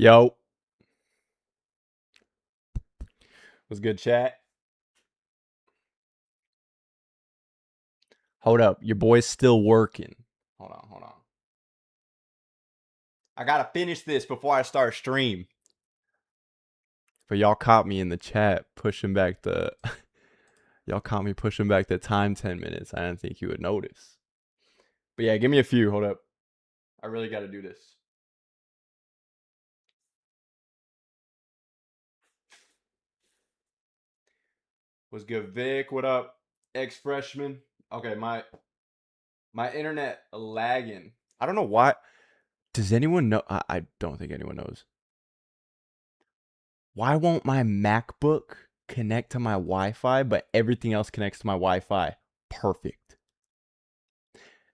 Yo, what's good, chat? Hold up, your boy's still working. Hold on. I gotta finish this before I start stream. But y'all caught me in the chat pushing back the. Y'all caught me pushing back the time 10 minutes. I didn't think you would notice. But yeah, give me a few. Hold up. I really gotta do this. What's good, Vic? What up, ex freshman? Okay, my internet lagging. I don't know why. Does anyone know? I don't think anyone knows. Why won't my MacBook connect to my Wi-Fi, but everything else connects to my Wi-Fi? Perfect.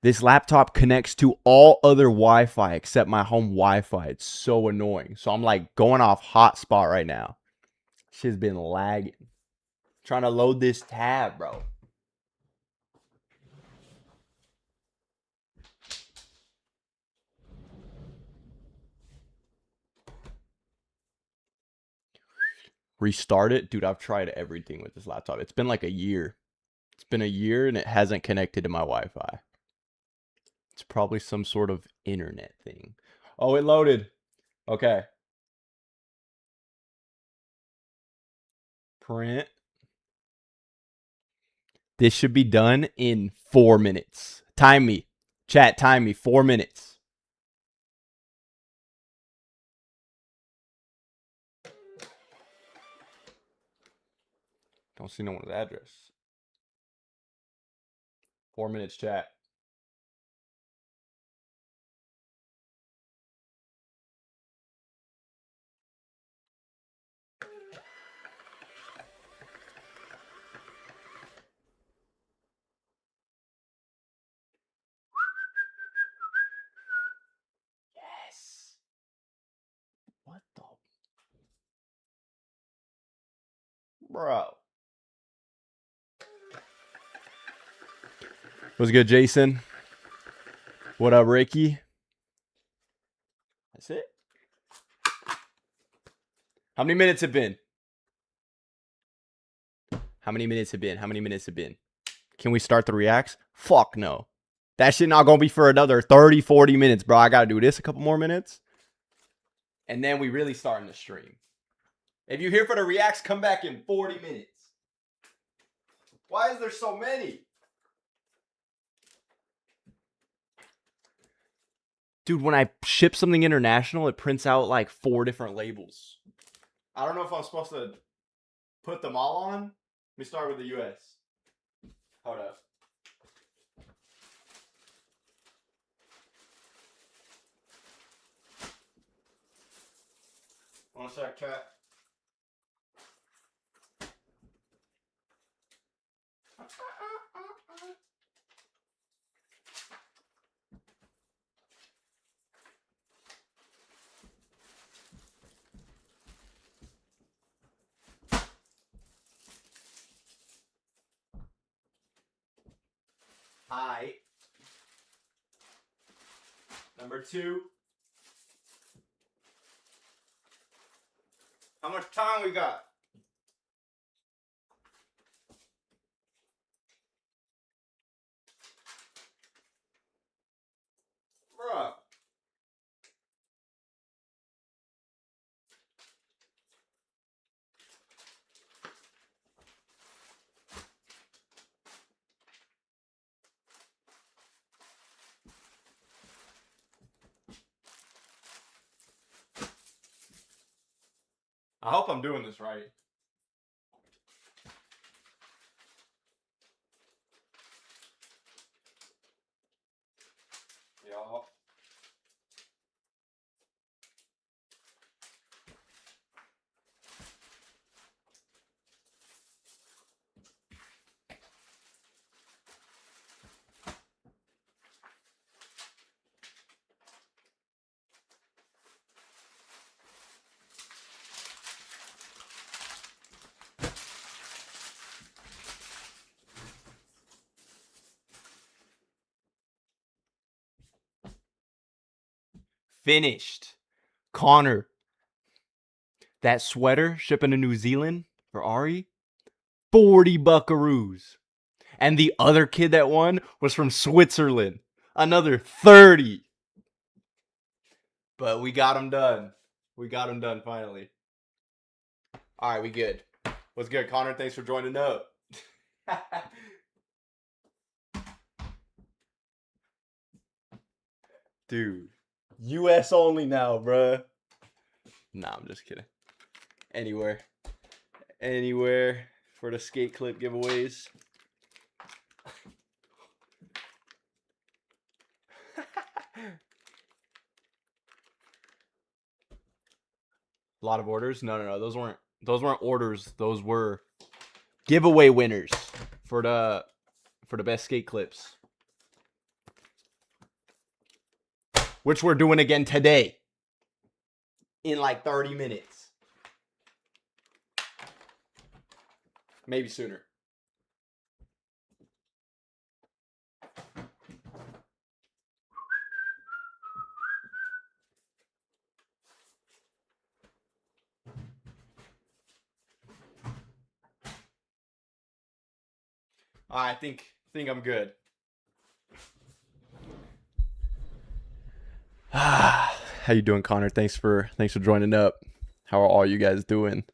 This laptop connects to all other Wi-Fi except my home Wi-Fi. It's so annoying. So I'm like going off hotspot right now. Shit's been lagging. Trying to load this tab, bro. Restart it. Dude, I've tried everything with this laptop. It's been like a year. It's been a year and it hasn't connected to my Wi-Fi. It's probably some sort of internet thing. Oh, it loaded. Okay. Print. This should be done in 4 minutes. Time me. Chat, time me. 4 minutes. Don't see no one's address. 4 minutes, chat. Yes. What the? Bro. What's good, Jason? What up, Ricky? That's it. How many minutes have been? How many minutes have been? How many minutes have been? Can we start the reacts? Fuck no. That shit not gonna be for another 30, 40 minutes, bro. I gotta do this a couple more minutes. And then we really starting the stream. If you're here for the reacts, come back in 40 minutes. Why is there so many? Dude, when I ship something international, it prints out like 4 different labels. I don't know if I'm supposed to put them all on. Let me start with the US. Hold up. One sec, chat. Hi. Number 2. How much time we got? Bruh. I hope I'm doing this right. Y'all. Finished. Connor, That sweater shipping to New Zealand for Ari, 40 buckaroos. And the other kid that won was from Switzerland. Another 30. But we got him done. We got him done finally. All right, we good. What's good, Connor? Thanks for joining up. Dude. US only now, bruh. Nah, I'm just kidding. Anywhere for the skate clip giveaways. A lot of orders? No. Those weren't orders. Those were giveaway winners for the best skate clips, which we're doing again today in like 30 minutes. Maybe sooner. I think I'm good. How you doing, Connor? Thanks for joining up. How are all you guys doing?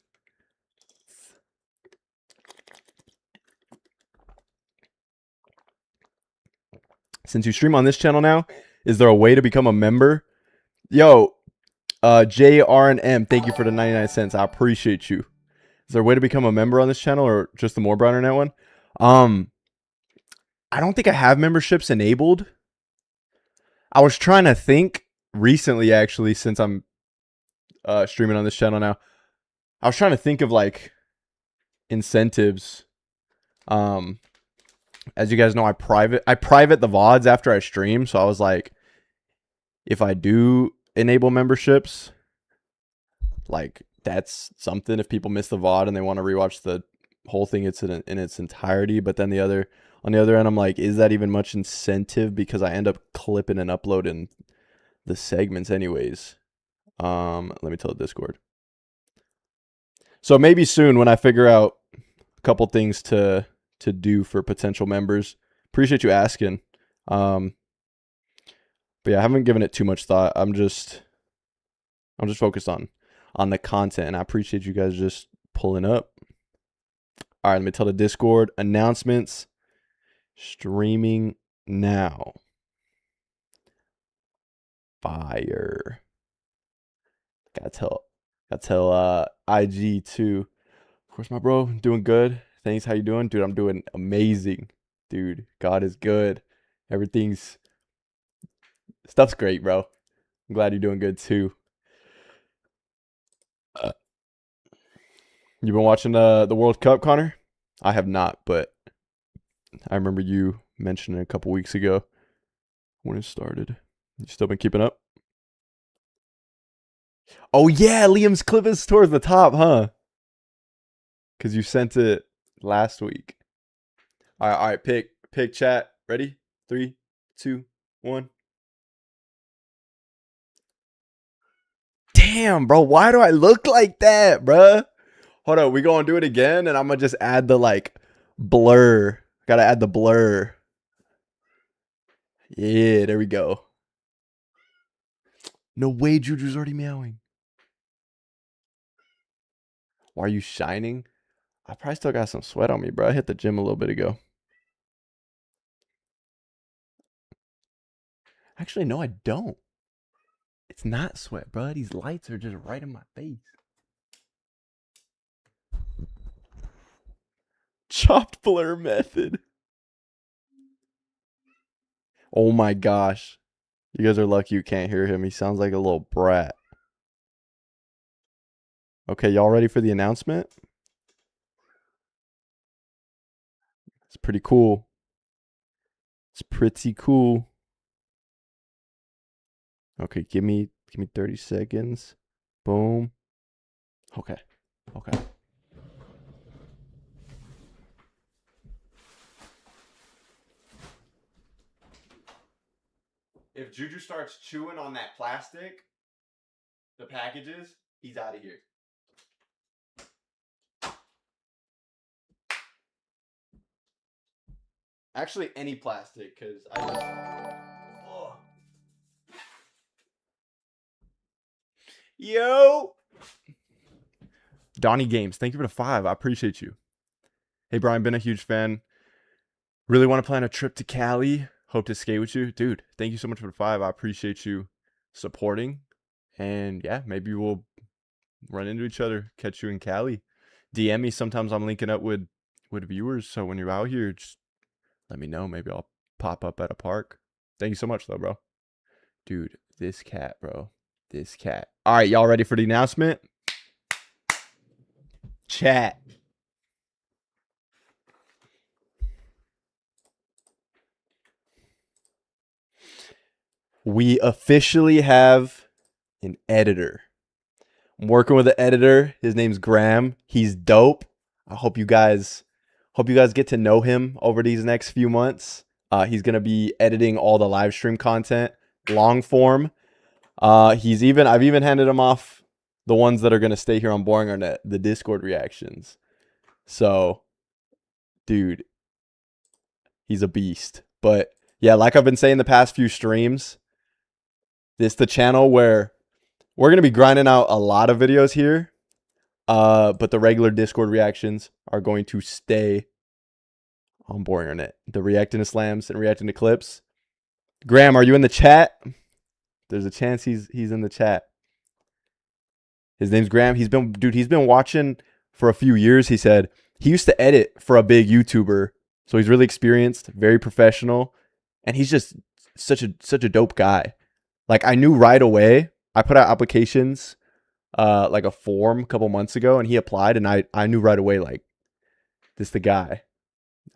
Since you stream on this channel now, is there a way to become a member? Yo, JR and M, thank you for the 99 cents. I appreciate you. Is there a way to become a member on this channel or just the More Brown Internet one? I don't think I have memberships enabled. I was trying to think recently, actually, since I'm streaming on this channel now. I was trying to think of like incentives. As you guys know, I private the VODs after I stream, so I was like, if I do enable memberships, like that's something. If people miss the VOD and they want to rewatch the whole thing, it's in its entirety. But then on the other end, I'm like, is that even much incentive? Because I end up clipping and uploading the segments anyways. Let me tell the Discord. So maybe soon when I figure out a couple things to do for potential members. Appreciate you asking. But yeah, I haven't given it too much thought. I'm just focused on the content, and I appreciate you guys just pulling up. All right, let me tell the Discord announcements. Streaming now. Fire. Gotta tell IG too. Of course, my bro, doing good. Thanks. How you doing? Dude, I'm doing amazing. Dude, God is good. Stuff's great, bro. I'm glad you're doing good too. You been watching the World Cup, Connor? I have not, but I remember you mentioning a couple weeks ago when it started. You still been keeping up? Oh yeah, Liam's clip is towards the top, huh? Because you sent it last week. All right, pick chat. Ready? 3, 2, 1. Damn, bro, why do I look like that, bruh? Hold on, we gonna do it again, and I'm gonna just add the like blur. Gotta add the blur. Yeah, there we go. No way, Juju's already meowing. Why are you shining? I probably still got some sweat on me, bro. I hit the gym a little bit ago. Actually, no, I don't. It's not sweat, bro. These lights are just right in my face. Chopped blur method. Oh my gosh. You guys are lucky you can't hear him. He sounds like a little brat. Okay, y'all ready for the announcement? It's pretty cool. It's pretty cool. Okay, give me 30 seconds. Boom. Okay. If Juju starts chewing on that plastic, the packages, he's out of here. Actually, any plastic, because I just... Oh. Yo! Donnie Games, thank you for the 5. I appreciate you. Hey, Brian, been a huge fan. Really want to plan a trip to Cali. Hope to skate with you. Dude, thank you so much for the 5. I appreciate you supporting. And yeah, maybe we'll run into each other, catch you in Cali. DM me. Sometimes I'm linking up with viewers. So when you're out here, just let me know. Maybe I'll pop up at a park. Thank you so much, though, bro. Dude, this cat, bro. This cat. All right, y'all ready for the announcement? Chat. We officially have an editor. I'm working with an editor. His name's Graham. He's dope. I hope you guys get to know him over these next few months. He's gonna be editing all the live stream content, long form. I've even handed him off the ones that are gonna stay here on Boring Arnett, the Discord reactions. So, dude, he's a beast. But yeah, like I've been saying the past few streams, this is the channel where we're gonna be grinding out a lot of videos here. But the regular Discord reactions are going to stay on Boring Arnett. The reacting to slams and reacting to clips. Graham, are you in the chat? There's a chance he's in the chat. His name's Graham. He's been watching for a few years. He said he used to edit for a big YouTuber, so he's really experienced, very professional, and he's just such a dope guy. Like, I knew right away. I put out applications, like a form a couple months ago, and he applied, and I knew right away, like, this the guy.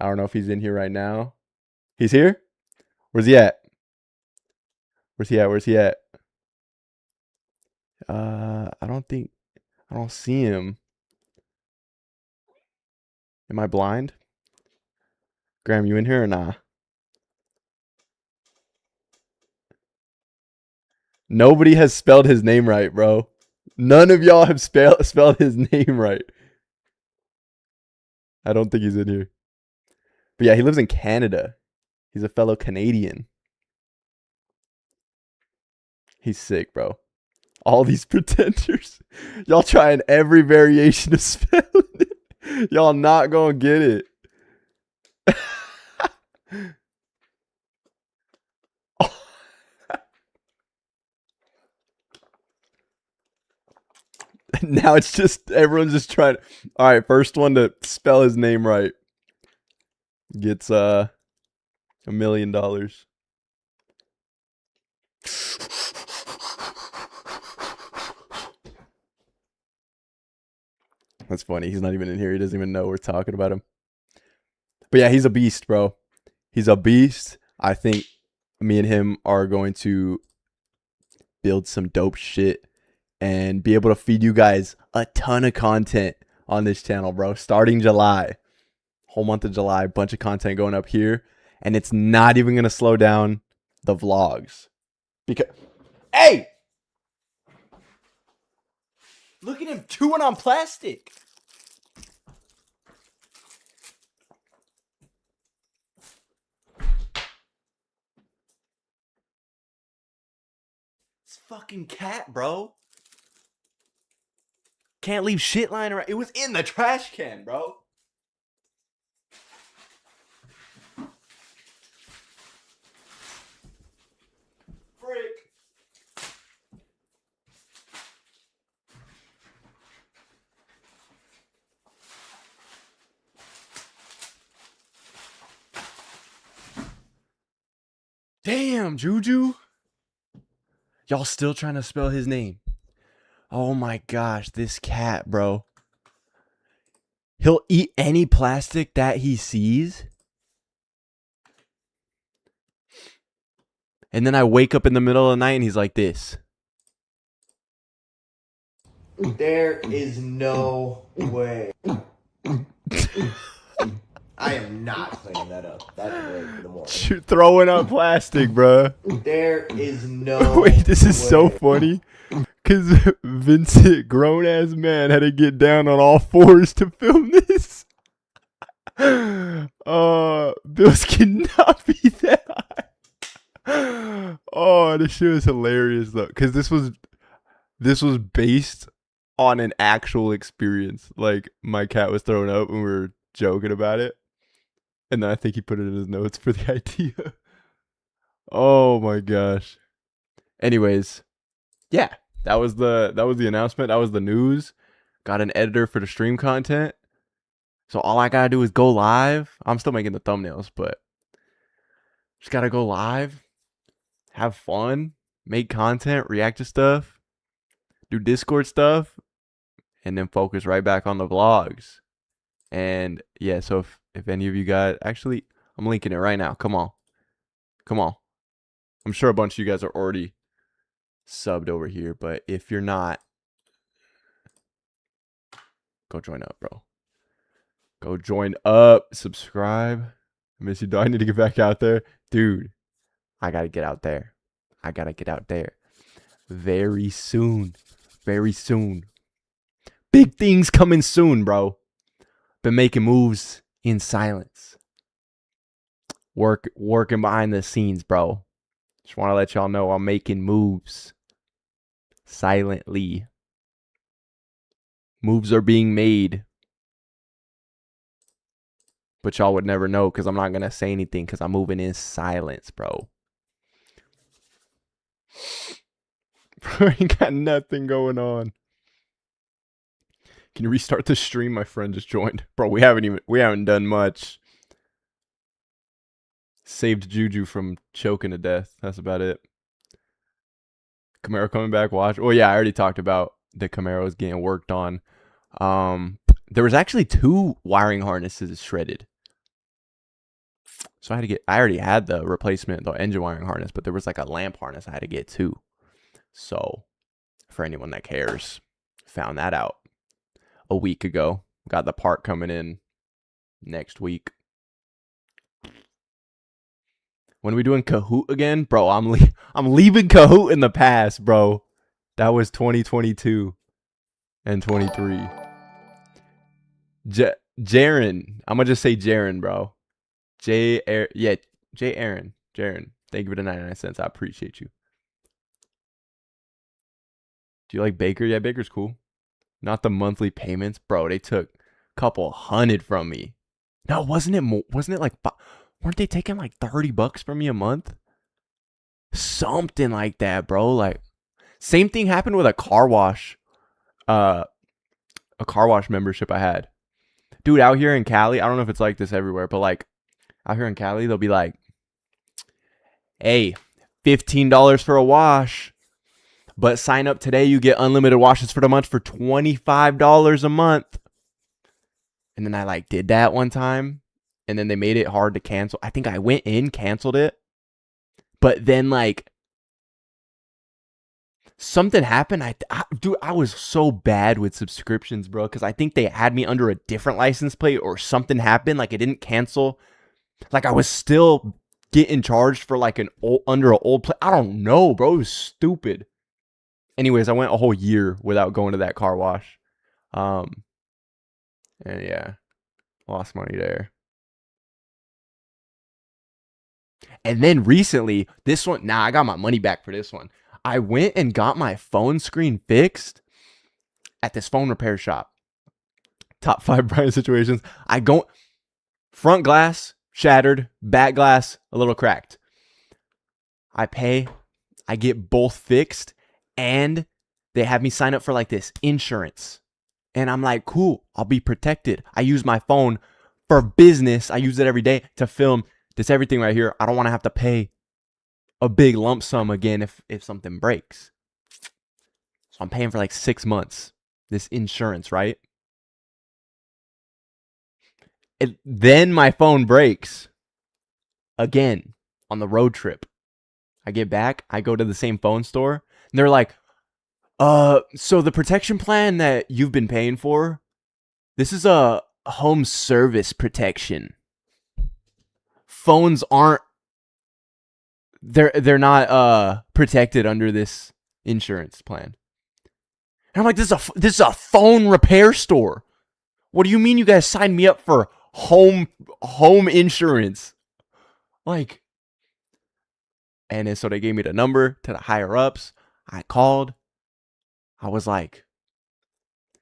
I don't know if he's in here right now. He's here? Where's he at? Where's he at? I don't see him. Am I blind? Graham, you in here or nah? Nobody has spelled his name right, bro. None of y'all have spelled his name right. I don't think he's in here. But yeah, he lives in Canada. He's a fellow Canadian. He's sick, bro. All these pretenders. Y'all trying every variation of spelling it. Y'all not gonna get it. Now it's just, everyone's just trying. All right, first one to spell his name right gets $1 million. That's funny. He's not even in here. He doesn't even know we're talking about him. But yeah, he's a beast, bro. He's a beast. I think me and him are going to build some dope shit and be able to feed you guys a ton of content on this channel, bro. Starting July. Whole month of July. Bunch of content going up here. And it's not even going to slow down the vlogs. Because... Hey! Look at him chewing on plastic. It's fucking cat, bro. Can't leave shit lying around. It was in the trash can, bro. Frick. Damn, Juju. Y'all still trying to spell his name. Oh my gosh, this cat, bro. He'll eat any plastic that he sees. And then I wake up in the middle of the night and he's like this. There is no way. I am not cleaning that up. That's great for the morning. You're throwing up plastic, bro. There is no Wait, this is way. so funny. Because Vincent, grown-ass man, had to get down on all fours to film this. Bills cannot be that high. Oh, this shit was hilarious though, because this was based on an actual experience. Like my cat was throwing up and we were joking about it, and then I think he put it in his notes for the idea. Oh my gosh. Anyways, yeah, that was the announcement. That was the news. Got an editor for the stream content. So all I gotta do is go live. I'm still making the thumbnails, but just gotta go live, have fun, make content, react to stuff, do Discord stuff, and then focus right back on the vlogs. And yeah, so if any of you guys, actually, I'm linking it right now. Come on. I'm sure a bunch of you guys are already subbed over here, but if you're not, go join up, bro. Go join up, subscribe. I miss you, dog. I need to get back out there. Dude, I gotta get out there. Very soon. Big things coming soon, bro. Been making moves in silence. Working behind the scenes, bro. Just want to let y'all know I'm making moves silently. Moves are being made. But y'all would never know because I'm not going to say anything because I'm moving in silence, bro. Bro, ain't got nothing going on. Can you restart the stream? My friend just joined. Bro, we haven't done much. Saved Juju from choking to death. That's about it. Camaro coming back, watch. Oh yeah, I already talked about the Camaros getting worked on. There was actually 2 wiring harnesses shredded. So I already had the replacement, the engine wiring harness, but there was like a lamp harness I had to get too. So for anyone that cares, found that out a week ago. Got the part coming in next week. When are we doing Kahoot again? Bro, I'm leaving Kahoot in the past, bro. That was 2022 and 23. Jaren. I'm going to just say Jaren, bro. Aaron. Jaren. Thank you for the 99 cents. I appreciate you. Do you like Baker? Yeah, Baker's cool. Not the monthly payments. Bro, they took a couple hundred from me. No, wasn't it more? Wasn't it like... Weren't they taking like $30 from me a month? Something like that, bro. Like, same thing happened with a car wash. A car wash membership I had. Dude, out here in Cali, I don't know if it's like this everywhere, but like out here in Cali, they'll be like, hey, $15 for a wash. But sign up today, you get unlimited washes for the month for $25 a month. And then I like did that one time. And then they made it hard to cancel. I think I went in, canceled it. But then like something happened. Dude, I was so bad with subscriptions, bro. Because I think they had me under a different license plate or something happened. Like it didn't cancel. Like I was still getting charged for like under an old plate. I don't know, bro. It was stupid. Anyways, I went a whole year without going to that car wash. And yeah, lost money there. And then recently, this one, I got my money back for this one. I went and got my phone screen fixed at this phone repair shop. Top 5 Brian situations. I go, front glass shattered, back glass a little cracked. I pay, I get both fixed, and they have me sign up for like this insurance. And I'm like, cool, I'll be protected. I use my phone for business. I use it every day to film this everything right here. I don't want to have to pay a big lump sum again if something breaks. So I'm paying for like 6 months, this insurance, right? And then my phone breaks again on the road trip. I get back, I go to the same phone store, and they're like, so the protection plan that you've been paying for, this is a home service protection. Phones aren't, they're not protected under this insurance plan. And I'm like, this is a phone repair store. What do you mean you guys signed me up for home insurance. Like, and then so they gave me the number to the higher ups. I called. I was like,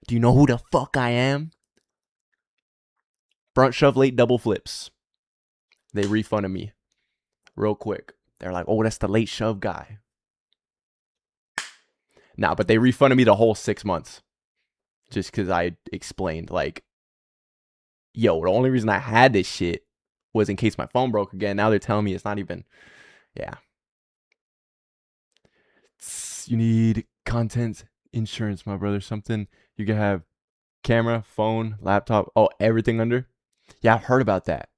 do you know who the fuck I am? Front shove late double flips. They refunded me real quick. They're like, oh, that's the late shove guy. Nah, but they refunded me the whole 6 months. Just because I explained, like, yo, the only reason I had this shit was in case my phone broke again. Now they're telling me it's not even, yeah. You need content insurance, my brother. Something you can have camera, phone, laptop, oh, everything under. Yeah, I've heard about that.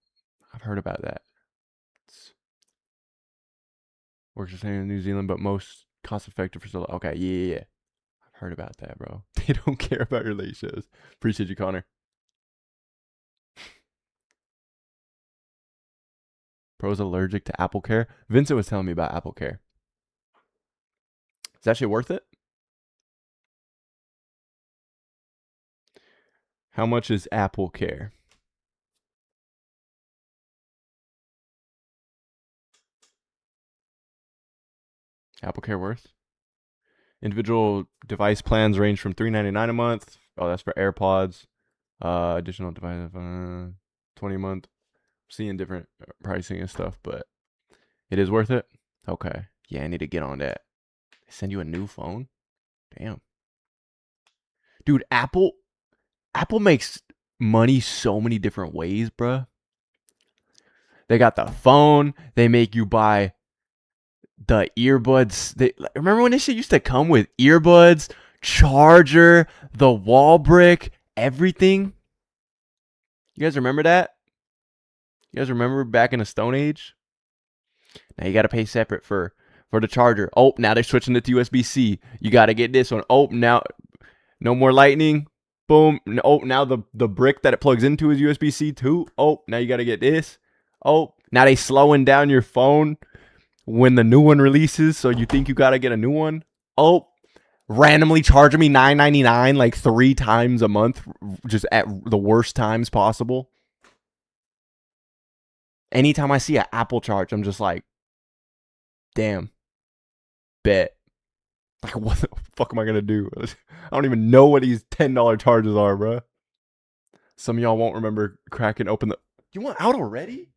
Works the same in New Zealand, but most cost effective for solo. Okay, yeah. I've heard about that, bro. They don't care about your late shows. Appreciate you, Connor. Bro's allergic to Apple Care. Vincent was telling me about Apple Care. Is that shit worth it? How much is Apple Care? Apple Care worth? Individual device plans range from $3.99 a month. Oh, that's for AirPods. Additional device 20 a month. Seeing different pricing and stuff, but it is worth it. Okay, yeah, I need to get on that. They send you a new phone. Damn, dude. Apple makes money so many different ways, bruh. They got the phone. They make you buy the earbuds. Remember when this shit used to come with earbuds, charger, the wall brick, everything? You guys remember that? You guys remember back in the Stone Age? Now you got to pay separate for the charger. Oh, now they're switching it to USB-C. You got to get this one. Oh, now no more lightning. Boom. Oh, now the brick that it plugs into is USB-C too. Oh, now you got to get this. Oh, now they slowing down your phone when the new one releases, so you think you got to get a new one. Oh, randomly charging me $9.99 like 3 times a month, just at the worst times possible. Anytime I see an Apple charge, I'm just like, damn, bet. Like, what the fuck am I going to do? I don't even know what these $10 charges are, bro. Some of y'all won't remember cracking open the... You want out already?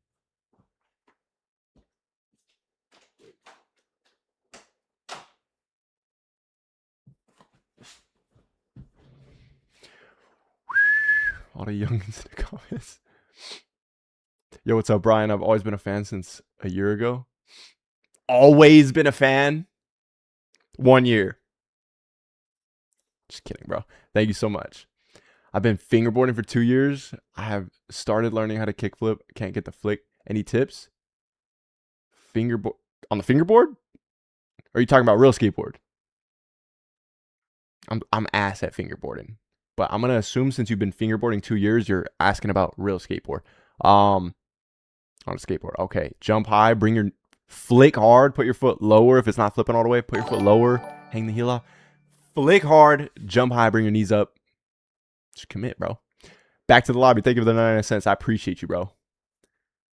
All the youngins in the comments. Yo, what's up, Brian? I've always been a fan since a year ago. Always been a fan. 1 year. Just kidding, bro. Thank you so much. I've been fingerboarding for 2 years. I have started learning how to kickflip. Can't get the flick. Any tips? Fingerboard on the fingerboard? Or are you talking about real skateboard? I'm ass at fingerboarding, but I'm gonna assume since you've been fingerboarding 2 years, you're asking about real skateboard. On a skateboard. Okay, jump high. Bring your flick hard. Put your foot lower if it's not flipping all the way. Put your foot lower. Hang the heel off. Flick hard. Jump high. Bring your knees up. Just commit, bro. Back to the lobby. Thank you for the 99 cents. I appreciate you, bro.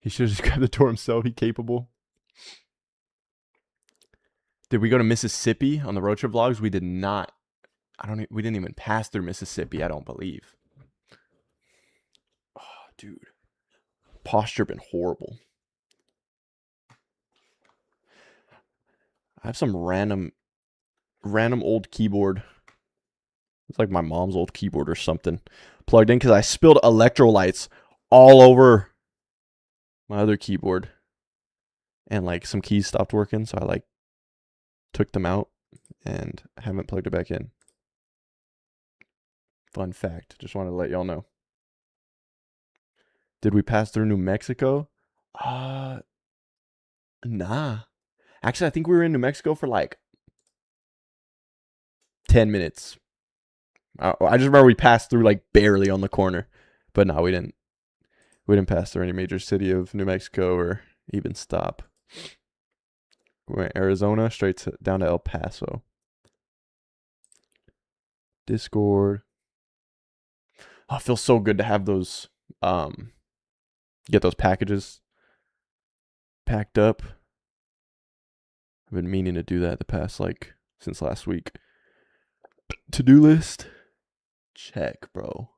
He should have just grabbed the door himself. He capable. Did we go to Mississippi on the road trip vlogs? We did not. We didn't even pass through Mississippi, I don't believe. Oh, dude. Posture been horrible. I have some random old keyboard. It's like my mom's old keyboard or something plugged in because I spilled electrolytes all over my other keyboard. And like some keys stopped working, so I like took them out and haven't plugged it back in. Fun fact. Just wanted to let y'all know. Did we pass through New Mexico? Nah. Actually, I think we were in New Mexico for like 10 minutes. I just remember we passed through like barely on the corner. But no, we didn't. We didn't pass through any major city of New Mexico or even stop. We went Arizona straight down to El Paso. Discord. Oh, it feels so good to have those Get those packages packed up. I've been meaning to do that the past since last week. To-do list. Check, bro.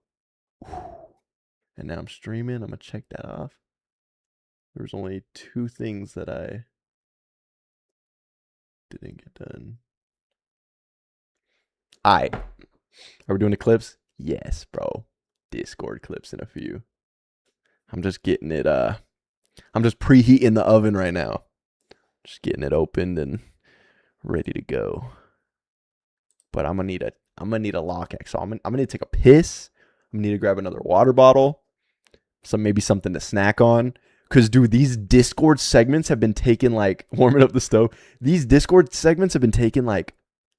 And now I'm streaming. I'm gonna check that off. There's only 2 things that I didn't get done. Alright. Are we doing the clips? Yes, bro. Discord clips in a few. I'm just getting it I'm just preheating the oven right now. Just getting it opened and ready to go. But I'm gonna need a lock X. So I'm gonna need to take a piss. I'm gonna need to grab another water bottle. Maybe something to snack on. Cause dude, these Discord segments have been taking warming up the stove. These Discord segments have been taking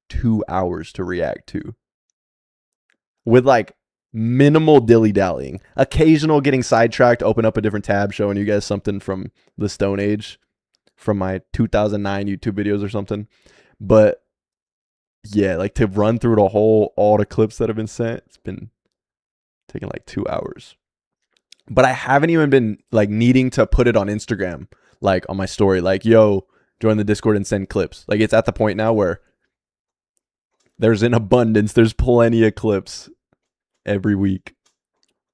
2 hours to react to. With minimal dilly-dallying. Occasional getting sidetracked, open up a different tab, showing you guys something from the Stone Age, from my 2009 YouTube videos or something. But yeah, to run through all the clips that have been sent, it's been taking 2 hours. But I haven't even been needing to put it on Instagram, on my story, yo, join the Discord and send clips. It's at the point now where there's an abundance. There's plenty of clips every week.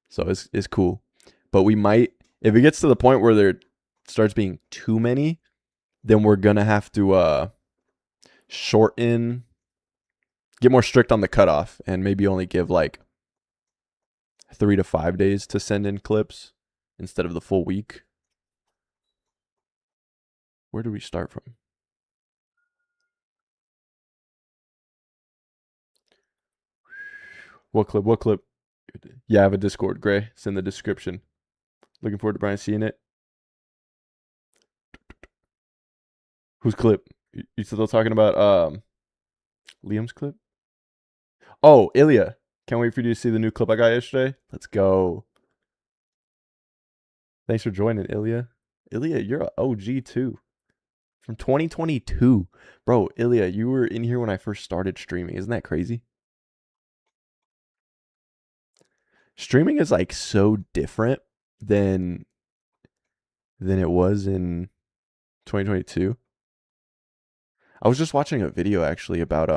So it's cool. But we might, if it gets to the point where there starts being too many, then we're going to have to shorten, get more strict on the cutoff, and maybe only give 3 to 5 days to send in clips instead of the full week. Where do we start from? What clip? Yeah, I have a Discord, Gray. It's in the description. Looking forward to Brian seeing it. Whose clip? You still talking about Liam's clip? Oh, Ilya. Can't wait for you to see the new clip I got yesterday. Let's go. Thanks for joining, Ilya. Ilya, you're an OG too. From 2022. Bro, Ilya, you were in here when I first started streaming. Isn't that crazy? Streaming is so different than it was in 2022. I was just watching a video actually about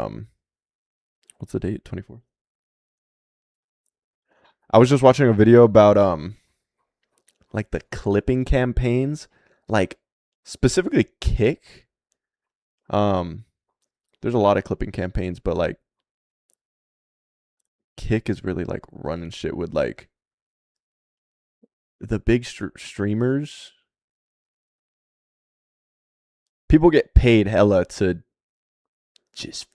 what's the date? 24th. I was just watching a video about the clipping campaigns, specifically Kick. There's a lot of clipping campaigns, but Kick is really running shit with the big streamers. People get paid hella to just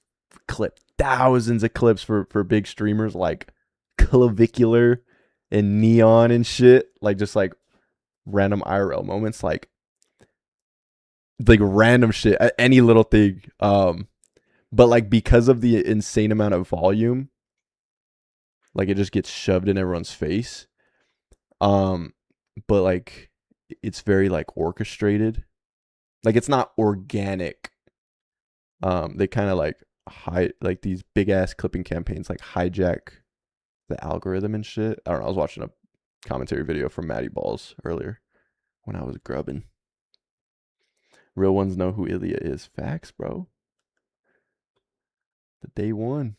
clip thousands of clips for big streamers like Clavicular and Neon and shit. Just random IRL moments, random shit, any little thing. But because of the insane amount of volume, it just gets shoved in everyone's face. But it's very orchestrated. It's not organic. They kind of hide these big ass clipping campaigns hijack the algorithm and shit. I don't know. I was watching a commentary video from Matty Balls earlier when I was grubbing. Real ones know who Ilya is. Facts, bro. The day one.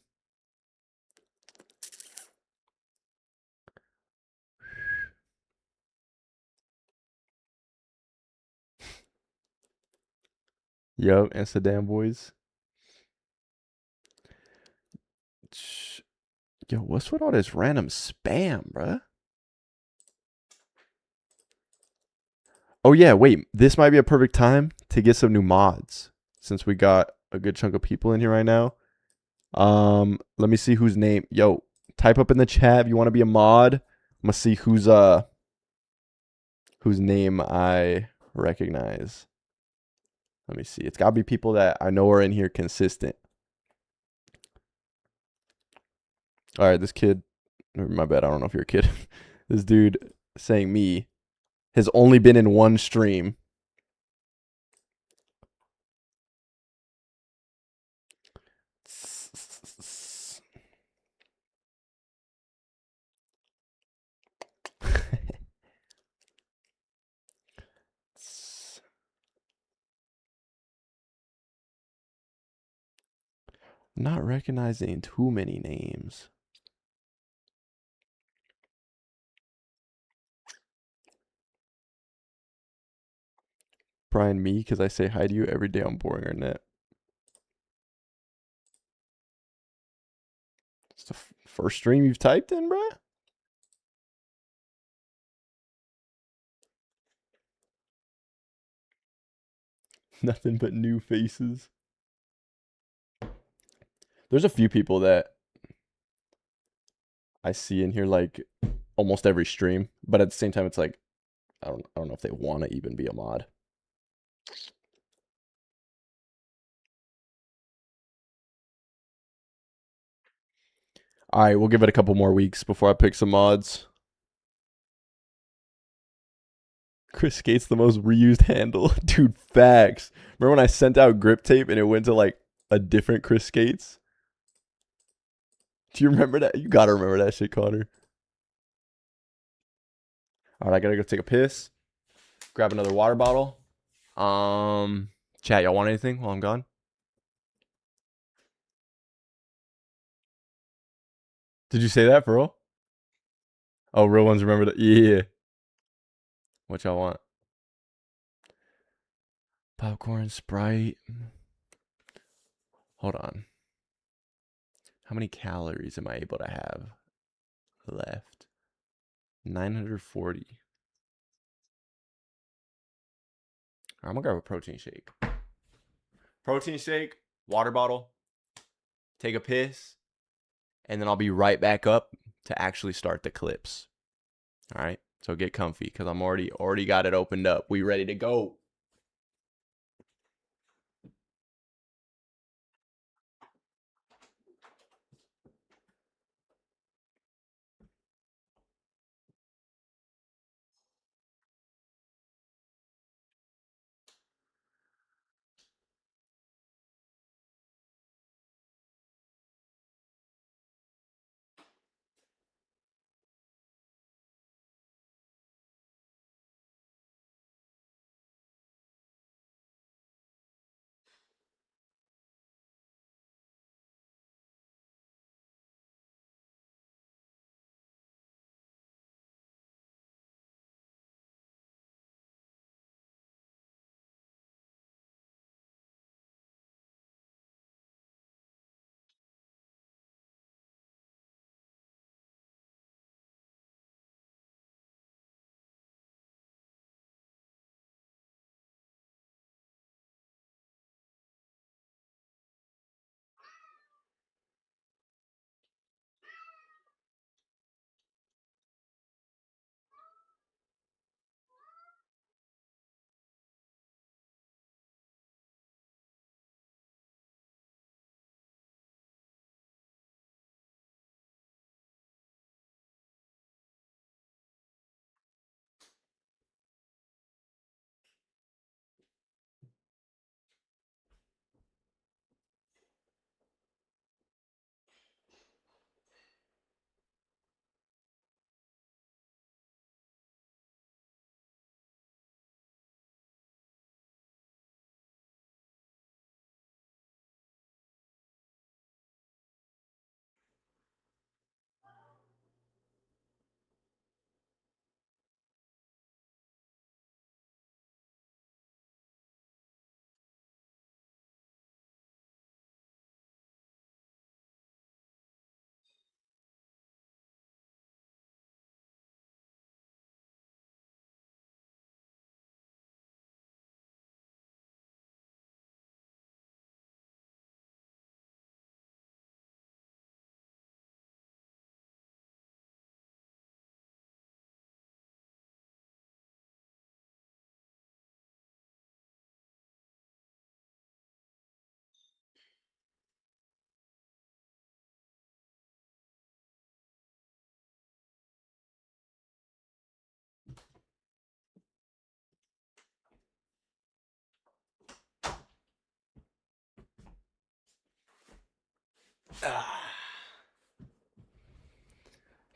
Yo, Amsterdam boys. Yo, what's with all this random spam, bruh? Oh yeah, wait. This might be a perfect time to get some new mods since we got a good chunk of people in here right now. Let me see whose name. Yo, type up in the chat if you want to be a mod. I'm gonna see whose name I recognize. Let me see. It's gotta be people that I know are in here consistent. All right, this kid. My bad. I don't know if you're a kid. This dude saying me has only been in one stream. Not recognizing too many names. Brian, me, because I say hi to you every day on Boring Arnett. It's the first stream you've typed in, bruh? Nothing but new faces. There's a few people that I see in here like almost every stream, but at the same time, it's like I don't know if they want to even be a mod. All right, we'll give it a couple more weeks before I pick some mods. Chris Skate's the most reused handle. Dude, facts. Remember when I sent out grip tape and it went to like a different Chris Skates? Do you remember that? You gotta remember that shit, Connor. All right, I gotta go take a piss. Grab another water bottle. Chat, y'all want anything while I'm gone? Did you say that for real? Oh, real ones remember that. Yeah. What y'all want? Popcorn, Sprite. Hold on. How many calories am I able to have left? 940. I'm gonna grab a protein shake. Protein shake, water bottle, take a piss, and then I'll be right back up to actually start the clips. All right, so get comfy because I'm already got it opened up. We ready to go.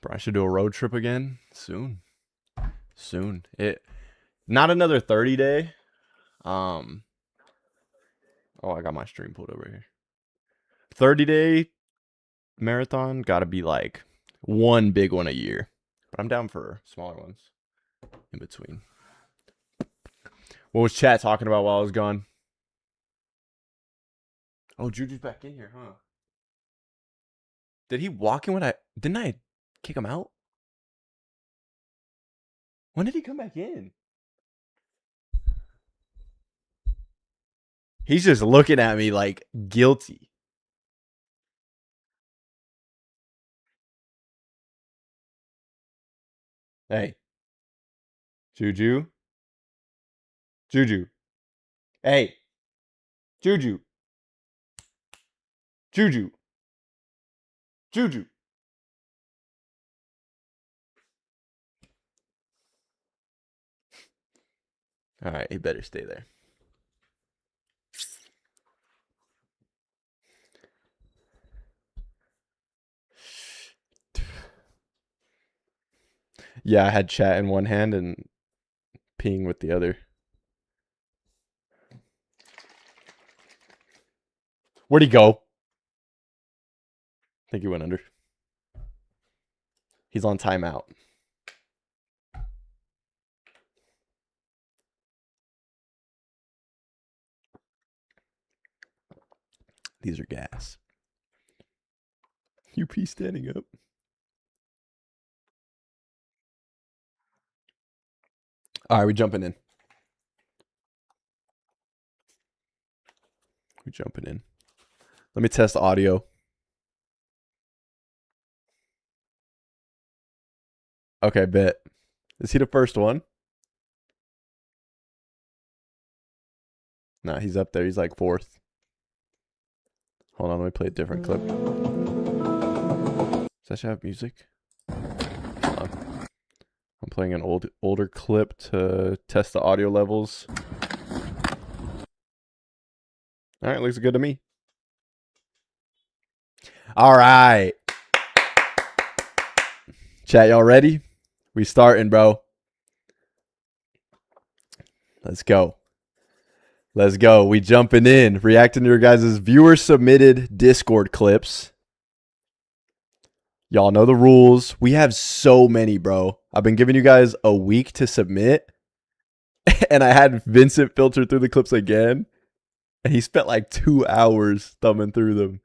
Bro, I should do a road trip again soon. Soon. Not another 30 day. Oh, I got my stream pulled over here. 30-day marathon, gotta be like one big one a year. But I'm down for smaller ones in between. What was chat talking about while I was gone? Oh, Juju's back in here, huh? Did he walk in when didn't I kick him out? When did he come back in? He's just looking at me like guilty. Hey. Juju. Juju. Hey. Juju. Juju. Juju. All right, he better stay there. Yeah, I had chat in one hand and peeing with the other. Where'd he go? I think he went under. He's on timeout. These are gas. You pee standing up. All right, we jumping in. We jumping in. Let me test the audio. Okay, bet. Is he the first one? Nah, he's up there. He's like fourth. Hold on, let me play a different clip. Does that should have music? Hold on. I'm playing an older clip to test the audio levels. All right, looks good to me. All right. Chat, y'all ready? We starting, bro. Let's go. Let's go. We jumping in, reacting to your guys' viewer submitted Discord clips. Y'all know the rules. We have so many, bro. I've been giving you guys a week to submit. And I had Vincent filter through the clips again. And he spent like 2 hours thumbing through them.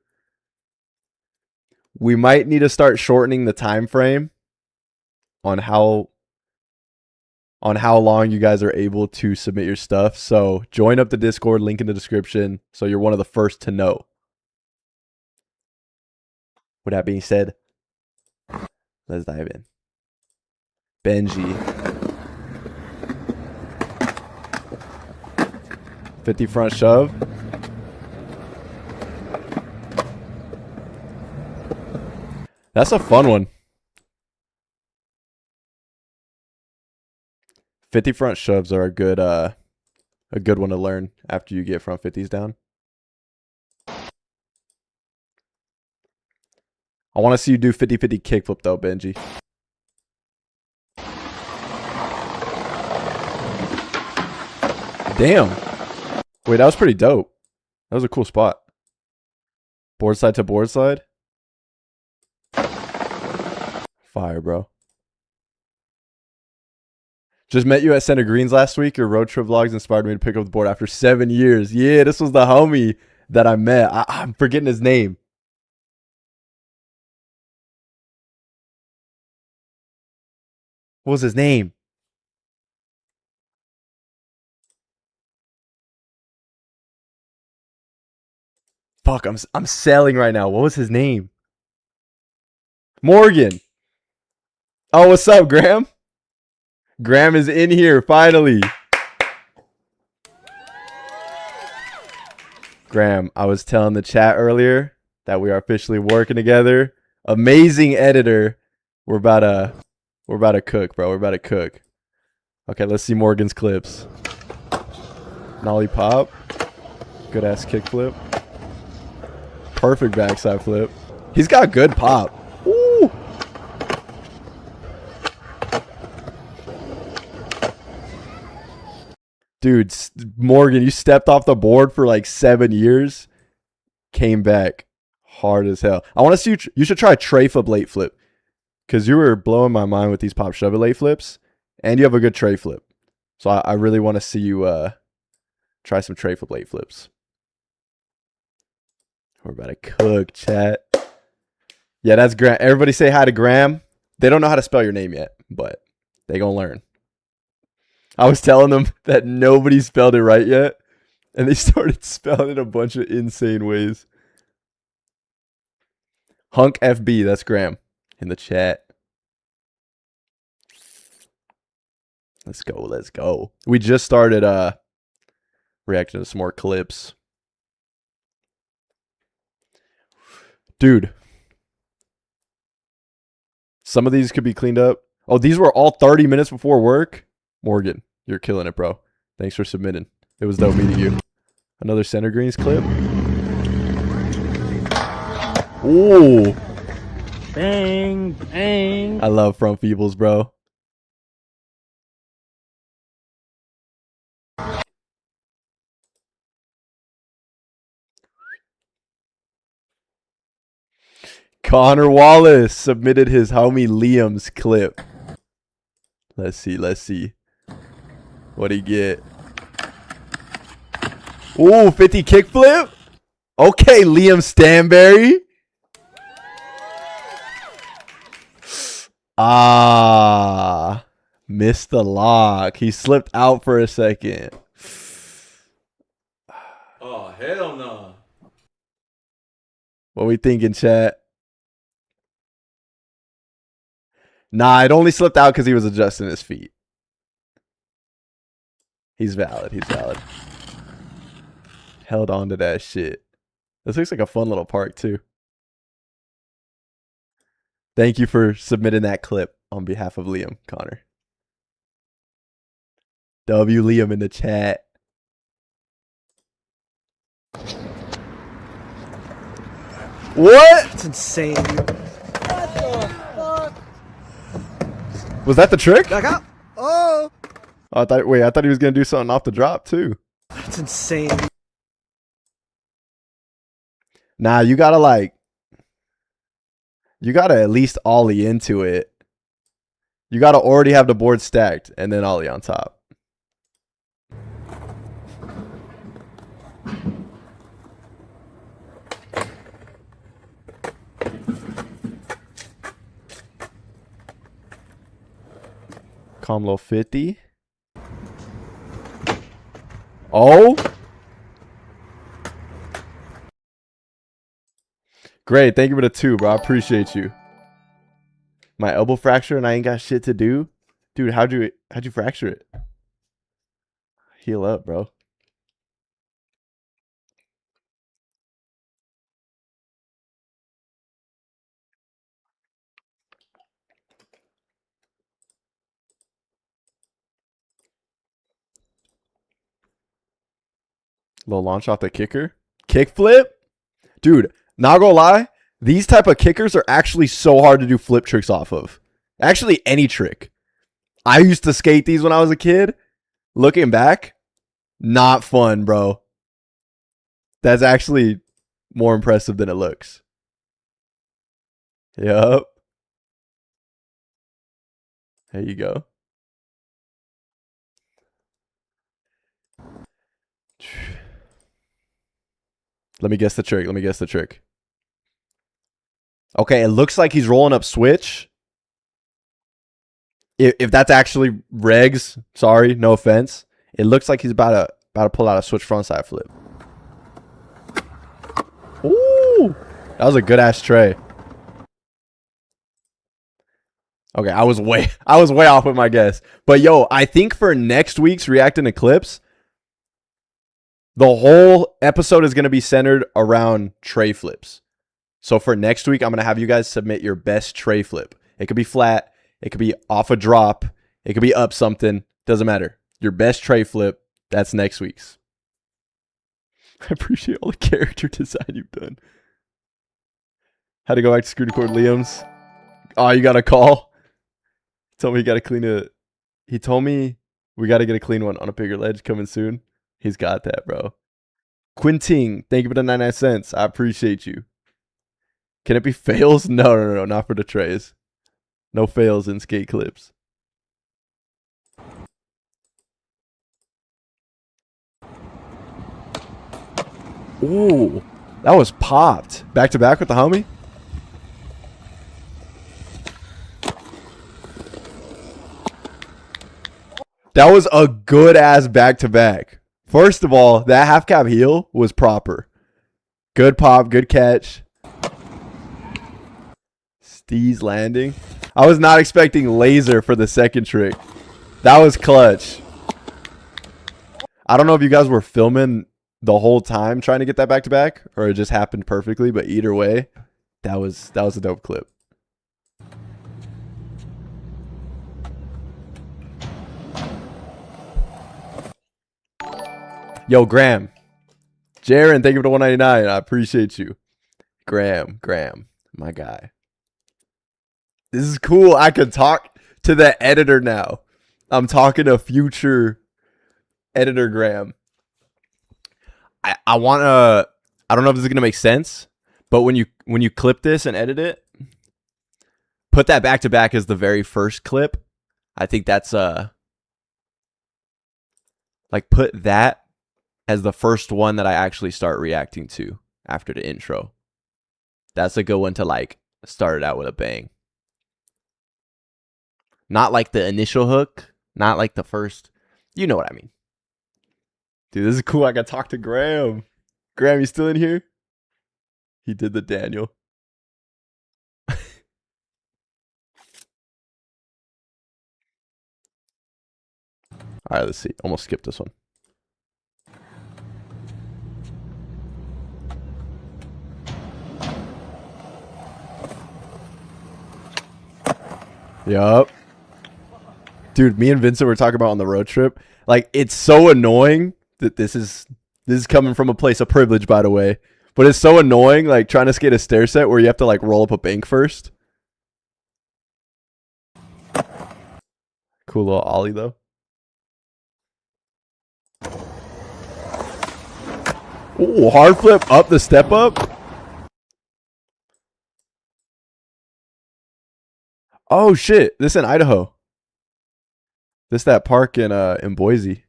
We might need to start shortening the time frame on how long you guys are able to submit your stuff. So join up the Discord, link in the description, so you're one of the first to know. With that being said, let's dive in. Benji. 50 front shove. That's a fun one. 50 front shoves are a good one to learn after you get front 50s down. I want to see you do 50-50 kickflip though, Benji. Damn. Wait, that was pretty dope. That was a cool spot. Board side to board side. Fire, bro. Just met you at Center Greens last week. Your road trip vlogs inspired me to pick up the board after 7 years. Yeah, this was the homie that I met. I'm forgetting his name. What was his name? Fuck, I'm selling right now. What was his name? Morgan. Oh, what's up, Graham? Graham is in here, finally. Graham, I was telling the chat earlier that we are officially working together. Amazing editor. We're about to cook, bro. We're about to cook. Okay, let's see Morgan's clips. Nollie pop. Good ass kickflip. Perfect backside flip. He's got good pop. Woo! Dude, Morgan, you stepped off the board for like 7 years. Came back. Hard as hell. I want to see you should try tray flip late flip. Because you were blowing my mind with these pop shove it late flips. And you have a good tray flip. So I really want to see you try some tray flip late flips. We're about to cook, chat. Yeah, that's Graham. Everybody say hi to Graham. They don't know how to spell your name yet, but they gonna learn. I was telling them that nobody spelled it right yet, and they started spelling it a bunch of insane ways. Hunk FB, that's Graham in the chat. Let's go, let's go. We just started reacting to some more clips. Dude. Some of these could be cleaned up. Oh, these were all 30 minutes before work? Morgan, you're killing it, bro. Thanks for submitting. It was dope meeting you. Another Center Greens clip. Ooh. Bang, bang. I love Front Feebles, bro. Connor Wallace submitted his homie Liam's clip. Let's see. What'd he get? Ooh, 50 kickflip? Okay, Liam Stanberry. Ah, missed the lock. He slipped out for a second. Oh, hell no. What we thinking, chat? Nah, it only slipped out because he was adjusting his feet. He's valid. Held on to that shit. This looks like a fun little park, too. Thank you for submitting that clip on behalf of Liam, Connor. W Liam in the chat. What? That's insane, dude. What the fuck? Was that the trick? Back up. Oh. I thought he was gonna do something off the drop too. That's insane. Nah, you gotta at least ollie into it. You gotta already have the board stacked and then ollie on top. Comlo 50. Oh. Great. Thank you for the 2, bro. I appreciate you. My elbow fracture and I ain't got shit to do. Dude, how'd you fracture it? Heal up, bro. Little launch off the kicker. Kickflip? Dude, not gonna lie. These type of kickers are actually so hard to do flip tricks off of. Actually, any trick. I used to skate these when I was a kid. Looking back, not fun, bro. That's actually more impressive than it looks. Yup. There you go. Let me guess the trick. Okay, it looks like he's rolling up switch. If that's actually regs, sorry, no offense. It looks like he's about to pull out a switch frontside flip. Ooh, that was a good ass tray. Okay, I was way off with my guess. But yo, I think for next week's reacting to clips, the whole episode is going to be centered around tray flips. So for next week, I'm going to have you guys submit your best tray flip. It could be flat. It could be off a drop. It could be up something. Doesn't matter. Your best tray flip, that's next week's. I appreciate all the character design you've done. Had to go back to screw record Liam's. Oh, you got a call? Told me you got to clean it. He told me we got to get a clean one on a bigger ledge coming soon. He's got that, bro. Quinting, thank you for the 99 cents. I appreciate you. Can it be fails? No, not for the trays. No fails in skate clips. Ooh, that was popped. Back to back with the homie. That was a good ass back to back. First of all, that half cap heel was proper. Good pop, good catch. Steez landing. I was not expecting laser for the second trick. That was clutch. I don't know if you guys were filming the whole time trying to get that back to back or it just happened perfectly, but either way, that was a dope clip. Yo, Graham. Jaren, thank you for the 199. I appreciate you. Graham, my guy. This is cool. I can talk to the editor now. I'm talking to future editor Graham. I want to, I don't know if this is going to make sense, but when you clip this and edit it, put that back to back as the very first clip. I think that's like put that as the first one that I actually start reacting to after the intro. That's a good one to like start it out with a bang. Not like the initial hook, not like the first, you know what I mean. Dude, this is cool. I got to talk to Graham. Graham, you still in here? He did the Daniel. All right, let's see. Almost skipped this one. Yup. Dude, me and Vincent were talking about on the road trip. Like, it's so annoying that this is coming from a place of privilege, by the way. But it's so annoying, like, trying to skate a stair set where you have to, like, roll up a bank first. Cool little ollie, though. Ooh, hard flip up the step up. Oh, shit. This in Idaho. This that park in Boise.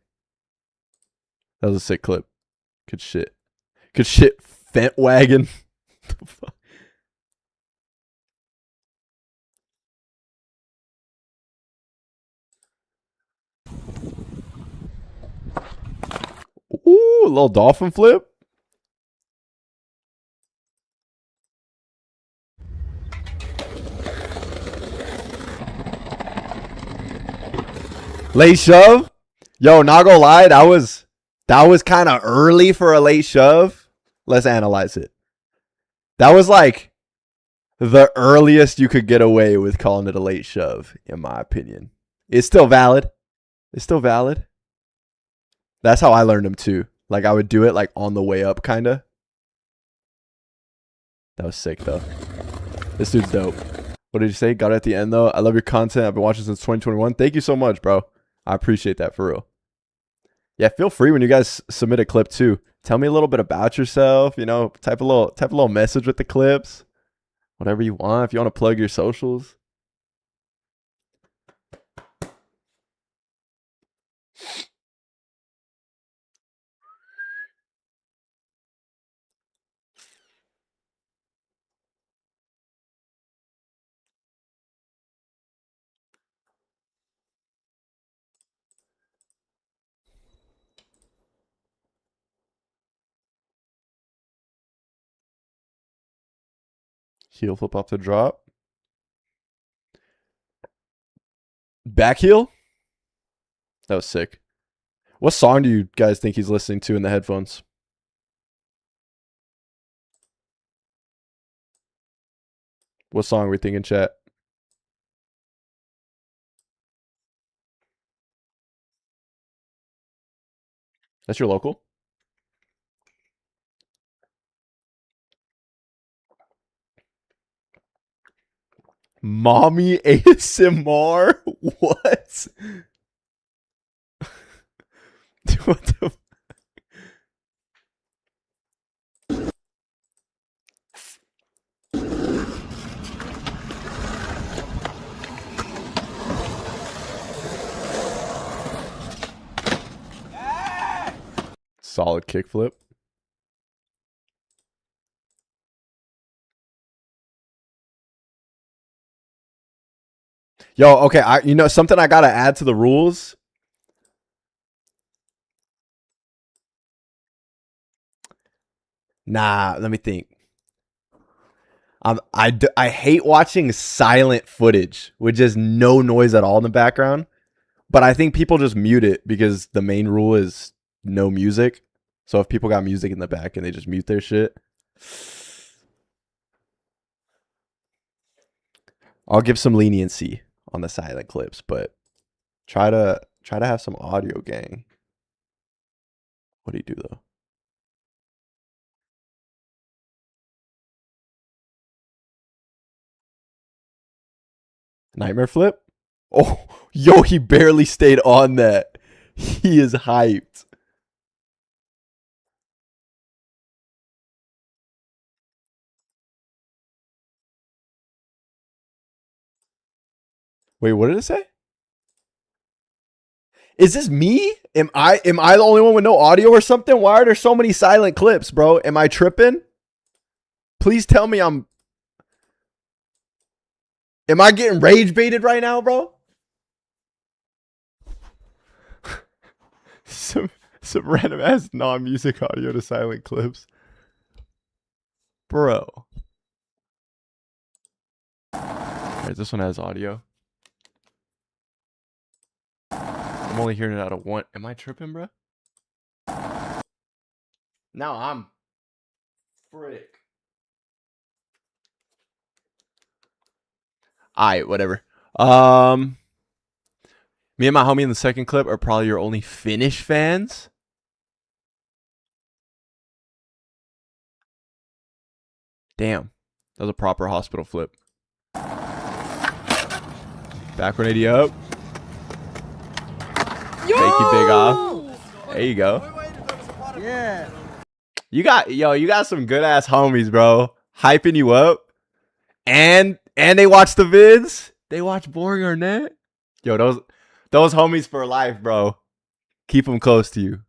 That was a sick clip. Good shit. Good shit, Fent wagon. The fuck? Ooh, a little dolphin flip. Late shove? Yo, not gonna lie, that was kind of early for a late shove. Let's analyze it. That was like the earliest you could get away with calling it a late shove, in my opinion. It's still valid. It's still valid. That's how I learned them too. Like I would do it like on the way up, kinda. That was sick though. This dude's dope. What did you say? Got it at the end though. I love your content. I've been watching since 2021. Thank you so much, bro. I appreciate that for real. Yeah, feel free when you guys submit a clip too. Tell me a little bit about yourself, you know, type a little message with the clips. Whatever you want. If you want to plug your socials. Heel flip off the drop. Back heel? That was sick. What song do you guys think he's listening to in the headphones? What song are we thinking, chat? That's your local? Mommy ASMR? What? What the? Solid kickflip. Yo, okay, something I gotta add to the rules. Nah, let me think. I hate watching silent footage with just no noise at all in the background. But I think people just mute it because the main rule is no music. So if people got music in the back and they just mute their shit. I'll give some leniency on the silent clips, but try to have some audio, gang. What do you do though? Nightmare flip? Oh, yo, he barely stayed on that. He is hyped. Wait, what did it say? Is this me? Am I the only one with no audio or something? Why are there so many silent clips, bro? Am I tripping? Please tell me am I getting rage baited right now, bro? some random ass non-music audio to silent clips. Bro. Alright, this one has audio. I'm only hearing it out of one. Am I tripping, bro? Now I'm frick. Alright, whatever. Me and my homie in the second clip are probably your only Finnish fans. Damn. That was a proper hospital flip. Back 180 up. Thank you, Big off. There you go. Yeah. You got some good ass homies, bro. Hyping you up. And they watch the vids. They watch Boring Arnett. Yo, those homies for life, bro. Keep them close to you.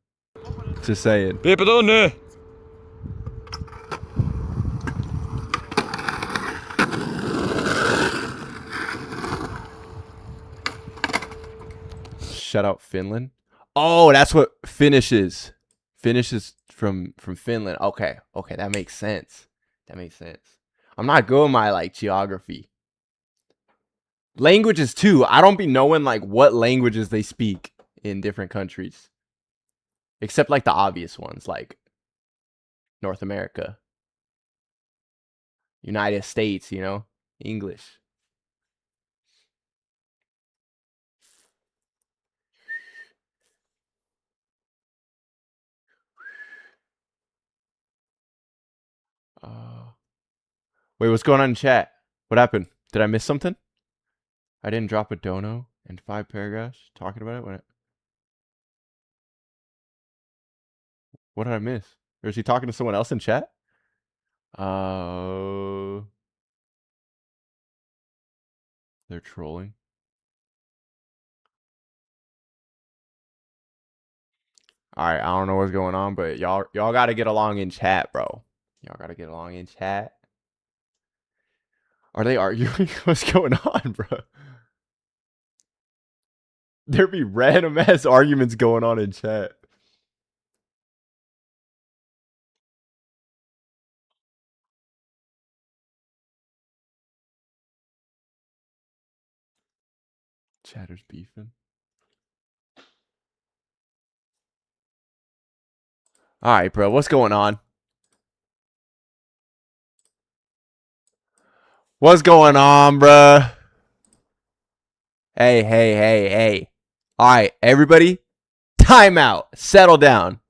Just saying. Shout out Finland. Oh, that's what Finnish is. Finnish is from Finland. Okay, that makes sense. I'm not good with my like geography. Languages too. I don't be knowing like what languages they speak in different countries. Except like the obvious ones like North America. United States, you know? English. Wait, what's going on in chat? What happened? Did I miss something? I didn't drop a dono and 5 paragraphs talking about it. What did I miss? Or is he talking to someone else in chat? They're trolling. Alright, I don't know what's going on, but y'all gotta get along in chat, bro. Y'all gotta get along in chat. Are they arguing? What's going on, bro? There be random ass arguments going on in chat. Chatter's beefing. Alright, bro. What's going on? What's going on, bruh? Hey. Alright, everybody. Time out. Settle down.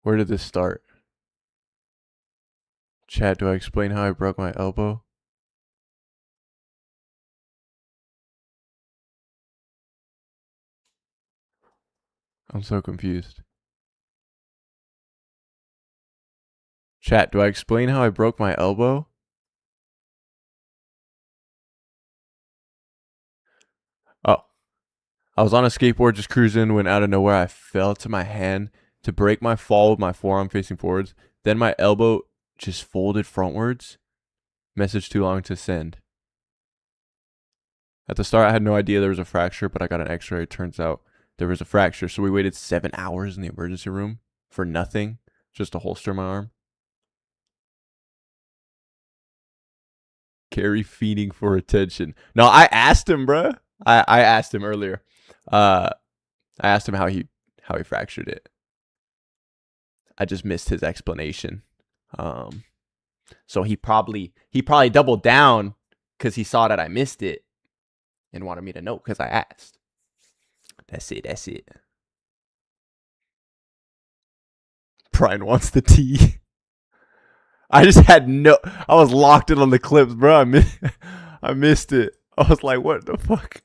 Where did this start? Chat, do I explain how I broke my elbow? I'm so confused. Chat, do I explain how I broke my elbow? I was on a skateboard just cruising when out of nowhere I fell to my hand to break my fall with my forearm facing forwards. Then my elbow just folded frontwards. Message too long to send. At the start, I had no idea there was a fracture, but I got an x-ray. It turns out there was a fracture. So we waited 7 hours in the emergency room for nothing, just to holster my arm. Carrie feeding for attention. No, I asked him, bruh. I asked him earlier. I asked him how he fractured it. I just missed his explanation. So he probably doubled down because he saw that I missed it and wanted me to know because I asked. That's it. Brian wants the tea. I just had I was locked in on the clips, bro. I missed it. I was like, what the fuck?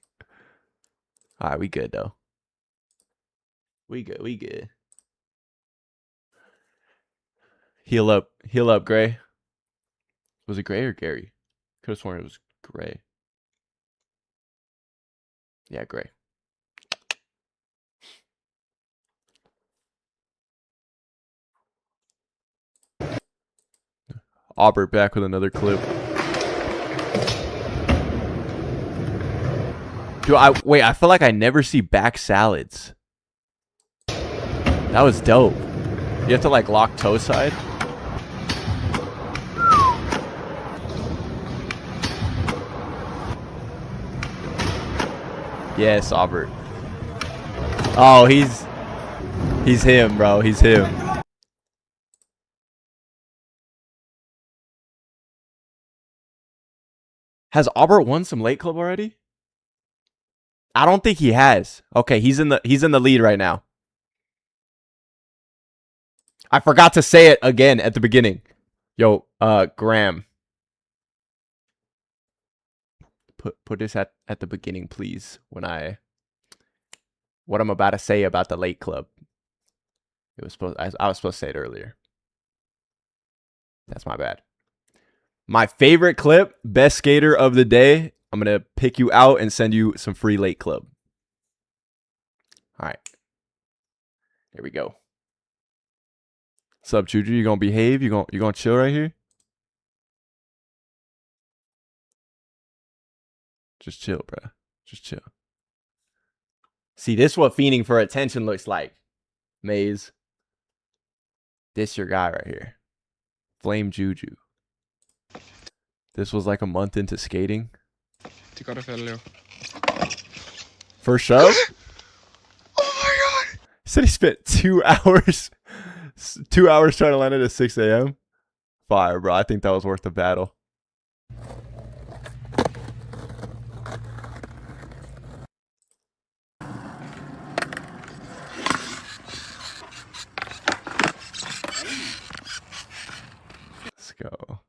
All right, we good though. We good. Heal up, Gray. Was it Gray or Gary? Could have sworn it was Gray. Yeah, Gray. Aubert back with another clip. Wait, I feel like I never see back salads. That was dope. You have to like lock toe side. Yes, Aubert. Oh, he's him, bro. He's him. Has Aubert won some late club already? I don't think he has. Okay, he's in the lead right now. I forgot to say it again at the beginning. Yo, Graham. Put this at the beginning, please. What I'm about to say about the late club. I was supposed to say it earlier. That's my bad. My favorite clip, best skater of the day. I'm going to pick you out and send you some free late club. All right. There we go. What's up, Juju? You going to behave? You going to chill right here? Just chill, bro. Just chill. See, this is what fiending for attention looks like. Maze. This your guy right here. Flame Juju. This was like a month into skating. First shove? Oh my god! He said he spent 2 hours. 2 hours trying to land it at 6 a.m. Fire, bro. I think that was worth the battle. Let's go.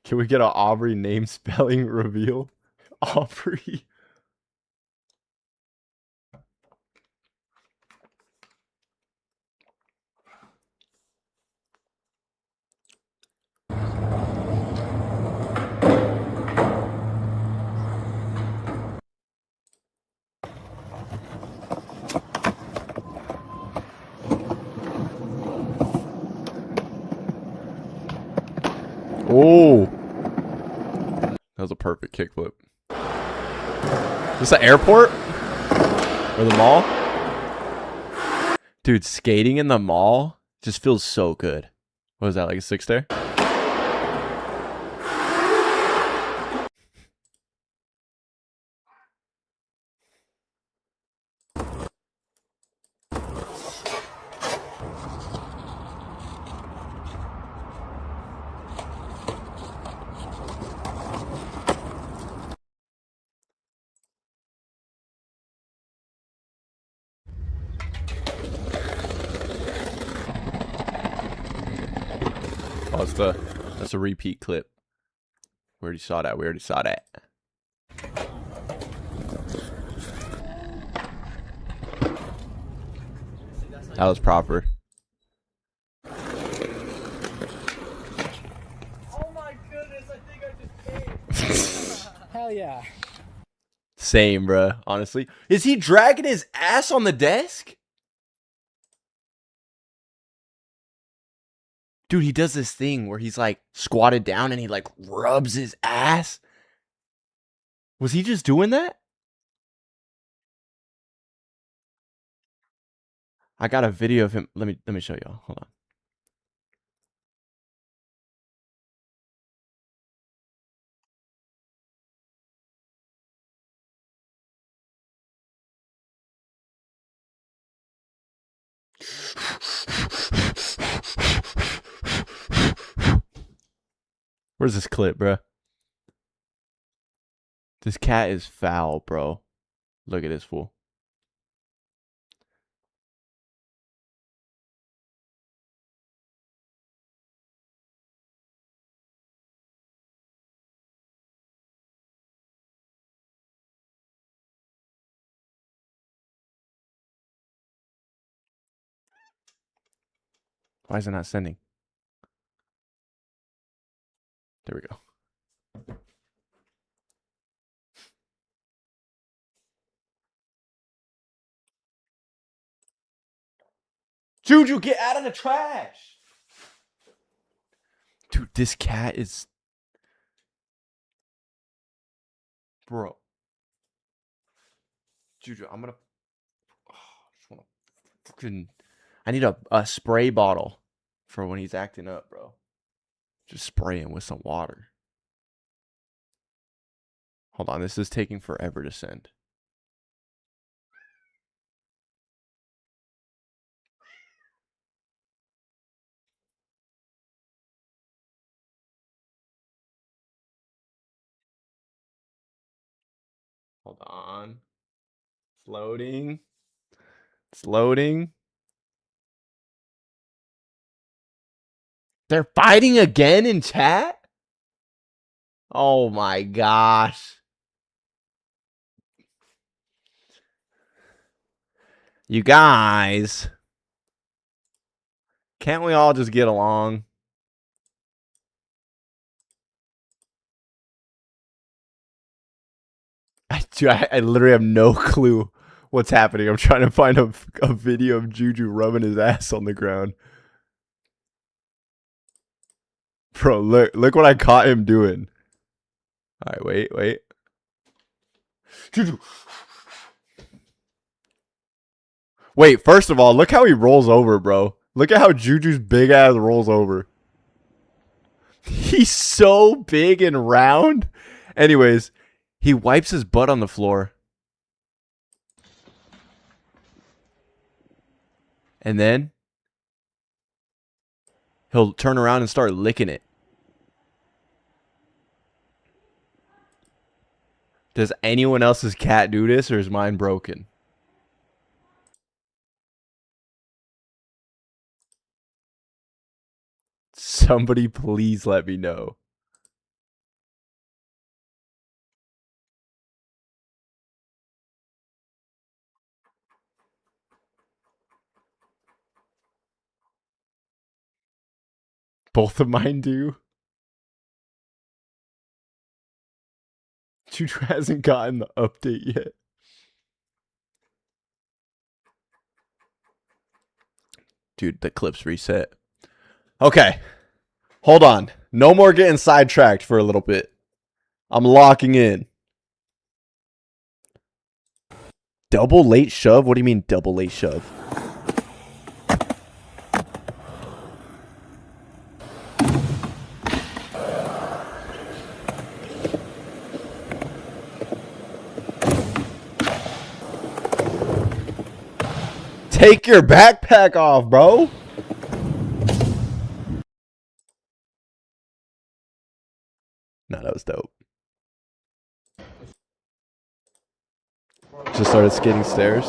Can we get an Aubrey name spelling reveal? Aubrey. Oh. That was a perfect kickflip. Is this the airport? Or the mall? Dude, skating in the mall just feels so good. What is that, like a 6 there? Oh, that's a repeat clip. We already saw that. That was proper. Oh my goodness, I think I just came. Hell yeah. insane, bro. Honestly, is he dragging his ass on the desk? Dude, he does this thing where he's like squatted down and he like rubs his ass. Was he just doing that? I got a video of him. Let me show y'all. Hold on. Where's this clip, bro? This cat is foul, bro. Look at this fool. Why is it not sending? There we go. Juju, get out of the trash. Dude, this cat is... Bro. Juju, I'm gonna... Oh, I just wanna fucking... I need a spray bottle for when he's acting up, bro. Just spray him with some water. Hold on, this is taking forever to send. Hold on. It's loading. It's loading. They're fighting again in chat? Oh my gosh. You guys. Can't we all just get along? I literally have no clue what's happening. I'm trying to find a video of Juju rubbing his ass on the ground. Bro, look what I caught him doing. All right, wait. Juju. Wait, first of all, look how he rolls over, bro. Look at how Juju's big ass rolls over. He's so big and round. Anyways, he wipes his butt on the floor. And then he'll turn around and start licking it. Does anyone else's cat do this, or is mine broken? Somebody please let me know. Both of mine do. Juju hasn't gotten the update yet. Dude, the clip's reset. Okay. Hold on. No more getting sidetracked for a little bit. I'm locking in. Double late shove? What do you mean double late shove? Take your backpack off, bro. No, that was dope. Just started skating stairs.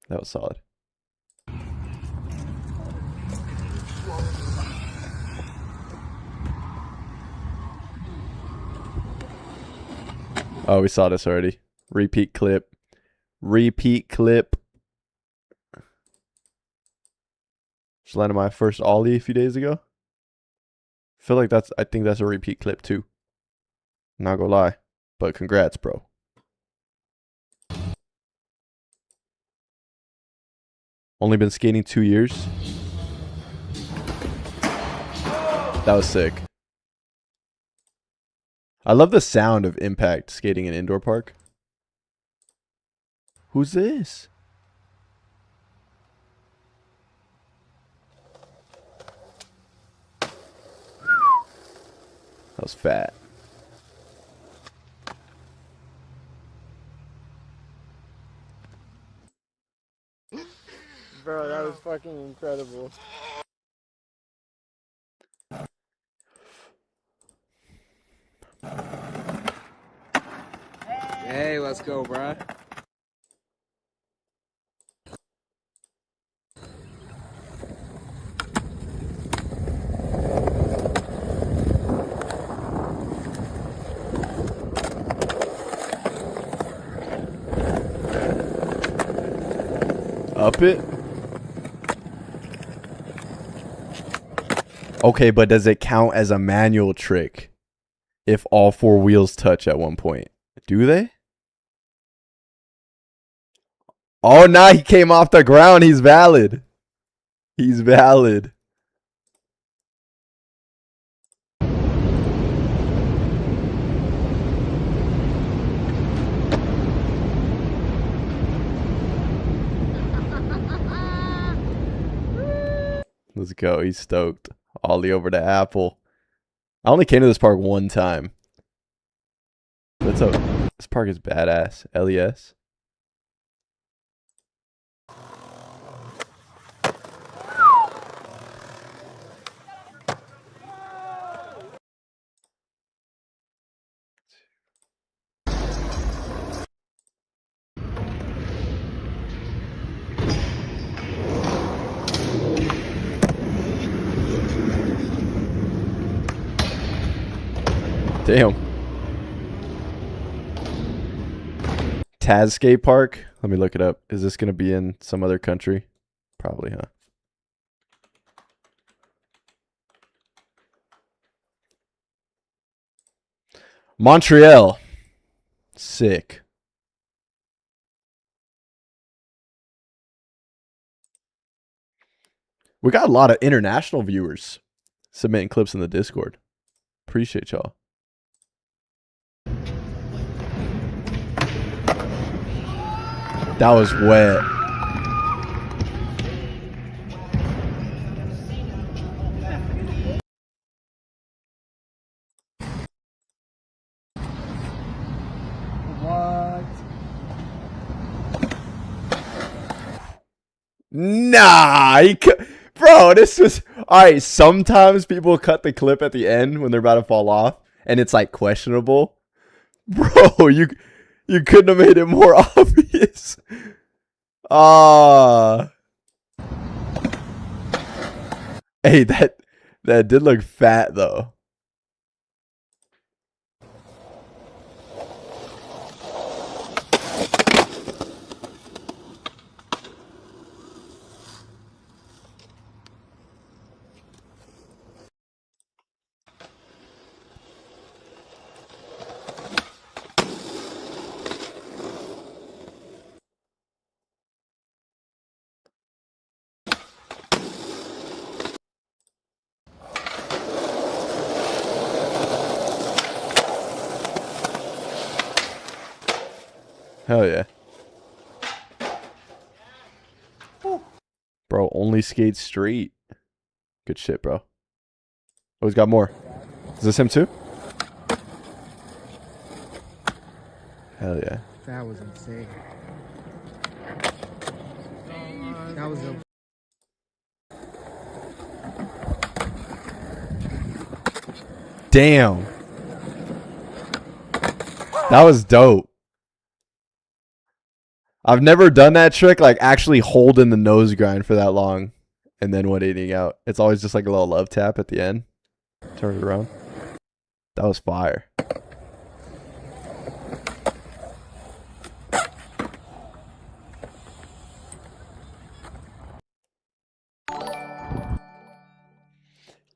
That was solid. Oh, we saw this already. Repeat clip. Repeat clip. Just landed my first ollie a few days ago. I think that's a repeat clip too. Not gonna lie. But congrats, bro. Only been skating 2 years. That was sick. I love the sound of impact skating in indoor park. Who's this? That was fat. Bro, that was fucking incredible. Hey, let's go, bro. Up it? Okay, but does it count as a manual trick if all 4 wheels touch at one point? Do they? Oh, nah, he came off the ground. He's valid. He's valid. Let's go. He's stoked. Ollie over to Apple. I only came to this park one time. What's up? This park is badass. LES. Damn. Taz Skate Park. Let me look it up. Is this going to be in some other country? Probably, huh? Montreal. Sick. We got a lot of international viewers submitting clips in the Discord. Appreciate y'all. That was wet. What? Nah, bro, this was all right. Sometimes people cut the clip at the end when they're about to fall off, and it's like questionable. Bro, you couldn't have made it more obvious. Ah, hey, that did look fat though. Hell yeah. Bro, only skate straight. Good shit, bro. Oh, he's got more. Is this him too? Hell yeah. That was insane. That was a Damn. That was dope. I've never done that trick, like actually holding the nose grind for that long and then 180ing out. It's always just like a little love tap at the end. Turn it around. That was fire.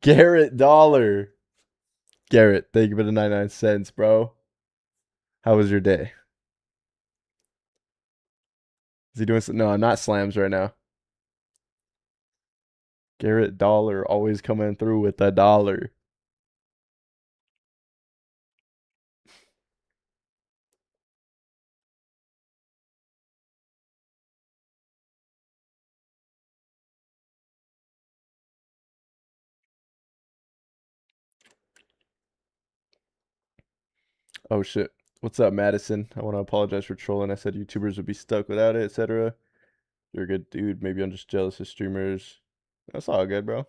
Garrett Dollar. Garrett, thank you for the 99 cents, bro. How was your day? Is he doing some? No, not slams right now. Garrett Dollar always coming through with a dollar. Oh shit. What's up, Madison? I want to apologize for trolling. I said YouTubers would be stuck without it, etc. You're a good dude. Maybe I'm just jealous of streamers. That's all good, bro.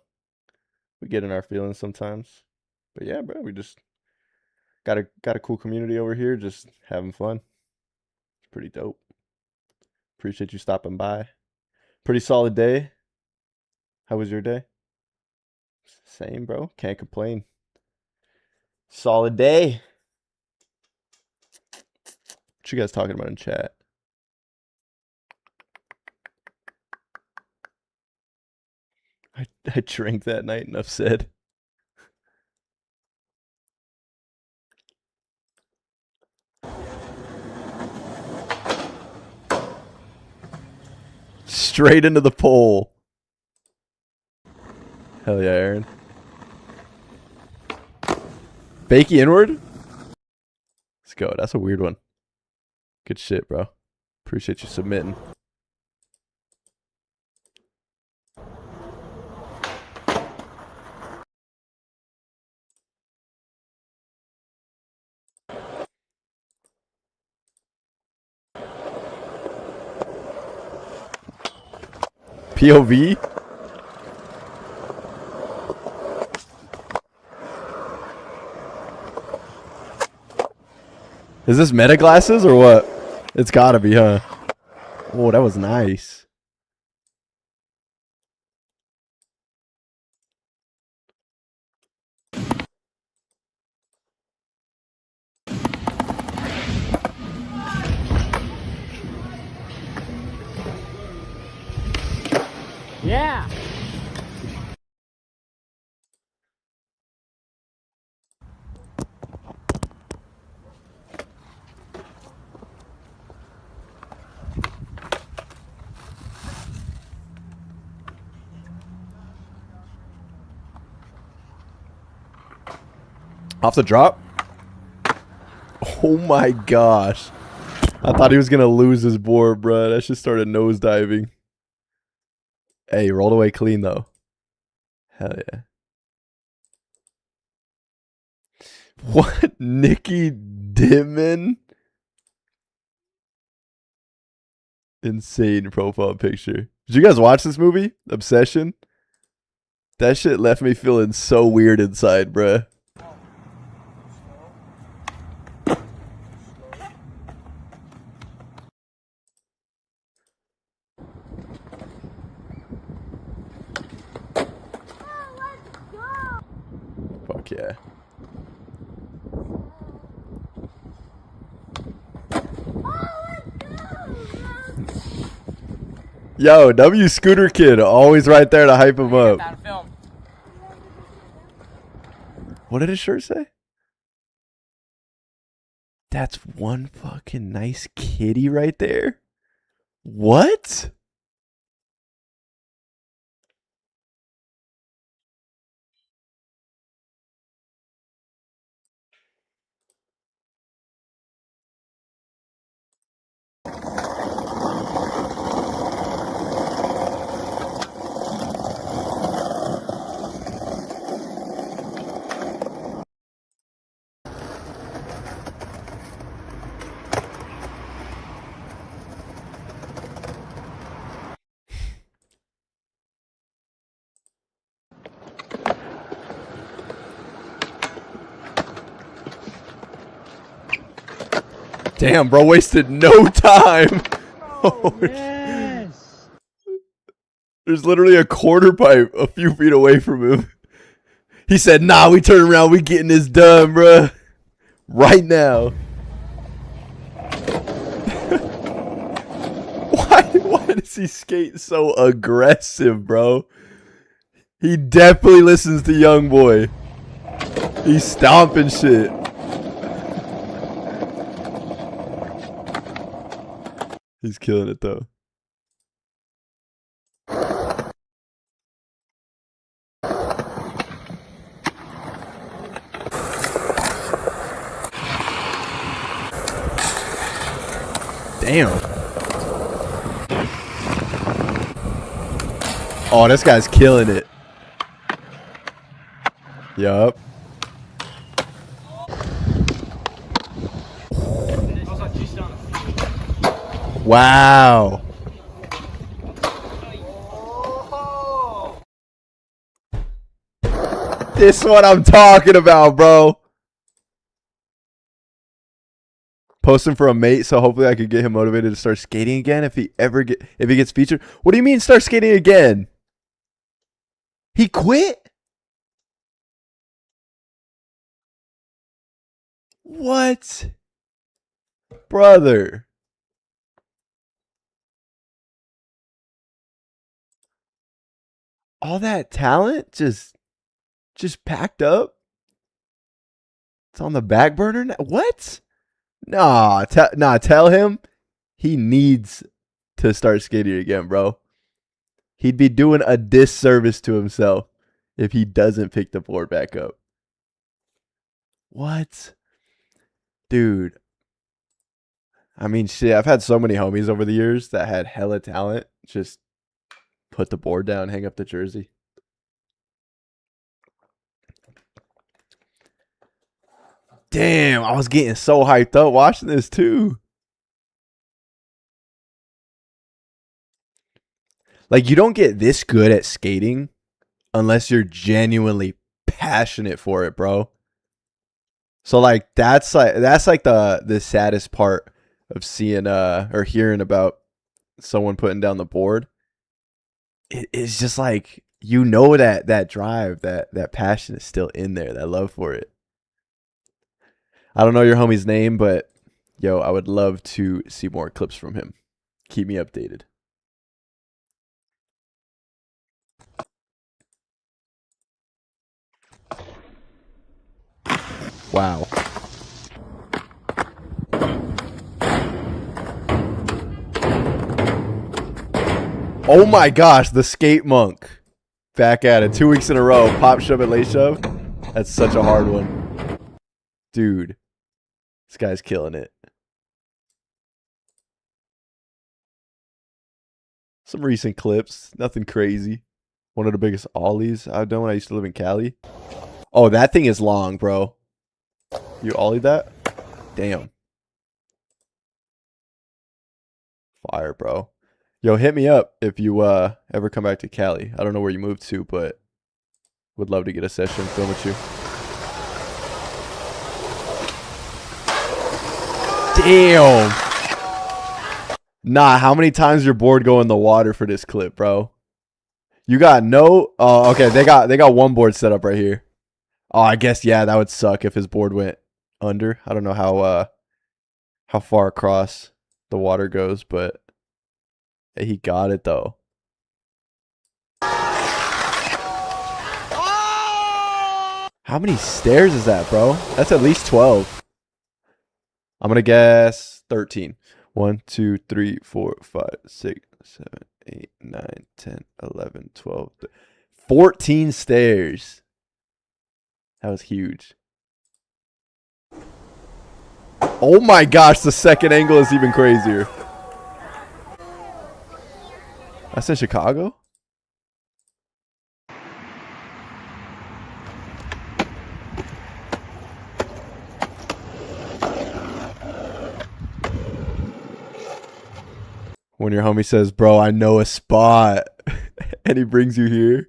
We get in our feelings sometimes. But yeah, bro, we just got a cool community over here, just having fun. It's pretty dope. Appreciate you stopping by. Pretty solid day. How was your day? Same, bro. Can't complain. Solid day. What you guys talking about in chat? I drank that night, enough said. Straight into the pole. Hell yeah, Aaron. Fakey inward? Let's go. That's a weird one. Good shit, bro. Appreciate you submitting. POV? Is this meta glasses or what? It's gotta be, huh? Oh, that was nice. Yeah. Off the drop? Oh my gosh. I thought he was gonna lose his board, bro. That just started nosediving. Hey, rolled away clean though. Hell yeah. What? Nikki Dimon? Insane profile picture. Did you guys watch this movie? Obsession? That shit left me feeling so weird inside, bruh. Fuck yeah. Yo, W Scooter Kid, always right there to hype him up. What did his shirt say? That's one fucking nice kitty right there. What? Damn, bro, wasted no time. Yes. There's literally a quarter pipe a few feet away from him. He said, nah, we turn around, we getting this done, bro. Right now. Why does he skate so aggressive, bro? He definitely listens to Young Boy. He's stomping shit. He's killing it though. Damn. Oh, this guy's killing it. Yup. Wow. This is what I'm talking about, bro. Posting for a mate, so hopefully I could get him motivated to start skating again if he gets featured. What do you mean start skating again? He quit? What? Brother. All that talent just packed up? It's on the back burner now? What? Nah, tell him he needs to start skating again, bro. He'd be doing a disservice to himself if he doesn't pick the board back up. What? Dude. I mean, shit, I've had so many homies over the years that had hella talent. Just put the board down, hang up the jersey. Damn, I was getting so hyped up watching this too. Like, you don't get this good at skating unless you're genuinely passionate for it, bro. So like that's like the saddest part of seeing or hearing about someone putting down the board. It's just like, you know, that drive, that passion is still in there, that love for it. I don't know your homie's name, but yo, I would love to see more clips from him. Keep me updated. Wow. Oh my gosh, the skate monk. Back at it. 2 weeks in a row. Pop shove and lay shove. That's such a hard one. Dude. This guy's killing it. Some recent clips. Nothing crazy. One of the biggest ollies I've done when I used to live in Cali. Oh, that thing is long, bro. You ollied that? Damn. Fire, bro. Yo, hit me up if you ever come back to Cali. I don't know where you moved to, but would love to get a session film with you. Damn. Nah, how many times your board go in the water for this clip, bro? You got no... Oh, okay, they got one board set up right here. Oh, I guess, yeah, that would suck if his board went under. I don't know how far across the water goes, but he got it, though. How many stairs is that, bro? That's at least 12. I'm going to guess 13. 1, 2, 3, 4, 5, 6, 7, 8, 9, 10, 11, 12, 14 stairs. That was huge. Oh my gosh, the second angle is even crazier. That's in Chicago? When your homie says, bro, I know a spot, and he brings you here.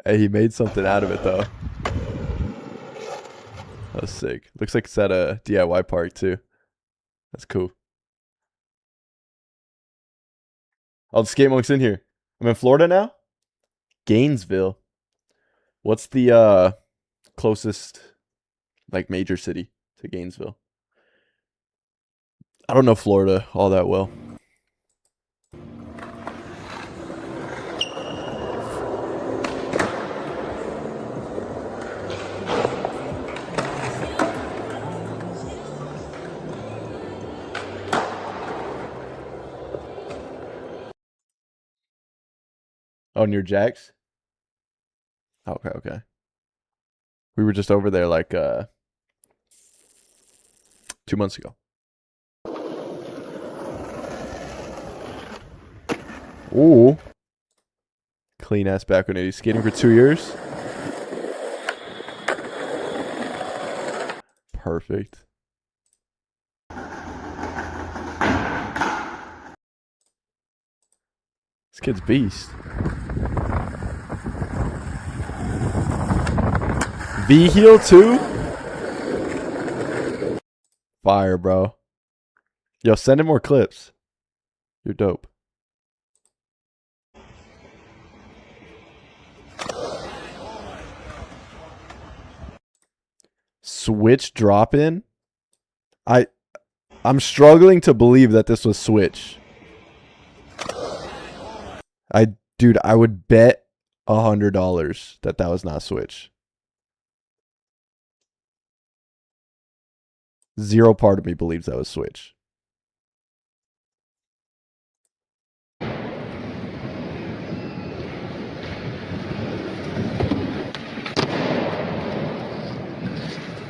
Hey, he made something out of it, though. That was sick. Looks like it's at a DIY park, too. That's cool. Oh, the skate monk's in here. I'm in Florida now? Gainesville. What's the closest, like, major city to Gainesville? I don't know Florida all that well. On your jacks? Okay, okay. We were just over there like 2 months ago. Ooh. Clean ass back 180. Skating for 2 years. Perfect. This kid's beast. V-heel too? Fire, bro. Yo, send him more clips. You're dope. Switch drop in? I'm struggling to believe that this was Switch. Dude, I would bet $100 that that was not Switch. Zero part of me believes that was Switch.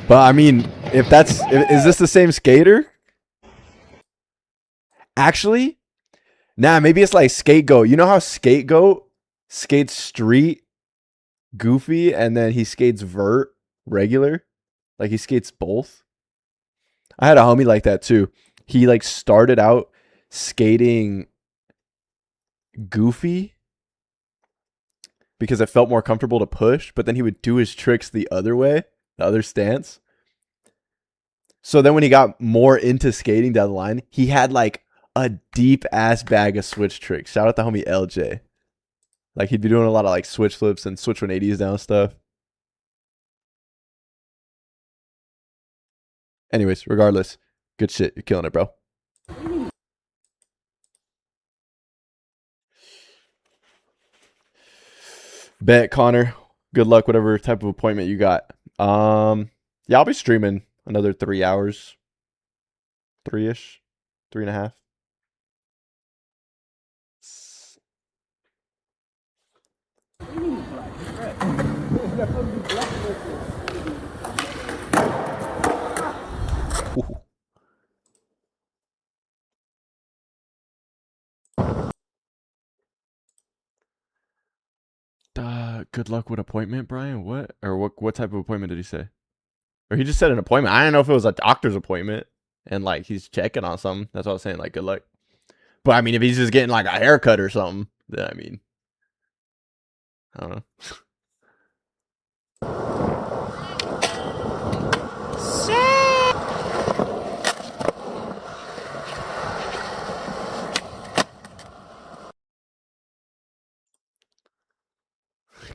But I mean, if that's, is this the same skater? Actually, nah, maybe it's like Scapegoat. You know how Scapegoat skates street goofy and then he skates vert regular? Like he skates both. I had a homie like that too. He like started out skating goofy because it felt more comfortable to push, but then he would do his tricks the other way, the other stance. So then when he got more into skating down the line, he had like a deep ass bag of switch tricks. Shout out to homie LJ. Like he'd be doing a lot of like switch flips and switch 180s down stuff. Anyways, regardless, good shit. You're killing it, bro. Bet, Connor. Good luck, whatever type of appointment you got. Yeah, I'll be streaming another 3 hours. 3-ish. 3.5. Ooh. Good luck with appointment, Brian. What? Or what type of appointment did he say? Or he just said an appointment. I didn't know if it was a doctor's appointment and like he's checking on something. That's what I was saying, like good luck. But I mean, if he's just getting like a haircut or something, then I mean, I don't know.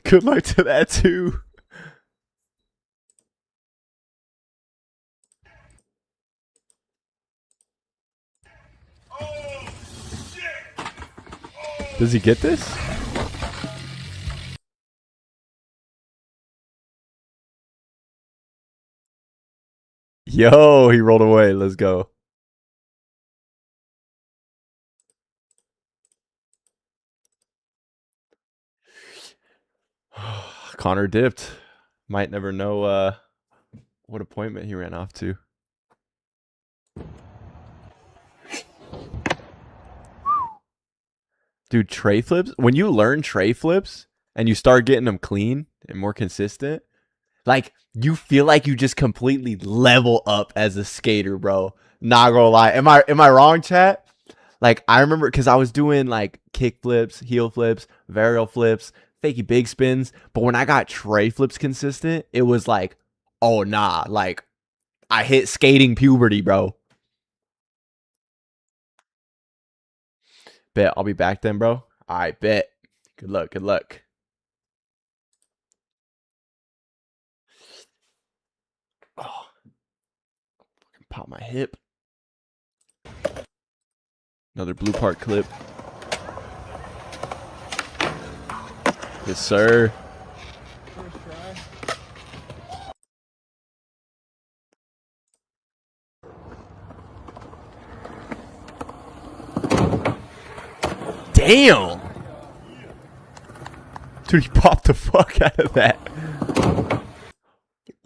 Good luck to that too. Does he get this? Yo, he rolled away. Let's go. Connor dipped. Might never know what appointment he ran off to. Dude, tray flips? When you learn tray flips and you start getting them clean and more consistent, like you feel like you just completely level up as a skater, bro. Not gonna lie. Am I wrong, chat? Like I remember because I was doing like kick flips, heel flips, varial flips, fakey big spins, but when I got tray flips consistent, it was like, oh nah, like I hit skating puberty, bro. Bet I'll be back then, bro. I bet. Good luck. Good luck. Oh, fucking pop my hip. Another blue part clip. Yes, sir. First try. Damn. Dude, he popped the fuck out of that.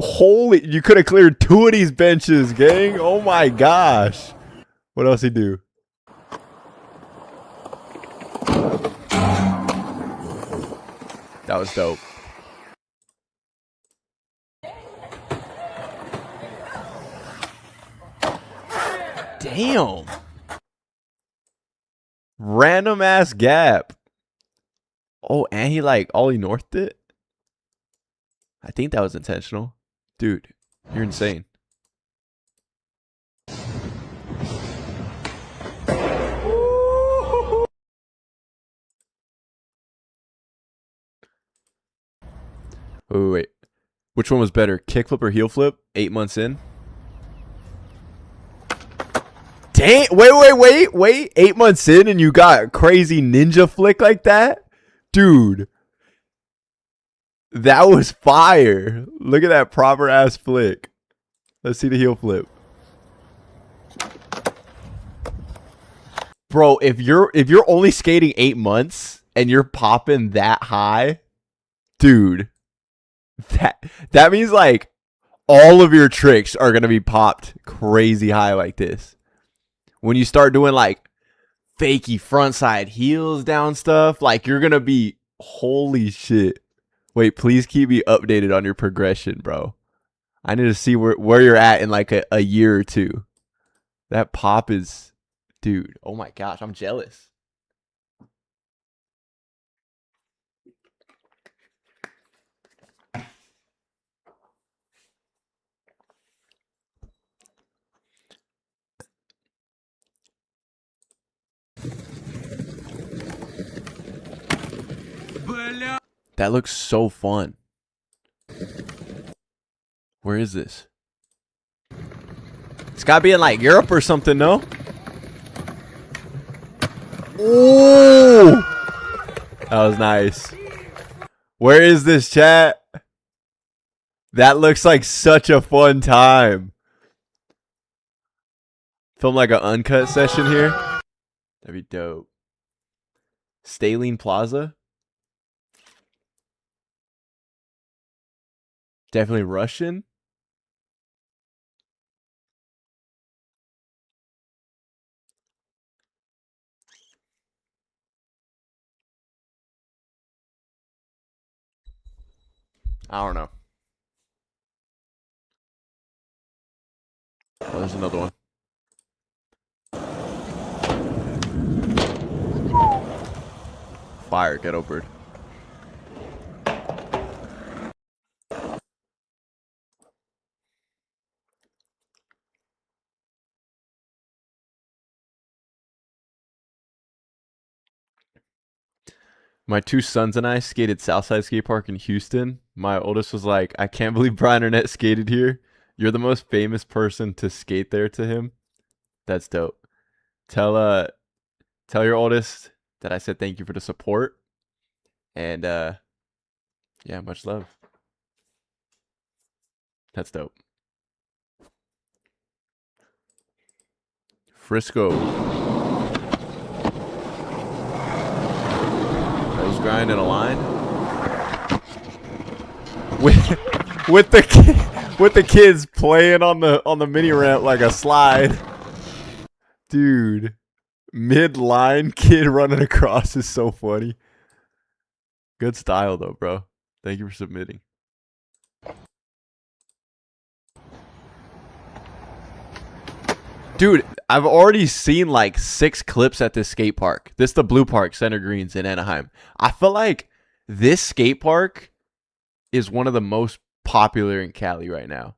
Holy, you could have cleared 2 of these benches, gang. Oh my gosh. What else he do? That was dope. Damn. Random ass gap. Oh, and he like Ollie Northed it? I think that was intentional. Dude, you're insane. Wait. Which one was better? Kickflip or heel flip? 8 months in? Dang, wait. 8 months in and you got a crazy ninja flick like that? Dude. That was fire. Look at that proper ass flick. Let's see the heel flip. Bro, if you're only skating 8 months and you're popping that high, dude, that means like all of your tricks are gonna be popped crazy high like this. When you start doing like fakey frontside heels down stuff, like you're gonna be holy shit. Wait, please keep me updated on your progression, bro. I need to see where you're at in like a year or two. That pop is, dude, oh my gosh, I'm jealous. That looks so fun. Where is this? It's gotta be in like Europe or something, no? Ooh! That was nice. Where is this, chat? That looks like such a fun time. Film like an uncut session here. That'd be dope. Staline Plaza. Definitely Russian. I don't know. Oh, there's another one. Fire, Ghetto Bird. My 2 sons and I skated Southside Skate Park in Houston. My oldest was like, I can't believe Brian Arnett skated here. You're the most famous person to skate there to him. That's dope. Tell your oldest that I said thank you for the support. And yeah, much love. That's dope. Frisco. Nose grind in a line. With the kids playing on the mini ramp like a slide. Dude. Mid-line kid running across is so funny. Good style though, bro. Thank you for submitting. Dude, I've already seen like 6 clips at this skate park. This is the Blue Park, Center Greens in Anaheim. I feel like this skate park is one of the most popular in Cali right now.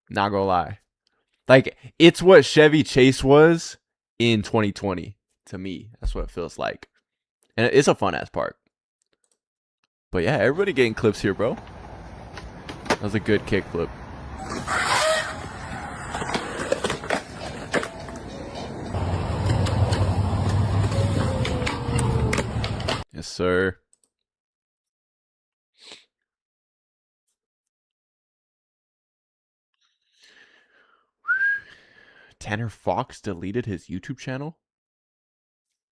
Not gonna lie. Like, it's what Chevy Chase was in 2020 to me. That's what it feels like. And it's a fun ass park. But yeah, everybody getting clips here, bro. That was a good kickflip. Yes, sir. Tanner Fox deleted his YouTube channel?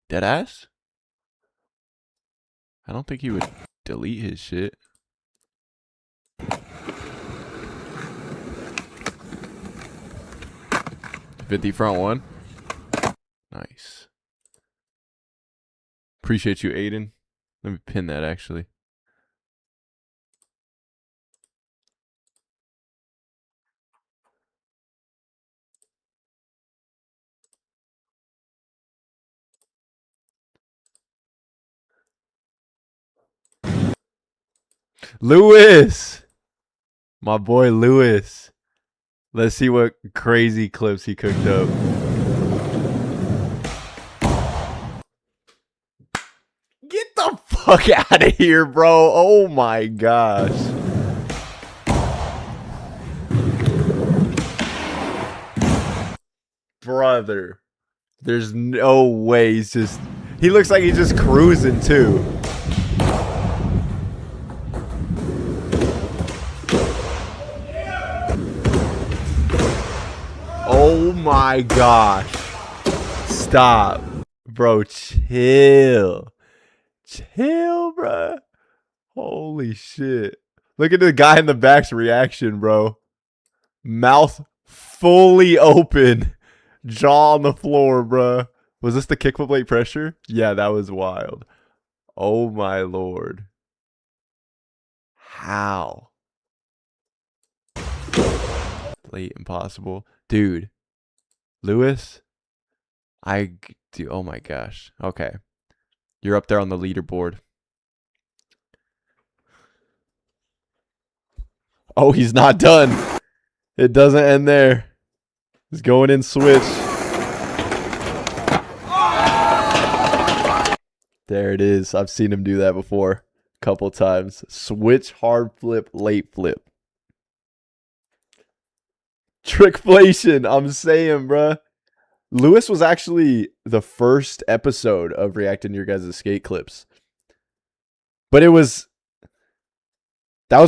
Deadass? I don't think he would delete his shit. $50 front one. Nice. Appreciate you, Aiden. Let me pin that actually. Lewis! My boy Lewis. Let's see what crazy clips he cooked up. Get the fuck out of here, bro. Oh my gosh. Brother. There's no way he's just... He looks like he's just cruising too. Oh my gosh. Stop. Bro, chill. Chill, bro. Holy shit. Look at the guy in the back's reaction, bro. Mouth fully open. Jaw on the floor, bro. Was this the kickflip late pressure? Yeah, that was wild. Oh my lord. How? Late impossible. Dude. Lewis? Oh my gosh. Okay. You're up there on the leaderboard. Oh, he's not done. It doesn't end there. He's going in switch. There it is. I've seen him do that before a couple times. Switch, hard flip, late flip. Trickflation. I'm saying, bruh. Lewis was actually the first episode of reacting to your guys' skate clips. But that was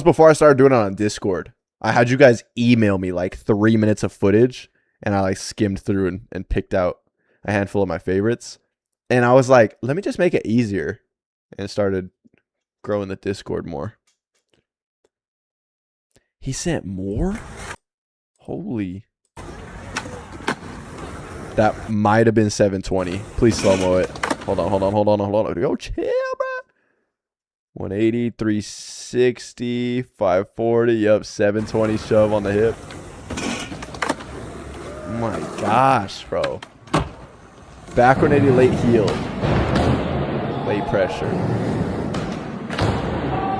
before I started doing it on Discord. I had you guys email me like 3 minutes of footage, and I like skimmed through and picked out a handful of my favorites. And I was like, let me just make it easier, and started growing the Discord more. He sent more? Holy. That might have been 720. Please slow-mo it. Hold on. Go chill, bro. 180, 360, 540. Yep, 720 shove on the hip. Oh my gosh, bro. Back 180 late heel. Late pressure.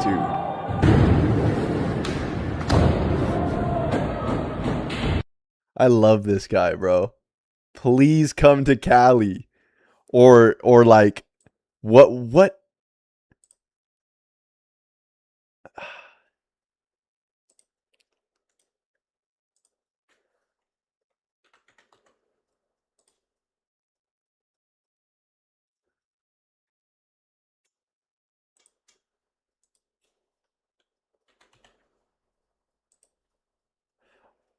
Dude. I love this guy, bro. Please come to Cali. Or like what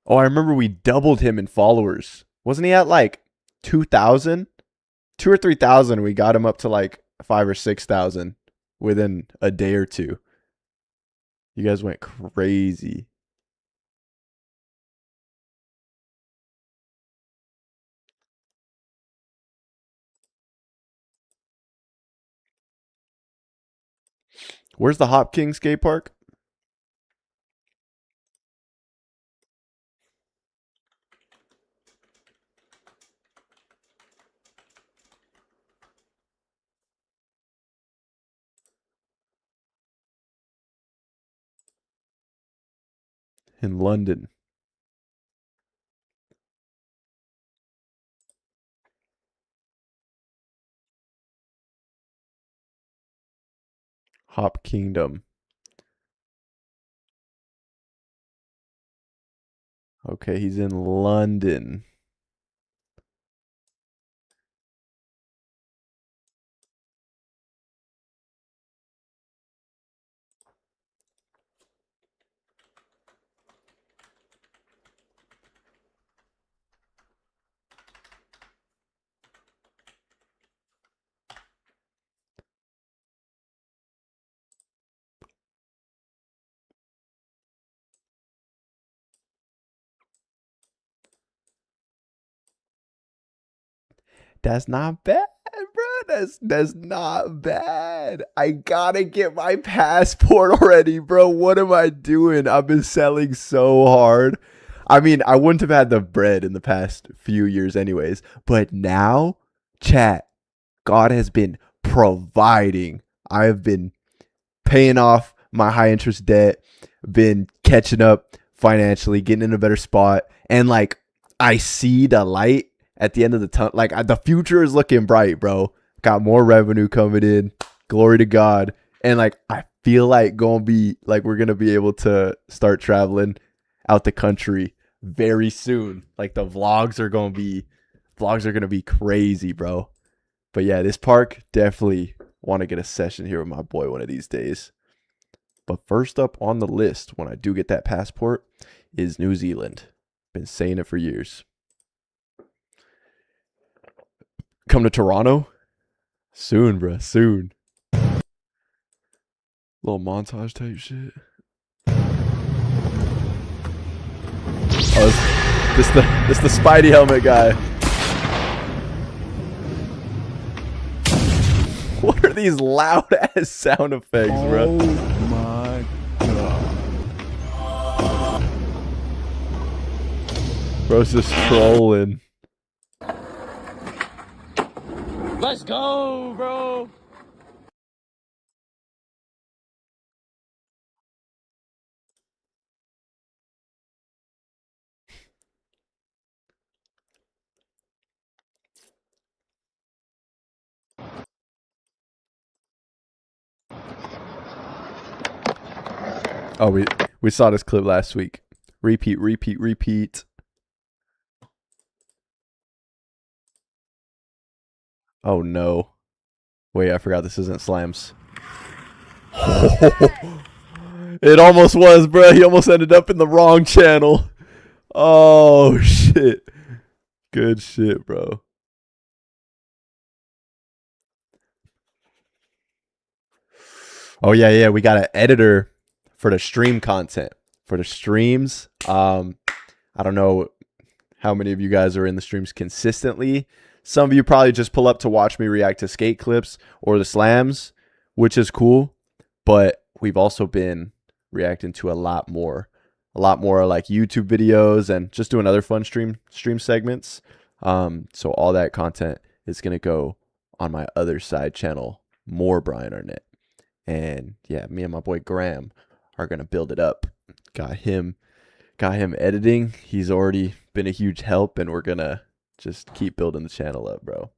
Oh, I remember we doubled him in followers. Wasn't he at like 2,000? 2,000 or 3,000. We got him up to like 5,000 or 6,000 within a day or two. You guys went crazy. Where's the Hop King skate park? In London. Hop Kingdom. Okay, he's in London. That's not bad, bro. That's not bad. I gotta get my passport already, bro. What am I doing? I've been selling so hard. I mean, I wouldn't have had the bread in the past few years anyways, but now, chat, God has been providing. I have been paying off my high interest debt, been catching up financially, getting in a better spot, and like I see the light at the end of the tunnel. Like the future is looking bright, bro. Got more revenue coming in. Glory to God. And like I feel like we're gonna be able to start traveling out the country very soon. Like the vlogs are gonna be crazy, bro. But yeah, this park, definitely want to get a session here with my boy one of these days. But first up on the list, when I do get that passport, is New Zealand. Been saying it for years. Come to Toronto? Soon, bro. Soon. Little montage type shit. Oh, this the Spidey helmet guy. What are these loud ass sound effects, bro? Oh my god. Bro's just trolling. Let's go, bro. Oh, we saw this clip last week. Repeat, repeat, repeat. Oh no. Wait, I forgot this isn't Slams. It almost was, bro. He almost ended up in the wrong channel. Oh shit. Good shit, bro. Oh yeah, we got an editor for the stream content. For the streams. I don't know how many of you guys are in the streams consistently. Some of you probably just pull up to watch me react to skate clips or the slams, which is cool. But we've also been reacting to a lot more like YouTube videos and just doing other fun stream segments. So all that content is gonna go on my other side channel, More Brian Arnett. And yeah, me and my boy Graham are gonna build it up. Got him editing. He's already been a huge help, and we're gonna just keep building the channel up, bro.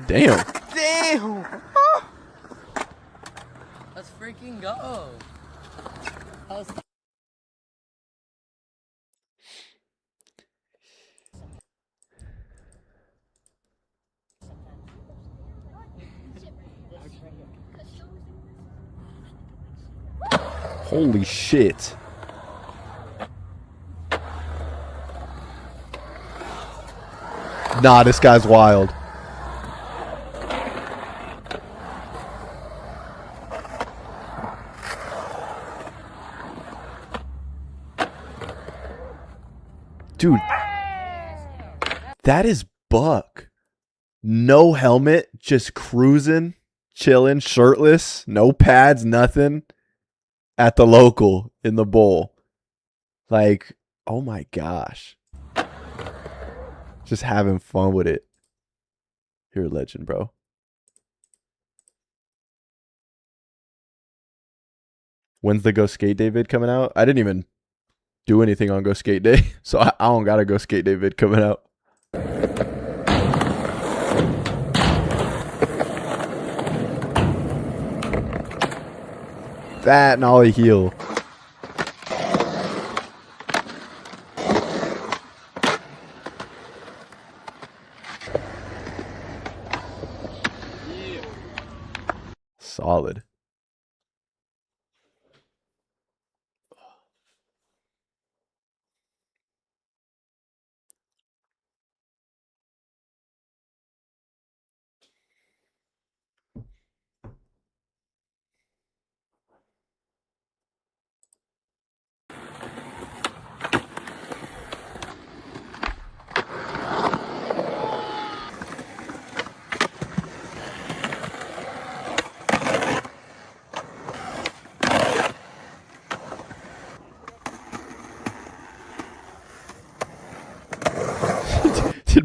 Damn. Damn. Let's freaking go. Holy shit. Nah, this guy's wild. Dude, that is Buck. No helmet, just cruising, chilling, shirtless, no pads, nothing, at the local in the bowl. Like, oh my gosh. Just having fun with it. You're a legend, bro. When's the Go Skate Day vid coming out? I didn't even do anything on Go Skate Day, so I don't got a Go Skate Day vid coming out. That nollie heel. Solid.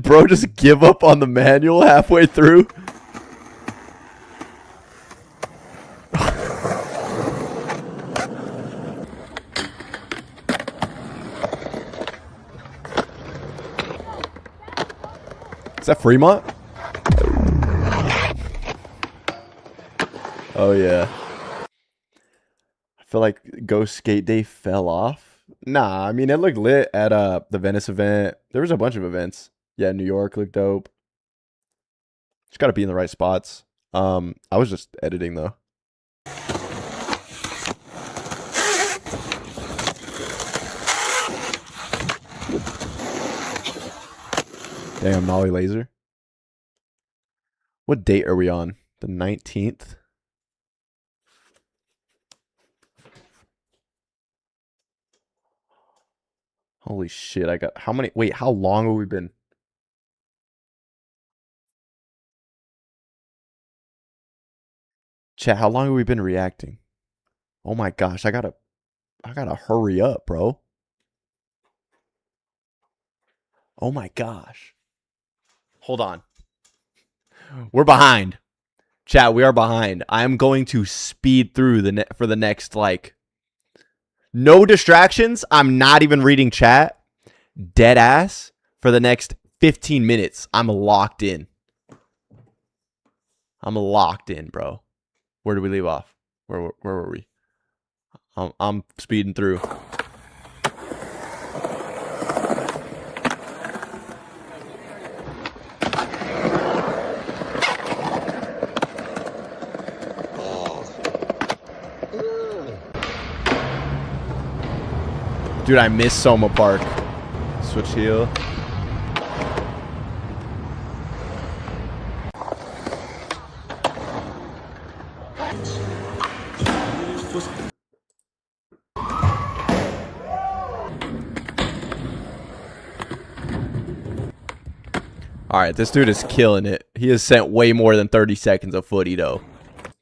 Did bro just give up on the manual halfway through? Is that Fremont? Oh yeah. I feel like Ghost Skate Day fell off. Nah, I mean it looked lit at the Venice event. There was a bunch of events. Yeah, New York looked dope. Just gotta be in the right spots. I was just editing though. Damn, Nolly Laser. What date are we on? The 19th? Holy shit, I got how many? Wait, how long have we been? Chat, how long have we been reacting? Oh my gosh, I gotta hurry up, bro. Oh my gosh. Hold on. We're behind. Chat, we are behind. I'm going to speed through for the next, like, no distractions. I'm not even reading chat. Dead ass for the next 15 minutes. I'm locked in. I'm locked in, bro. Where did we leave off? Where were we? I'm speeding through. Dude, I miss Soma Park. Switch heel. Alright, this dude is killing it. He has sent way more than 30 seconds of footy, though.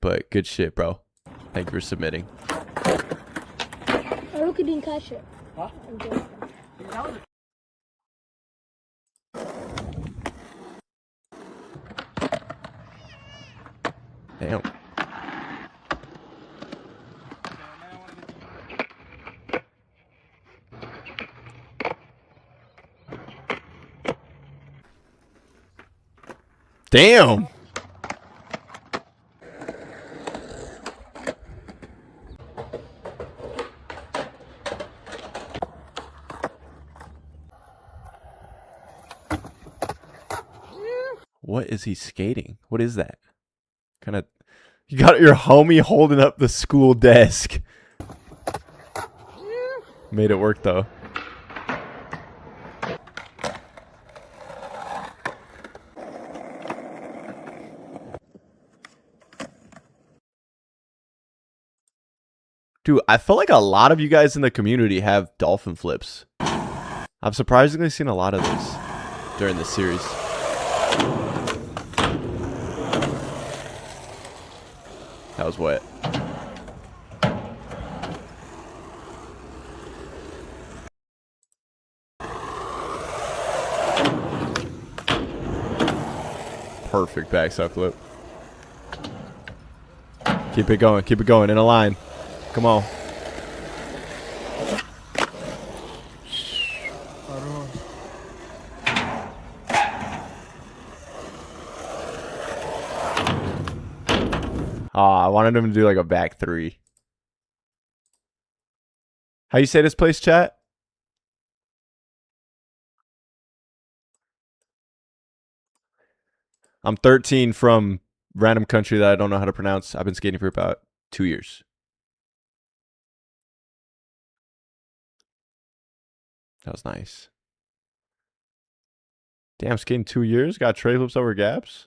But good shit, bro. Thank you for submitting. Haruka didn't catch it. Huh? I'm joking. Damn. Damn. What is he skating? What is that? Kind of. You got your homie holding up the school desk. Made it work though. Dude, I feel like a lot of you guys in the community have dolphin flips. I've surprisingly seen a lot of this during this series. That was wet. Perfect backside flip. Keep it going in a line. Come on. I wanted him to do like a back three. How you say this place, chat? I'm 13 from random country that I don't know how to pronounce. I've been skating for about 2 years. That was nice. Damn, skating 2 years? Got tray flips over gaps?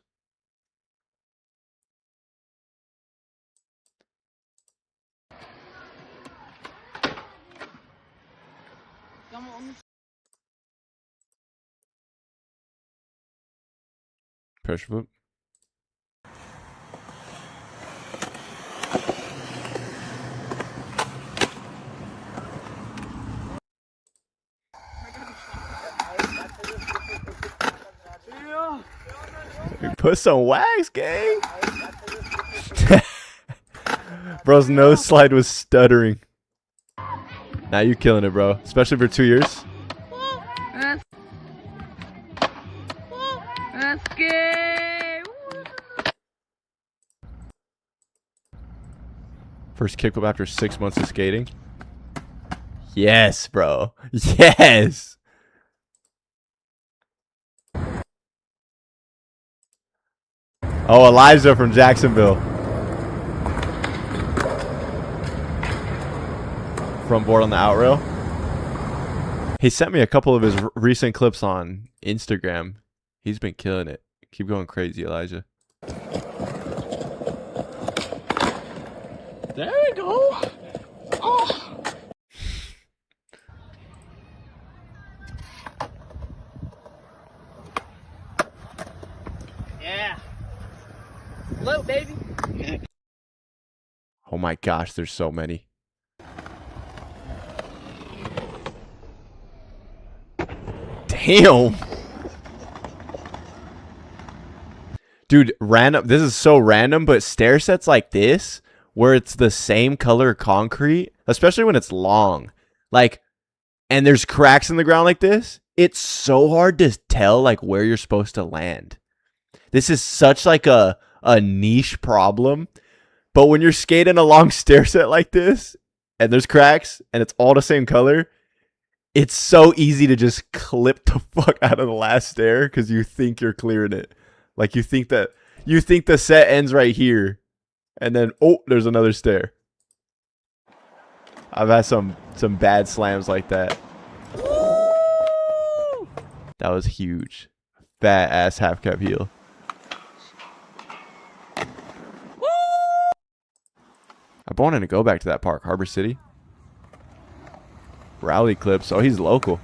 Pressure flip. Put some wax, gang. Bro's nose slide was stuttering. Now you killing it, bro. Especially for 2 years. That's good. First kickflip after 6 months of skating. Yes, bro. Yes. Oh, Elijah from Jacksonville. From board on the outrail. He sent me a couple of his recent clips on Instagram. He's been killing it. Keep going crazy, Elijah. There we go. Oh. Yeah. Float, baby. Oh my gosh, there's so many. Damn. Dude, random. This is so random, but stair sets like this, where it's the same color concrete, especially when it's long, like, and there's cracks in the ground like this, it's so hard to tell like where you're supposed to land. This is such like a niche problem, but when you're skating a long stair set like this, and there's cracks, and it's all the same color, it's so easy to just clip the fuck out of the last stair because you think you're clearing it. Like you think the set ends right here, and then oh, there's another stair. I've had some bad slams like that. That was huge. Fat ass half cap heel. I've wanted to go back to that park, Harbor City. Rowley clips. Oh, he's local.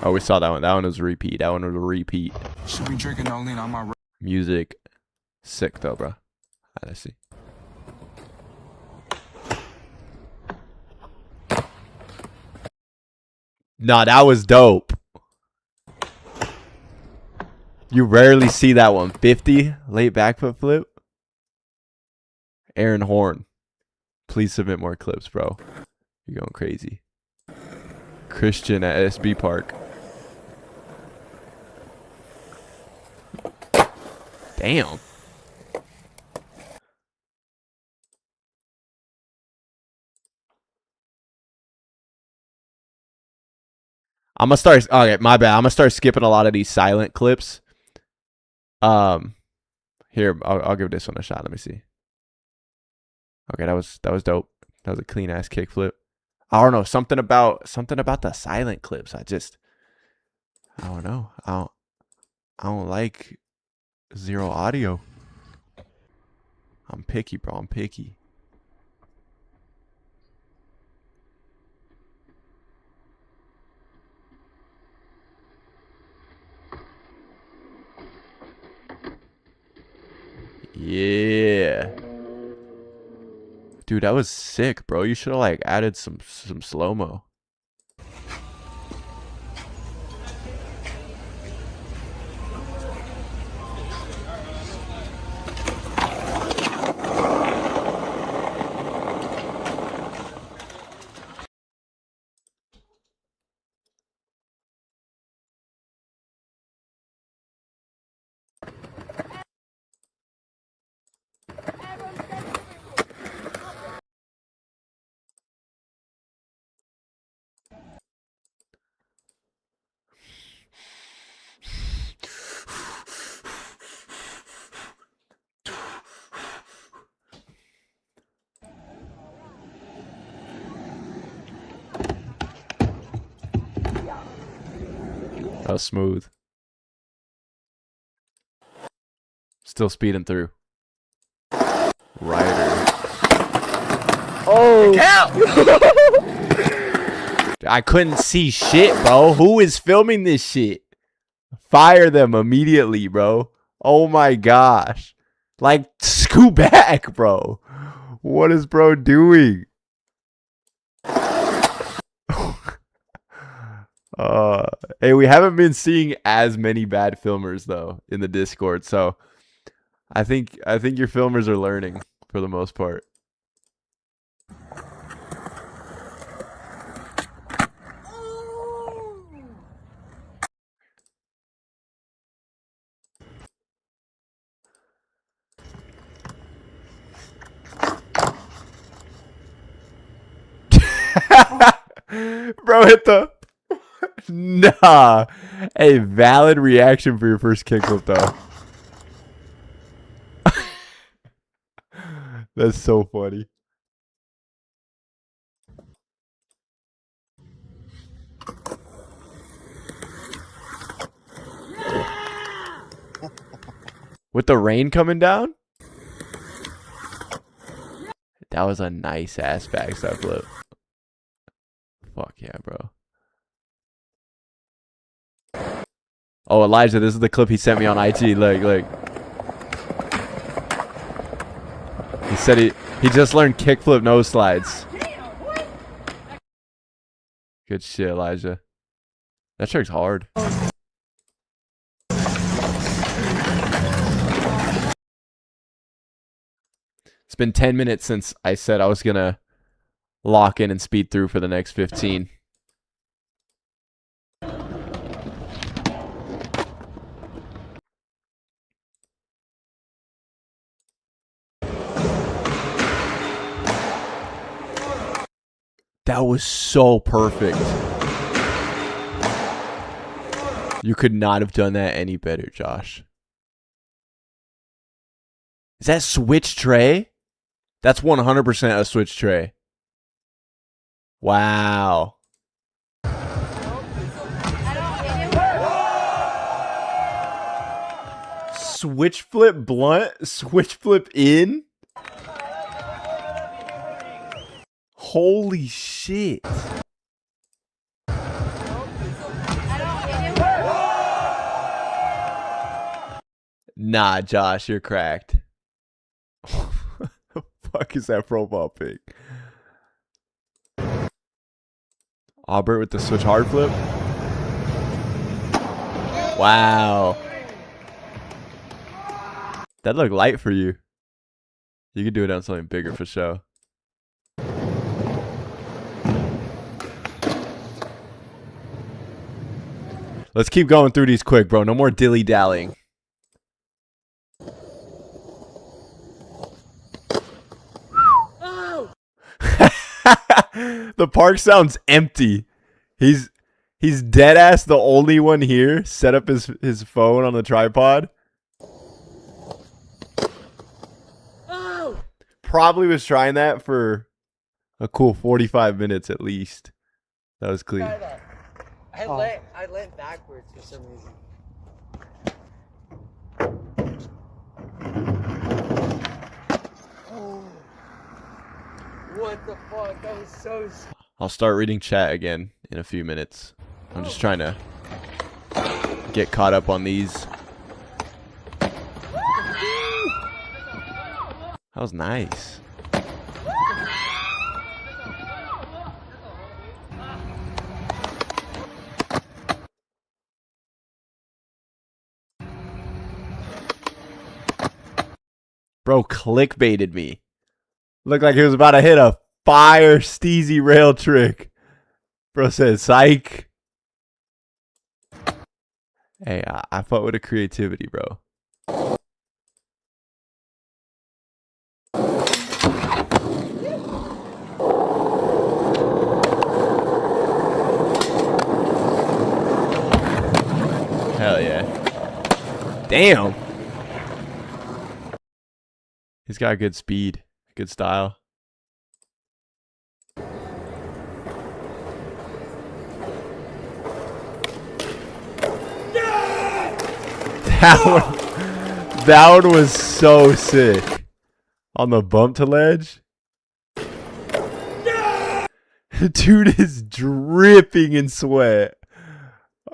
Oh, we saw that one. That one was a repeat. That one was a repeat. Should be drinking only on my. Music. Sick though, bro. Let's see. Nah, that was dope. You rarely see that one. 50 late backfoot flip. Aaron Horn. Please submit more clips, bro. You're going crazy. Christian at SB Park. Damn. I'm gonna start. Okay, my bad. I'm gonna start skipping a lot of these silent clips. Here, I'll give this one a shot. Let me see. Okay, that was dope. That was a clean ass kickflip. I don't know, something about the silent clips. I don't know. I don't like zero audio. I'm picky, bro. I'm picky. Yeah. Dude, that was sick, bro. You should have like added some slow-mo. That was smooth. Still speeding through. Rider. Oh! I couldn't see shit, bro. Who is filming this shit? Fire them immediately, bro. Oh my gosh. Like, scoot back, bro. What is bro doing? Hey, we haven't been seeing as many bad filmers though in the Discord, so I think your filmers are learning for the most part. Bro, hit the nah. A valid reaction for your first kickflip though. That's so funny. With the rain coming down? That was a nice ass backside flip. Fuck yeah, bro. Oh, Elijah, this is the clip he sent me on IG. Look. He said he just learned kickflip no slides. Good shit, Elijah. That trick's hard. It's been 10 minutes since I said I was gonna lock in and speed through for the next 15. That was so perfect. You could not have done that any better, Josh. Is that switch tray? That's 100% a switch tray. Wow. Switch flip blunt? Switch flip in? Holy shit. Nah, Josh, you're cracked. What the fuck is that profile pic? Aubert with the switch hard flip. Wow. That looked light for you. You could do it on something bigger for sure. Let's keep going through these quick, bro. No more dilly-dallying. The park sounds empty. He's dead ass the only one here. Set up his phone on the tripod. Probably was trying that for a cool 45 minutes at least. That was clean. I leant backwards for some reason. Oh, what the fuck? That was so. I'll start reading chat again in a few minutes. I'm just trying to get caught up on these. That was nice. Bro clickbaited me. Looked like he was about to hit a fire steezy rail trick. Bro said, psych. Hey, I fought with the creativity, bro. Hell yeah. Damn. He's got good speed, good style. That one was so sick. On the bump to ledge. Dude is dripping in sweat.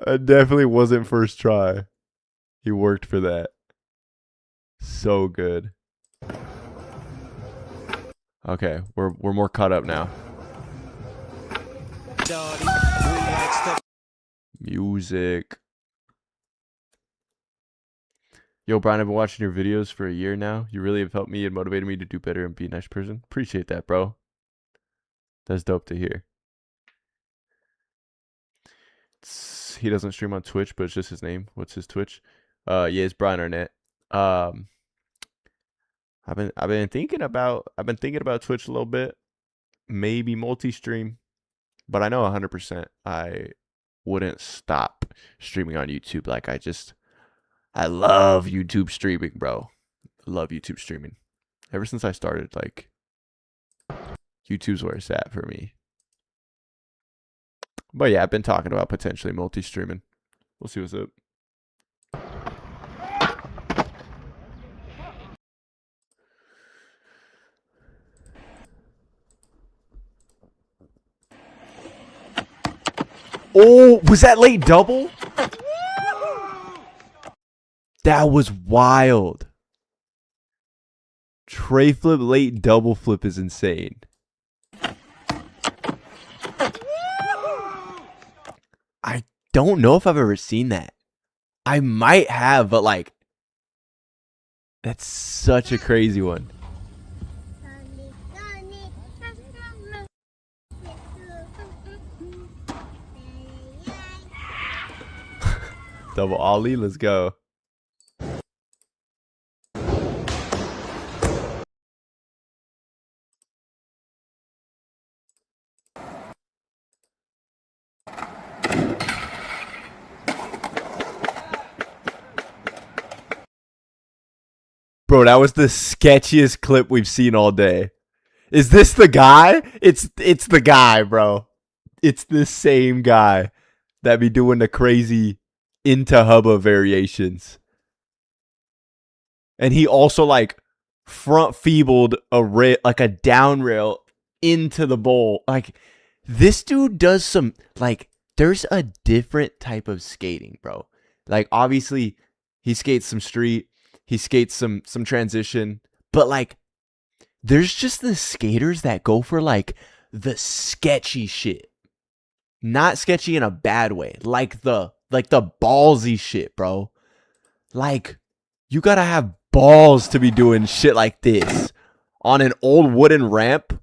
It definitely wasn't first try. He worked for that. So good. Okay, we're more caught up now. Music. Yo, Brian, I've been watching your videos for a year now. You really have helped me and motivated me to do better and be a nice person. Appreciate that, bro. That's dope to hear. He doesn't stream on Twitch, but it's just his name. What's his Twitch? Yeah, it's Brian Arnett. I've been thinking about Twitch a little bit. Maybe multi-stream, but I know 100% I wouldn't stop streaming on YouTube. Like I love YouTube streaming, bro. I love YouTube streaming. Ever since I started, like, YouTube's where it's at for me. But yeah, I've been talking about potentially multi-streaming. We'll see what's up. Oh, was that late double? That was wild. Tray flip, late double flip is insane. I don't know if I've ever seen that. I might have, but like, that's such a crazy one. Double ollie, let's go. Bro, that was the sketchiest clip we've seen all day. Is this the guy? It's the guy, bro. It's the same guy that be doing the crazy into hubba variations. And he also like front feebled a down rail into the bowl. Like, this dude does some, like, there's a different type of skating, bro. Like, obviously he skates some street, he skates some transition, but like, there's just the skaters that go for like the sketchy shit. Not sketchy in a bad way, like the ballsy shit, bro. Like, you gotta have balls to be doing shit like this on an old wooden ramp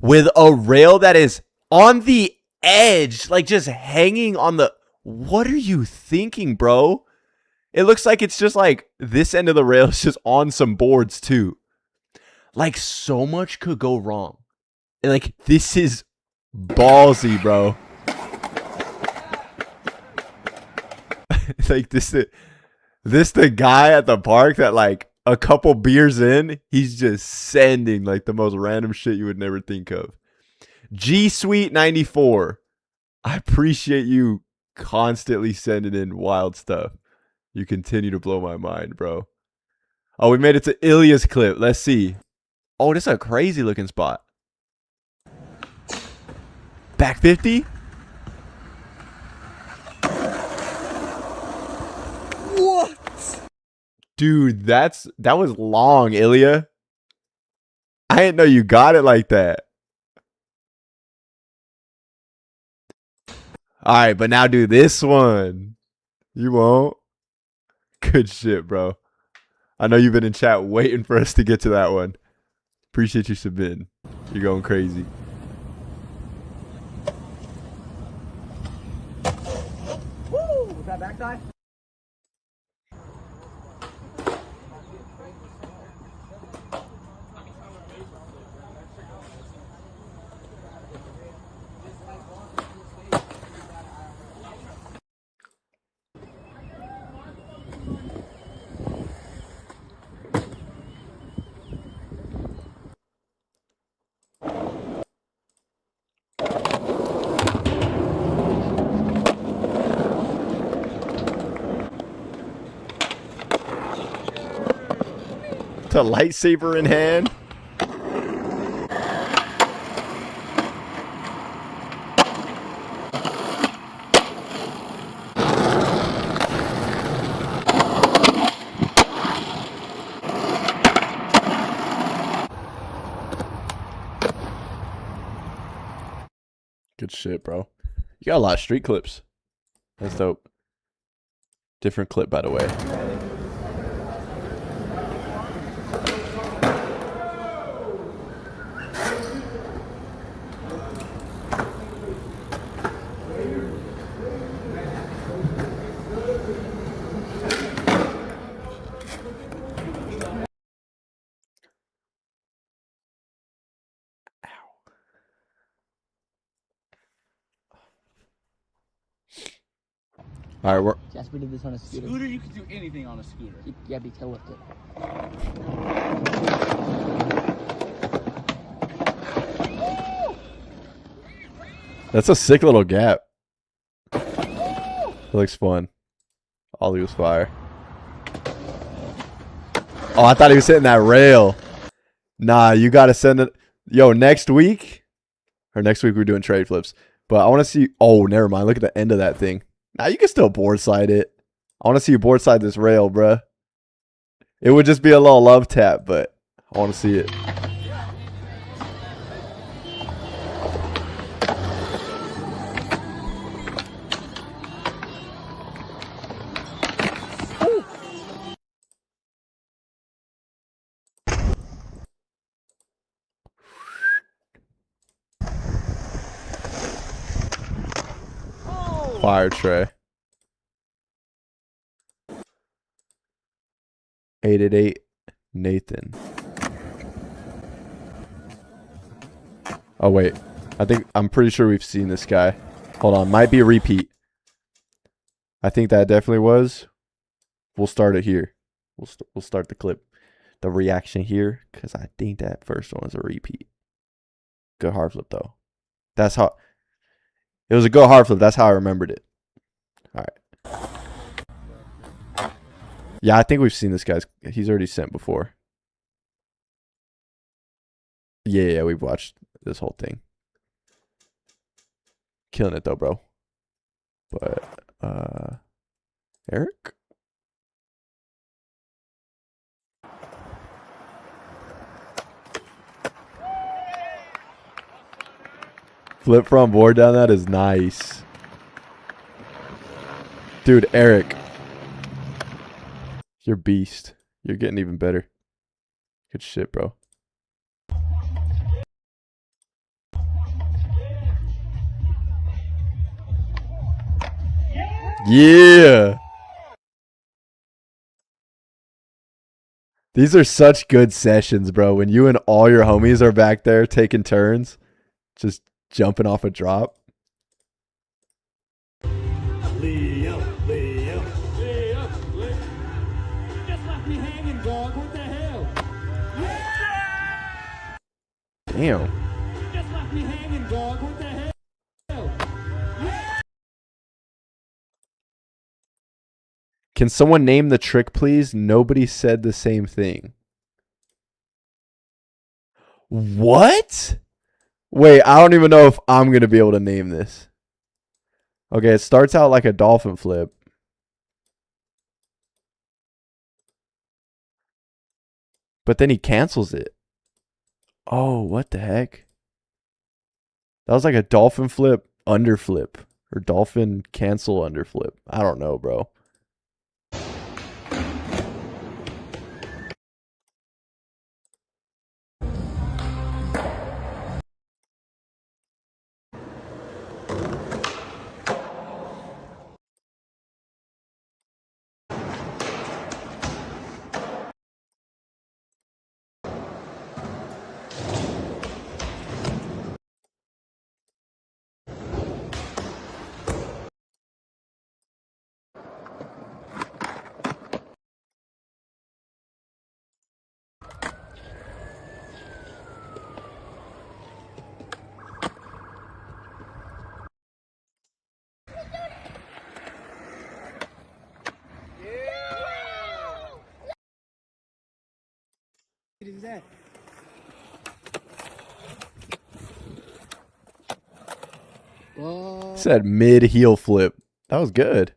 with a rail that is on the edge, like just hanging on the... What are you thinking, bro? It looks like it's just like this end of the rail is just on some boards too. Like, so much could go wrong. And like, this is ballsy, bro. Like, this the guy at the park that like a couple beers in, he's just sending like the most random shit you would never think of. G Sweet 94. I appreciate you constantly sending in wild stuff. You continue to blow my mind, bro. Oh, we made it to Ilya's clip. Let's see. Oh, this is a crazy looking spot. Back 50? What? Dude, that was long, Ilya. I didn't know you got it like that. All right, but now do this one. You won't? Good shit, bro. I know you've been in chat waiting for us to get to that one. Appreciate you submitting. You're going crazy. Woo! Was that backside? The lightsaber in hand. Good shit, bro. You got a lot of street clips. That's dope. Different clip, by the way. All right, we're Jasper did this on a scooter. Scooter, you can do anything on a scooter. Yeah, be tail whipped it. That's a sick little gap. It looks fun. Ollie was fire. Oh, I thought he was hitting that rail. Nah, you gotta send it. Yo, next week we're doing trade flips. But I want to see. Oh, never mind. Look at the end of that thing. Now you can still board slide it. I want to see you board slide this rail, bruh. It would just be a little love tap, but I want to see it. Fire tray. 888 Nathan. Oh wait, I'm pretty sure we've seen this guy. Hold on, might be a repeat. I think that definitely was. We'll start it here. We'll start the clip, the reaction here, because I think that first one was a repeat. Good hard flip though. That's how. It was a good hard flip. That's how I remembered it. All right. Yeah, I think we've seen this guy's. He's already sent before. Yeah, we've watched this whole thing. Killing it though, bro. But Eric? Flip front board down that is nice. Dude, Eric. You're beast. You're getting even better. Good shit, bro. Yeah. These are such good sessions, bro. When you and all your homies are back there taking turns, just jumping off a drop. Leo. Just left me hanging, dog. What the hell? Damn. Just left me hanging, dog. What the hell? Can someone name the trick, please? Nobody said the same thing. What? Wait, I don't even know if I'm going to be able to name this. Okay, it starts out like a dolphin flip. But then he cancels it. Oh, what the heck? That was like a dolphin flip underflip. Or dolphin cancel underflip. I don't know, bro. Is that? Said mid heel flip. That was good.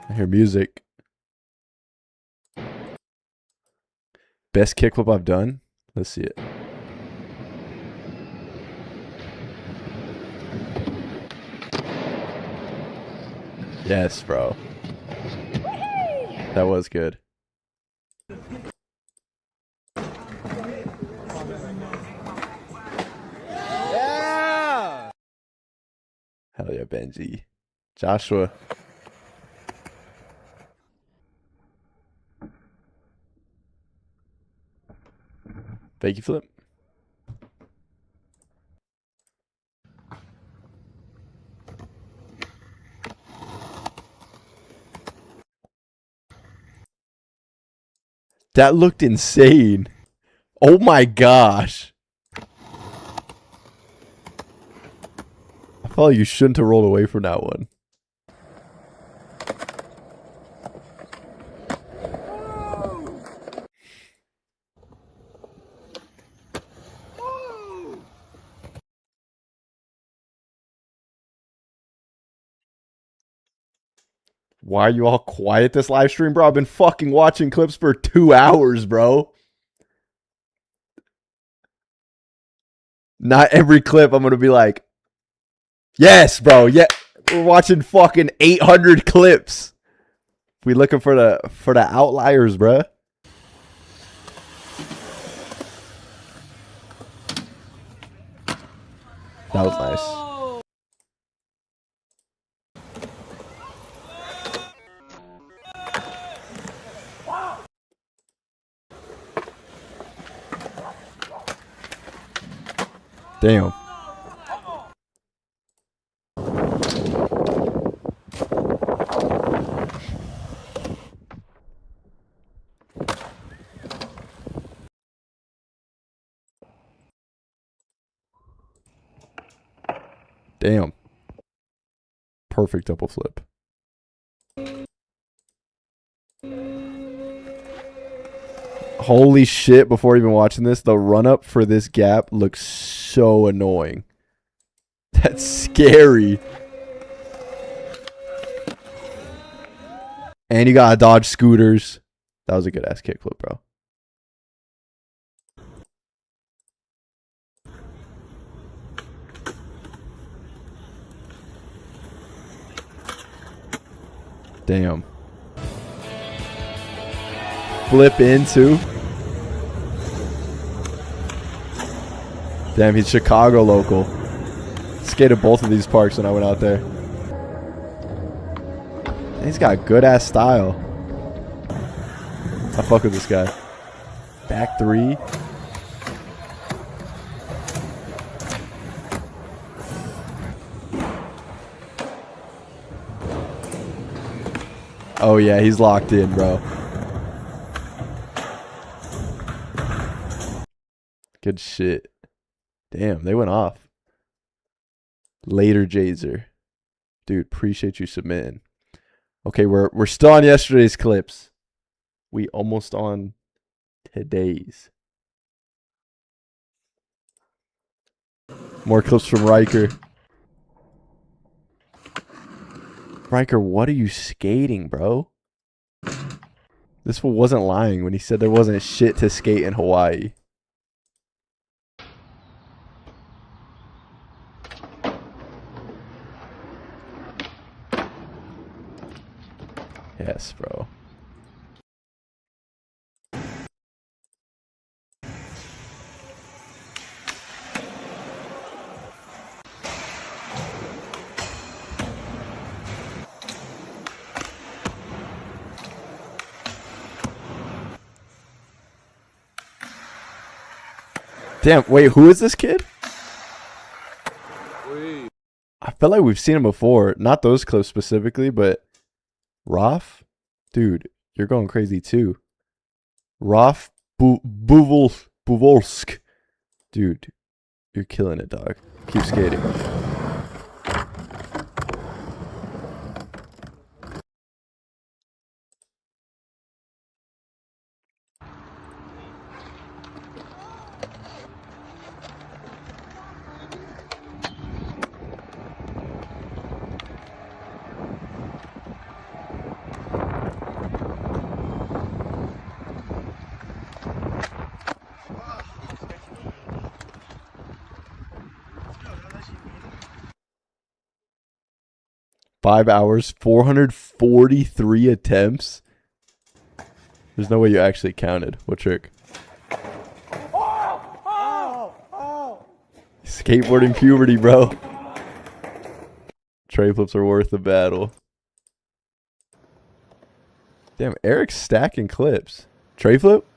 I hear music. Best kickflip I've done? Let's see it. Yes, bro. That was good. Yeah! Hell yeah, Benji. Joshua. Fakey flip. That looked insane. Oh my gosh. I felt like you shouldn't have rolled away from that one. Why are you all quiet this live stream, bro? I've been fucking watching clips for 2 hours, bro. Not every clip I'm gonna be like, yes, bro. Yeah, we're watching fucking 800 clips. We looking for the outliers, bro. That was nice. Damn. Damn. Perfect double flip. Holy shit, before even watching this, the run up for this gap looks so annoying. That's scary. And you gotta dodge scooters. That was a good ass kickflip, bro. Damn. Flip into. Damn, he's Chicago local. Skated both of these parks when I went out there. He's got good ass style. I fuck with this guy. Back three. Oh yeah, he's locked in, bro. Good shit. Damn, they went off. Later, Jazer. Dude, appreciate you submitting. Okay, we're still on yesterday's clips. We almost on today's. More clips from Riker. Riker, what are you skating, bro? This fool wasn't lying when he said there wasn't shit to skate in Hawaii. Yes, bro. Damn, wait, who is this kid? I feel like we've seen him before. Not those clips specifically, but Raf? Dude, you're going crazy too. Raf Buvolsk. Dude, you're killing it, dog. Keep skating. 5 hours, 443 attempts. There's no way you actually counted. What trick? Skateboarding puberty, bro. Tray flips are worth the battle. Damn, Eric's stacking clips. Tray flip?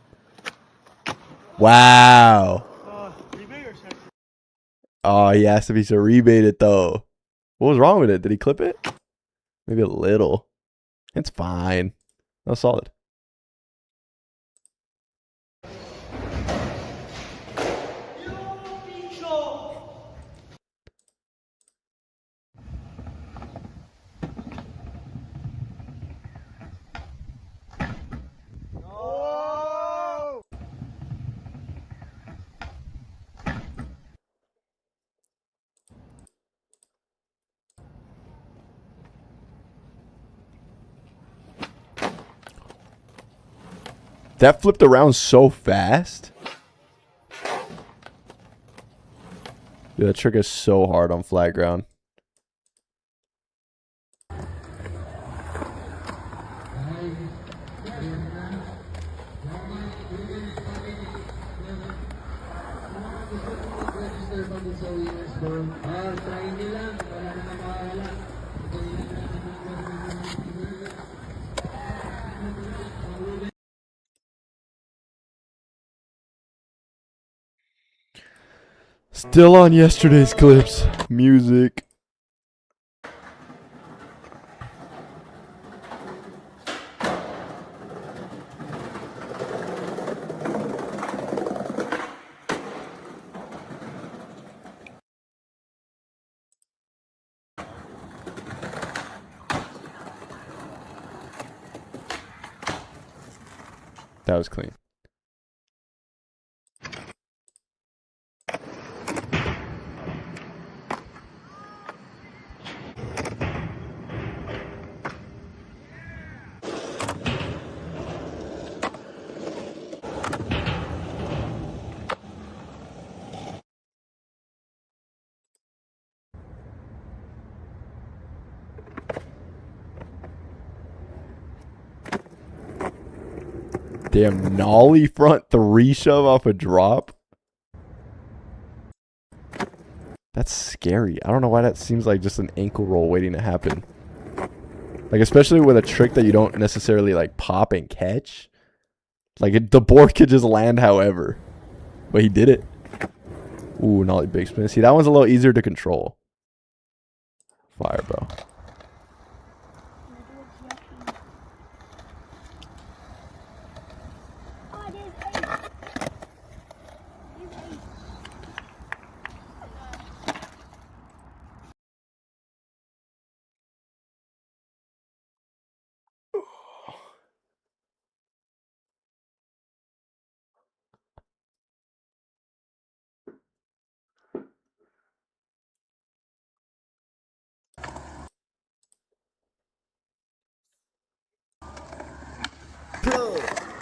Wow. Oh, he asked if he should rebate it, though. What was wrong with it? Did he clip it? Maybe a little. It's fine. That was solid. That flipped around so fast. Dude, that trick is so hard on flat ground. Still on yesterday's clips. Music. That was clean. Damn, nollie front 3 shove off a drop. That's scary. I don't know why that seems like just an ankle roll waiting to happen. Like, especially with a trick that you don't necessarily like pop and catch. Like, the board could just land however. But he did it. Ooh, nollie big spin. See, that one's a little easier to control. Fire, bro.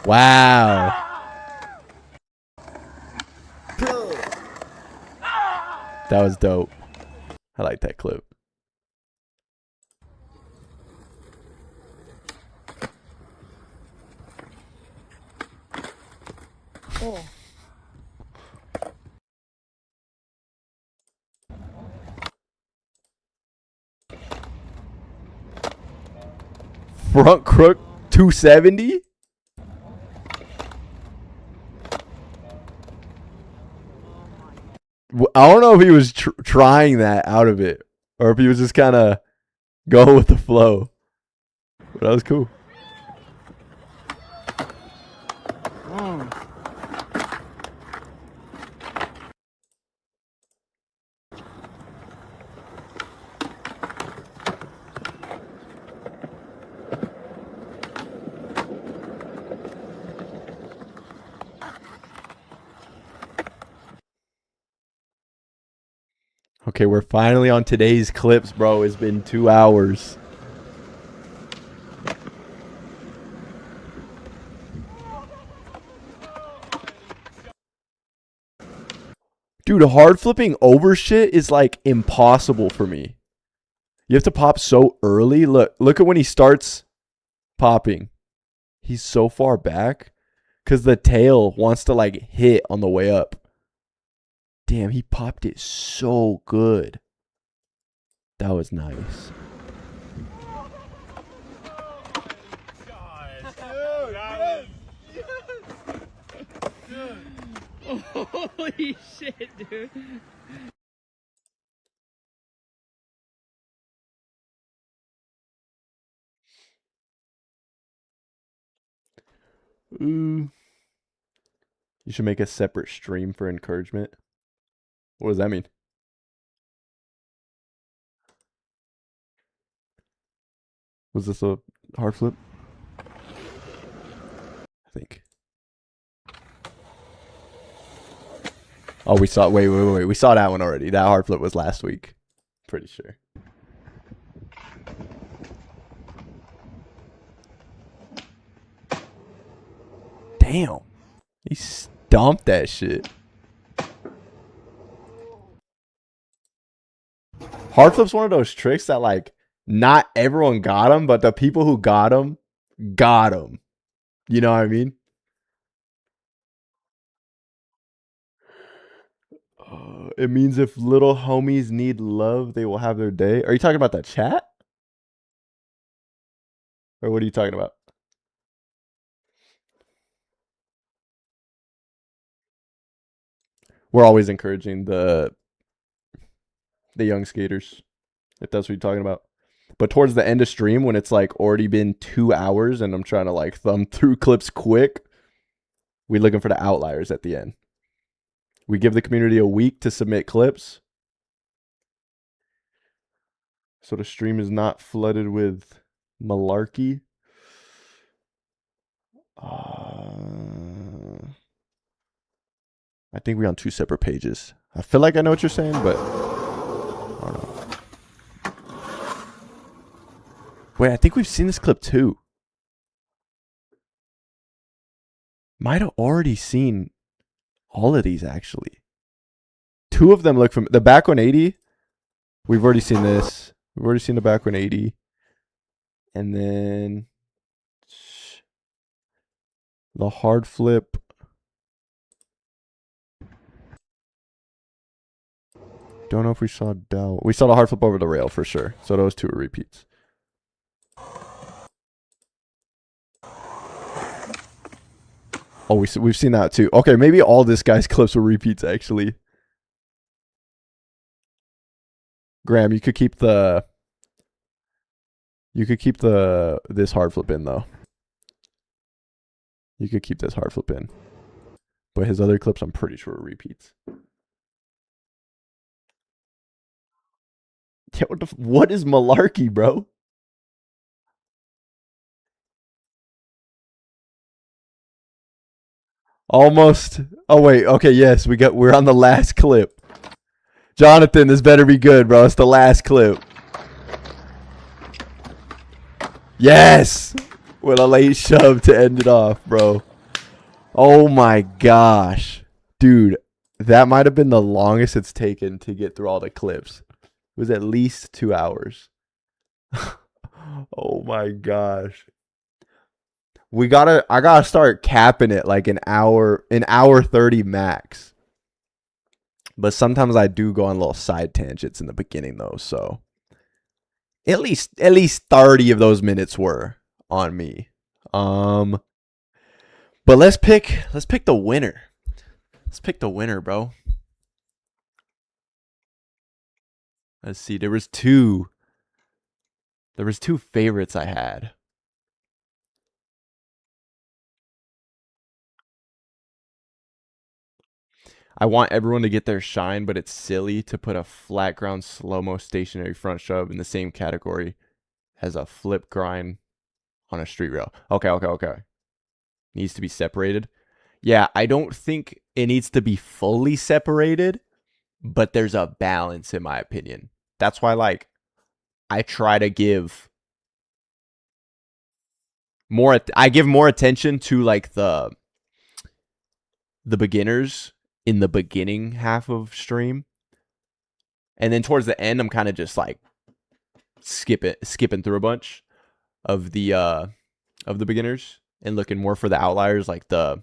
Wow. That was dope. I like that clip. Oh. Front crook 270? I don't know if he was trying that out of it or if he was just kind of going with the flow. But that was cool. Okay, we're finally on today's clips, bro. It's been 2 hours. Dude, hard flipping over shit is like impossible for me. You have to pop so early. Look at when he starts popping. He's so far back because the tail wants to like hit on the way up. Damn, he popped it so good. That was nice. Holy shit, dude. Ooh. You should make a separate stream for encouragement. What does that mean? Was this a hard flip? I think. Oh, we saw. Wait. We saw that one already. That hard flip was last week. Pretty sure. Damn. He stomped that shit. Hard flip's one of those tricks that like not everyone got them, but the people who got them. You know what I mean? It means if little homies need love, they will have their day. Are you talking about the chat? Or what are you talking about? We're always encouraging the young skaters, if that's what you're talking about. But towards the end of stream, when it's like already been 2 hours and I'm trying to like thumb through clips quick, we're looking for the outliers at the end. We give the community a week to submit clips, so the stream is not flooded with malarkey. I think we're on 2 separate pages. I feel like I know what you're saying, but I don't know. Wait, I think we've seen this clip too. Might have already seen all of these actually. 2 of them look from the back 180. We've already seen this. We've already seen the back 180. And then the hard flip. Don't know if we saw Dell. We saw the hard flip over the rail for sure. So those 2 are repeats. Oh, we've seen that too. Okay, maybe all this guy's clips were repeats actually. Graham, you could keep this hard flip in though. You could keep this hard flip in. But his other clips I'm pretty sure are repeats. Yeah, what is malarkey, bro? Almost. Oh wait, okay, yes, we're on the last clip. Jonathan, this better be good, bro. It's the last clip. Yes! With a late shove to end it off, bro. Oh my gosh. Dude, that might have been the longest it's taken to get through all the clips. It was at least 2 hours. Oh my gosh. I gotta start capping it like an hour 30 max. But sometimes I do go on little side tangents in the beginning though, so at least 30 of those minutes were on me. But let's pick the winner. Let's pick the winner, bro. Let's see. There was two favorites I had. I want everyone to get their shine, but it's silly to put a flat ground slow-mo stationary front shove in the same category as a flip grind on a street rail. Okay. Needs to be separated. Yeah, I don't think it needs to be fully separated, but there's a balance in my opinion. That's why like I try to give more attention to like the beginners in the beginning half of stream. And then towards the end I'm kind of just like skipping through a bunch of the beginners and looking more for the outliers, like the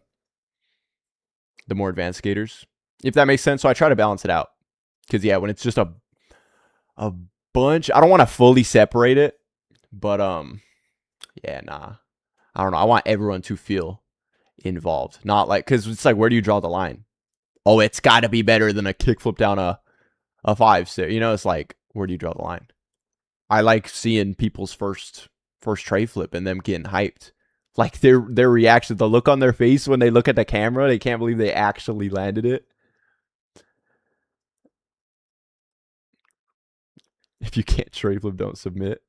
more advanced skaters, if that makes sense. So I try to balance it out, because yeah, when it's just a bunch, I don't want to fully separate it, but yeah, nah, I don't know. I want everyone to feel involved, not like, because it's like, where do you draw the line? Oh, it's got to be better than a kickflip down a 5-6. You know, it's like, where do you draw the line? I like seeing people's first tray flip and them getting hyped. Like their reaction, the look on their face when they look at the camera, they can't believe they actually landed it. If you can't tray flip, don't submit.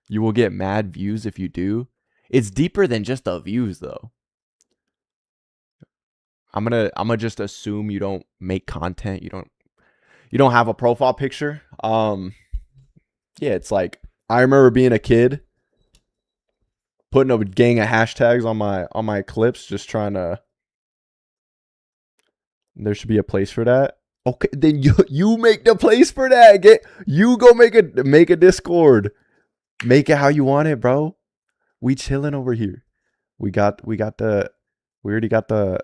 You will get mad views if you do. It's deeper than just the views, though. I'm gonna just assume you don't make content. You don't have a profile picture. Yeah, it's like, I remember being a kid, putting a gang of hashtags on my clips, just trying to. There should be a place for that. Okay, then you make the place for that. Go make a Discord. Make it how you want it, bro. We chilling over here. We already got the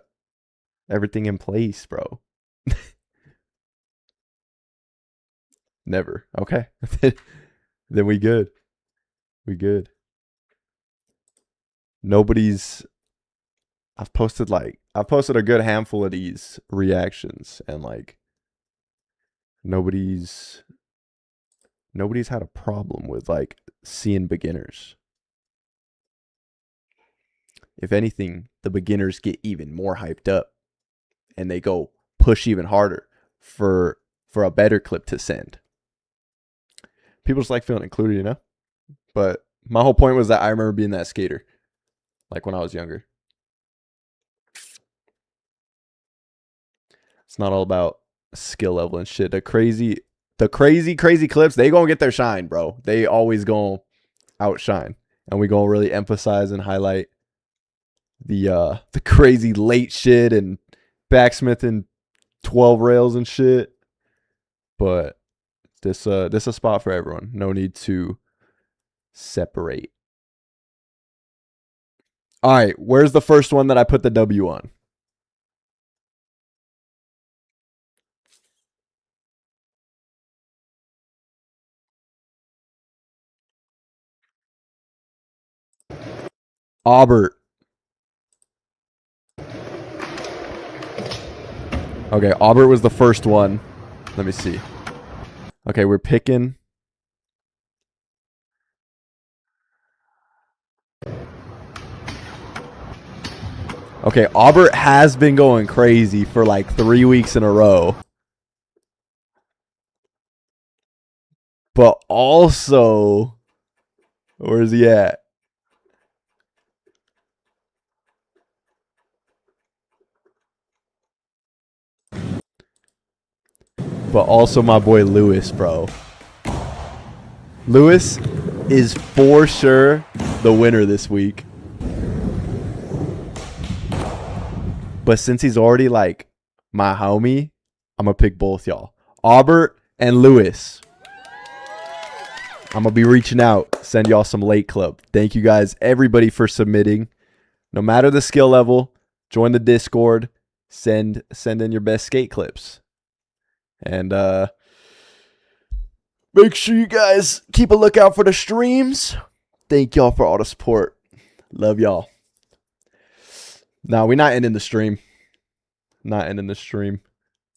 everything in place, bro. Never. Okay. Then we good. We good. I've posted a good handful of these reactions, and like nobody's had a problem with like seeing beginners. If anything, the beginners get even more hyped up and they go push even harder for a better clip to send. People just like feeling included, you know? But my whole point was that I remember being that skater, like when I was younger. It's not all about skill level and shit. The crazy clips, they gonna get their shine, bro. They always gonna outshine. And we gonna really emphasize and highlight the crazy late shit and backsmithing 12 rails and shit. But this a spot for everyone. No need to separate. All right, where's the first one that I put the W on? Aubert. Okay, Aubert was the first one. Let me see. Okay, we're picking. Okay, Aubert has been going crazy for like 3 weeks in a row. But also, where's he at? But also my boy Lewis, bro. Lewis is for sure the winner this week. But since he's already like my homie, I'm going to pick both y'all. Aubert and Lewis. I'm going to be reaching out. Send y'all some late club. Thank you guys, everybody, for submitting. No matter the skill level, join the Discord. Send in your best skate clips. And make sure you guys keep a lookout for the streams. Thank y'all for all the support. Love y'all. No, we're not ending the stream. Not ending the stream.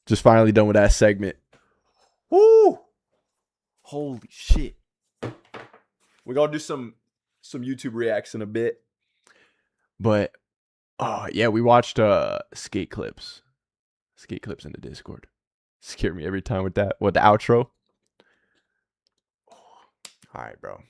Just finally done with that segment. Woo! Holy shit. We're going to do some YouTube reacts in a bit. But, oh, yeah, we watched skate clips. Skate clips in the Discord. Scare me every time with that. What, the outro? All right, bro.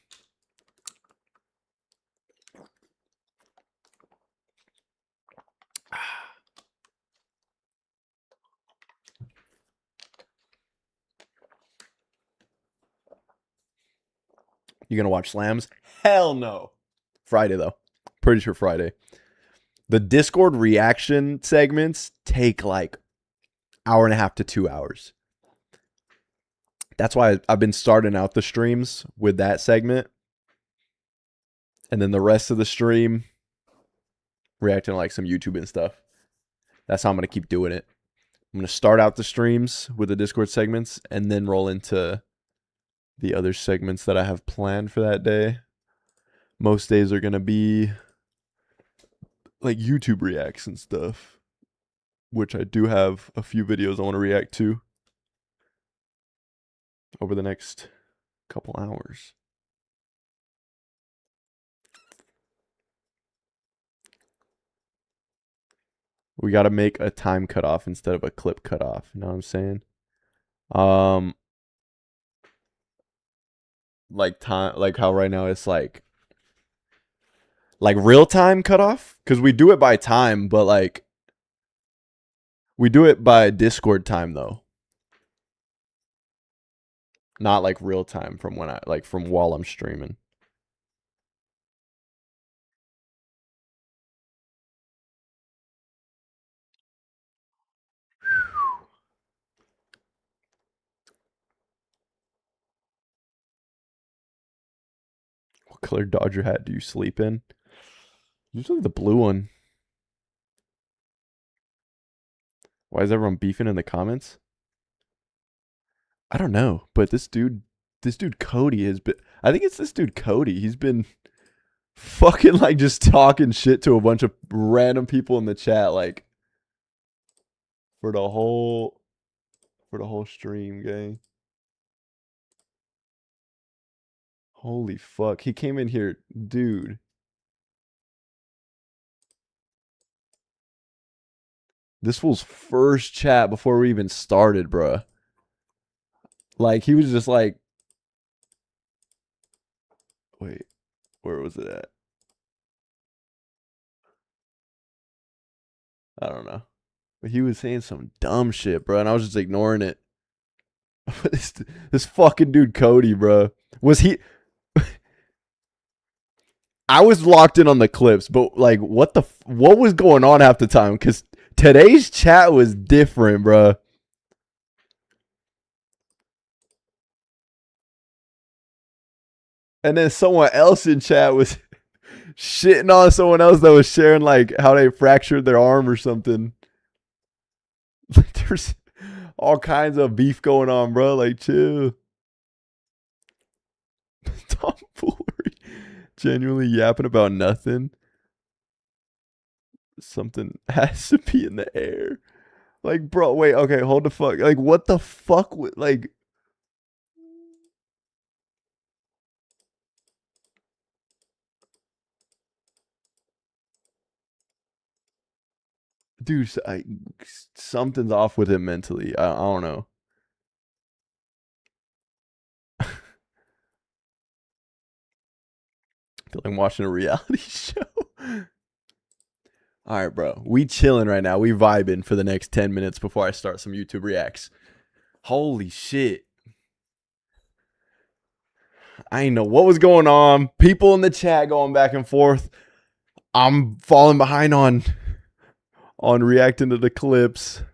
You gonna watch slams? Hell no. Friday, though. Pretty sure Friday. The Discord reaction segments take like 1.5 to 2 hours. That's why I've been starting out the streams with that segment. And then the rest of the stream, reacting to like some YouTube and stuff. That's how I'm going to keep doing it. I'm going to start out the streams with the Discord segments and then roll into the other segments that I have planned for that day. Most days are going to be like YouTube reacts and stuff, which I do have a few videos I want to react to over the next couple hours. We got to make a time cutoff instead of a clip cutoff. You know what I'm saying? Like time, like how right now it's like real time cutoff, because we do it by time, but like we do it by Discord time though, not like real time from when I like from while I'm streaming. What color Dodger hat do you sleep in? Usually the blue one. Why is everyone beefing in the comments? I don't know, but this dude Cody has been, I think it's this dude Cody. He's been fucking like just talking shit to a bunch of random people in the chat like for the whole stream, gang. Holy fuck. He came in here, dude. This fool's first chat before we even started, bruh. Like, he was just like, wait, where was it at? I don't know. But he was saying some dumb shit, bro, and I was just ignoring it. this fucking dude Cody, bro. Was he... I was locked in on the clips, but like, what was going on half the time? Because today's chat was different, bro. And then someone else in chat was shitting on someone else that was sharing like how they fractured their arm or something. Like, there's all kinds of beef going on, bro. Like, chill. Tomfoolery. Genuinely yapping about nothing. Something has to be in the air. Like, bro, wait, okay, hold the fuck. Like, what the fuck? Like, dude, something's off with him mentally. I don't know. I feel like I'm watching a reality show. All right, bro. We chilling right now. We vibing for the next 10 minutes before I start some YouTube reacts. Holy shit. I didn't know what was going on. People in the chat going back and forth. I'm falling behind on reacting to the clips.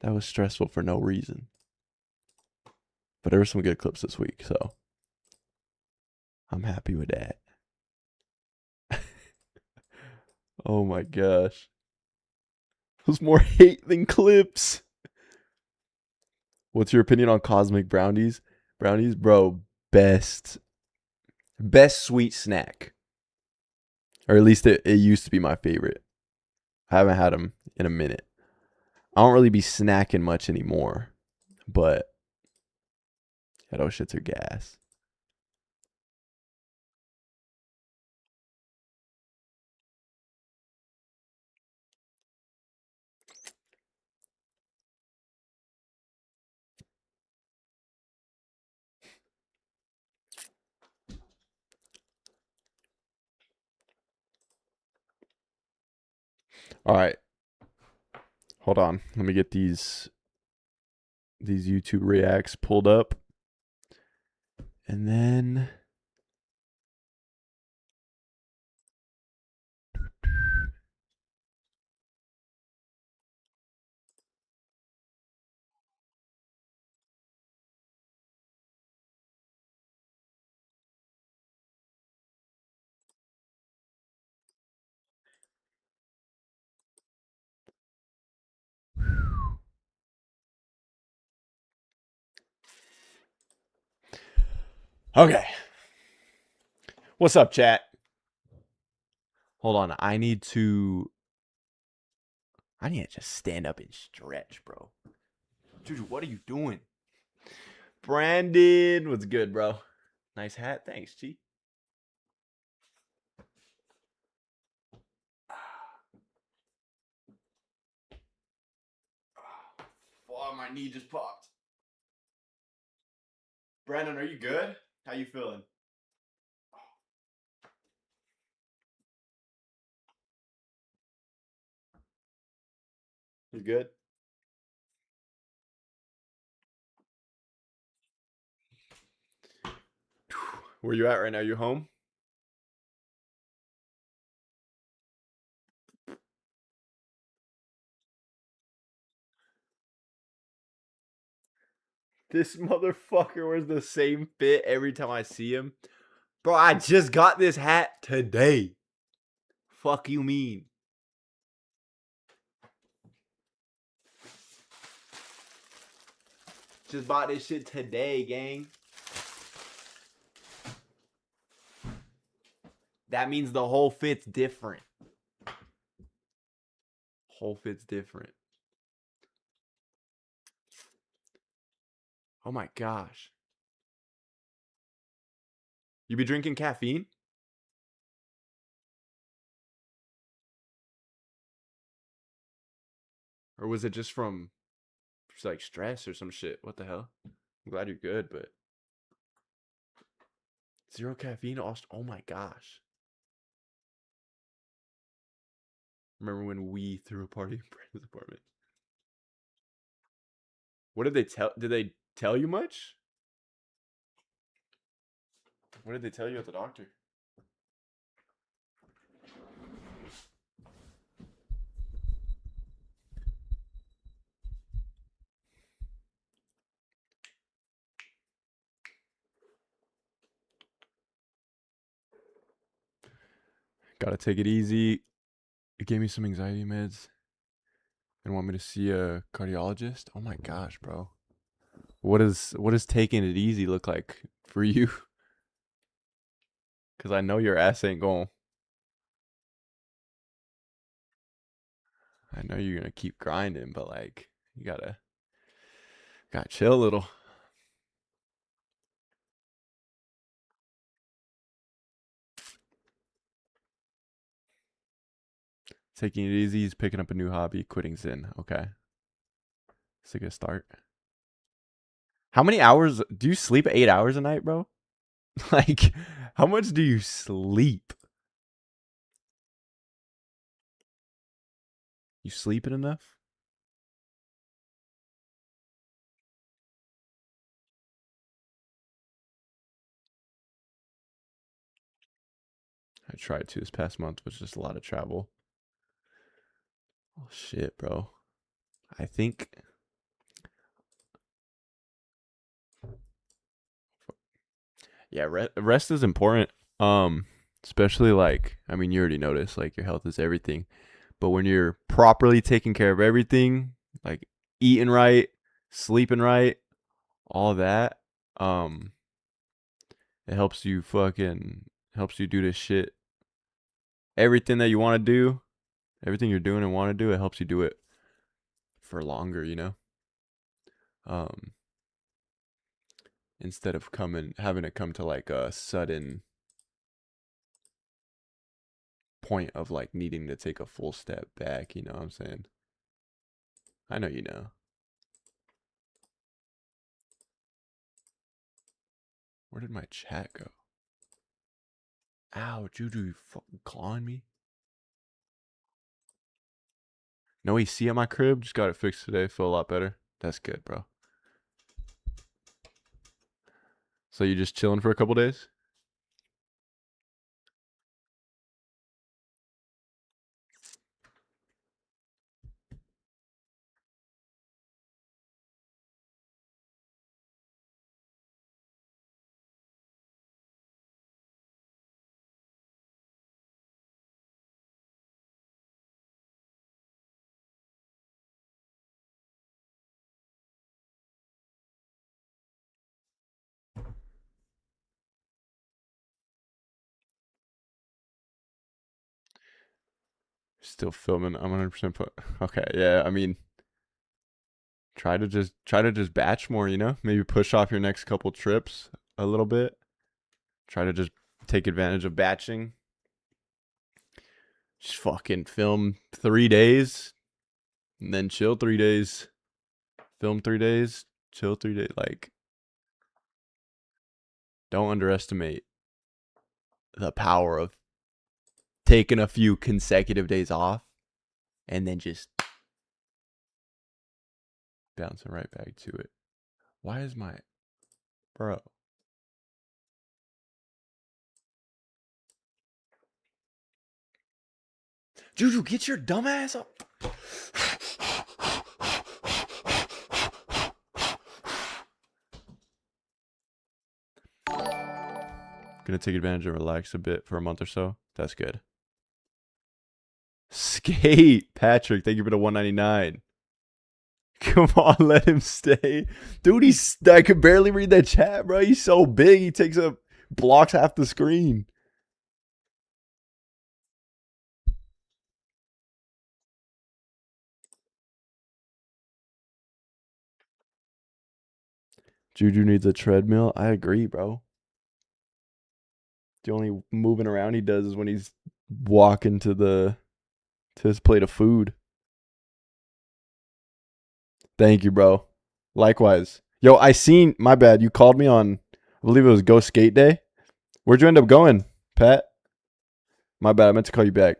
That was stressful for no reason. But there were some good clips this week, so I'm happy with that. Oh my gosh. There's more hate than clips. What's your opinion on cosmic brownies? Brownies, bro, best sweet snack. Or at least it used to be my favorite. I haven't had them in a minute. I don't really be snacking much anymore. But yeah, those shits are gas. All right. Hold on. Let me get these YouTube reacts pulled up. And then Okay. What's up, chat? Hold on. I need to just stand up and stretch, bro. Juju, what are you doing? Brandon, what's good, bro? Nice hat. Thanks, G. Oh, my knee just popped. Brandon, are you good? How you feeling? You good? Where you at right now? You home? This motherfucker wears the same fit every time I see him. Bro, I just got this hat today. Fuck you mean? Just bought this shit today, gang. That means the whole fit's different. Whole fit's different. Oh my gosh. You be drinking caffeine? Or was it just from like stress or some shit? What the hell? I'm glad you're good, but zero caffeine? Oh my gosh. Remember when we threw a party in Brandon's apartment? What did they tell? Did they tell you much? What did they tell you at the doctor? Gotta take it easy. It gave me some anxiety meds and want me to see a cardiologist. Oh my gosh, bro. What does taking it easy look like for you? Cause I know your ass ain't going. I know you're gonna keep grinding, but like you gotta chill a little. Taking it easy is picking up a new hobby, quitting Zen. Okay. It's a good start. How many hours do you sleep? 8 hours a night, bro? Like, how much do you sleep? You sleeping enough? I tried to this past month, but just a lot of travel. Oh shit, bro. I think yeah, rest is important. Especially like, I mean, you already noticed like your health is everything. But when you're properly taking care of everything, like eating right, sleeping right, all that, it helps you do this shit. Everything that you want to do, everything you're doing and want to do, it helps you do it for longer, you know? Um, Instead of having it come to like a sudden point of like needing to take a full step back, you know what I'm saying? I know you know. Where did my chat go? Ow, Juju, you fucking clawing me? No AC at my crib. Just got it fixed today. Feel a lot better. That's good, bro. So you just chilling for a couple days? Still filming. I'm 100% put. Okay, yeah. I mean, try to just batch more. You know, maybe push off your next couple trips a little bit. Try to just take advantage of batching. Just fucking film 3 days, and then chill 3 days. Film 3 days, chill 3 days. Like, don't underestimate the power of taking a few consecutive days off and then just bouncing right back to it. Why is my bro? Juju, get your dumb ass up. Gonna take advantage and relax a bit for a month or so. That's good. Skate, Patrick. Thank you for the 199. Come on, let him stay, dude. I could barely read that chat, bro. He's so big. He takes up blocks half the screen. Juju needs a treadmill. I agree, bro. The only moving around he does is when he's walking to his plate of food. Thank you, bro. Likewise. Yo, my bad. You called me on, I believe it was Go Skate Day. Where'd you end up going, Pat? My bad. I meant to call you back.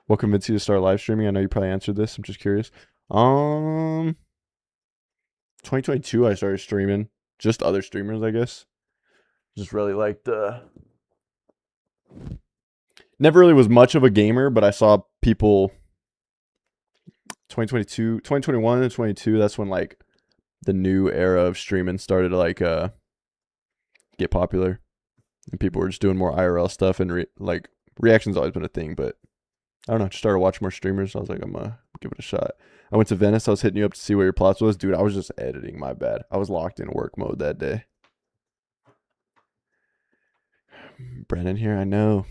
What convinced you to start live streaming? I know you probably answered this. I'm just curious. 2022 I started streaming. Just other streamers, I guess. Just really liked never really was much of a gamer, but I saw people 2021 and 22, that's when like the new era of streaming started to like get popular. And people were just doing more IRL stuff, and like reaction's always been a thing, but I don't know, just started watching more streamers. I was like, I'm gonna give it a shot. I went to Venice. I was hitting you up to see what your plots was. Dude, I was just editing. My bad. I was locked in work mode that day. Brennan here, I know.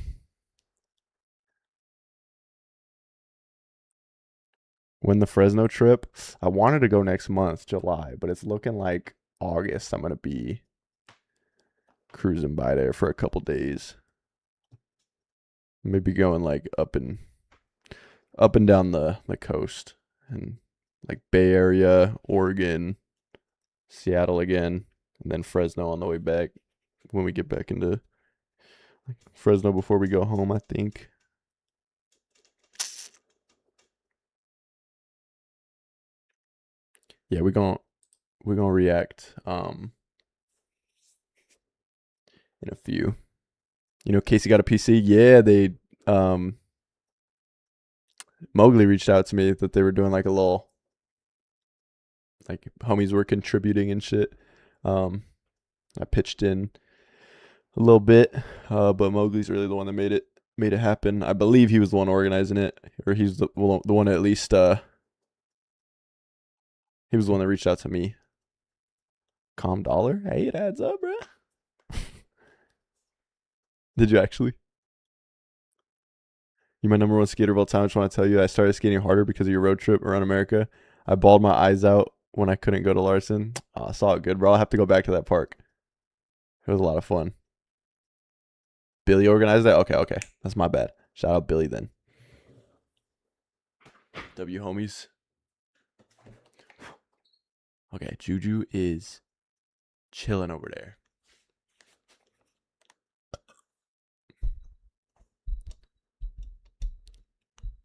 When the Fresno trip, I wanted to go next month, July, but it's looking like August. I'm gonna be cruising by there for a couple days. Maybe going like up and down the coast, and like Bay Area, Oregon, Seattle again, and then Fresno on the way back when we get back into Fresno before we go home, I think. Yeah, we're gonna react in a few. You know, Casey got a PC. Yeah, they Mowgli reached out to me that they were doing like a little, like homies were contributing and shit. I pitched in a little bit, but Mowgli's really the one that made it happen. I believe he was the one organizing it, or he's the one at least. He was the one that reached out to me. Calm dollar, hey, it adds up, bro. Did you actually? You're my number one skater of all time. I just want to tell you, I started skating harder because of your road trip around America. I bawled my eyes out when I couldn't go to Larson. Oh, I saw it good, bro. I'll have to go back to that park. It was a lot of fun. Billy organized that? Okay. That's my bad. Shout out Billy then. W homies. Okay, Juju is chilling over there.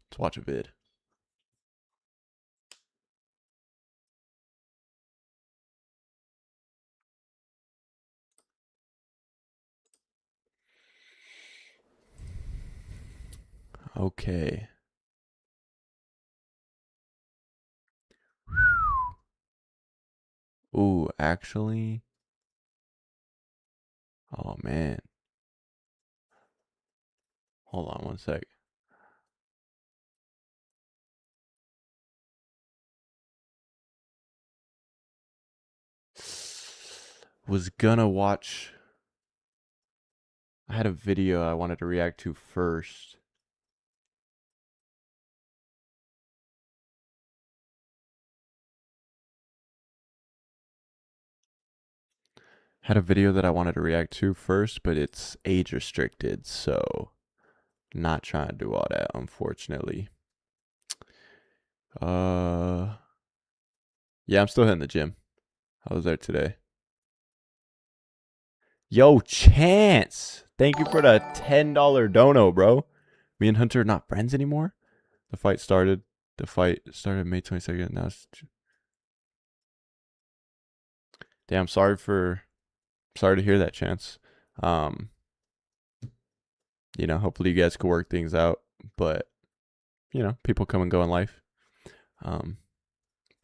Let's watch a vid. Okay. Ooh, actually. Oh, man. Hold on one sec. Was gonna watch I had a video I wanted to react to first. Had a video that I wanted to react to first, but it's age restricted, so not trying to do all that, unfortunately. Yeah, I'm still hitting the gym. I was there today. Yo, Chance! Thank you for the $10 dono, bro. Me and Hunter are not friends anymore? The fight started May 22nd. Now it's... Damn, sorry to hear that, Chance. You know, hopefully you guys can work things out, but you know, people come and go in life. But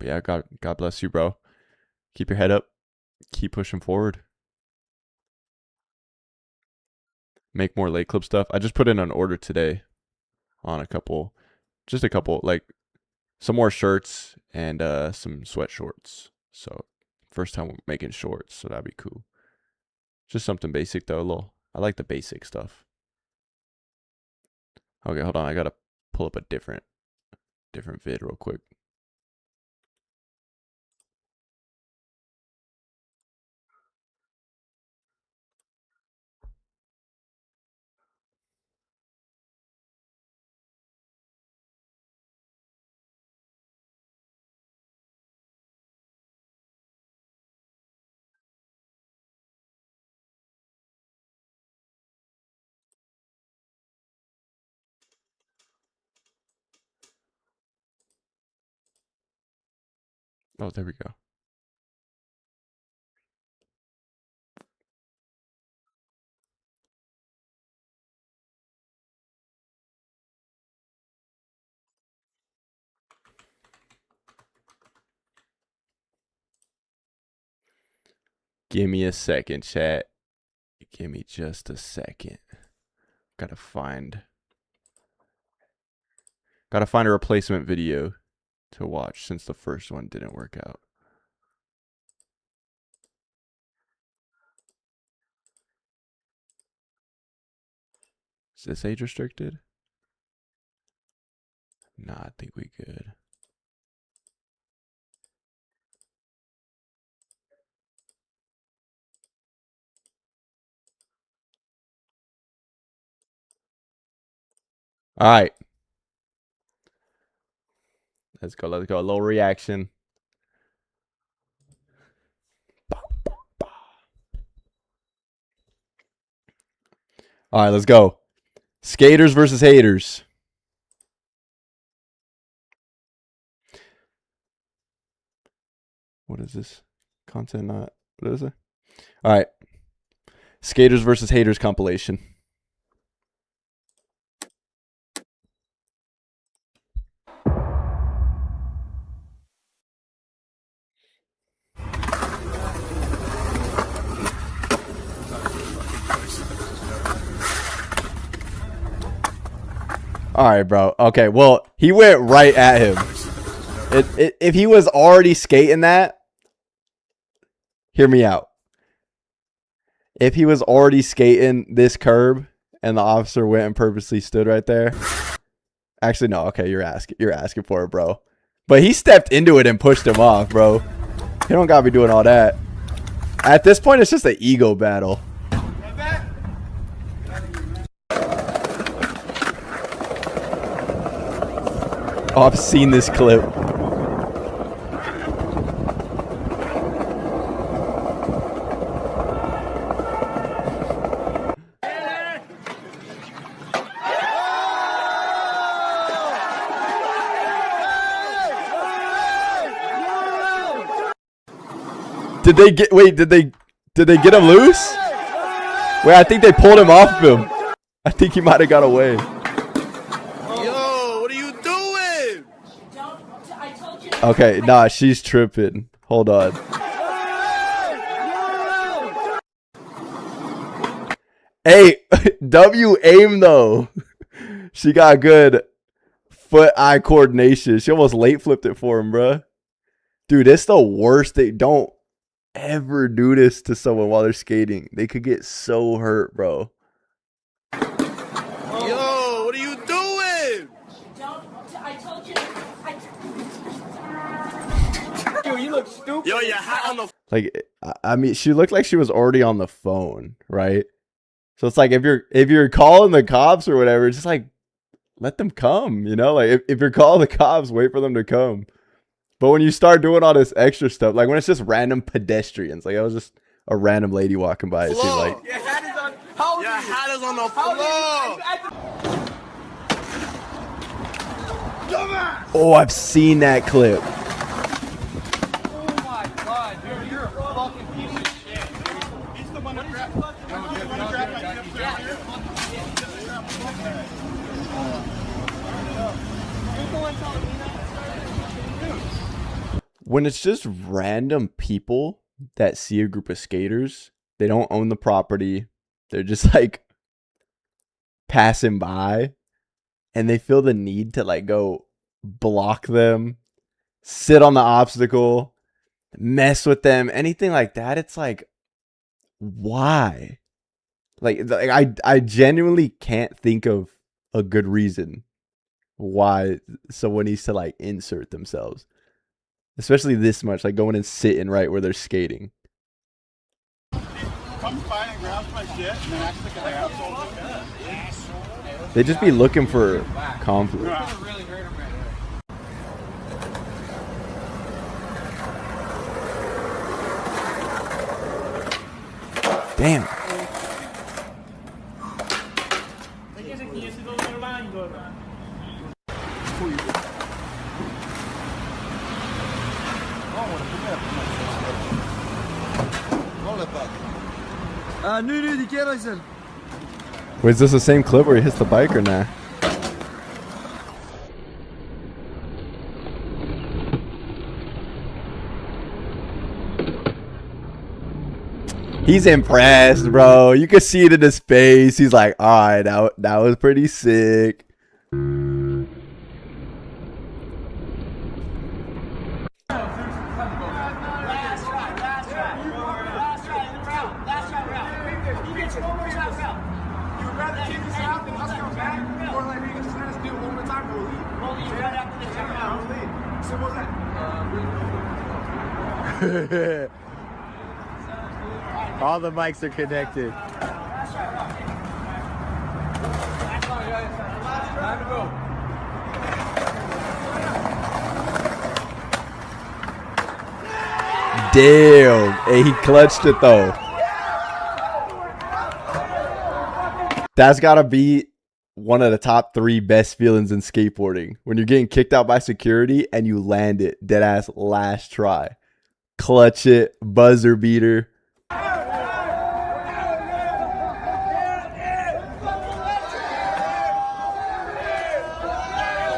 yeah, God bless you, bro. Keep your head up. Keep pushing forward. Make more late clip stuff. I just put in an order today on just a couple, like some more shirts and some sweat shorts. So first time making shorts, so that'd be cool. Just something basic though, I like the basic stuff. Okay, hold on. I gotta pull up a different vid real quick. Oh, there we go. Give me a second, chat. Give me just a second. Gotta find a replacement video to watch since the first one didn't work out. Is this age restricted? Nah, I think we good. All right. Let's go. A little reaction. All right, let's go. Skaters versus haters. What is this? Content not. What is it? All right. Skaters versus haters compilation. All right, bro. Okay, well, he went right at him. If he was already skating that, hear me out. If he was already skating this curb and the officer went and purposely stood right there. Actually, no. Okay, you're asking for it, bro. But he stepped into it and pushed him off, bro. He don't gotta be doing all that. At this point, it's just an ego battle. Oh, I've seen this clip. Did they get get him loose? Wait, I think they pulled him off of him. I think he might have got away. Okay, nah, she's tripping. Hold on. Hey, W aim though. She got good foot-eye coordination. She almost late flipped it for him, bruh. Dude, it's the worst thing. Don't ever do this to someone while they're skating. They could get so hurt, bro. Yo, your hat on the. Like, I mean, she looked like she was already on the phone, right? So it's like if you're calling the cops or whatever, it's just like let them come, you know? Like if you're calling the cops, wait for them to come. But when you start doing all this extra stuff, like when it's just random pedestrians, like it was just a random lady walking by, it seemed like. Your hat is on. Your hat is on the floor. Oh, I've seen that clip. Oh my god, dude, you're a fucking piece of shit. He's the one that grabbed my When it's just random people that see a group of skaters, they don't own the property, they're just like passing by, and they feel the need to like go block them, sit on the obstacle, mess with them, anything like that. It's like, why? Like I genuinely can't think of a good reason why someone needs to like insert themselves, especially this much, like going and sitting right where they're skating. Comes by and grabs my shit and then acts like an asshole. They just be looking for conflict. Really hurt him right there. Damn. Wait, is this the same clip where he hits the bike or not? He's impressed, bro. You can see it in his face. He's like, all right, that was pretty sick. All the mics are connected. Damn. Hey, he clutched it though. That's gotta be one of the top 3 best feelings in skateboarding. When you're getting kicked out by security and you land it dead ass last try. Clutch it, buzzer beater.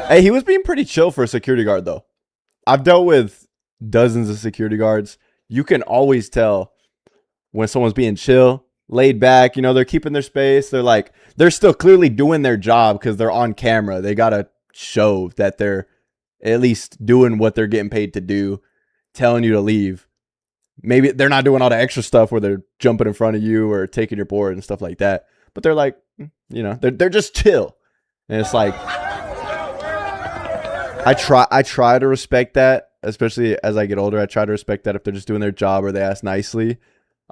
Hey, he was being pretty chill for a security guard though. I've dealt with dozens of security guards. You can always tell when someone's being chill, laid back, you know, they're keeping their space. They're still clearly doing their job because they're on camera. They got to show that they're at least doing what they're getting paid to do, telling you to leave. Maybe they're not doing all the extra stuff where they're jumping in front of you or taking your board and stuff like that. But they're like, you know, they're just chill. And it's like, I try to respect that, especially as I get older. I try to respect that if they're just doing their job or they ask nicely.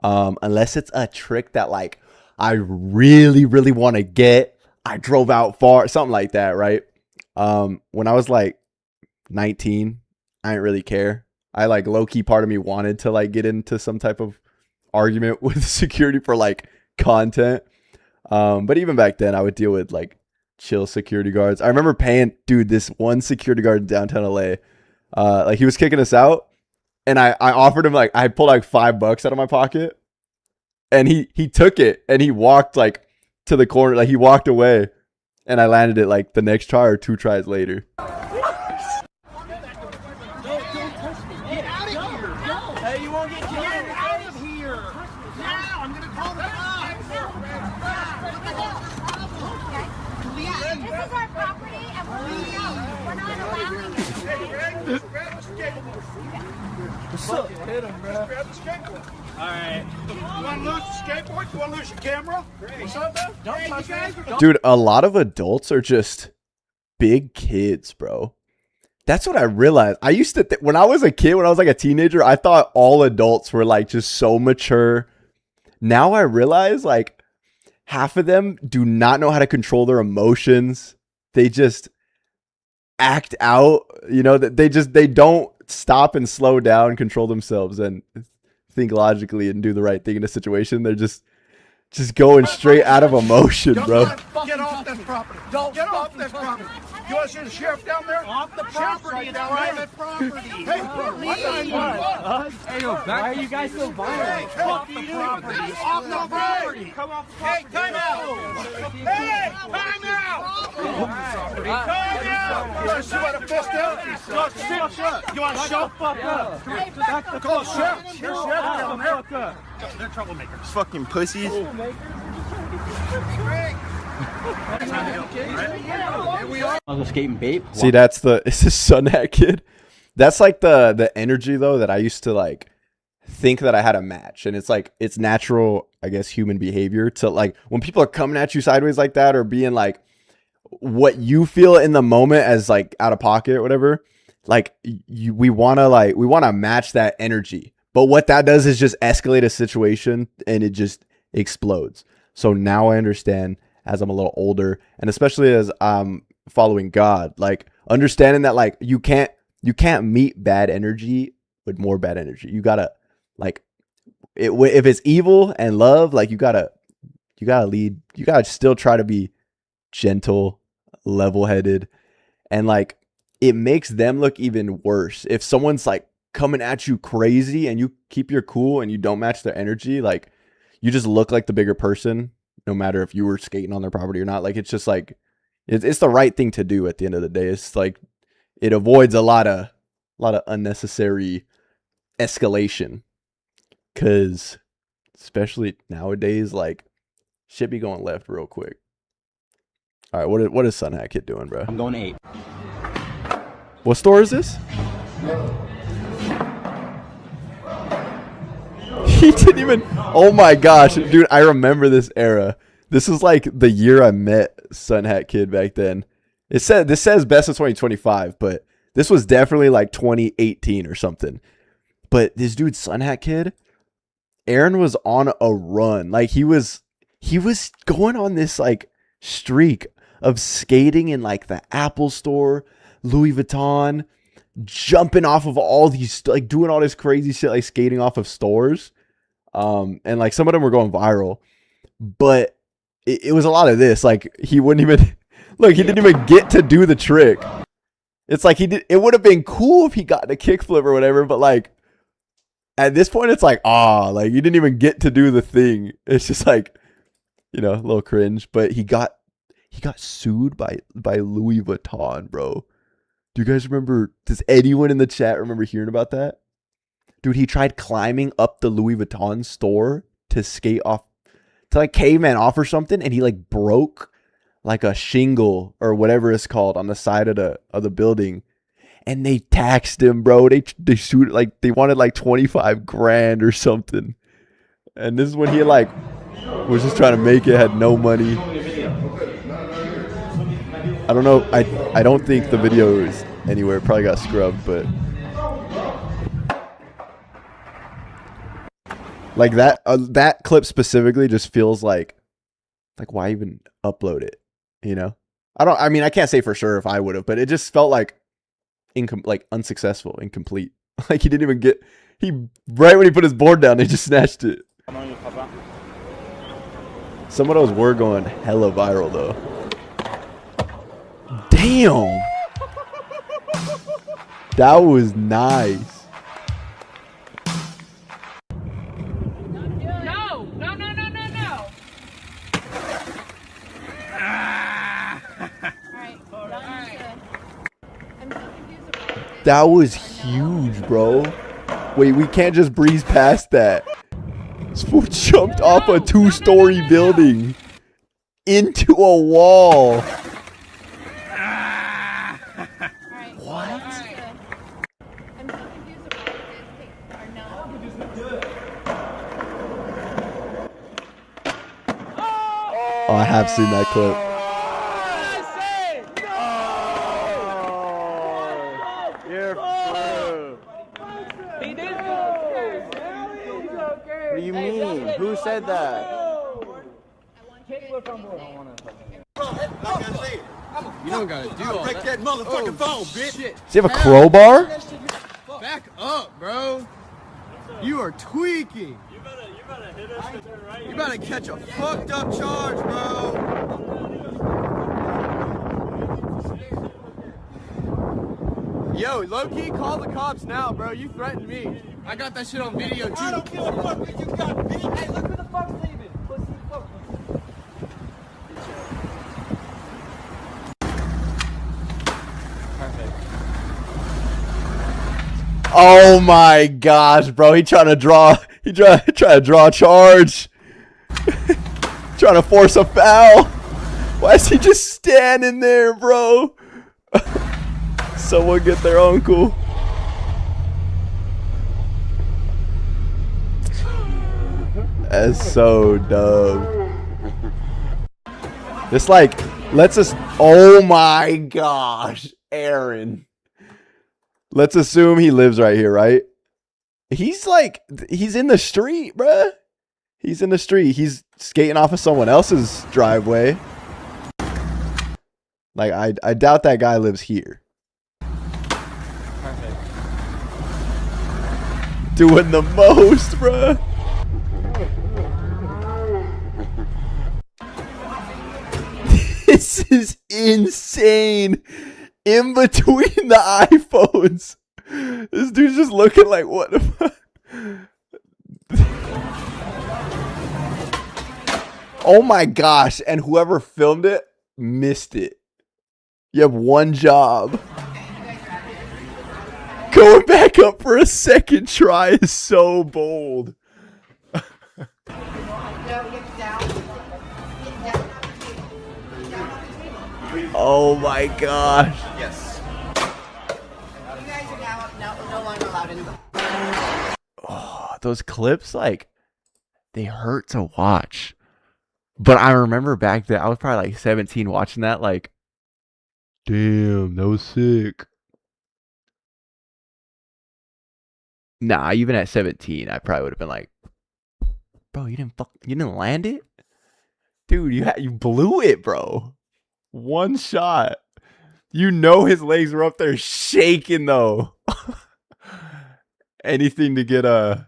Unless it's a trick that like I really, really want to get. I drove out far, something like that, right? When I was like 19, I didn't really care. I like low-key part of me wanted to like get into some type of argument with security for like content. But even back then I would deal with like chill security guards. I remember paying, dude, this one security guard in downtown LA. Like he was kicking us out and I offered him like, I pulled like $5 out of my pocket and he took it and he walked like to the corner, like he walked away and I landed it like the next try or 2 tries later. Hit him, bro. Grab the skateboard. All right. You want to lose the skateboard? You want to lose your camera? What's up, man? Don't touch me. Dude, a lot of adults are just big kids, bro. That's what I realized. I used to when I was a kid, when I was like a teenager, I thought all adults were like just so mature. Now I realize like half of them do not know how to control their emotions. They just act out, you know, that they don't stop and slow down, control themselves and think logically and do the right thing in a situation. They're just going straight out of emotion, bro. Get off that property. Don't get off that property. You want to see the sheriff down there? Off the property. It's private property. Hey, Why are you guys so violent? Hey, off the property. Off the property. Come off the property. Hey, time out. Hey, time out. Time out. You want to see what a fist is? You want to show? Fuck up. Call the sheriff. Here's sheriff down there. They're troublemakers. Fucking pussies. I'll go skating, babe. See, that's it's the Sun Hat Kid. That's like the energy though that I used to like think that I had a match, and it's like it's natural, I guess, human behavior to like when people are coming at you sideways like that or being like what you feel in the moment as like out of pocket or whatever. Like we want to match that energy, but what that does is just escalate a situation and it just explodes. So now I understand as I'm a little older, and especially as I'm following God, like understanding that like you can't meet bad energy with more bad energy. You gotta like if it's evil and love, like you gotta lead. You gotta still try to be gentle, level-headed, and like it makes them look even worse if someone's like coming at you crazy and you keep your cool and you don't match their energy. Like you just look like the bigger person, no matter if you were skating on their property or not. Like it's just like it's the right thing to do at the end of the day. It's like it avoids a lot of unnecessary escalation, because especially nowadays, like shit be going left real quick. All right, what is Sun Hat Kid doing, bro? I'm going 8. What store is this? He didn't even. Oh my gosh, dude! I remember this era. This is like the year I met Sun Hat Kid back then. This says best of 2025, but this was definitely like 2018 or something. But this dude Sun Hat Kid, Aaron was on a run. Like he was going on this like streak of skating in like the Apple store, Louis Vuitton, jumping off of all these, like doing all this crazy shit, like skating off of stores. And like some of them were going viral, but it was a lot of this. Like he wouldn't even look, he didn't even get to do the trick. It's like it would have been cool if he got the kickflip or whatever, but like at this point it's like, like you didn't even get to do the thing. It's just like, you know, a little cringe, but he got sued by Louis Vuitton, bro. Do you guys remember? Does anyone in the chat remember hearing about that? Dude, he tried climbing up the Louis Vuitton store to skate off, to like caveman off or something, and he like broke like a shingle or whatever it's called on the side of the building, and they taxed him, bro. They sued, like they wanted like 25 grand or something, and this is when he like was just trying to make it, had no money. I don't know. I don't think the video is anywhere. It probably got scrubbed, but like that clip specifically just feels like why even upload it? You know? I mean, I can't say for sure if I would have, but it just felt like unsuccessful, incomplete. Like he didn't even right when he put his board down, they just snatched it. Some of those were going hella viral though. Damn. That was nice. No! No, no, no, no, no! That was huge, bro. Wait, we can't just breeze past that. This fool jumped off a 2-story building into a wall. Oh, I have seen that clip. What do you mean? Who said that? You don't gotta do all Break that motherfucking phone, bitch. Does he have a crowbar? Back up, bro. You are tweaking. You better catch a fucked up charge, bro. Yo, low-key, call the cops now, bro. You threatened me. I got that shit on video, too. I don't give a fuck what you got, bitch. Hey, look who the fuck's leaving. Pussy fuck. Oh my gosh, bro. He trying to draw a charge. Trying to force a foul. Why is he just standing there, bro? Someone get their uncle. That's so dumb. This like lets us. Oh my gosh, Aaron. Let's assume he lives right here, right? He's in the street, bruh. He's in the street. He's skating off of someone else's driveway. Like, I doubt that guy lives here. Perfect. Doing the most, bruh. This is insane. In between the iPhones. This dude's just looking like, what the fuck? Oh my gosh. And whoever filmed it missed it. You have one job. Going back up for a second try is so bold. Oh my gosh. Yes. You guys are now no longer allowed in the... Oh, those clips, like, they hurt to watch. But I remember back then, I was probably like 17 watching that, like, damn, that was sick. Nah, even at 17, I probably would have been like, bro, you didn't land it? Dude, you blew it, bro. One shot. You know his legs were up there shaking though. Anything to get a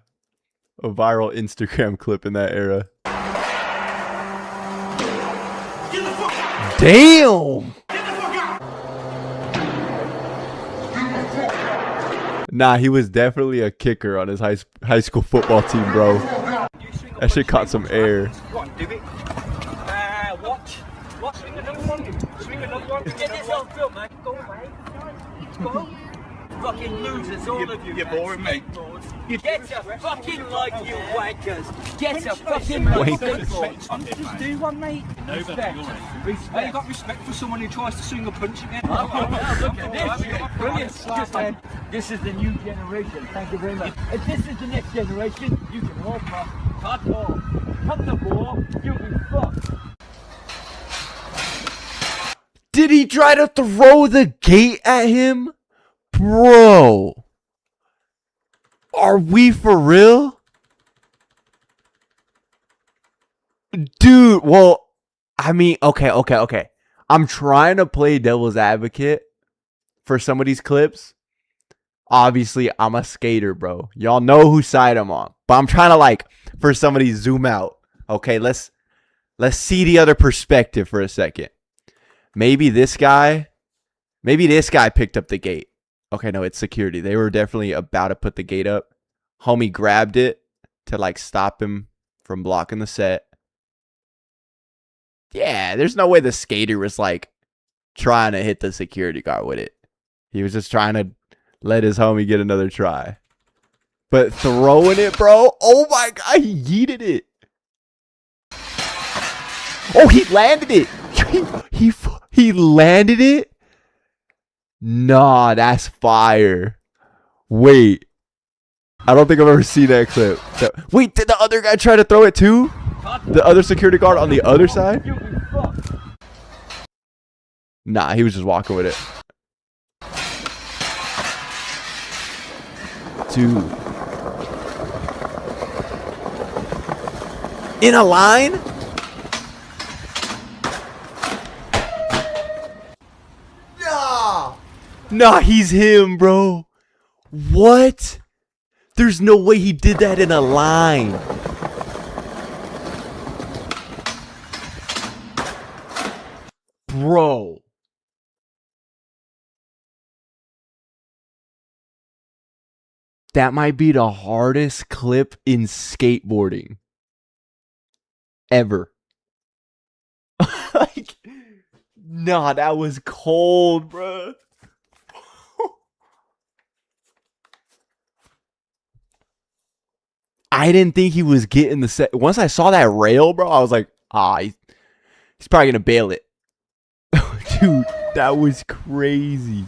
viral Instagram clip in that era. Damn. Nah, he was definitely a kicker on his high school football team, bro. That shit caught some air. Go on, do it. Watch. Swing another one. Get this on film, man. Go away. Go. Fucking losers, all of you. You're boring me. You get a fucking like you wankers. Get a fucking wankers. Just do one, mate. Respect. Hey, you got respect for someone who tries to swing a punch again? Oh, look at this. Brilliant. Just then, this is the new generation. Thank you very much. If this is the next generation, you can all cut off. Cut the ball, you'll be fucked. Did he try to throw the gate at him? Bro. Are we for real? Dude, well, I mean, okay. I'm trying to play devil's advocate for some of these clips. Obviously, I'm a skater, bro. Y'all know whose side I'm on. But I'm trying to, like, for somebody zoom out. Okay, let's see the other perspective for a second. Maybe this guy picked up the gate. Okay, no, it's security. They were definitely about to put the gate up. Homie grabbed it to, like, stop him from blocking the set. Yeah, there's no way the skater was, like, trying to hit the security guard with it. He was just trying to let his homie get another try. But throwing it, bro, oh my God, he yeeted it. Oh, he landed it. He landed it? Nah, that's fire. Wait. I don't think I've ever seen that clip. Wait, did the other guy try to throw it too? The other security guard on the other side? Nah, he was just walking with it. Dude. In a line? Nah. Nah, he's him, bro. What? There's no way he did that in a line. Bro. That might be the hardest clip in skateboarding ever. Like, nah, that was cold, bro. I didn't think he was getting the set. Once I saw that rail, bro, I was like, he's probably gonna bail it. Dude, that was crazy.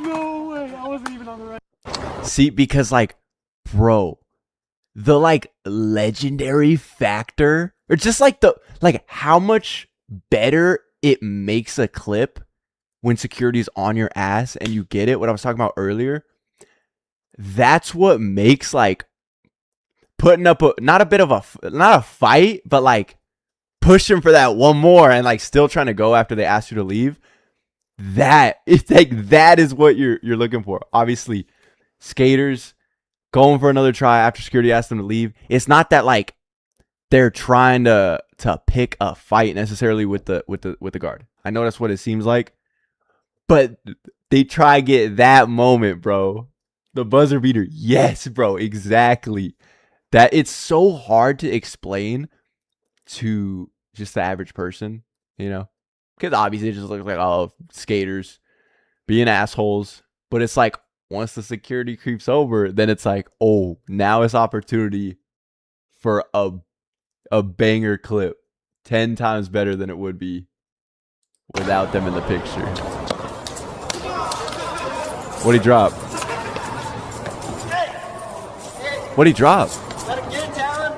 No way. I wasn't even on the right. See, because like, bro, the like legendary factor, or just like the like how much better it makes a clip when security's on your ass and you get it. What I was talking about earlier. That's what makes like putting up not a fight, but like pushing for that one more and like still trying to go after they ask you to leave. That is what you're looking for. Obviously, skaters going for another try after security asks them to leave. It's not that like they're trying to pick a fight necessarily with the guard. I know that's what it seems like, but they try to get that moment, bro. The buzzer beater. Yes, bro. Exactly. That it's so hard to explain to just the average person, you know? Because obviously it just looks like, oh, skaters being assholes. But it's like, once the security creeps over, then it's like, oh, now it's opportunity for a banger clip. 10 times better than it would be without them in the picture. What'd he drop? What'd he drop? Let it get, Talon.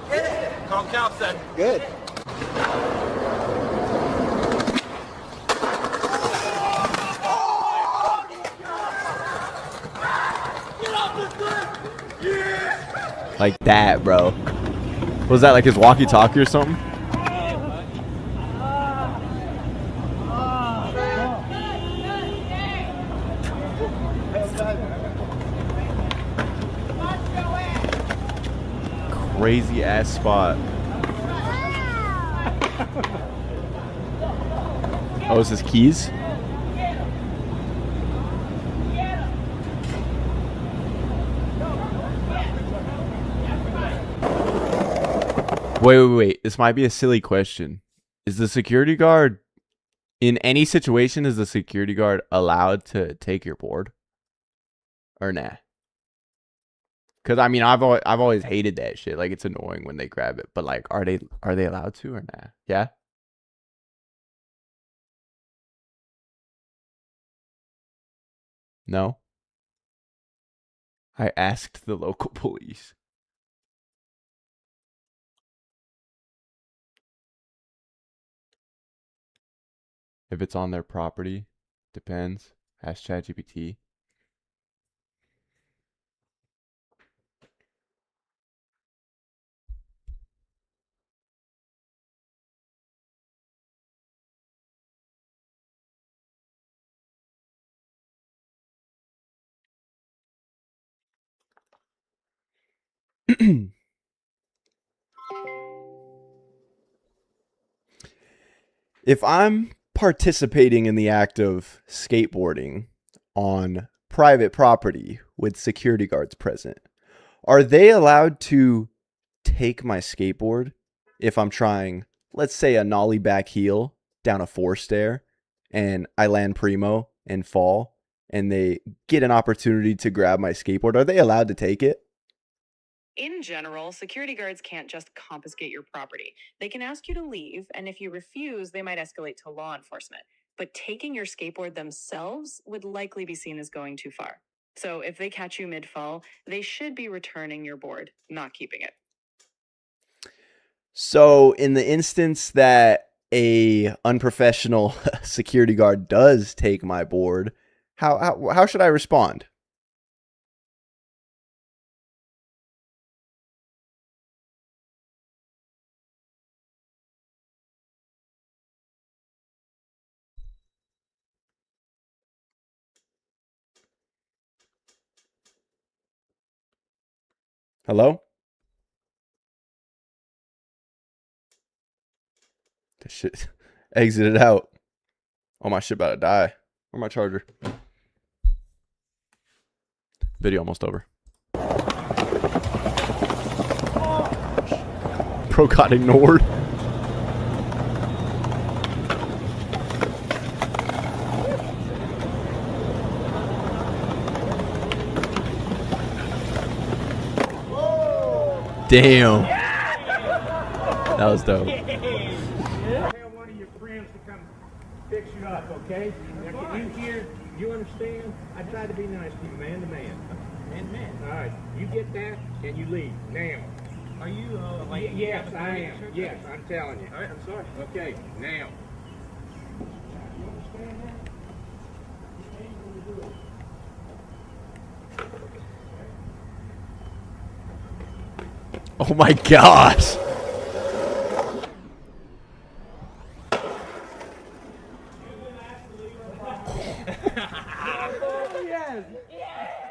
Get it. Call counts then. Good. Like that, bro. Was that like his walkie-talkie or something? Crazy ass spot. Oh, is this keys? Wait. This might be a silly question. Is the security guard, in any situation, is the security guard allowed to take your board? Or nah? Because I mean, I've always hated that shit. Like, it's annoying when they grab it. But like, are they allowed to or nah? Yeah? No? I asked the local police. If it's on their property, depends. Ask ChatGPT. If I'm participating in the act of skateboarding on private property with security guards present, are they allowed to take my skateboard if I'm trying, let's say, a nollie back heel down a 4-stair and I land primo and fall and they get an opportunity to grab my skateboard? Are they allowed to take it? In general, security guards can't just confiscate your property. They can ask you to leave, and if you refuse, they might escalate to law enforcement. But taking your skateboard themselves would likely be seen as going too far. So if they catch you mid-fall, they should be returning your board, not keeping it. So in the instance that a unprofessional security guard does take my board, how should I respond? Hello? This shit exited out. Oh, my shit about to die. Where's my charger? Video almost over. Bro got ignored. Damn. That was dope. Tell one of your friends to come fix you up, okay? Now, can you hear? You understand? I try to be nice to you, man to man. Man to man. All right. You get that and you leave now. Are you Yes, I am. Yes, I'm telling you. All right, I'm sorry. Okay, now. Oh my gosh.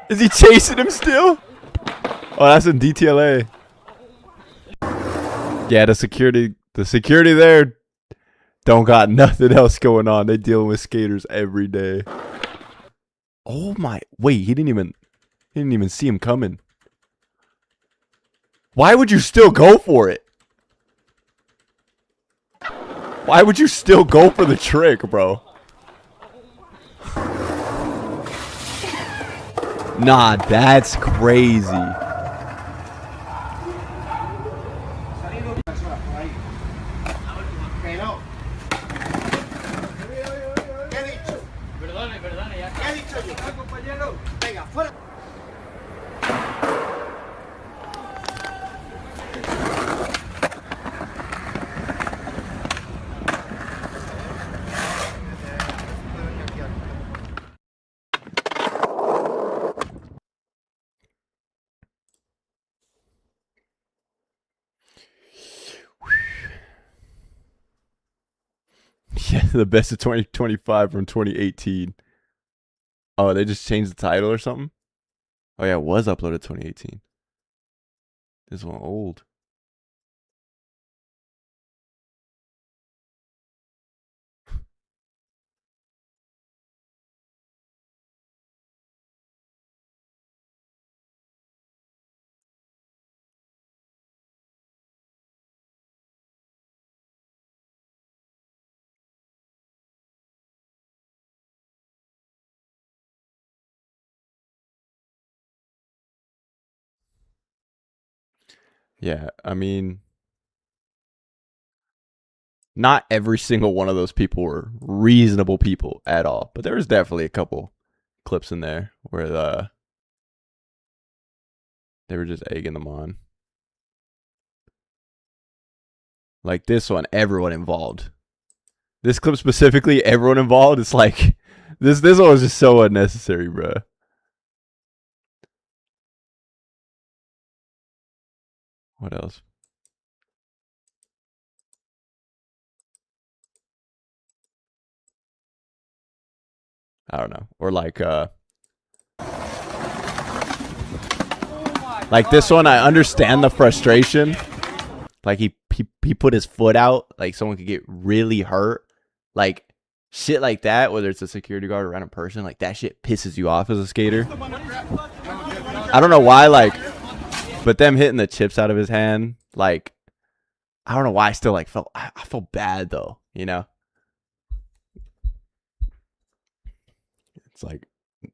Is he chasing him still? Oh, that's in DTLA. Yeah, the security there don't got nothing else going on. They dealing with skaters every day. Oh my, wait, he didn't even see him coming. Why would you still go for it? Why would you still go for the trick, bro? Nah, that's crazy. Yeah, the best of 2025 from 2018. Oh, they just changed the title or something? Oh yeah, it was uploaded 2018. This one old. Yeah, I mean, not every single one of those people were reasonable people at all, but there was definitely a couple clips in there where they were just egging them on. Like this one, everyone involved. This clip specifically, everyone involved. It's like this one was just so unnecessary, bro. What else? I don't know. Or like this one, I understand the frustration. Like he put his foot out, like someone could get really hurt. Like shit like that, whether it's a security guard or a random person, like that shit pisses you off as a skater. I don't know why, like, but them hitting the chips out of his hand, like, I don't know why I still like I felt bad though, you know? It's like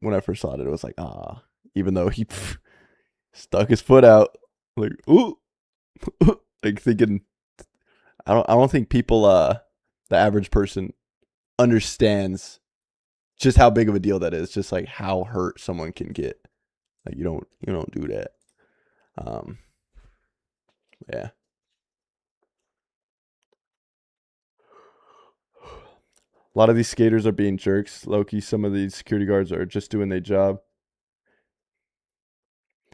when I first saw it, it was like, even though he stuck his foot out, like, ooh, like thinking, I don't think people, the average person understands just how big of a deal that is. Just like how hurt someone can get. Like you don't do that. Yeah. A lot of these skaters are being jerks. Low-key, some of these security guards are just doing their job.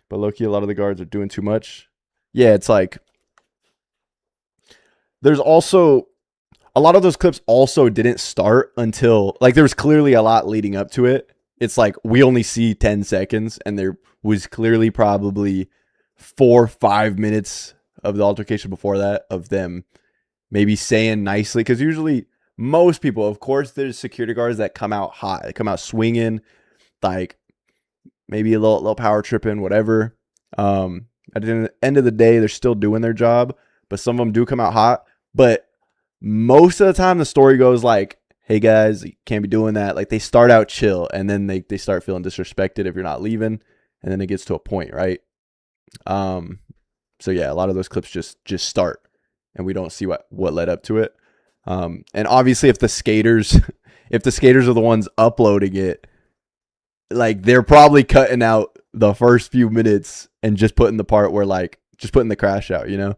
But low-key, a lot of the guards are doing too much. Yeah, it's like... There's also... A lot of those clips also didn't start until... Like, there was clearly a lot leading up to it. It's like, we only see 10 seconds, and there was clearly probably 4 or 5 minutes of the altercation before that of them maybe saying nicely. Because usually, most people, of course, there's security guards that come out hot. They come out swinging, like, maybe a little power tripping, whatever. At the end of the day, they're still doing their job, but some of them do come out hot. But most of the time, the story goes like, hey guys, you can't be doing that. Like, they start out chill, and then they start feeling disrespected if you're not leaving, and then it gets to a point, right? So yeah, a lot of those clips just start, and we don't see what led up to it. And obviously, if the skaters are the ones uploading it, like, they're probably cutting out the first few minutes and just putting the part where, like, just putting the crash out, you know?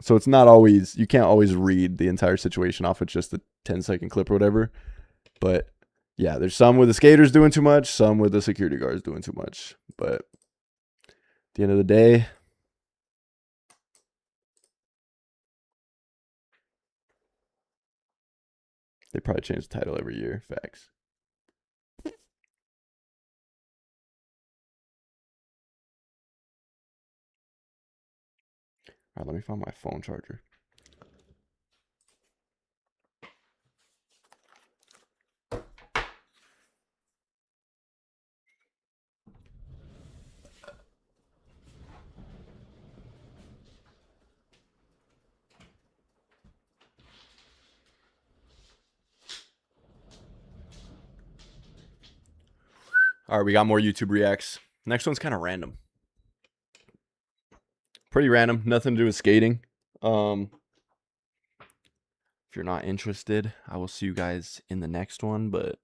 So it's not always, you can't always read the entire situation off of just the 10-second clip or whatever. But yeah, there's some with the skaters doing too much, some with the security guards doing too much. But at the end of the day, they probably change the title every year. Facts. All right, let me find my phone charger. All right, we got more YouTube reacts. Next one's kind of random. Pretty random. Nothing to do with skating. If you're not interested, I will see you guys in the next one, but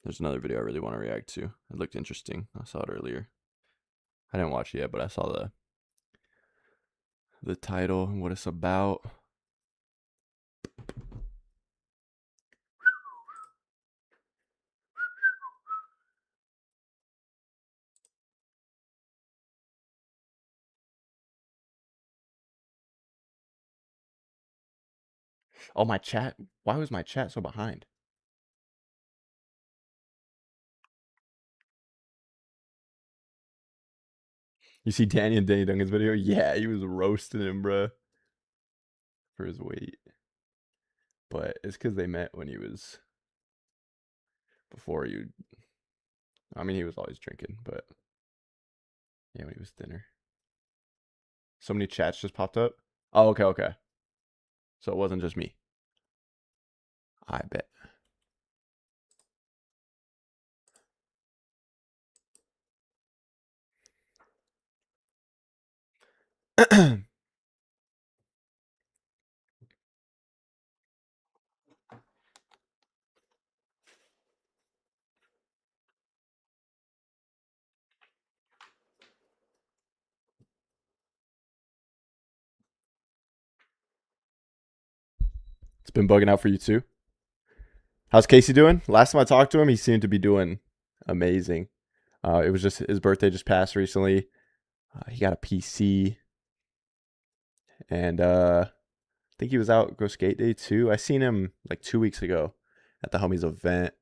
there's another video I really want to react to. It looked interesting. I saw it earlier. I didn't watch it yet, but I saw the title and what it's about. Oh, my chat. Why was my chat so behind? You see Danny and Danny Duncan's video? Yeah, he was roasting him, bruh, for his weight. But it's because they met when he was... Before you... I mean, he was always drinking, but... Yeah, when he was thinner. So many chats just popped up? Oh, okay. So it wasn't just me. I bet. It's been bugging out for you too. How's Casey doing? Last time I talked to him, he seemed to be doing amazing. It was just his birthday just passed recently. He got a PC, and I think he was out Go Skate Day too. I seen him like 2 weeks ago at the homies event.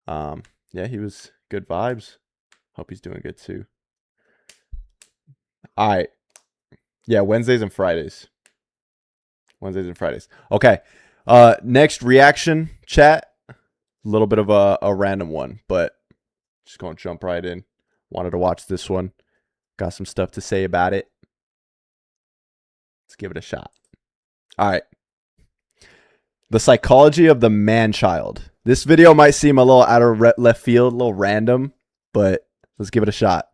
Yeah, he was good vibes. Hope he's doing good too. All right. Yeah, Wednesdays and Fridays. Okay. Next reaction chat. A little bit of a random one, but just gonna jump right in. Wanted to watch this one. Got some stuff to say about it. Let's give it a shot. All right. The psychology of the man-child. This video might seem a little out of left field, a little random, but let's give it a shot.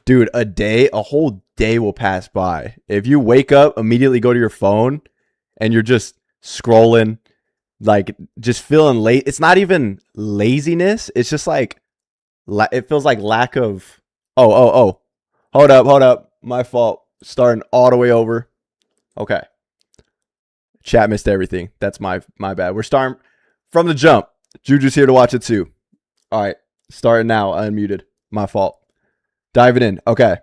Dude, a whole day will pass by. If you wake up, immediately go to your phone and you're just scrolling, like just feeling late. It's not even laziness. It's just like, it feels like lack of, oh. Hold up. My fault. Starting all the way over. Okay. Chat missed everything. That's my bad. We're starting from the jump. Juju's here to watch it too. All right. Starting now. Unmuted. My fault. Diving in. Okay.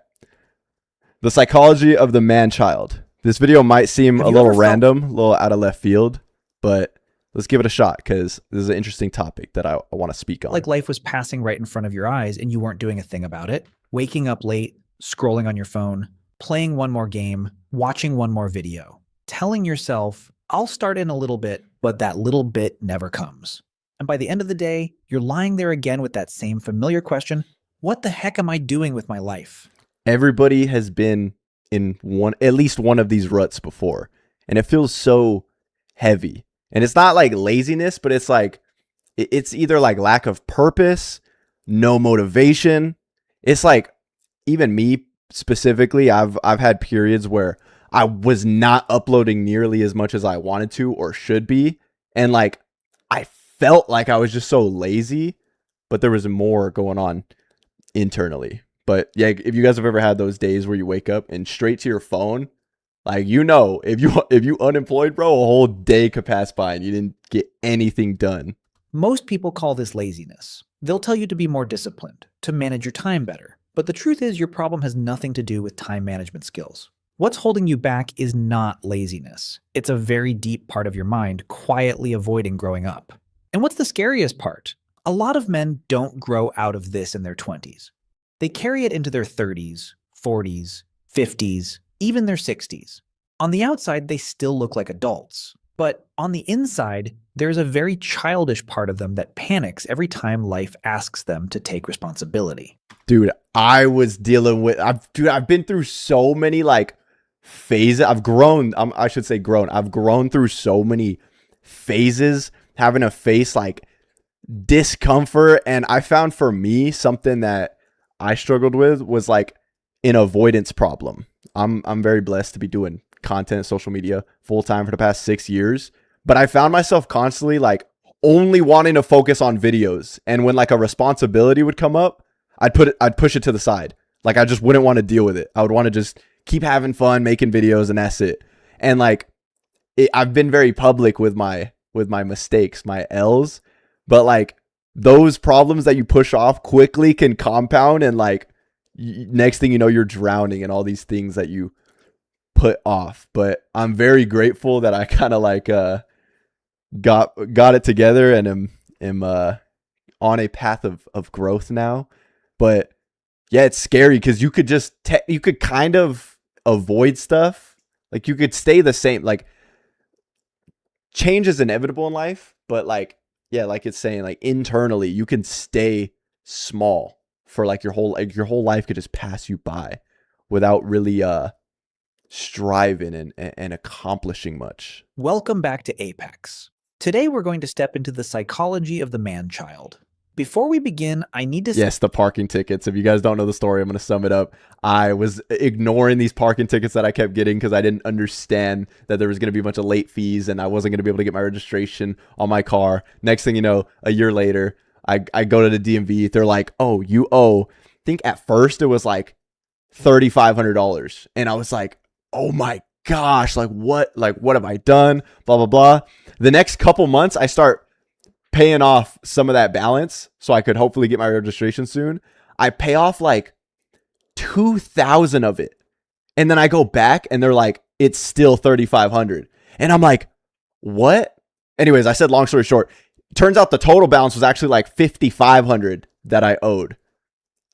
The psychology of the man-child. This video might seem a little random, a little out of left field, but let's give it a shot because this is an interesting topic that I want to speak on. Like life was passing right in front of your eyes and you weren't doing a thing about it. Waking up late, scrolling on your phone, playing one more game, watching one more video, telling yourself, I'll start in a little bit, but that little bit never comes. And by the end of the day, you're lying there again with that same familiar question, what the heck am I doing with my life? Everybody has been in at least one of these ruts before, and it feels so heavy. And it's not like laziness, but it's like, it's either like lack of purpose, no motivation. It's like, even me specifically, I've had periods where I was not uploading nearly as much as I wanted to or should be. And like, I felt like I was just so lazy, but there was more going on internally. But yeah, if you guys have ever had those days where you wake up and straight to your phone, like, you know, if you unemployed, bro, a whole day could pass by and you didn't get anything done. Most people call this laziness. They'll tell you to be more disciplined, to manage your time better. But the truth is your problem has nothing to do with time management skills. What's holding you back is not laziness. It's a very deep part of your mind quietly avoiding growing up. And what's the scariest part? A lot of men don't grow out of this in their 20s. They carry it into their 30s, 40s, 50s, even their 60s. On the outside, they still look like adults. But on the inside, there's a very childish part of them that panics every time life asks them to take responsibility. Dude, I was dealing with, I've been through so many like phases. I've grown through so many phases, having to face like discomfort. And I found for me, something that I struggled with was like an avoidance problem. I'm very blessed to be doing content, social media full time for the past 6 years, but I found myself constantly like only wanting to focus on videos. And when like a responsibility would come up, I'd push it to the side. Like I just wouldn't want to deal with it. I would want to just keep having fun, making videos, and that's it. And like I've been very public with my mistakes, my L's, but like those problems that you push off quickly can compound, and like next thing you know, you're drowning in all these things that you put off. But I'm very grateful that I kind of like got it together and am on a path of growth now. But yeah, it's scary because you could just you could kind of avoid stuff. Like you could stay the same. Like change is inevitable in life, but like, yeah, like it's saying, like internally you can stay small for like your whole life could just pass you by without really striving and accomplishing much. Welcome back to Apex. Today we're going to step into the psychology of the man-child. Before we begin, I need to... Yes, the parking tickets. If you guys don't know the story, I'm going to sum it up. I was ignoring these parking tickets that I kept getting because I didn't understand that there was going to be a bunch of late fees and I wasn't going to be able to get my registration on my car. Next thing you know, a year later, I go to the DMV. They're like, oh, you owe... I think at first it was like $3,500. And I was like, oh my gosh, like what have I done? Blah, blah, blah. The next couple months, I start paying off some of that balance so I could hopefully get my registration soon. I pay off like 2,000 of it. And then I go back and they're like, it's still 3,500. And I'm like, what? Anyways, I said, long story short, turns out the total balance was actually like 5,500 that I owed.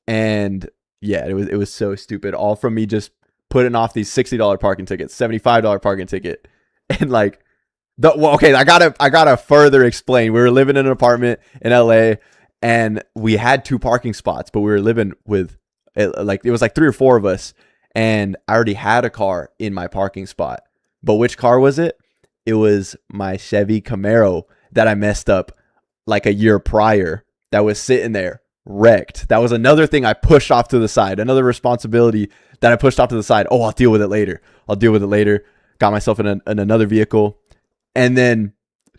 And yeah, it was so stupid. All from me just putting off these $60 parking tickets, $75 parking ticket. And like, I gotta further explain. We were living in an apartment in LA and we had 2 parking spots, but we were living with like, it was like 3 or 4 of us. And I already had a car in my parking spot, but which car was it? It was my Chevy Camaro that I messed up like a year prior that was sitting there wrecked. That was another thing I pushed off to the side, another responsibility that I pushed off to the side. Oh, I'll deal with it later. Got myself in another vehicle. And then,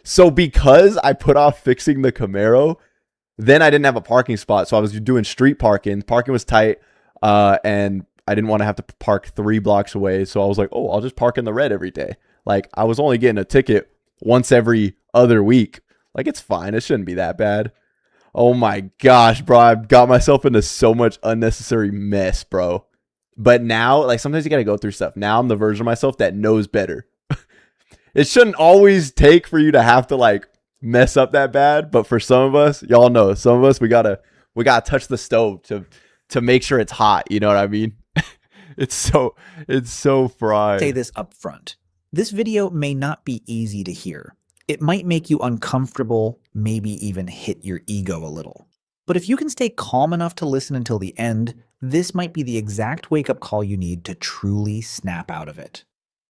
so because I put off fixing the Camaro, then I didn't have a parking spot. So I was doing street parking. Parking was tight. And I didn't want to have to park 3 blocks away. So I was like, oh, I'll just park in the red every day. Like, I was only getting a ticket once every other week. Like, it's fine. It shouldn't be that bad. Oh my gosh, bro. I got myself into so much unnecessary mess, bro. But now, like, sometimes you got to go through stuff. Now I'm the version of myself that knows better. It shouldn't always take for you to have to, like, mess up that bad. But for some of us, y'all know, some of us, we gotta touch the stove to make sure it's hot. You know what I mean? It's so fried. Say this up front. This video may not be easy to hear. It might make you uncomfortable, maybe even hit your ego a little. But if you can stay calm enough to listen until the end, this might be the exact wake-up call you need to truly snap out of it.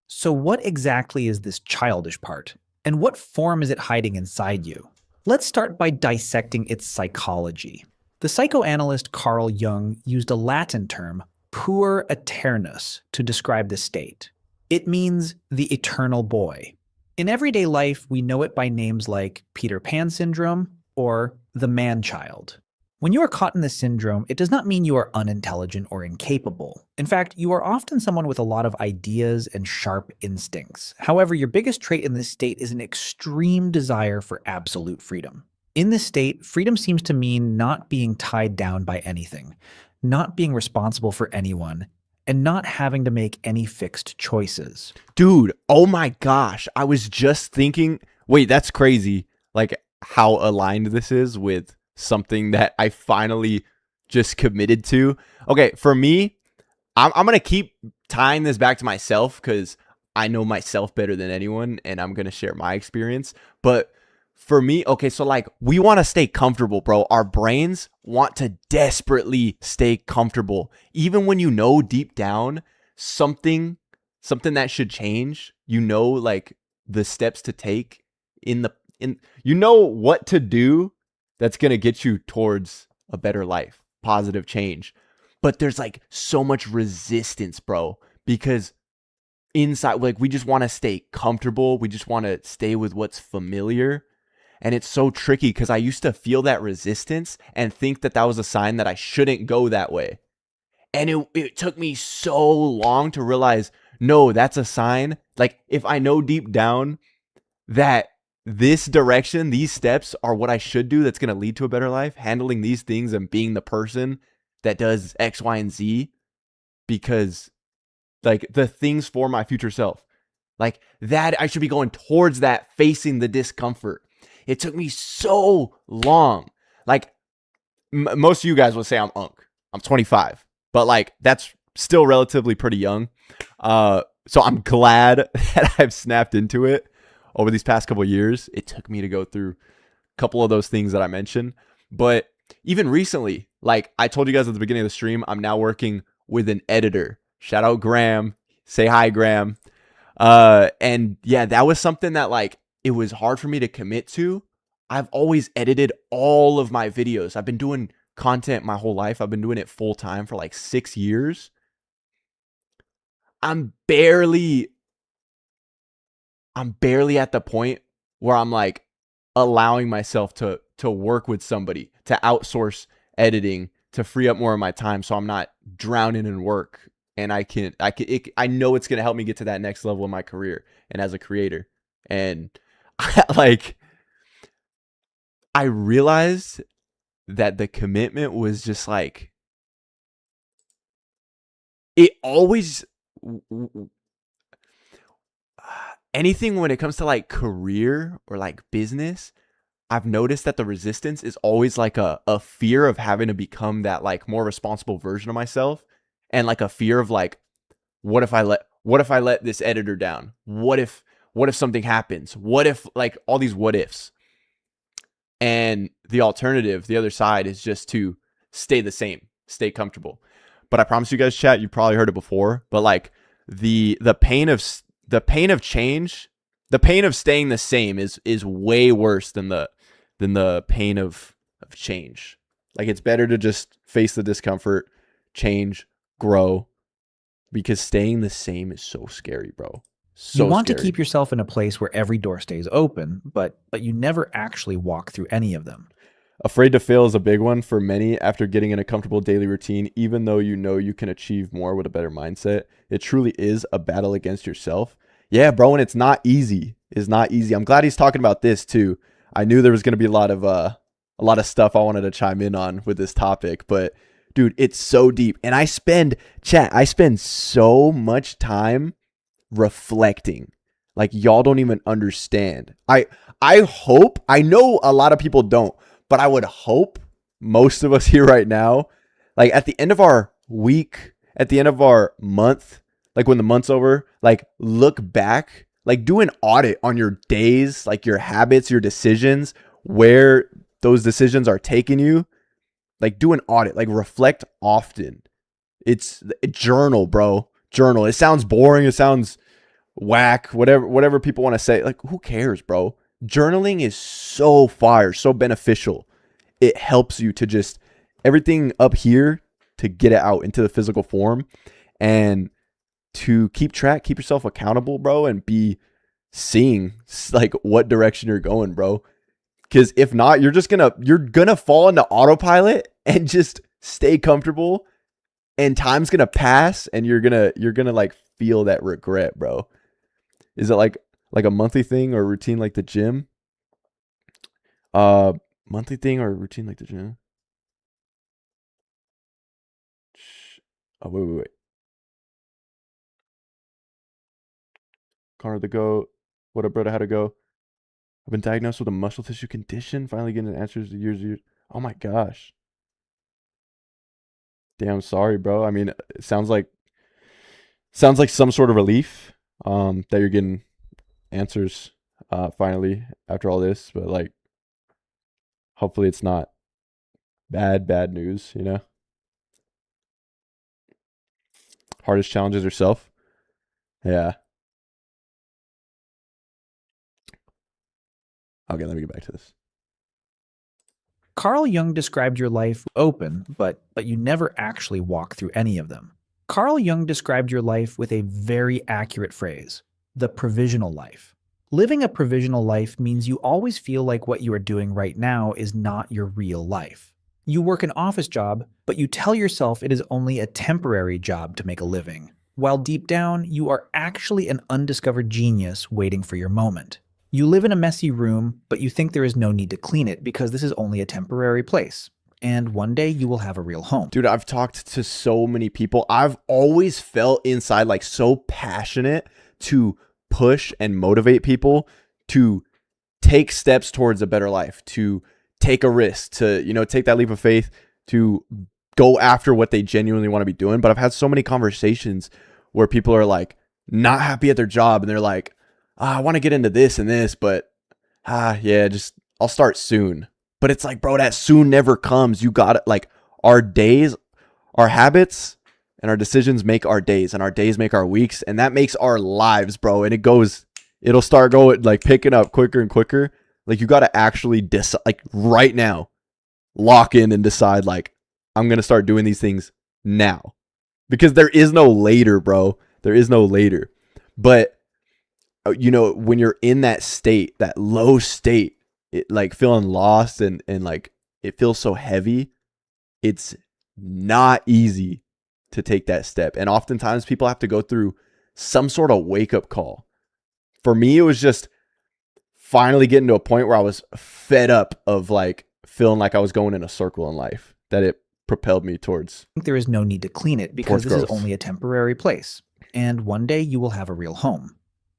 So what exactly is this childish part? And what form is it hiding inside you? Let's start by dissecting its psychology. The psychoanalyst Carl Jung used a Latin term, puer aeternus, to describe the state. It means the eternal boy. In everyday life, we know it by names like Peter Pan syndrome or the man-child. When you are caught in this syndrome, it does not mean you are unintelligent or incapable. In fact, you are often someone with a lot of ideas and sharp instincts. However, your biggest trait in this state is an extreme desire for absolute freedom. In this state, freedom seems to mean not being tied down by anything, not being responsible for anyone, and not having to make any fixed choices. Dude, oh my gosh. I was just thinking, wait, that's crazy. Like how aligned this is with something that I finally just committed to. Okay, for me, I'm going to keep tying this back to myself because I know myself better than anyone and I'm going to share my experience. But for me, okay, so like we want to stay comfortable, bro. Our brains want to desperately stay comfortable. Even when you know deep down something that should change, you know, like the steps to take you know what to do that's going to get you towards a better life, positive change. But there's like so much resistance, bro, because inside, like we just want to stay comfortable. We just want to stay with what's familiar. And it's so tricky because I used to feel that resistance and think that that was a sign that I shouldn't go that way. And it took me so long to realize, no, that's a sign. Like if I know deep down that this direction, these steps are what I should do that's going to lead to a better life, handling these things and being the person that does X, Y, and Z, because like the things for my future self, like that, I should be going towards that, facing the discomfort. It took me so long. Like most of you guys would say I'm unk. I'm 25, but like that's still relatively pretty young. So I'm glad that I've snapped into it over these past couple of years. It took me to go through a couple of those things that I mentioned, but even recently, like I told you guys at the beginning of the stream, I'm now working with an editor. Shout out Graham. Say hi, Graham. And yeah, that was something that like, it was hard for me to commit to. I've always edited all of my videos. I've been doing content my whole life. I've been doing it full time for like 6 years. I'm barely at the point where I'm like allowing myself to work with somebody, to outsource editing, to free up more of my time so I'm not drowning in work. And I know it's going to help me get to that next level in my career and as a creator. And I realized that the commitment was just like, it always, anything when it comes to like career or like business, I've noticed that the resistance is always like a fear of having to become that like more responsible version of myself. And like a fear of like, what if I let this editor down? What if something happens? What if, like, all these what ifs? And the alternative, the other side, is just to stay the same, stay comfortable. But I promise you guys, chat, you've probably heard it before, but like the pain of change, the pain of staying the same is way worse than the pain of change. Like, it's better to just face the discomfort, change, grow, because staying the same is so scary, bro. So you want scary. to keep yourself in a place where every door stays open, but you never actually walk through any of them. Afraid to fail is a big one for many after getting in a comfortable daily routine, even though you know you can achieve more with a better mindset. It truly is a battle against yourself. Yeah, bro, and it's not easy. It's not easy. I'm glad he's talking about this too. I knew there was going to be a lot of stuff I wanted to chime in on with this topic, but dude, it's so deep. And I spend so much time reflecting. Like, y'all don't even understand. I hope, I know a lot of people don't, but I would hope most of us here right now, like at the end of our week, at the end of our month, like when the month's over, like look back, like do an audit on your days, like your habits, your decisions, where those decisions are taking you. Like do an audit, like reflect often. It's a journal, bro. Journal. It sounds boring. It sounds whack, whatever people want to say. Like, who cares, bro? Journaling is so fire, so beneficial. It helps you to just everything up here to get it out into the physical form and to keep track, keep yourself accountable, bro, and be seeing like what direction you're going, bro. Because if not, you're gonna fall into autopilot and just stay comfortable, and time's gonna pass, and you're gonna like feel that regret, bro. Is it like a monthly thing or routine like the gym? Monthly thing or routine like the gym? Oh, wait. Connor the GOAT. What up, brother? How'd it go? I've been diagnosed with a muscle tissue condition. Finally getting answers to years. Oh my gosh. Damn, sorry, bro. I mean, it sounds like some sort of relief that you're getting answers finally after all this, but like hopefully it's not bad news, you know? Hardest challenges yourself? Yeah. Okay, let me get back to this. Carl Jung described your life open, but you never actually walk through any of them. Carl Jung described your life with a very accurate phrase, the provisional life. Living a provisional life means you always feel like what you are doing right now is not your real life. You work an office job, but you tell yourself it is only a temporary job to make a living, while deep down you are actually an undiscovered genius waiting for your moment. You live in a messy room, but you think there is no need to clean it because this is only a temporary place. And one day you will have a real home. Dude, I've talked to so many people. I've always felt inside like so passionate to push and motivate people to take steps towards a better life, to take a risk, to, you know, take that leap of faith, to go after what they genuinely want to be doing. But I've had so many conversations where people are like not happy at their job and they're like, I want to get into this and this, but yeah, just I'll start soon. But it's like, bro, that soon never comes. You got it. Like our days, our habits, and our decisions make our days, and our days make our weeks, and that makes our lives, bro. And it'll start going like picking up quicker and quicker. Like you got to actually decide, like right now, lock in and decide, like I'm gonna start doing these things now, because there is no later, bro. There is no later. But you know, when you're in that state, that low state, it like feeling lost and like it feels so heavy, it's not easy to take that step. And oftentimes people have to go through some sort of wake up call. For me, it was just finally getting to a point where I was fed up of like feeling like I was going in a circle in life, that it propelled me towards. There is no need to clean it because this is only a temporary place. And one day you will have a real home.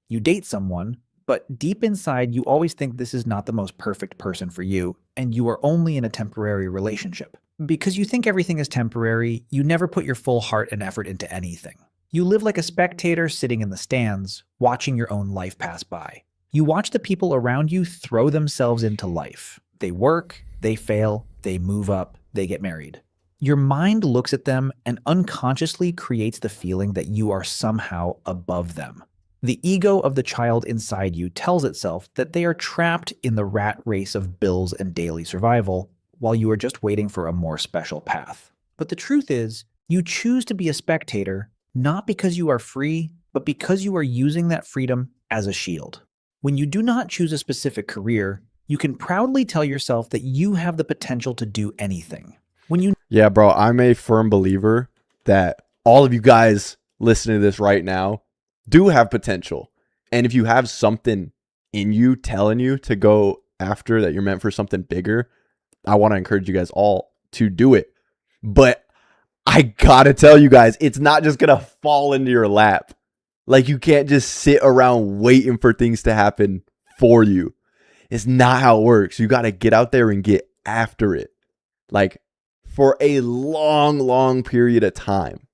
You date someone, but deep inside you always think this is not the most perfect person for you, and you are only in a temporary relationship. Because you think everything is temporary, you never put your full heart and effort into anything. You live like a spectator sitting in the stands, watching your own life pass by. You watch the people around you throw themselves into life. They work, they fail, they move up, they get married. Your mind looks at them and unconsciously creates the feeling that you are somehow above them. The ego of the child inside you tells itself that they are trapped in the rat race of bills and daily survival, while you are just waiting for a more special path. But the truth is, you choose to be a spectator not because you are free, but because you are using that freedom as a shield. When you do not choose a specific career, you can proudly tell yourself that you have the potential to do anything. Yeah, bro, I'm a firm believer that all of you guys listening to this right now do have potential. And if you have something in you telling you to go after that, you're meant for something bigger, I want to encourage you guys all to do it. But I gotta tell you guys, it's not just gonna fall into your lap. Like, you can't just sit around waiting for things to happen for you. It's not how it works. You gotta get out there and get after it. Like, for a long, long period of time.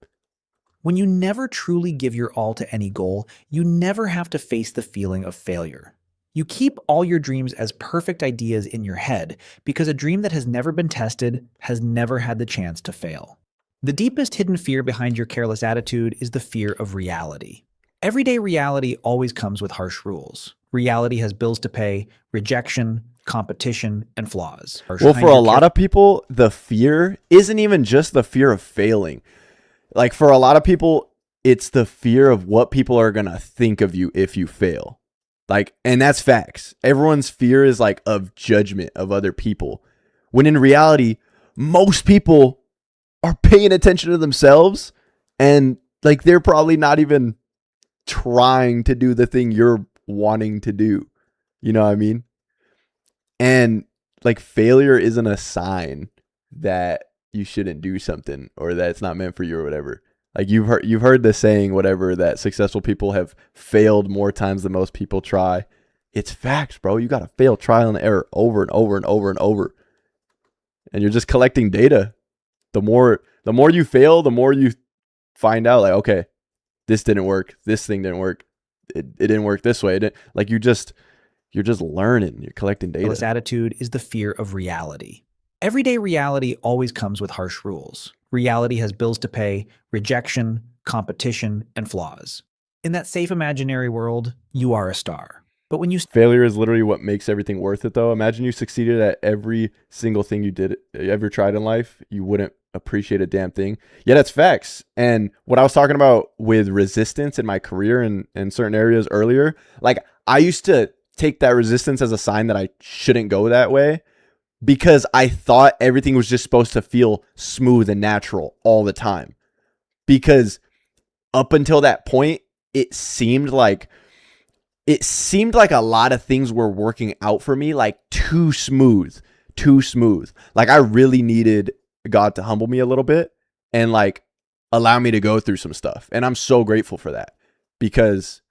When you never truly give your all to any goal, you never have to face the feeling of failure. You keep all your dreams as perfect ideas in your head because a dream that has never been tested has never had the chance to fail. The deepest hidden fear behind your careless attitude is the fear of reality. Everyday reality always comes with harsh rules. Reality has bills to pay, rejection, competition, and flaws. Well, for a lot of people, the fear isn't even just the fear of failing. Like, for a lot of people, it's the fear of what people are going to think of you if you fail. Like, and that's facts. Everyone's fear is like of judgment of other people. When in reality, most people are paying attention to themselves, and like, they're probably not even trying to do the thing you're wanting to do. You know what I mean? And like, failure isn't a sign that you shouldn't do something or that it's not meant for you or whatever. Like, you've heard the saying, whatever, that successful people have failed more times than most people try. It's facts, bro. You got to fail trial and error over and over and over and over. And you're just collecting data. The more you fail, the more you find out, like, okay, this didn't work. This thing didn't work. It didn't work this way. Like, you're just learning. You're collecting data. This attitude is the fear of reality. Everyday reality always comes with harsh rules. Reality has bills to pay, rejection, competition, and flaws. In that safe imaginary world, you are a star. But when failure is literally what makes everything worth it, though. Imagine you succeeded at every single thing you ever tried in life. You wouldn't appreciate a damn thing. Yeah, that's facts. And what I was talking about with resistance in my career and in certain areas earlier, like, I used to take that resistance as a sign that I shouldn't go that way, because I thought everything was just supposed to feel smooth and natural all the time. Because up until that point, it seemed like a lot of things were working out for me, like, too smooth. Like, I really needed God to humble me a little bit and like allow me to go through some stuff. And I'm so grateful for that, because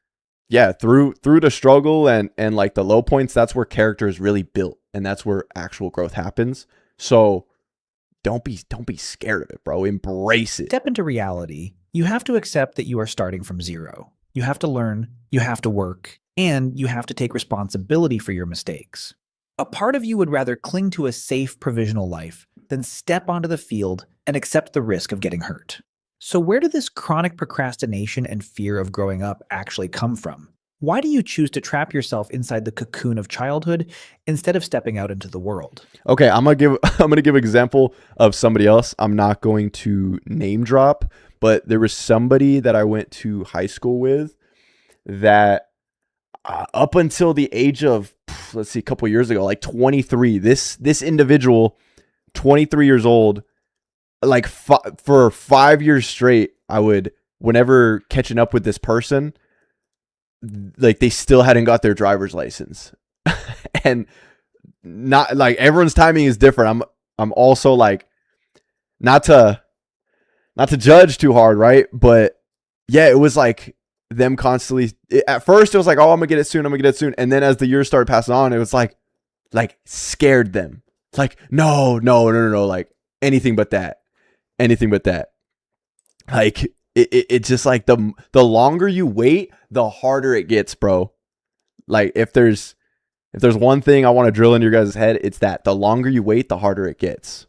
yeah, through the struggle and like the low points, that's where character is really built, and that's where actual growth happens. So don't be scared of it, bro. Embrace it. Step into reality. You have to accept that you are starting from zero. You have to learn, you have to work, and you have to take responsibility for your mistakes. A part of you would rather cling to a safe provisional life than step onto the field and accept the risk of getting hurt. So where did this chronic procrastination and fear of growing up actually come from? Why do you choose to trap yourself inside the cocoon of childhood instead of stepping out into the world? Okay, I'm gonna give an example of somebody else. I'm not going to name drop, but there was somebody that I went to high school with that up until the age of, let's see, a couple years ago, like 23, this individual, 23 years old, like for 5 years straight, I would, whenever catching up with this person, like, they still hadn't got their driver's license. And not like, everyone's timing is different. I'm also like, not to judge too hard, right? But yeah, it was like them constantly, at first it was like, oh, I'm gonna get it soon. And then as the years started passing on, it was like scared them. Like, no, like, anything but that. Like, it's just like the longer you wait, the harder it gets, bro. Like, if there's one thing I want to drill into your guys' head, it's that the longer you wait, the harder it gets.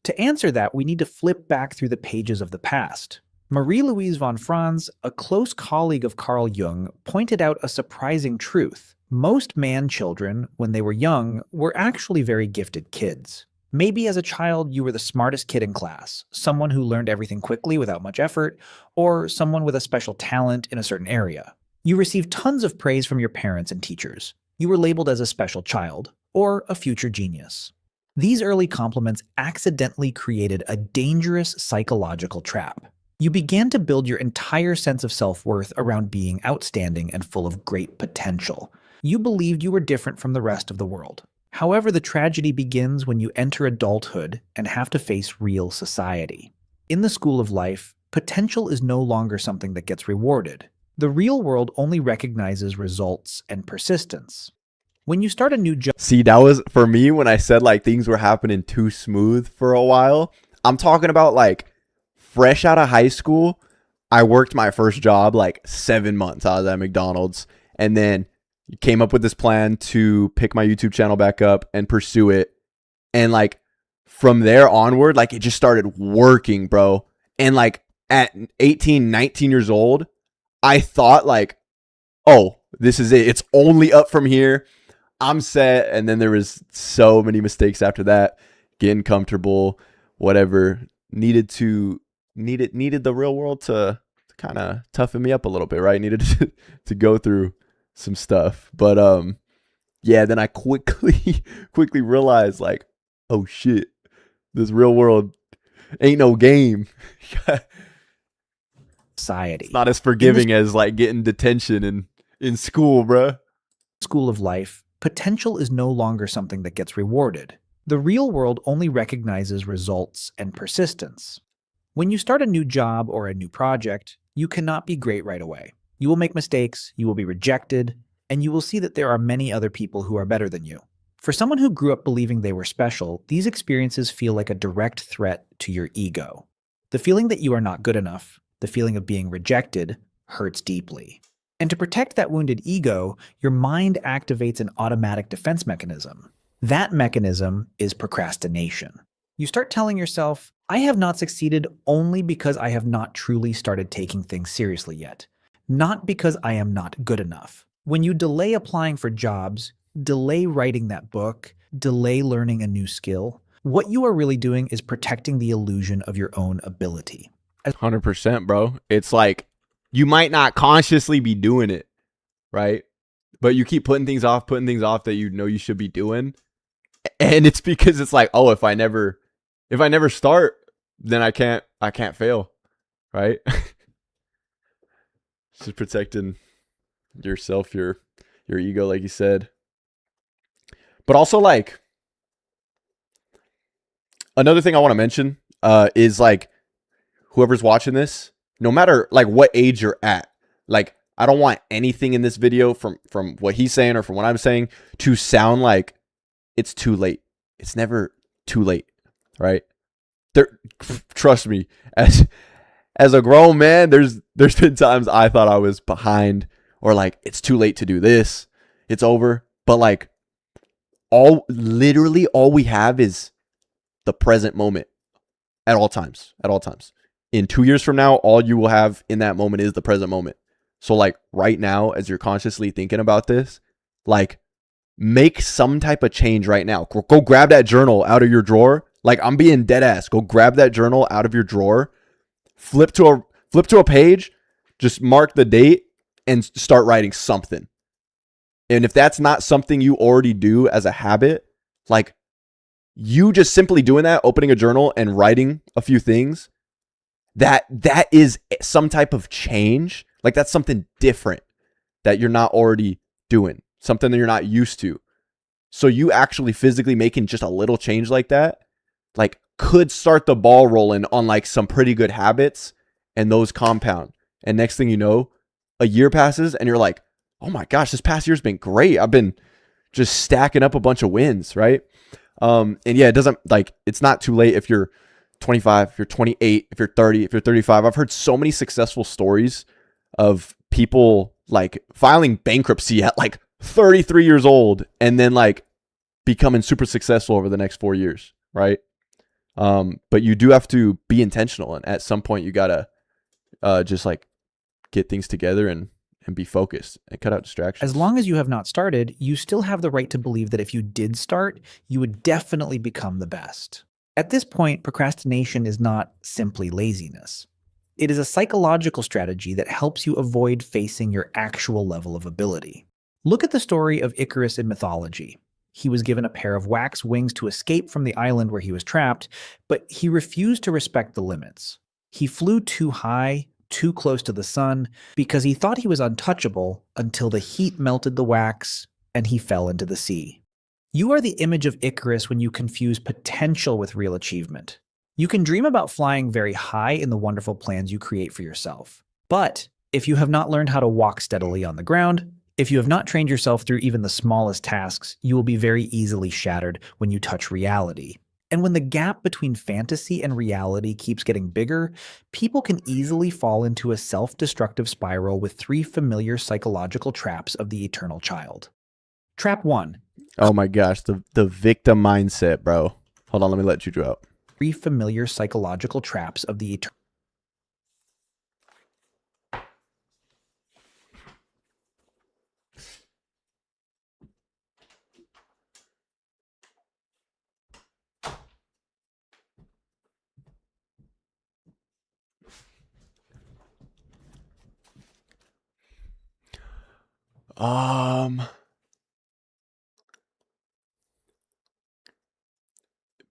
To answer that, we need to flip back through the pages of the past. Marie-Louise von Franz, a close colleague of Carl Jung, pointed out a surprising truth. Most man children, when they were young, were actually very gifted kids. Maybe as a child you were the smartest kid in class, someone who learned everything quickly without much effort, or someone with a special talent in a certain area. You received tons of praise from your parents and teachers. You were labeled as a special child, or a future genius. These early compliments accidentally created a dangerous psychological trap. You began to build your entire sense of self-worth around being outstanding and full of great potential. You believed you were different from the rest of the world. However, the tragedy begins when you enter adulthood and have to face real society. In the school of life, potential is no longer something that gets rewarded. The real world only recognizes results and persistence. When you start a new job... See, that was, for me, when I said like things were happening too smooth for a while, I'm talking about like fresh out of high school, I worked my first job like 7 months. I was at McDonald's, and then came up with this plan to pick my YouTube channel back up and pursue it. And like from there onward, like it just started working, bro. And like at 18, 19 years old, I thought like, oh, this is it. It's only up from here. I'm set. And then there was so many mistakes after that. Getting comfortable, whatever. Needed the real world to kind of toughen me up a little bit, right? Needed to go through some stuff. But yeah, then I quickly realized like, oh shit, this real world ain't no game. Society. It's not as forgiving as like getting detention in school, bruh. School of life, potential is no longer something that gets rewarded. The real world only recognizes results and persistence. When you start a new job or a new project, you cannot be great right away. You will make mistakes, you will be rejected, and you will see that there are many other people who are better than you. For someone who grew up believing they were special, these experiences feel like a direct threat to your ego. The feeling that you are not good enough, the feeling of being rejected, hurts deeply. And to protect that wounded ego, your mind activates an automatic defense mechanism. That mechanism is procrastination. You start telling yourself, I have not succeeded only because I have not truly started taking things seriously yet, not because I am not good enough. When you delay applying for jobs, delay writing that book, delay learning a new skill, what you are really doing is protecting the illusion of your own ability. 100%, bro. It's like you might not consciously be doing it, right? But you keep putting things off that you know you should be doing. And it's because it's like, oh, if I never start, then I can't fail, right? Just protecting yourself, your ego, like you said. But also, like, another thing I want to mention is like, whoever's watching this, no matter like what age you're at, like I don't want anything in this video from what he's saying or from what I'm saying to sound like it's too late. It's never too late, right? Trust me, as a grown man, there's been times I thought I was behind or like it's too late to do this. It's over. But like literally all we have is the present moment at all times. In 2 years from now, all you will have in that moment is the present moment. So like right now, as you're consciously thinking about this, like make some type of change right now. Go grab that journal out of your drawer. Like I'm being dead ass. Go grab that journal out of your drawer, flip to a page, just mark the date and start writing something. And if that's not something you already do as a habit, like you just simply doing that, opening a journal and writing a few things, that is some type of change. Like that's something different that you're not already doing, something that you're not used to. So you actually physically making just a little change like that, like could start the ball rolling on like some pretty good habits, and those compound. And next thing you know, a year passes and you're like, oh my gosh, this past year's been great. I've been just stacking up a bunch of wins, right? And yeah, it's not too late if you're 25, if you're 28, if you're 30, if you're 35. I've heard so many successful stories of people like filing bankruptcy at like 33 years old and then like becoming super successful over the next 4 years, right? But you do have to be intentional, and at some point you gotta just like get things together and and be focused and cut out distractions. As long as you have not started, you still have the right to believe that if you did start, you would definitely become the best. At this point, procrastination is not simply laziness. It is a psychological strategy that helps you avoid facing your actual level of ability. Look at the story of Icarus in mythology. He was given a pair of wax wings to escape from the island where he was trapped, but he refused to respect the limits. He flew too high, too close to the sun, because he thought he was untouchable until the heat melted the wax and he fell into the sea. You are the image of Icarus when you confuse potential with real achievement. You can dream about flying very high in the wonderful plans you create for yourself. But if you have not learned how to walk steadily on the ground, if you have not trained yourself through even the smallest tasks, you will be very easily shattered when you touch reality. And when the gap between fantasy and reality keeps getting bigger, people can easily fall into a self-destructive spiral with 3 familiar psychological traps of the eternal child. Trap 1. Oh my gosh, the victim mindset, bro. Hold on, let me let you drop. 3 familiar psychological traps of the eternal.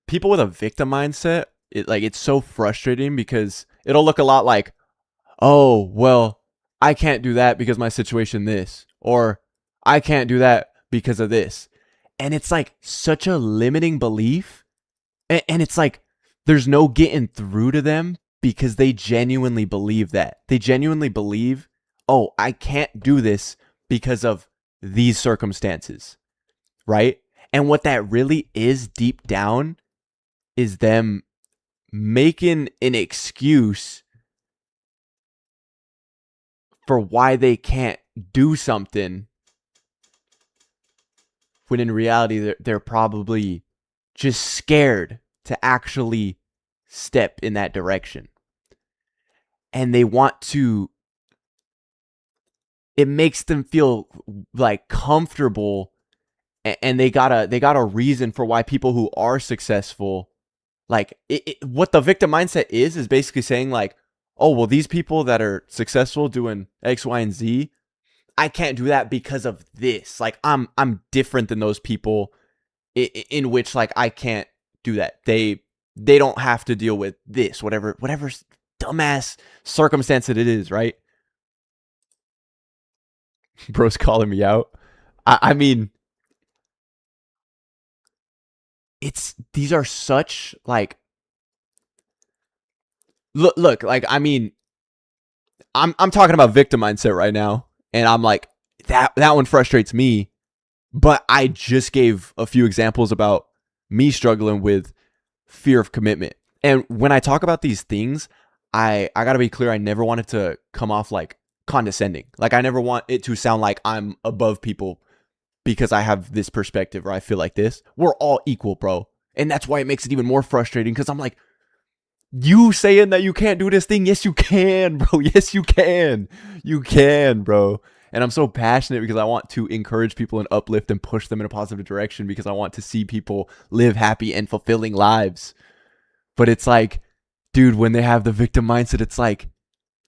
People with a victim mindset, it's so frustrating because it'll look a lot like, oh, well, I can't do that because my situation this, or I can't do that because of this. And it's like such a limiting belief. And it's like there's no getting through to them because they genuinely believe that. They genuinely believe, oh, I can't do this because of these circumstances, right? And what that really is deep down is them making an excuse for why they can't do something when in reality they're probably just scared to actually step in that direction. And they want to, it makes them feel like comfortable, and they got a reason for why people who are successful, like what the victim mindset is basically saying like, oh, well, these people that are successful doing X, Y, and Z, I can't do that because of this. Like I'm different than those people in which like I can't do that. They don't have to deal with this, whatever dumbass circumstance that it is, right? Bro's calling me out. I mean, these are such like, look, like, I mean, I'm talking about victim mindset right now, and I'm like, that one frustrates me, but I just gave a few examples about me struggling with fear of commitment. And when I talk about these things, I gotta be clear, I never want it to come off like condescending. Like I never want it to sound like I'm above people because I have this perspective or I feel like this. We're all equal, bro. And that's why it makes it even more frustrating, because I'm like, you saying that you can't do this thing? Yes, you can, bro. Yes, you can. You can, bro. And I'm so passionate because I want to encourage people and uplift and push them in a positive direction, because I want to see people live happy and fulfilling lives. But it's like, dude, when they have the victim mindset, it's like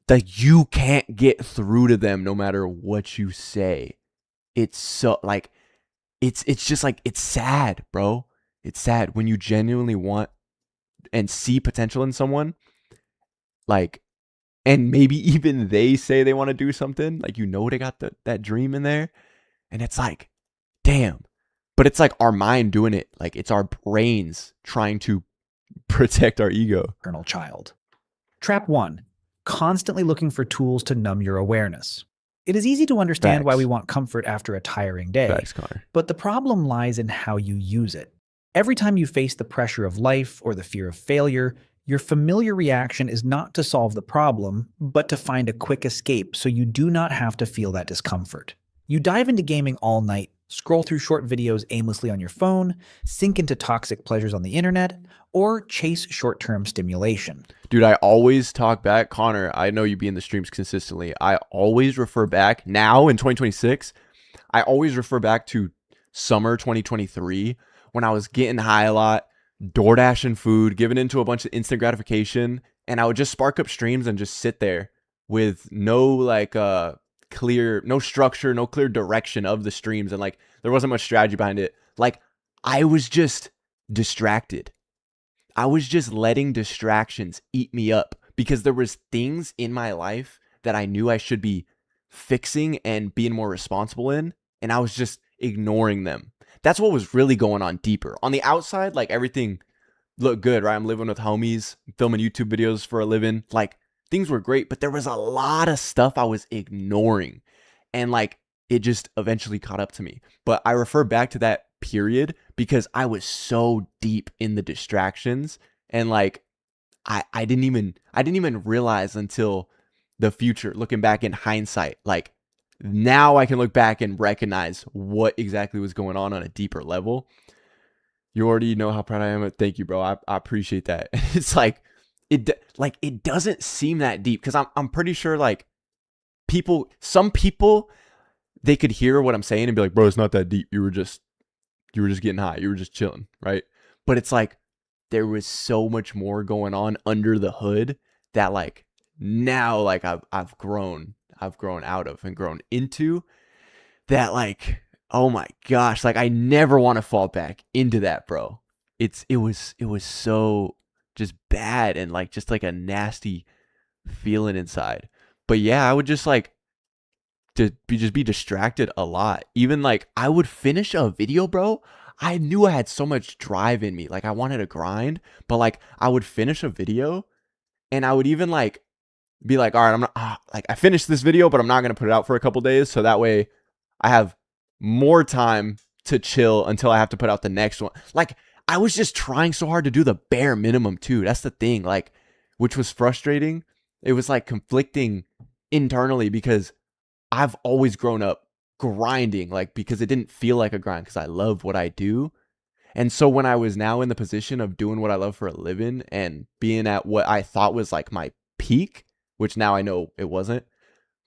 you can't get through to them no matter what you say. It's so like, it's just like, it's sad, bro. It's sad when you genuinely want and see potential in someone, like, and maybe even they say they want to do something, like, you know, they got that dream in there, and it's like, damn. But it's like our mind doing it, like it's our brains trying to protect our ego. Eternal child. Trap 1. Constantly looking for tools to numb your awareness. It is easy to understand why we want comfort after a tiring day, Facts, Connor. But the problem lies in how you use it. Every time you face the pressure of life or the fear of failure, your familiar reaction is not to solve the problem, but to find a quick escape so you do not have to feel that discomfort. You dive into gaming all night scroll through short videos aimlessly on your phone, sink into toxic pleasures on the internet, or chase short-term stimulation. Dude, I always talk back. Connor, I know you be in the streams consistently. I always refer back now in 2026. I always refer back to summer 2023 when I was getting high a lot, DoorDashing food, giving into a bunch of instant gratification, and I would just spark up streams and just sit there with no like no structure, no clear direction of the streams, and like there wasn't much strategy behind it. Like I was just distracted. I was just letting distractions eat me up because there was things in my life that I knew I should be fixing and being more responsible in, and I was just ignoring them. That's what was really going on deeper. On the outside, like everything looked good, right? I'm living with homies, filming YouTube videos for a living. Like things were great, but there was a lot of stuff I was ignoring, and like it just eventually caught up to me. But I refer back to that period because I was so deep in the distractions, and like I didn't even realize until the future, looking back in hindsight, like now I can look back and recognize what exactly was going on a deeper level. You already know how proud I am. Thank you, bro. I appreciate that. It's like it doesn't seem that deep because I'm pretty sure like some people, they could hear what I'm saying and be like, bro, it's not that deep. You were just getting high. You were just chilling, right? But it's like there was so much more going on under the hood that like now like I've grown out of and grown into that. Like, oh my gosh, like I never want to fall back into that, bro. It was so just bad and like just like a nasty feeling inside. But yeah, I would just like just be distracted a lot. Even like I would finish a video, bro. I knew I had so much drive in me. Like I wanted to grind, but like I would finish a video and I would even like be like, all right, I'm not like I finished this video, but I'm not going to put it out for a couple days. So that way I have more time to chill until I have to put out the next one. Like I was just trying so hard to do the bare minimum too. That's the thing, like, which was frustrating. It was like conflicting internally because I've always grown up grinding, like, because it didn't feel like a grind because I love what I do. And so when I was now in the position of doing what I love for a living and being at what I thought was like my peak, which now I know it wasn't,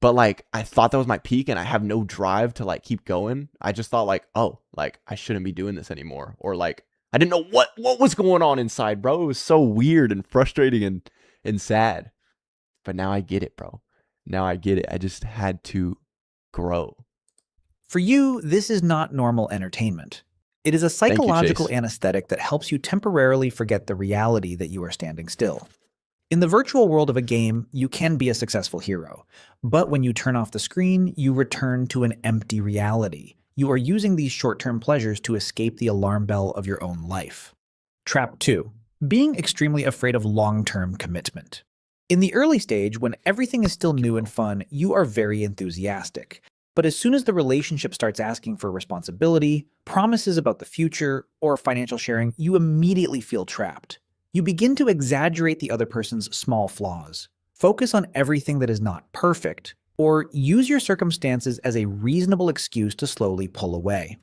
but like I thought that was my peak and I have no drive to like keep going. I just thought like, oh, like I shouldn't be doing this anymore. Or like I didn't know what was going on inside, bro. It was so weird and frustrating and sad. But now I get it, bro. Now I get it. I just had to grow. For you, this is not normal entertainment. It is a psychological anesthetic that helps you temporarily forget the reality that you are standing still. In the virtual world of a game, you can be a successful hero, but when you turn off the screen, you return to an empty reality. You are using these short-term pleasures to escape the alarm bell of your own life. Trap 2. Being extremely afraid of long-term commitment. In the early stage, when everything is still new and fun, you are very enthusiastic. But as soon as the relationship starts asking for responsibility, promises about the future, or financial sharing, you immediately feel trapped. You begin to exaggerate the other person's small flaws. Focus on everything that is not perfect, or use your circumstances as a reasonable excuse to slowly pull away.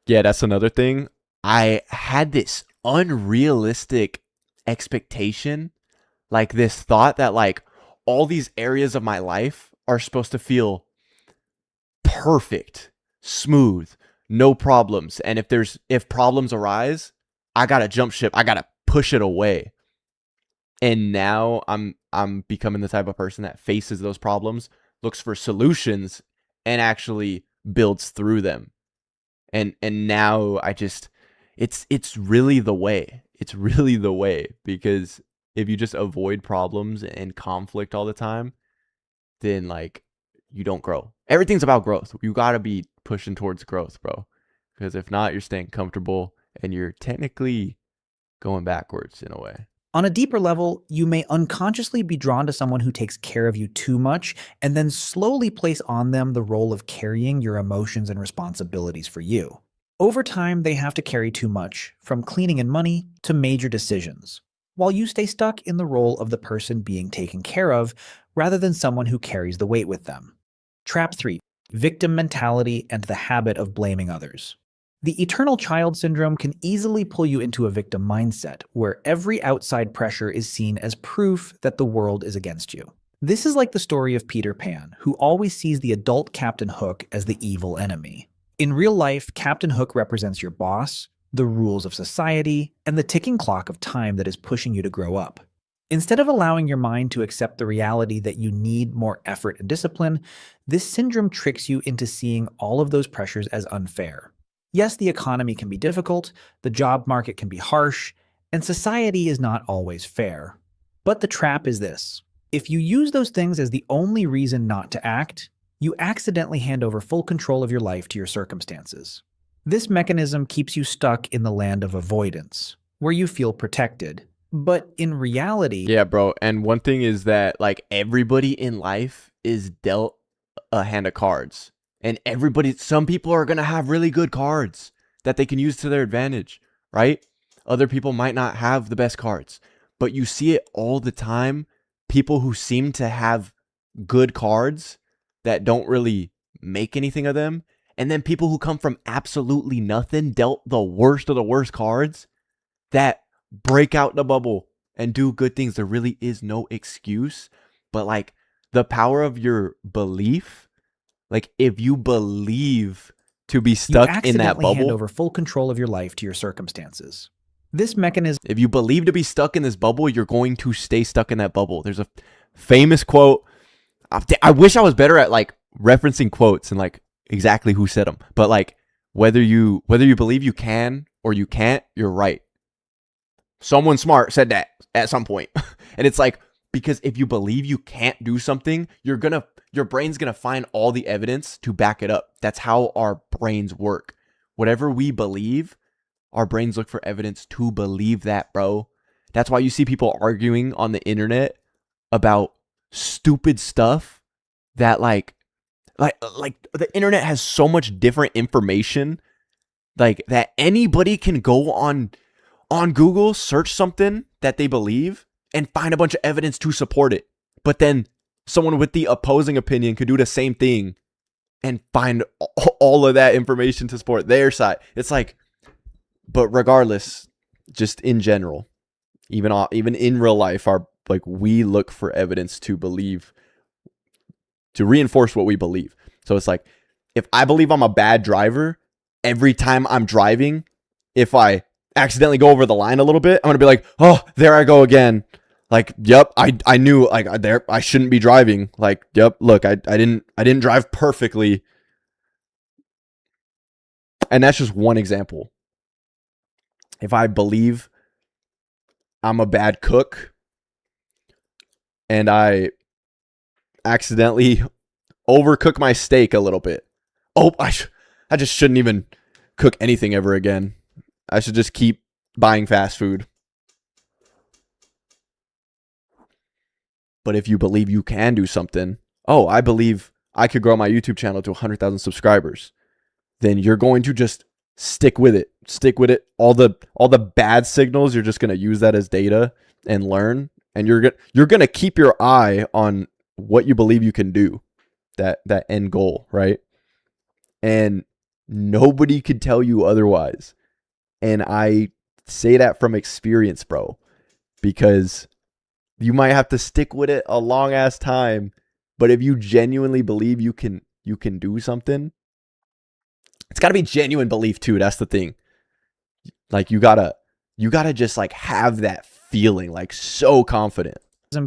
Yeah, that's another thing. I had this unrealistic expectation, like this thought that like all these areas of my life are supposed to feel perfect, smooth, no problems. And if problems arise, I gotta jump ship. I gotta push it away. And now I'm becoming the type of person that faces those problems, looks for solutions, and actually builds through them. And now I just it's really the way. It's really the way, because if you just avoid problems and conflict all the time, then like you don't grow. Everything's about growth. You got to be pushing towards growth, bro. Because if not, you're staying comfortable and you're technically going backwards in a way. On a deeper level, you may unconsciously be drawn to someone who takes care of you too much and then slowly place on them the role of carrying your emotions and responsibilities for you. Over time, they have to carry too much, from cleaning and money to major decisions. while you stay stuck in the role of the person being taken care of rather than someone who carries the weight with them. Trap 3. Victim mentality and the habit of blaming others. The eternal child syndrome can easily pull you into a victim mindset, where every outside pressure is seen as proof that the world is against you. This is like the story of Peter Pan, who always sees the adult Captain Hook as the evil enemy. In real life, Captain Hook represents your boss, the rules of society, and the ticking clock of time that is pushing you to grow up. Instead of allowing your mind to accept the reality that you need more effort and discipline, this syndrome tricks you into seeing all of those pressures as unfair. Yes, the economy can be difficult, the job market can be harsh, and society is not always fair. But the trap is this. If you use those things as the only reason not to act, you accidentally hand over full control of your life to your circumstances. This mechanism keeps you stuck in the land of avoidance, where you feel protected. But in reality... Yeah, bro. And one thing is that, like, everybody in life is dealt a hand of cards. And some people are going to have really good cards that they can use to their advantage, right? Other people might not have the best cards. But you see it all the time. People who seem to have good cards that don't really make anything of them. And then people who come from absolutely nothing, dealt the worst of the worst cards, that break out the bubble and do good things. There really is no excuse. But like the power of your belief, like if you believe to be stuck in that bubble, hand over full control of your life to your circumstances. This mechanism... If you believe to be stuck in this bubble, you're going to stay stuck in that bubble. There's a famous quote. I wish I was better at like referencing quotes and like exactly who said them. But like whether you believe you can or you can't, you're right. Someone smart said that at some point. And it's like, because if you believe you can't do something, your brain's going to find all the evidence to back it up. That's how our brains work. Whatever we believe, our brains look for evidence to believe that, bro. That's why you see people arguing on the internet about stupid stuff that like the internet has so much different information like that anybody can go on Google, search something that they believe and find a bunch of evidence to support it. But then someone with the opposing opinion could do the same thing and find all of that information to support their side. It's like, but regardless, just in general, even in real life, we look for evidence to believe, to reinforce what we believe. So it's like, if I believe I'm a bad driver, every time I'm driving, if I accidentally go over the line a little bit, I'm gonna be like, oh, there I go again. Like, yep, I knew I shouldn't be driving. Like, yep, look, I didn't drive perfectly. And that's just one example. If I believe I'm a bad cook and I accidentally overcook my steak a little bit, oh, I just shouldn't even cook anything ever again. I should just keep buying fast food. But if you believe you can do something, oh, I believe I could grow my YouTube channel to 100,000 subscribers, then you're going to just stick with it. Stick with it. All the bad signals, you're just going to use that as data and learn. And you're going to keep your eye on what you believe you can do, that end goal, right? And nobody could tell you otherwise. And I say that from experience, bro, because you might have to stick with it a long ass time, but if you genuinely believe you can do something, it's got to be genuine belief too. That's the thing. Like you gotta just like have that feeling, like so confident.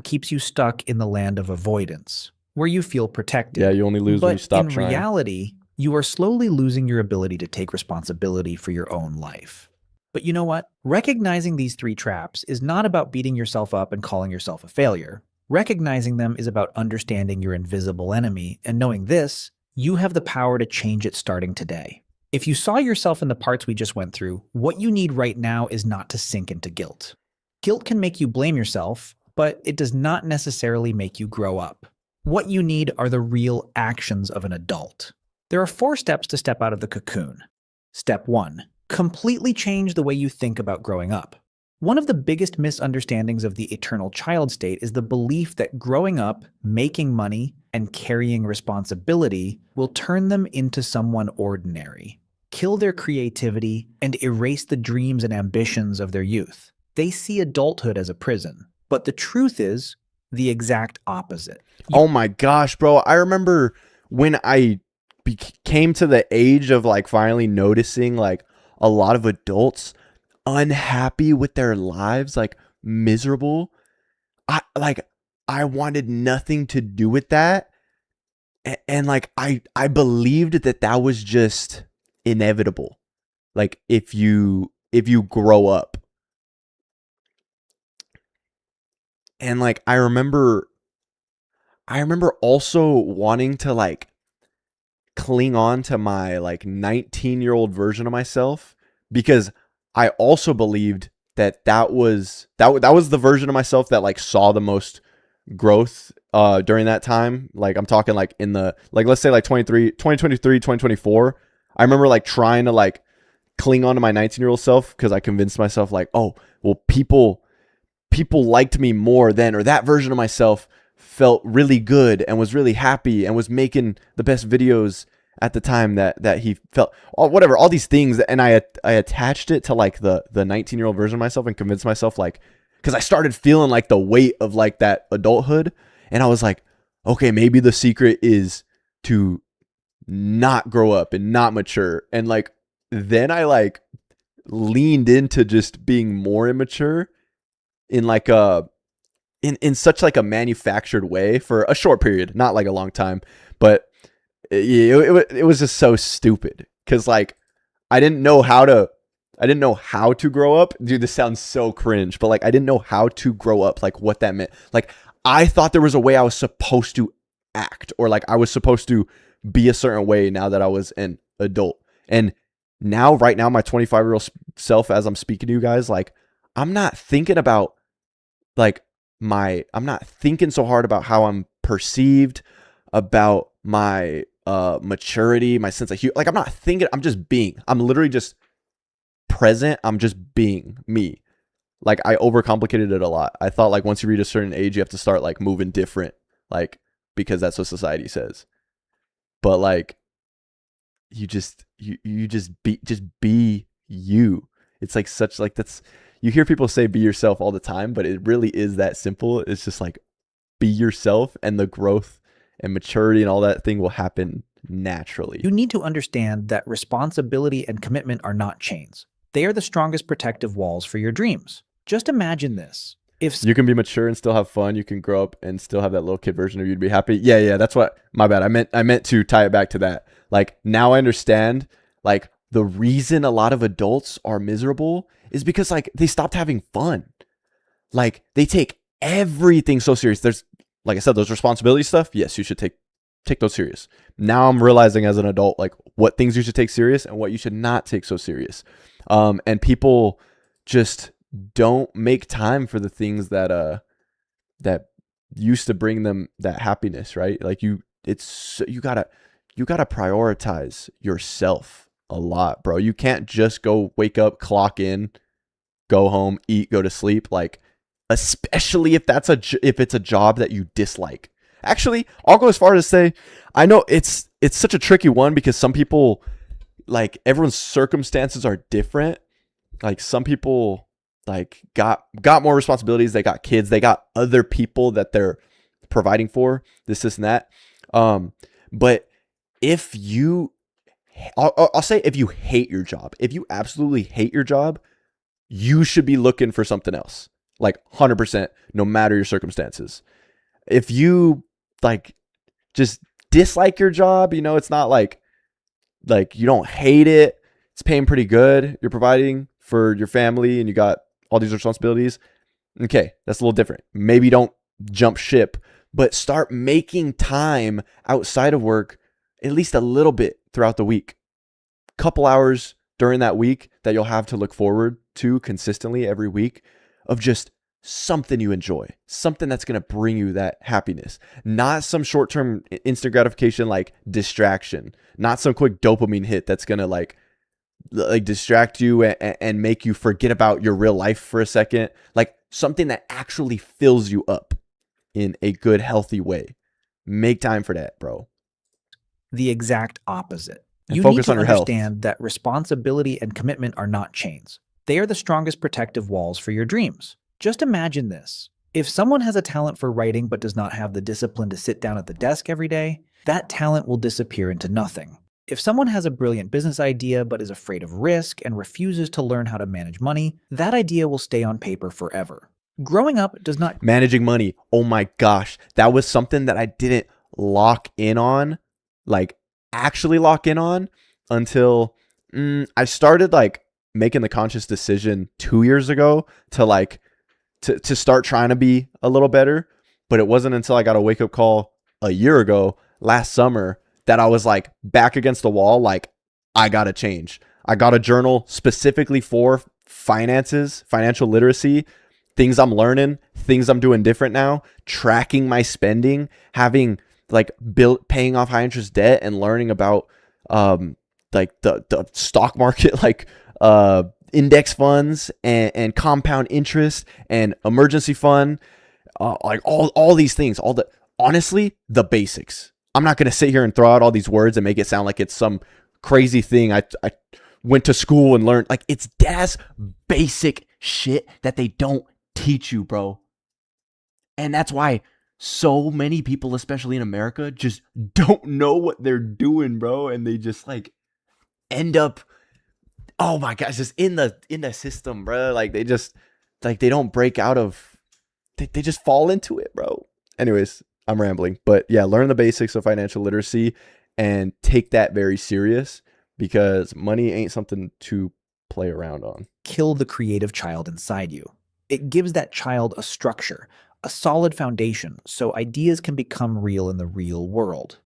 Keeps you stuck in the land of avoidance, where you feel protected. Yeah, you only lose when you stop trying. In reality, you are slowly losing your ability to take responsibility for your own life. But you know what? Recognizing these three traps is not about beating yourself up and calling yourself a failure. Recognizing them is about understanding your invisible enemy, and knowing this, you have the power to change it starting today. If you saw yourself in the parts we just went through, what you need right now is not to sink into guilt. Guilt can make you blame yourself, but it does not necessarily make you grow up. What you need are the real actions of an adult. There are 4 steps to step out of the cocoon. Step 1. Completely change the way you think about growing up. One of the biggest misunderstandings of the eternal child state is the belief that growing up, making money, and carrying responsibility will turn them into someone ordinary, kill their creativity, and erase the dreams and ambitions of their youth. They see adulthood as a prison, but the truth is the exact opposite. Oh my gosh, bro. I remember when I came to the age of like finally noticing like a lot of adults unhappy with their lives, like miserable. I wanted nothing to do with that. And like I believed that was just inevitable. Like if you grow up. And like I remember also wanting to like cling on to my like 19-year-old version of myself, because I also believed that was the version of myself that like saw the most growth during that time. Like I'm talking like in the like, let's say like 2023, 2024. I remember like trying to like cling on to my 19-year-old self because I convinced myself like, oh, well, people liked me more then, or that version of myself felt really good and was really happy and was making the best videos at the time that he felt, or whatever, all these things. And I attached it to like the 19-year-old version of myself and convinced myself like, because I started feeling like the weight of like that adulthood. And I was like, okay, maybe the secret is to not grow up and not mature. And like, then I like leaned into just being more immature in like in such like a manufactured way for a short period, not like a long time, but it was just so stupid because like I didn't know how to grow up. Dude, this sounds so cringe, but like I didn't know how to grow up, like what that meant. Like I thought there was a way I was supposed to act, or like I was supposed to be a certain way now that I was an adult. And now, right now, my 25-year-old self, as I'm speaking to you guys, like I'm not thinking about like I'm not thinking so hard about how I'm perceived, about my maturity, my sense of humor. Like I'm not thinking, I'm just being. I'm literally just present. I'm just being me. Like I overcomplicated it a lot. I thought like once you reach a certain age, you have to start like moving different, like because that's what society says. But like you just be you. It's like such like that's, you hear people say be yourself all the time, but it really is that simple. It's just like be yourself, and the growth and maturity and all that thing will happen naturally. You need to understand that responsibility and commitment are not chains. They are the strongest protective walls for your dreams. Just imagine this. If you can be mature and still have fun, you can grow up and still have that little kid version of you to be happy. Yeah, that's what, my bad. I meant to tie it back to that. Like now I understand like the reason a lot of adults are miserable is because like they stopped having fun. Like they take everything so serious. There's, like I said, those responsibility stuff. Yes, you should take those serious. Now I'm realizing as an adult, like what things you should take serious and what you should not take so serious. And people just don't make time for the things that used to bring them that happiness, right? Like you gotta prioritize yourself a lot, bro. You can't just go wake up, clock in, go home, eat, go to sleep. Like, especially if it's a job that you dislike. Actually, I'll go as far as to say, I know it's such a tricky one because some people, like everyone's circumstances are different. Like some people like got more responsibilities. They got kids. They got other people that they're providing for, this and that. But if you, I'll say if you hate your job, if you absolutely hate your job, you should be looking for something else. Like 100%, no matter your circumstances. If you like just dislike your job, you know, it's not like you don't hate it. It's paying pretty good. You're providing for your family and you got all these responsibilities. Okay, that's a little different. Maybe don't jump ship, but start making time outside of work at least a little bit throughout the week. Couple hours during that week that you'll have to look forward to consistently every week of just something you enjoy, something that's going to bring you that happiness, not some short-term instant gratification like distraction, not some quick dopamine hit that's going to like like distract you and make you forget about your real life for a second. Like something that actually fills you up in a good, healthy way. Make time for that, bro. The exact opposite. And You focus need on to your health. understand that responsibility and commitment are not chains. They are the strongest protective walls for your dreams. Just imagine this. If someone has a talent for writing but does not have the discipline to sit down at the desk every day, that talent will disappear into nothing. If someone has a brilliant business idea but is afraid of risk and refuses to learn how to manage money, that idea will stay on paper forever. Growing up does not Managing money. Oh my gosh. That was something that I didn't lock in on, like actually lock in on until I started like making the conscious decision 2 years ago to like, to start trying to be a little better. But it wasn't until I got a wake up call a year ago, last summer, that I was like back against the wall. Like I got to change. I got a journal specifically for finances, financial literacy, things I'm learning, things I'm doing different now, tracking my spending, having like paying off high interest debt and learning about like the stock market, like index funds and compound interest and emergency fund, like all these things, honestly, the basics. I'm not going to sit here and throw out all these words and make it sound like it's some crazy thing I went to school and learned. Like it's das basic shit that they don't teach you, bro. And that's why so many people, especially in America, just don't know what they're doing, bro. And they just like end up, oh my gosh, just in the system, bro. Like they just like they don't break out of, they just fall into it, bro. Anyways, I'm rambling, but yeah, learn the basics of financial literacy and take that very serious because money ain't something to play around on. kill the creative child inside you. It gives that child a structure, a solid foundation, so ideas can become real in the real world.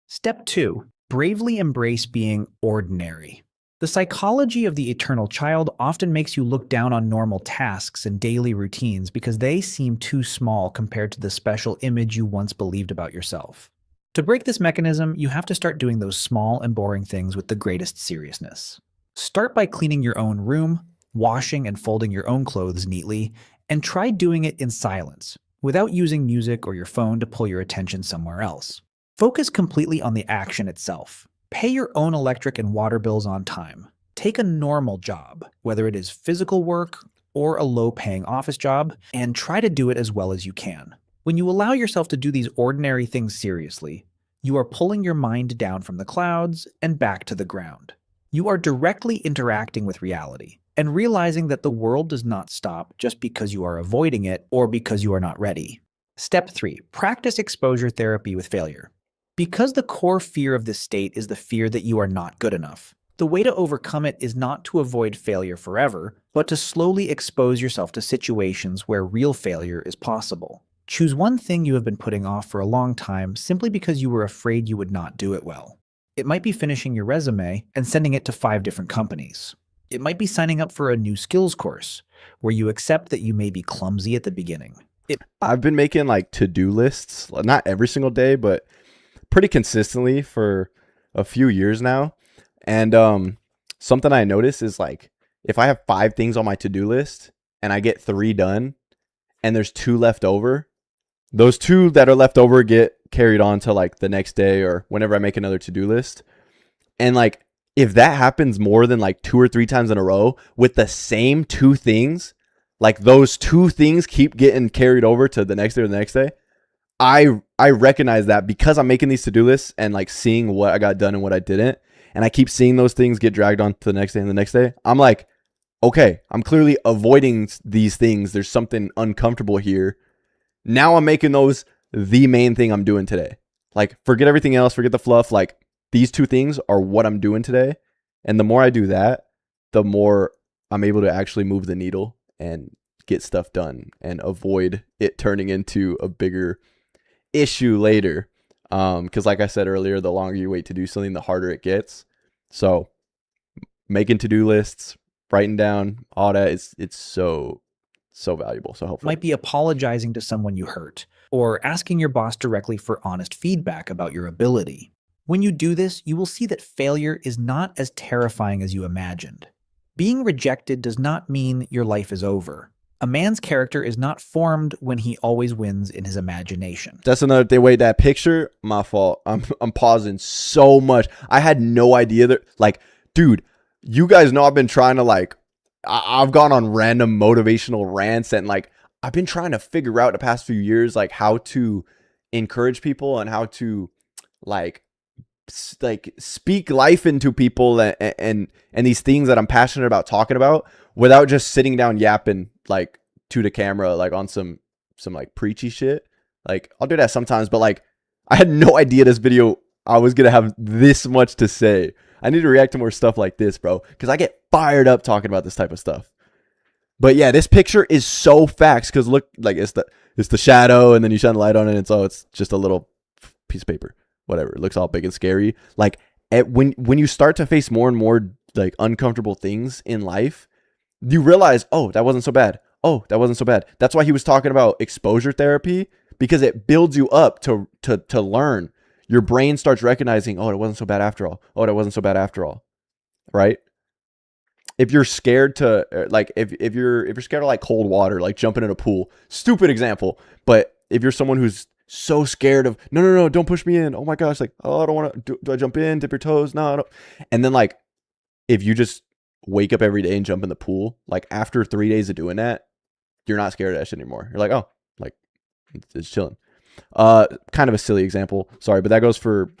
Step 2. Bravely embrace being ordinary. The psychology of the eternal child often makes you look down on normal tasks and daily routines because they seem too small compared to the special image you once believed about yourself. To break this mechanism, you have to start doing those small and boring things with the greatest seriousness. Start by cleaning your own room, washing and folding your own clothes neatly, and try doing it in silence, without using music or your phone to pull your attention somewhere else. Focus completely on the action itself. Pay your own electric and water bills on time. Take a normal job, whether it is physical work or a low-paying office job, and try to do it as well as you can. When you allow yourself to do these ordinary things seriously, you are pulling your mind down from the clouds and back to the ground. You are directly interacting with reality and realizing that the world does not stop just because you are avoiding it or because you are not ready. Step 3. Practice exposure therapy with failure. Because the core fear of this state is the fear that you are not good enough, the way to overcome it is not to avoid failure forever, but to slowly expose yourself to situations where real failure is possible. Choose one thing you have been putting off for a long time simply because you were afraid you would not do it well. It might be finishing your resume and sending it to 5 different companies. It might be signing up for a new skills course where you accept that you may be clumsy at the beginning. I've been making like to-do lists, not every single day, but pretty consistently for a few years now. And something I notice is like if I have 5 things on my to-do list and I get 3 done and there's 2 left over, those 2 that are left over get carried on to like the next day or whenever I make another to-do list. And like if that happens more than like 2 or 3 times in a row with the same 2 things, like those 2 things keep getting carried over to the next day or the next day, I recognize that because I'm making these to-do lists and like seeing what I got done and what I didn't, and I keep seeing those things get dragged on to the next day and the next day, I'm like, okay, I'm clearly avoiding these things. There's something uncomfortable here. Now I'm making those the main thing I'm doing today. Like forget everything else, forget the fluff. Like these 2 things are what I'm doing today. And the more I do that, the more I'm able to actually move the needle and get stuff done and avoid it turning into a bigger issue later. Because like I said earlier, the longer you wait to do something, the harder it gets. So making to-do lists, writing down all that, it's so valuable, so helpful. Might be apologizing to someone you hurt or asking your boss directly for honest feedback about your ability. When you do this, you will see that failure is not as terrifying as you imagined. Being rejected does not mean your life is over. A man's character is not formed when he always wins in his imagination. That's another thing. Wait, that picture, my fault. I'm pausing so much. I had no idea that, like, dude, you guys know I've been trying to, like, I've gone on random motivational rants, and, like, I've been trying to figure out the past few years, like, how to encourage people and how to, like speak life into people and these things that I'm passionate about talking about without just sitting down yapping, like, to the camera, like, on some like preachy shit. Like, I'll do that sometimes, but, like, I had no idea this video I was gonna have this much to say. I need to react to more stuff like this, bro, because I get fired up talking about this type of stuff. But yeah, this picture is so facts, because look, like, it's the shadow, and then you shine the light on it, and it's just a little piece of paper. Whatever, it looks all big and scary. Like, when you start to face more and more, like, uncomfortable things in life, you realize, oh, that wasn't so bad. Oh, that wasn't so bad. That's why he was talking about exposure therapy, because it builds you up to learn. Your brain starts recognizing, oh, it wasn't so bad after all. Oh, that wasn't so bad after all. Right? If you're scared to, like, if you're scared of, like, cold water, like jumping in a pool, stupid example, but if you're someone who's so scared of, no, don't push me in. Oh my gosh, like, oh, I don't want to, do I jump in, dip your toes? No, I don't. And then, like, if you just wake up every day and jump in the pool, like, after 3 days of doing that, you're not scared of that shit anymore. You're like, oh, like, it's chilling. Kind of a silly example, sorry, but that goes for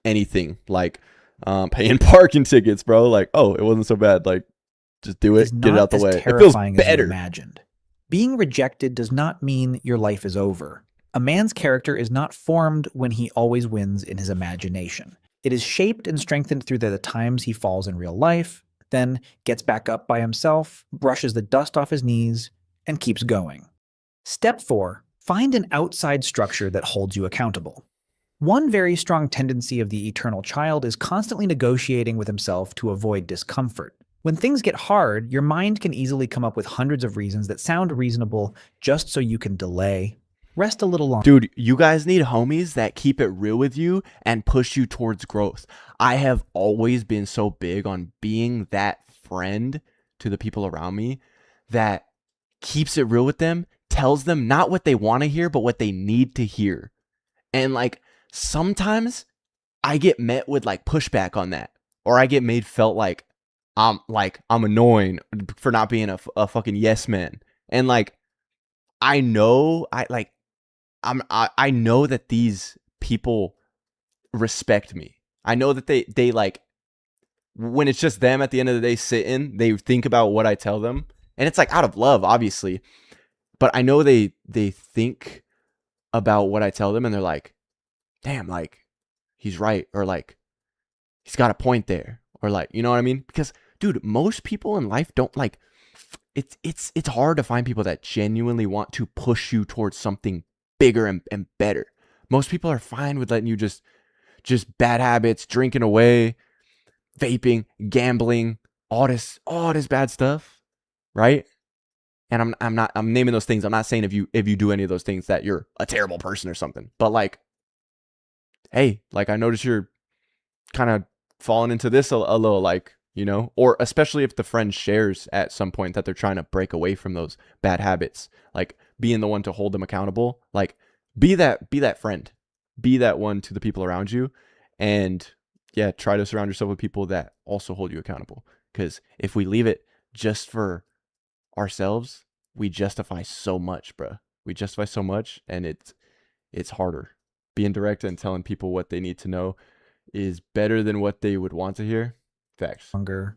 anything, like, paying parking tickets, bro. Like, oh, it wasn't so bad. Like, just do it, get it out the way. It feels better. Imagined. Being rejected does not mean your life is over. A man's character is not formed when he always wins in his imagination. It is shaped and strengthened through the times he falls in real life, then gets back up by himself, brushes the dust off his knees, and keeps going. Step 4. Find an outside structure that holds you accountable. One very strong tendency of the eternal child is constantly negotiating with himself to avoid discomfort. When things get hard, your mind can easily come up with hundreds of reasons that sound reasonable just so you can delay. Rest a little longer. Dude, you guys need homies that keep it real with you and push you towards growth. I have always been so big on being that friend to the people around me that keeps it real with them, tells them not what they want to hear, but what they need to hear. And, like, sometimes I get met with, like, pushback on that, or I get felt like I'm annoying for not being a fucking yes man. And, like, I know I know that these people respect me. I know that they like, when it's just them at the end of the day sitting, they think about what I tell them, and it's, like, out of love, obviously, but I know they think about what I tell them, and they're like, damn, like, he's right, or, like, he's got a point there, or, like, you know what I mean? Because, dude, most people in life don't, like, it's hard to find people that genuinely want to push you towards something bigger and better. Most people are fine with letting you just bad habits, drinking away, vaping, gambling, all this bad stuff, right? And I'm naming those things. I'm not saying if you do any of those things that you're a terrible person or something. But, like, hey, like, I notice you're kind of falling into this a little, like, you know, or especially if the friend shares at some point that they're trying to break away from those bad habits, like, being the one to hold them accountable, like, be that friend, be that one to the people around you, and yeah, try to surround yourself with people that also hold you accountable. Because if we leave it just for ourselves, we justify so much, bro. We justify so much, and it's harder. Being direct and telling people what they need to know is better than what they would want to hear. Facts.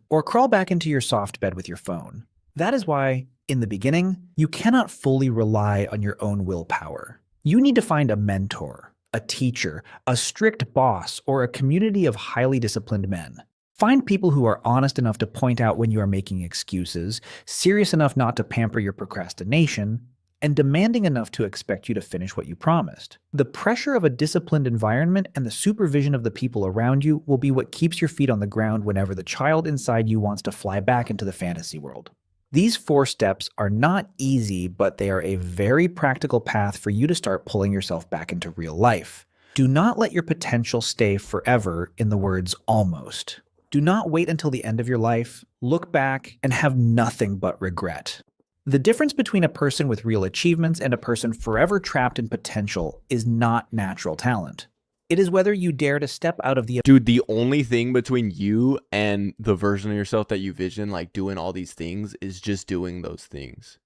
Or crawl back into your soft bed with your phone. That is why, in the beginning, you cannot fully rely on your own willpower. You need to find a mentor, a teacher, a strict boss, or a community of highly disciplined men. Find people who are honest enough to point out when you are making excuses, serious enough not to pamper your procrastination, and demanding enough to expect you to finish what you promised. The pressure of a disciplined environment and the supervision of the people around you will be what keeps your feet on the ground whenever the child inside you wants to fly back into the fantasy world. These 4 steps are not easy, but they are a very practical path for you to start pulling yourself back into real life. Do not let your potential stay forever in the words almost. Do not wait until the end of your life, look back, and have nothing but regret. The difference between a person with real achievements and a person forever trapped in potential is not natural talent. It is whether you dare to step out of the... Dude, the only thing between you and the version of yourself that you vision, like doing all these things, is just doing those things.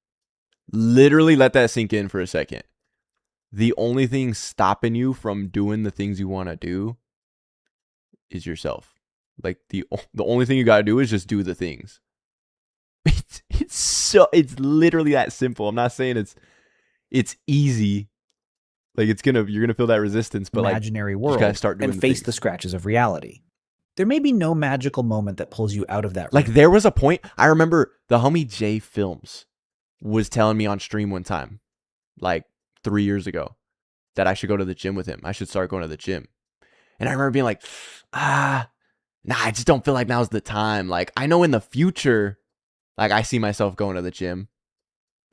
Literally let that sink in for a second. The only thing stopping you from doing the things you want to do is yourself. Like the only thing you got to do is just do the things. It's literally that simple. I'm not saying it's easy. Like you're gonna feel that resistance, but imaginary like, world you gotta start doing and face the scratches of reality. There may be no magical moment that pulls you out of that room. Like there was a point, I remember the homie Jay Films was telling me on stream one time, like 3 years ago, that I should go to the gym with him. I should start going to the gym. And I remember being like, nah, I just don't feel like now's the time. Like I know in the future, like I see myself going to the gym.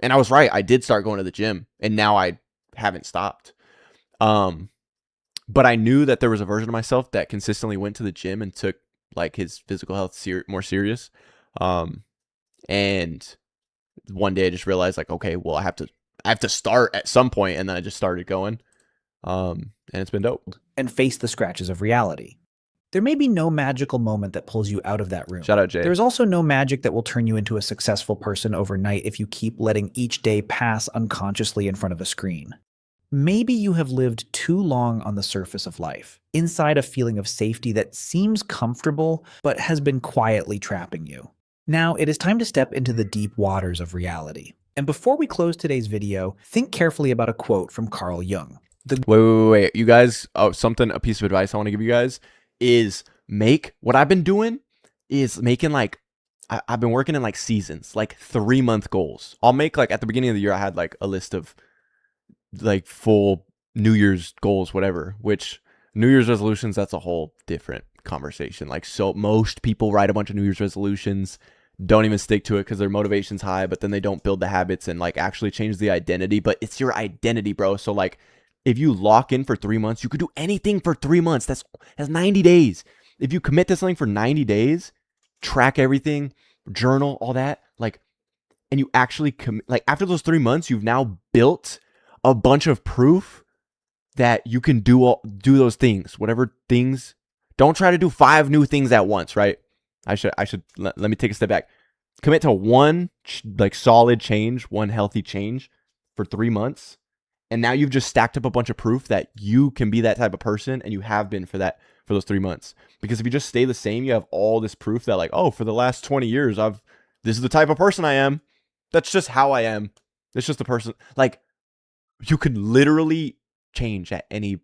And I was right. I did start going to the gym and now I haven't stopped. But I knew that there was a version of myself that consistently went to the gym and took like his physical health more serious. And one day I just realized like, okay, well I have to start at some point, and then I just started going. And it's been dope. And face the scratches of reality. There may be no magical moment that pulls you out of that room. Shout out Jay. There's also no magic that will turn you into a successful person overnight if you keep letting each day pass unconsciously in front of a screen. Maybe you have lived too long on the surface of life, inside a feeling of safety that seems comfortable but has been quietly trapping you. Now it is time to step into the deep waters of reality. And before we close today's video, think carefully about a quote from Carl Jung. Wait. You guys, a piece of advice I want to give you guys is what I've been doing is making like, I've been working in like seasons, like 3-month goals. I'll make like at the beginning of the year, I had like a list of like full New Year's goals, whatever, which New Year's resolutions, that's a whole different conversation. Like, so most people write a bunch of New Year's resolutions, don't even stick to it because their motivation's high, but then they don't build the habits and like actually change the identity. But it's your identity, bro. So like if you lock in for 3 months, you could do anything for 3 months. That's 90 days. If you commit to something for 90 days, track everything, journal, all that, like, and you actually like after those 3 months, you've now built a bunch of proof that you can do those things, whatever things. Don't try to do 5 new things at once, right? I should let me take a step back. Commit to one like solid change, one healthy change for 3 months. And now you've just stacked up a bunch of proof that you can be that type of person, and you have been for those 3 months. Because if you just stay the same, you have all this proof that like, oh, for the last 20 years, this is the type of person I am. That's just how I am. It's just the person. Like, you could literally change at any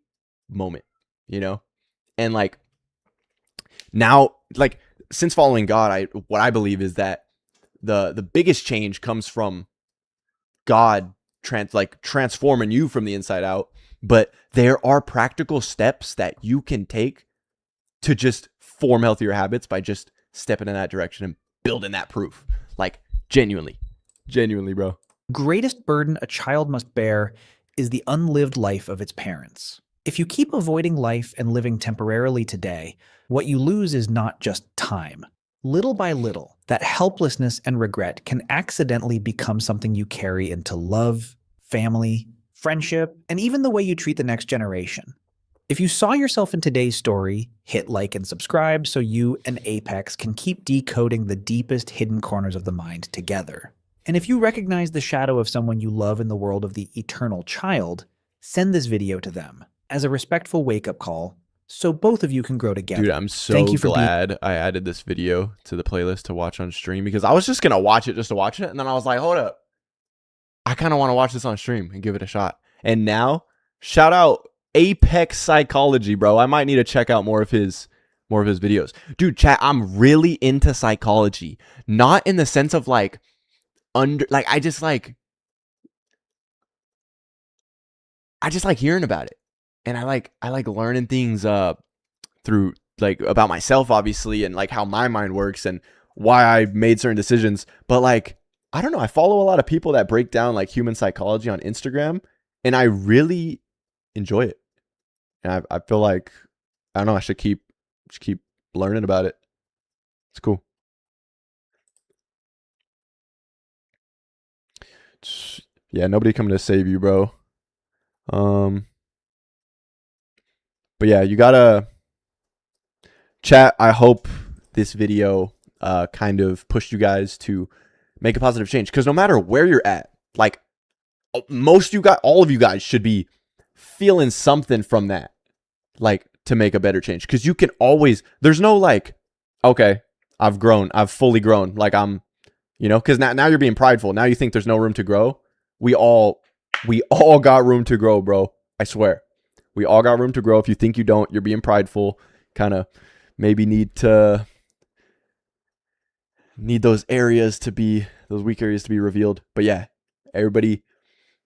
moment, you know? And like now, like since following God, what I believe is that the biggest change comes from God transforming you from the inside out. But there are practical steps that you can take to just form healthier habits by just stepping in that direction and building that proof. Like genuinely, bro. Greatest burden a child must bear is the unlived life of its parents. If you keep avoiding life and living temporarily today, what you lose is not just time. Little by little, that helplessness and regret can accidentally become something you carry into love, family, friendship, and even the way you treat the next generation. If you saw yourself in today's story, hit like and subscribe so you and Apex can keep decoding the deepest hidden corners of the mind together. And if you recognize the shadow of someone you love in the world of the eternal child, send this video to them as a respectful wake-up call so both of you can grow together. Dude, I'm so glad I added this video to the playlist to watch on stream, because I was just going to watch it just to watch it. And then I was like, hold up. I kind of want to watch this on stream and give it a shot. And now, shout out Apex Psychology, bro. I might need to check out more of his videos. Dude, chat, I'm really into psychology. Not in the sense of like, I just like hearing about it. And I like learning things through like about myself, obviously, and like how my mind works and why I made certain decisions. But like, I don't know, I follow a lot of people that break down like human psychology on Instagram, and I really enjoy it. And I feel like, I don't know, I should keep learning about it. It's cool. Yeah, nobody coming to save you, bro. But yeah, you gotta chat. I hope this video kind of pushed you guys to make a positive change, because no matter where you're at, like all of you guys should be feeling something from that, like to make a better change. Because you can always, there's no like, okay, I've grown, I've fully grown, like I'm, because now you're being prideful. Now you think there's no room to grow. We all got room to grow, bro. I swear. We all got room to grow. If you think you don't, you're being prideful. Kind of maybe need those weak areas to be revealed. But yeah, everybody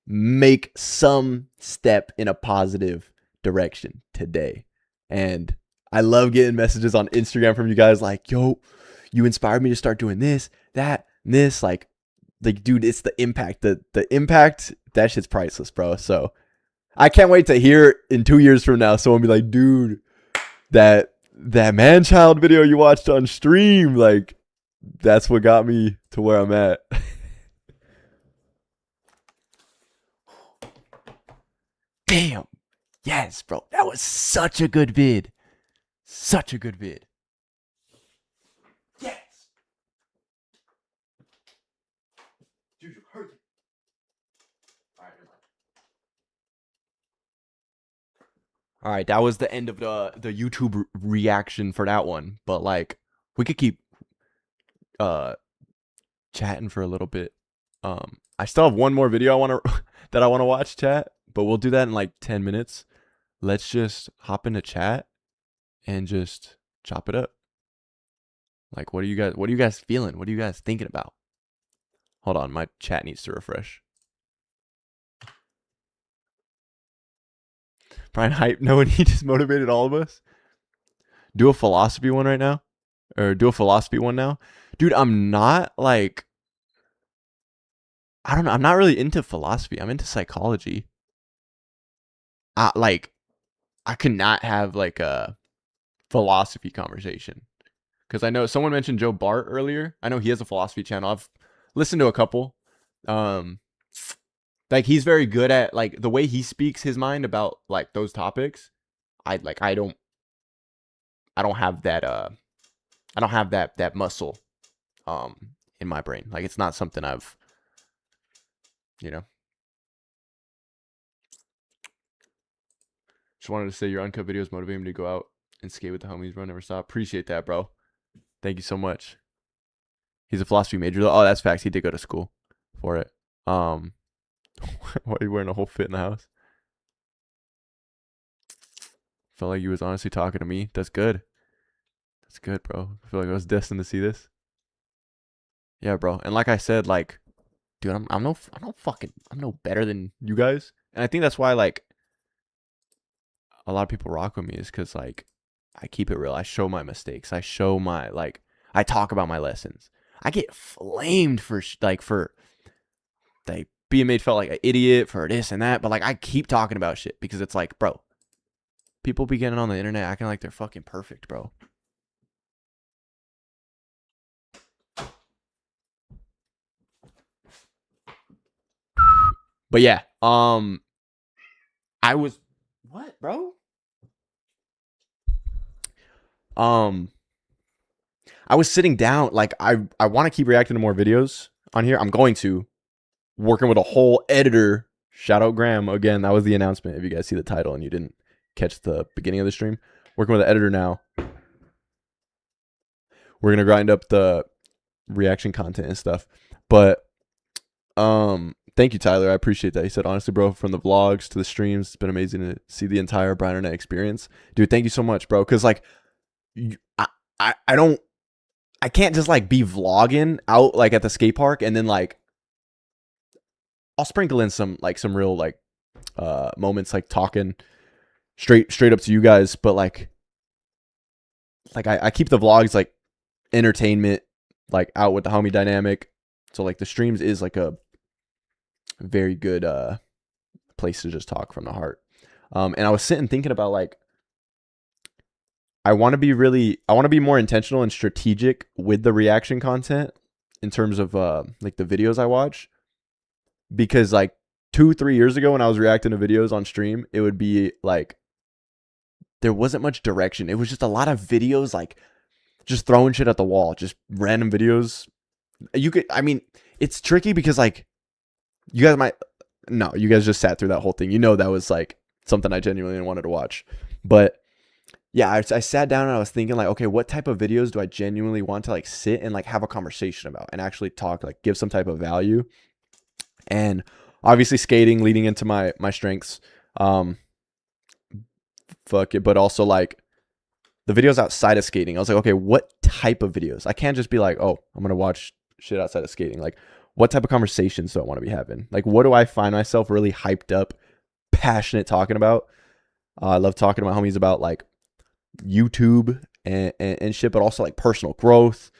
make some step in a positive direction today. And I love getting messages on Instagram from you guys like, yo, you inspired me to start doing this, that, and this. Like, dude, it's the impact. The impact, that shit's priceless, bro. So I can't wait to hear in 2 years from now someone be like, dude, that man-child video you watched on stream, like, that's what got me to where I'm at. Damn. Yes, bro. That was such a good vid. Such a good vid. Yes. Dude, you heard it. All right, that was the end of the YouTube reaction for that one. But like, we could keep chatting for a little bit. I still have one more video that I want to watch, chat, but we'll do that in like 10 minutes. Let's just hop into chat and just chop it up. Like, what are you guys feeling? What are you guys thinking about? Hold on, my chat needs to refresh. Brian Hype, knowing he just motivated all of us. Do a philosophy one right now. Or do a philosophy one now. Dude, I'm not like, I don't know. I'm not really into philosophy. I'm into psychology. I could not have like a philosophy conversation. Because I know someone mentioned Joe Bart earlier. I know he has a philosophy channel. I've listened to a couple. Like, he's very good at like the way he speaks his mind about like those topics. I don't have that muscle in my brain. Like, it's not something I've just wanted to say your uncut videos motivate me to go out and skate with the homies, bro. Never stop. Appreciate that, bro. Thank you so much. He's a philosophy major though. Oh, that's facts. He did go to school for it. Why are you wearing a whole fit in the house? Felt like you was honestly talking to me. That's good. That's good, bro. I feel like I was destined to see this. Yeah, bro. And like I said, like, dude, I'm no better than you guys. And I think that's why like a lot of people rock with me, is because like I keep it real. I show my mistakes. I show my I talk about my lessons. I get flamed for being made felt like an idiot for this and that, but like I keep talking about shit because it's like, bro, people be getting on the internet acting like they're fucking perfect, bro. But yeah, I was what, bro? I was sitting down, like I want to keep reacting to more videos on here. I'm going to. Working with a whole editor. Shout out Graham. Again, that was the announcement. If you guys see the title and you didn't catch the beginning of the stream. Working with an editor now. We're going to grind up the reaction content and stuff. But thank you, Tyler. I appreciate that. He said, honestly, bro, from the vlogs to the streams, it's been amazing to see the entire Brian Arnett experience. Dude, thank you so much, bro. Because like, I can't just like be vlogging out like at the skate park and then like I'll sprinkle in some real like moments like talking straight up to you guys, but like I keep the vlogs like entertainment, like out with the homie dynamic. So like the streams is like a very good place to just talk from the heart. And I was sitting thinking about like, I want to be more intentional and strategic with the reaction content in terms of like the videos I watch, because like 2-3 years ago when I was reacting to videos on stream, it would be like there wasn't much direction. It was just a lot of videos like just throwing shit at the wall, just random videos. It's tricky because like you guys just sat through that whole thing. You know that was like something I genuinely wanted to watch. But yeah, I sat down and I was thinking like, okay, what type of videos do I genuinely want to like sit and like have a conversation about and actually talk, like give some type of value? And obviously skating leading into my strengths. Fuck it, but also like the videos outside of skating. I was like, okay, what type of videos? I can't just be like, oh, I'm going to watch shit outside of skating. Like, what type of conversations do I want to be having? Like, what do I find myself really hyped up, passionate talking about? I love talking to my homies about like YouTube and shit, but also like personal growth.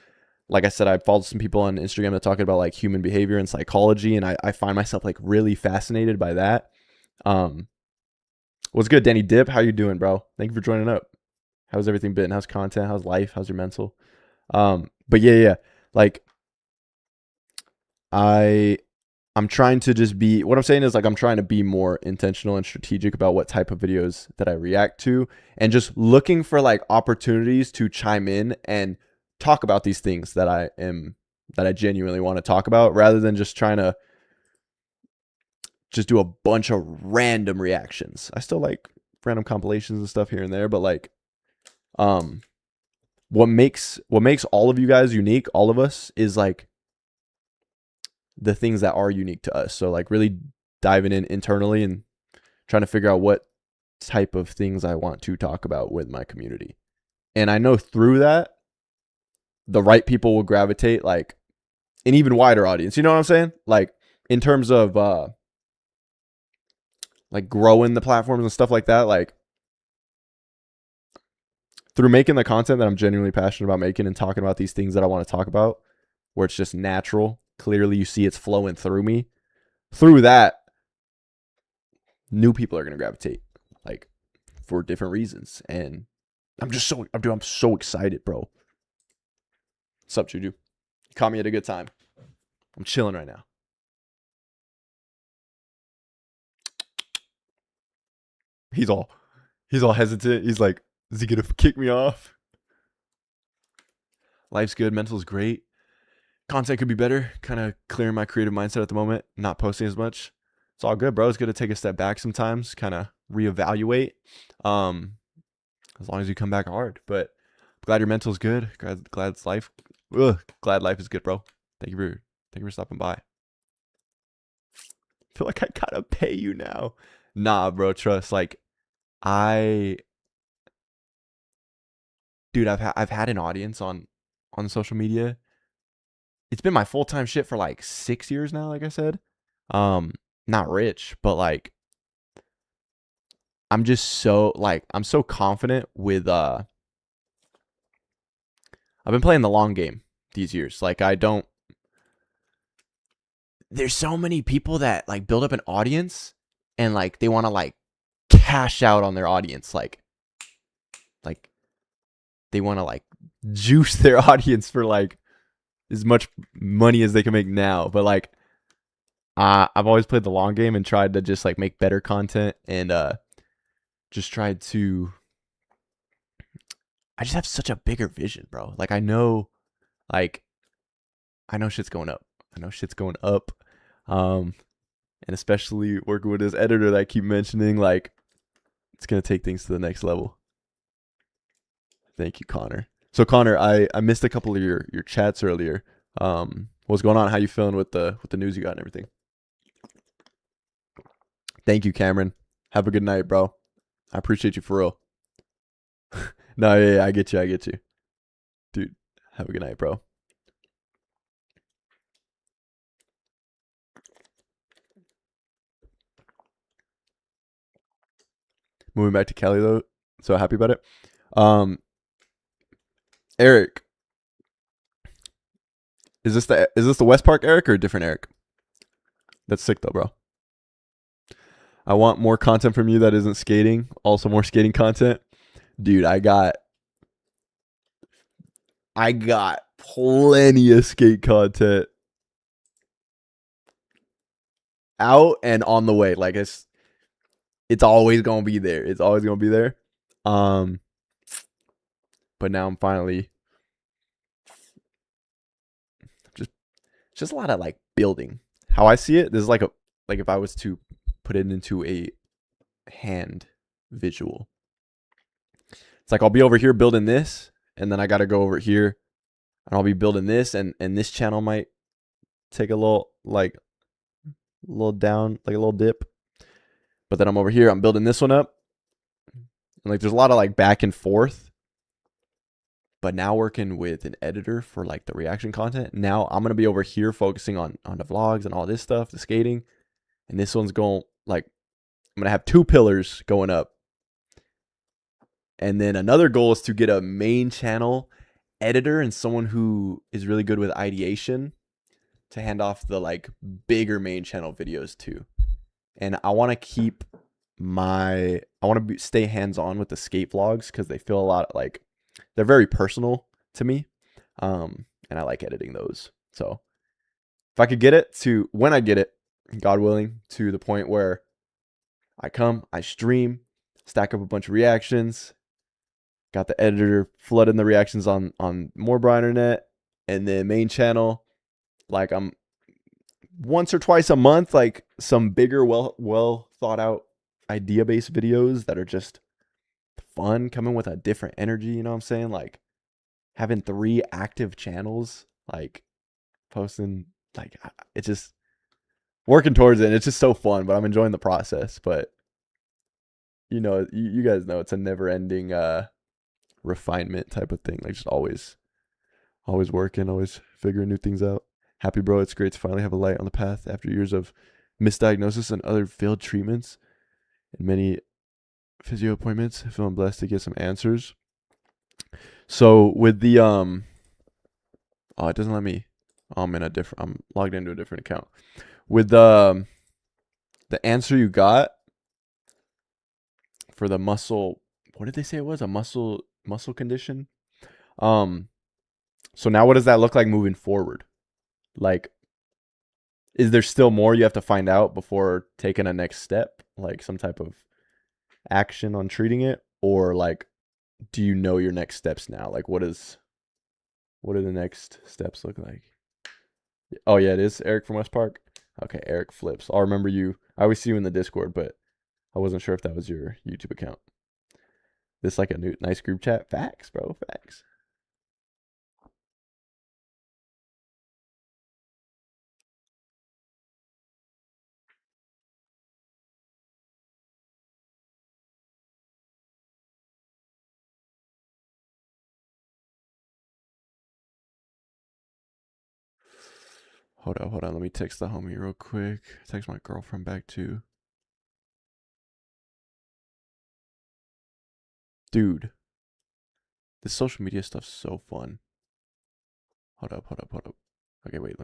Like I said, I followed some people on Instagram that talking about like human behavior and psychology, and I find myself like really fascinated by that. What's good, Danny Dip? How you doing, bro? Thank you for joining up. How's everything been? How's content? How's life? How's your mental? But yeah. Like I'm trying to just be, what I'm saying is like I'm trying to be more intentional and strategic about what type of videos that I react to, and just looking for like opportunities to chime in and talk about these things that I genuinely want to talk about, rather than just trying to just do a bunch of random reactions. I still like random compilations and stuff here and there, but like what makes all of you guys unique, all of us, is like the things that are unique to us. So like really diving in internally and trying to figure out what type of things I want to talk about with my community. And I know through that, the right people will gravitate like an even wider audience. You know what I'm saying? Like in terms of like growing the platforms and stuff like that, like through making the content that I'm genuinely passionate about making and talking about these things that I want to talk about, where it's just natural. Clearly you see it's flowing through me. Through that, new people are going to gravitate like for different reasons. And I'm so excited, bro. What's up, Juju? You caught me at a good time. I'm chilling right now. He's all hesitant. He's like, is he gonna kick me off? Life's good. Mental's great. Content could be better. Kind of clearing my creative mindset at the moment. Not posting as much. It's all good, bro. It's good to take a step back sometimes. Kind of reevaluate. As long as you come back hard. But glad your mental's good. Glad life is good, bro. Thank you for stopping by. I feel like I gotta pay you now. Nah, bro. Trust. Like dude, I've had an audience on social media. It's been my full-time shit for like 6 years now, like I said. Not rich, but like I'm just so like I'm so confident with I've been playing the long game these years. Like there's so many people that like build up an audience and like they want to like cash out on their audience, like they want to like juice their audience for like as much money as they can make now. But like I've always played the long game and tried to just like make better content and just tried to I just have such a bigger vision, bro. Like I know shit's going up. And especially working with this editor that I keep mentioning, like it's gonna take things to the next level. Thank you, Connor. So Connor, I missed a couple of your chats earlier. What's going on? How you feeling with the news you got and everything? Thank you, Cameron. Have a good night, bro. I appreciate you for real. No, yeah, I get you. Dude, have a good night, bro. Moving back to Cali though, so happy about it. Eric, is this the West Park Eric or a different Eric? That's sick though, bro. I want more content from you that isn't skating. Also more skating content. Dude, I got plenty of skate content out and on the way. Like it's always gonna be there. It's always gonna be there. But now I'm finally just a lot of like building. How I see it, this is like if I was to put it into a hand visual. It's like I'll be over here building this, and then I gotta go over here and I'll be building this, and this channel might take a little down, like a little dip. But then I'm over here, I'm building this one up. And like there's a lot of like back and forth. But now working with an editor for like the reaction content, now I'm gonna be over here focusing on the vlogs and all this stuff, the skating. And this one's going like I'm gonna have 2 pillars going up. And then another goal is to get a main channel editor and someone who is really good with ideation to hand off the like bigger main channel videos too. And I want to keep stay hands-on with the skate vlogs because they feel a lot like they're very personal to me. And I like editing those. So if I could get it to, when I get it, God willing, to the point where I stream, stack up a bunch of reactions, got the editor flooding the reactions on more Brianernet, and then main channel, like I'm once or twice a month, like some bigger, well thought out idea based videos that are just fun, coming with a different energy. You know what I'm saying? Like having 3 active channels, like posting, like it's just working towards it. And it's just so fun, but I'm enjoying the process. But you know, you guys know it's a never ending refinement type of thing. Like just always working, always figuring new things out. Happy, bro. It's great to finally have a light on the path after years of misdiagnosis and other failed treatments and many physio appointments. Feeling blessed to get some answers. So with the oh, it doesn't let me. I'm logged into a different account. With the answer you got for the muscle, what did they say it was? A muscle condition. So now what does that look like moving forward? Like, is there still more you have to find out before taking a next step, like some type of action on treating it? Or like, do you know your next steps now? Like what do the next steps look like? Oh yeah, it is Eric from West Park. Okay, Eric Flips. I'll remember you. I always see you in the Discord, but I wasn't sure if that was your YouTube account. This like a new nice group chat. Facts, bro. Facts. Hold on. Let me text the homie real quick. Text my girlfriend back too. Dude, this social media stuff's so fun. Hold up. Okay, wait,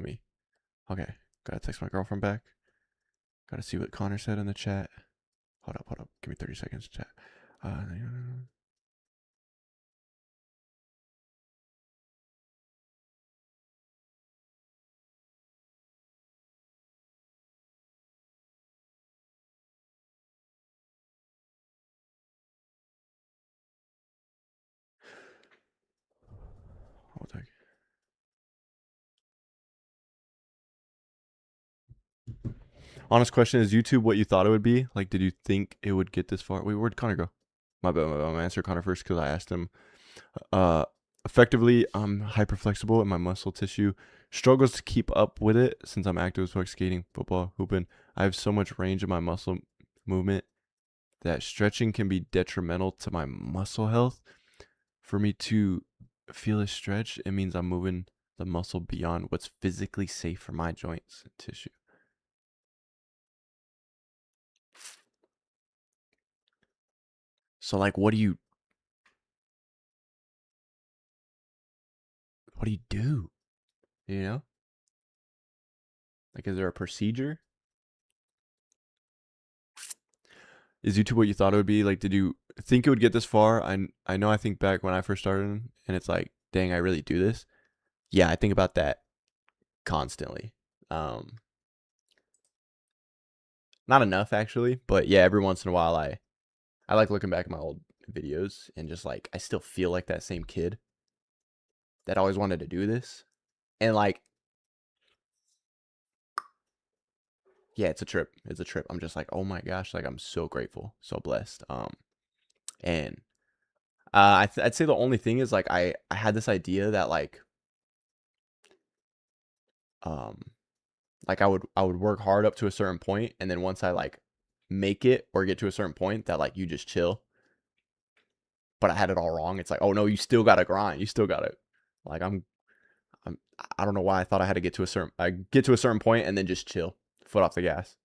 okay, gotta text my girlfriend back. Gotta see what Connor said in the chat. Hold up. Give me 30 seconds, chat. Hold on. Honest question, is YouTube what you thought it would be? Like, did you think it would get this far? Wait, where'd Connor go? My bad. I'm gonna answer Connor first because I asked him. Effectively, I'm hyper flexible and my muscle tissue struggles to keep up with it since I'm active as fuck skating, football, hooping. I have so much range in my muscle movement that stretching can be detrimental to my muscle health. For me to feel a stretch, it means I'm moving the muscle beyond what's physically safe for my joints and tissue. So like, what do you do? You know? Like, is there a procedure? Is YouTube what you thought it would be? Like, did you think it would get this far? I know I think back when I first started, and it's like, dang, I really do this. Yeah, I think about that constantly. Not enough actually, but yeah, every once in a while I like looking back at my old videos and just like I still feel like that same kid that always wanted to do this. And like, yeah, it's a trip. It's a trip. I'm just like, oh my gosh, like I'm so grateful, so blessed. And I'd say the only thing is like I had this idea that like I would work hard up to a certain point, and then once I like make it or get to a certain point that like you just chill. But I had it all wrong. It's like, oh no, you still gotta grind. You still gotta like I don't know why I thought I had to get to a certain point and then just chill, foot off the gas.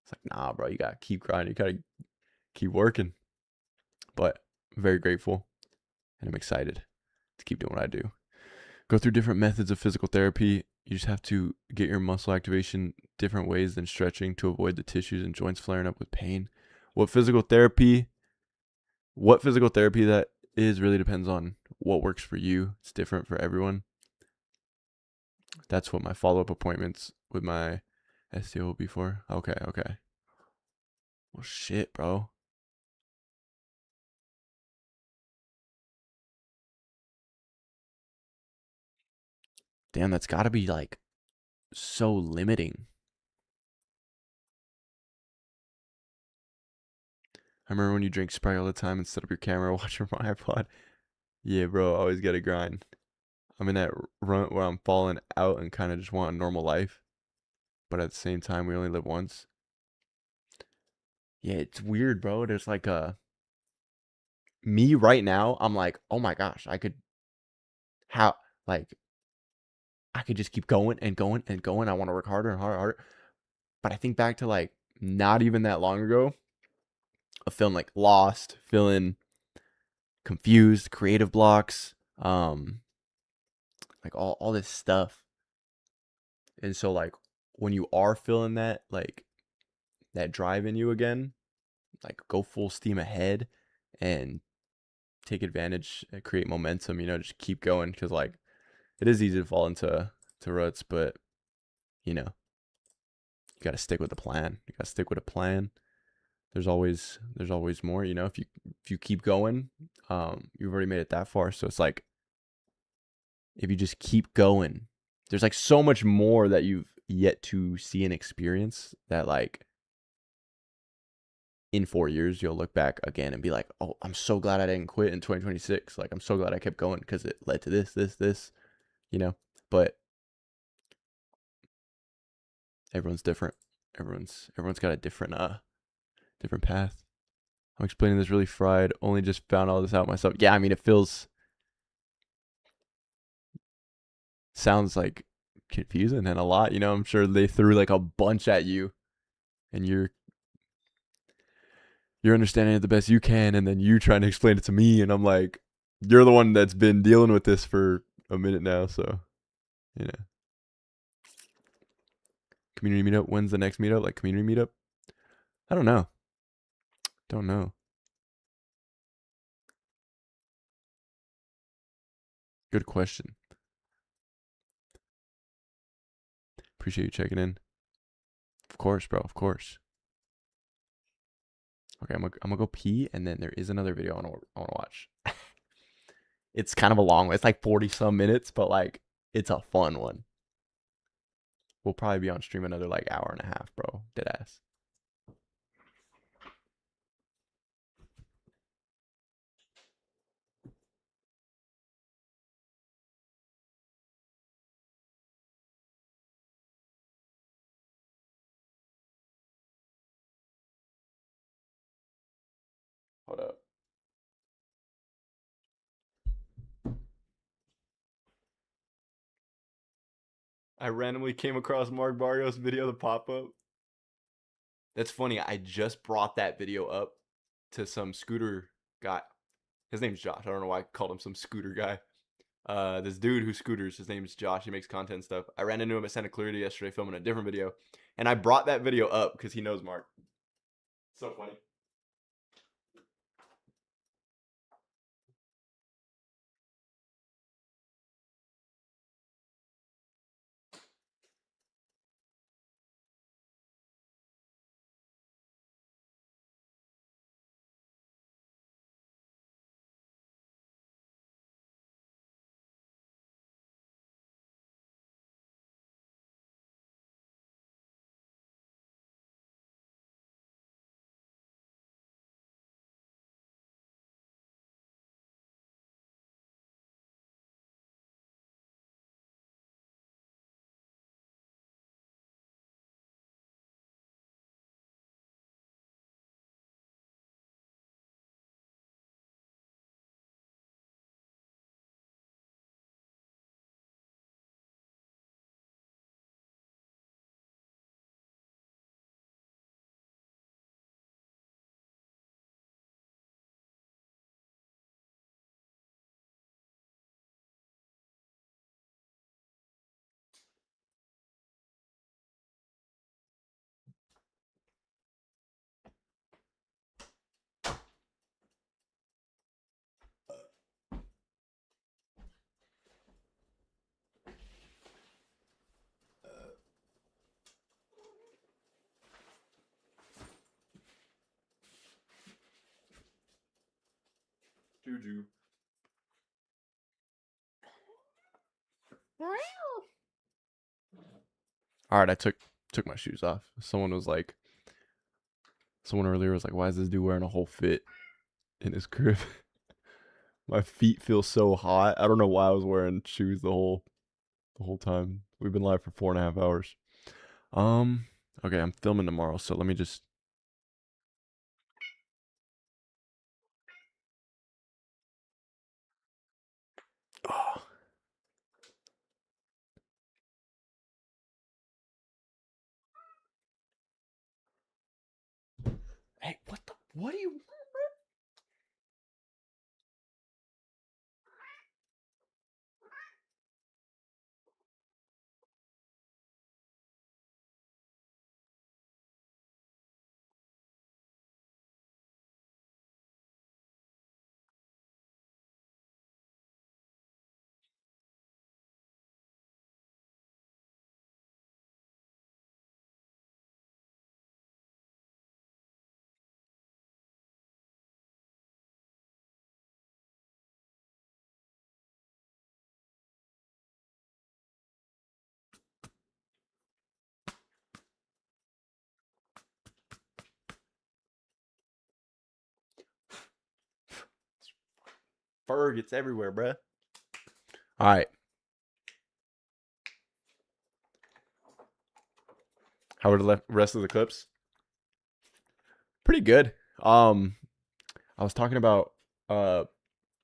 It's like, nah, bro, you gotta keep grinding. You gotta keep working. But I'm very grateful, and I'm excited to keep doing what I do. Go through different methods of physical therapy. You just have to get your muscle activation different ways than stretching to avoid the tissues and joints flaring up with pain. What physical therapy that is really depends on what works for you. It's different for everyone. That's what my follow-up appointments with my STO will be for. Okay. Well, shit, bro. Damn, that's gotta be like so limiting. I remember when you drink Sprite all the time and set up your camera, watch your iPod. Yeah, bro, always gotta grind. I'm in that run where I'm falling out and kind of just want a normal life. But at the same time, we only live once. Yeah, it's weird, bro. There's like me right now, I'm like, oh my gosh, I could just keep going and going and going. I want to work harder and harder. But I think back to like not even that long ago, of feeling like lost, feeling confused, creative blocks, like all this stuff. And so like when you are feeling that, like that drive in you again, like go full steam ahead and take advantage and create momentum, just keep going. Because like it is easy to fall into ruts, but you got to stick with the plan. You got to stick with a plan. There's always more, if you keep going, you've already made it that far. So it's like, if you just keep going, there's like so much more that you've yet to see and experience that like in 4 years, you'll look back again and be like, oh, I'm so glad I didn't quit in 2026. Like, I'm so glad I kept going because it led to this, but everyone's different. Everyone's got a different path. I'm explaining this really fried. Only just found all this out myself. Yeah, I mean, it sounds like confusing and a lot, I'm sure they threw like a bunch at you and you're understanding it the best you can, and then you trying to explain it to me, and I'm like, you're the one that's been dealing with this for a minute now, so community meetup. When's the next meetup? Like community meetup? I don't know. Good question. Appreciate you checking in. Of course, bro. Of course. Okay, I'm gonna go pee, and then there is another video I wanna watch. It's kind of a long one. It's like 40 some minutes, but like it's a fun one. We'll probably be on stream another like hour and a half, bro. Deadass. Hold up. I randomly came across Mark Barrios' video, the pop-up. That's funny. I just brought that video up to some scooter guy. His name's Josh. I don't know why I called him some scooter guy. This dude who scooters, his name's Josh. He makes content stuff. I ran into him at Santa Clarita yesterday filming a different video. And I brought that video up because he knows Mark. So funny. Juju. All right, I took my shoes off. Someone earlier was like, "Why is this dude wearing a whole fit in his crib?" My feet feel so hot. I don't know why I was wearing shoes the whole time. We've been live for 4.5 hours. Okay, I'm filming tomorrow, so let me just. Oh. Hey, what do you? Ferg, it's everywhere, bruh. All right. How were the rest of the clips? Pretty good. I was talking about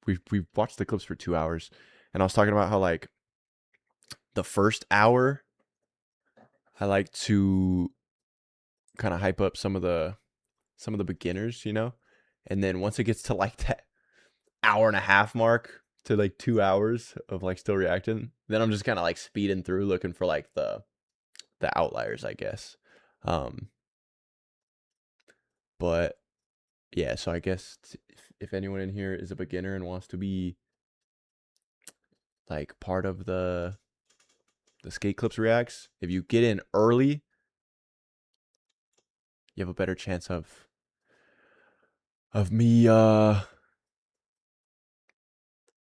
we watched the clips for 2 hours, and I was talking about how like the first hour I like to kind of hype up some of the beginners, you know, and then once it gets to like that hour and a half mark to like 2 hours of like still reacting, then I'm just kind of like speeding through looking for like the outliers, I guess. But yeah, so I guess if anyone in here is a beginner and wants to be like part of the Skate Clips reacts, if you get in early, you have a better chance of me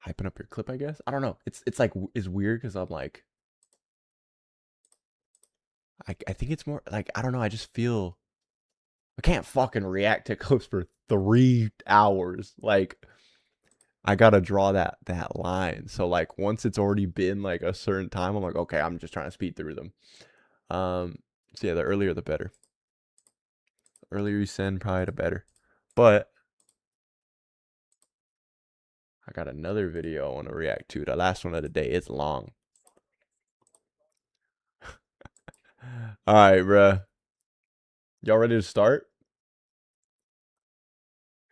hyping up your clip, I guess. I don't know. It's like it's weird because I'm like I think it's more like, I don't know, I just feel I can't fucking react to clips for 3 hours. Like I gotta draw that line. So like once it's already been like a certain time, I'm like, okay, I'm just trying to speed through them. So yeah, the earlier the better. The earlier you send, probably the better. But I got another video I want to react to. The last one of the day. It's long. All right, bruh. Y'all ready to start?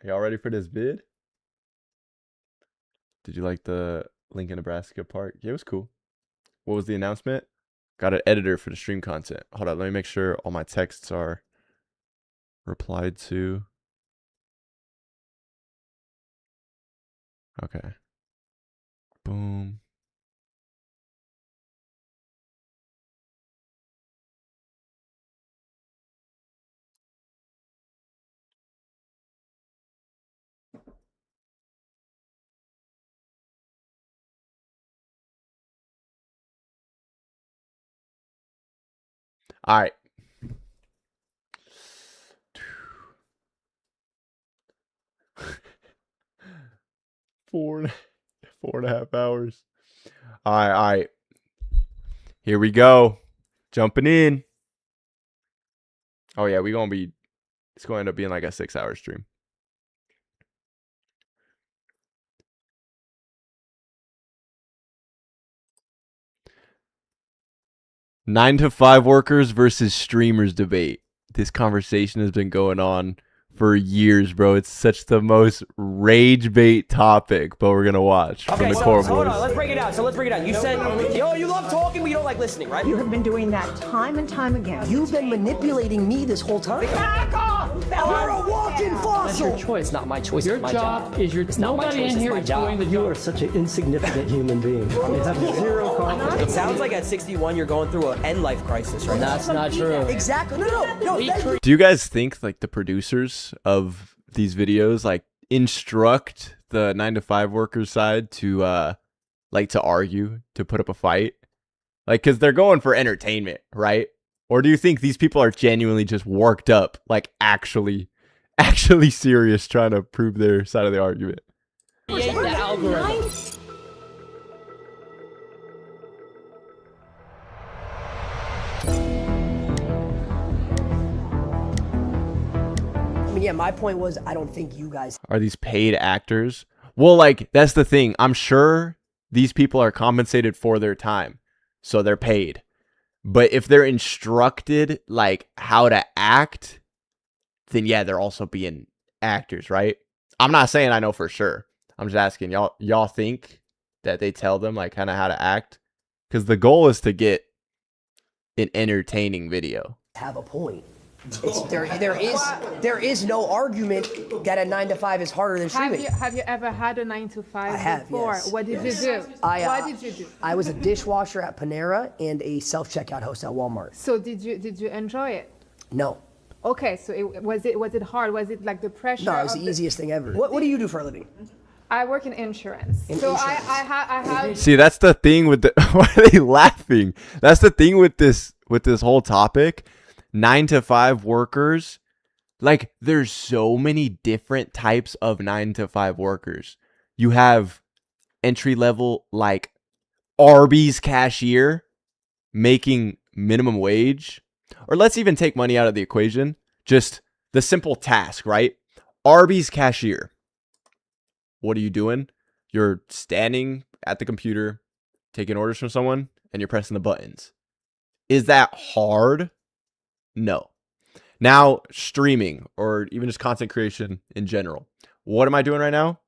Y'all ready for this vid? Did you like the Lincoln, Nebraska part? Yeah, it was cool. What was the announcement? Got an editor for the stream content. Hold on, let me make sure all my texts are replied to. Okay. Boom. All right. Four and a half hours. All right. Here we go. Jumping in. Oh yeah, it's going to end up being like a 6-hour stream. Nine to 5 workers versus streamers debate. This conversation has been going on for years, bro. It's such the most rage bait topic, but we're gonna watch from the core boys. Hold on, let's break it down. You said, yo, you love talking, but you don't like listening, right? You have been doing that time and time again. You've been manipulating me this whole time. Back off! You're a walking fossil! That's your choice, not my choice. Your job is your. It's not my choice, it's my job. You are such an insignificant human being. You have zero confidence. It sounds like at 61 you're going through an end life crisis right now. That's not true. Exactly. No. Do you guys think like the producers of these videos like instruct the 9-to-5 workers side to like to argue, to put up a fight? Like, because they're going for entertainment, right? Or do you think these people are genuinely just worked up, like actually serious, trying to prove their side of the argument? Create the algorithm. I mean, yeah, my point was I don't think you guys Are these paid actors? Well, like, that's the thing. I'm sure these people are compensated for their time, so they're paid. But if they're instructed, like, how to act, then yeah, they're also being actors, right? I'm not saying I know for sure. I'm just asking y'all think that they tell them, like, kind of how to act? Because the goal is to get an entertaining video. have a point. There is no argument that a 9-to-5 is harder than streaming. Have you ever had a 9-to-5 I have, before? yes. What did you do? What did you do? I was a dishwasher at Panera and a self-checkout host at Walmart. So did you enjoy it? No. Okay, so was it hard? Was it like the pressure? No, it was the easiest thing ever. What do you do for a living? I work in insurance. I have. See, that's the thing with the. Why are they laughing? That's the thing with this whole topic. 9-to-5 workers, like, there's so many different types of 9-to-5 workers. You have entry level, like Arby's cashier making minimum wage, or let's even take money out of the equation. Just the simple task, right? Arby's cashier. What are you doing? You're standing at the computer, taking orders from someone, and you're pressing the buttons. Is that hard? No. Now, streaming or even just content creation in general. What am I doing right now?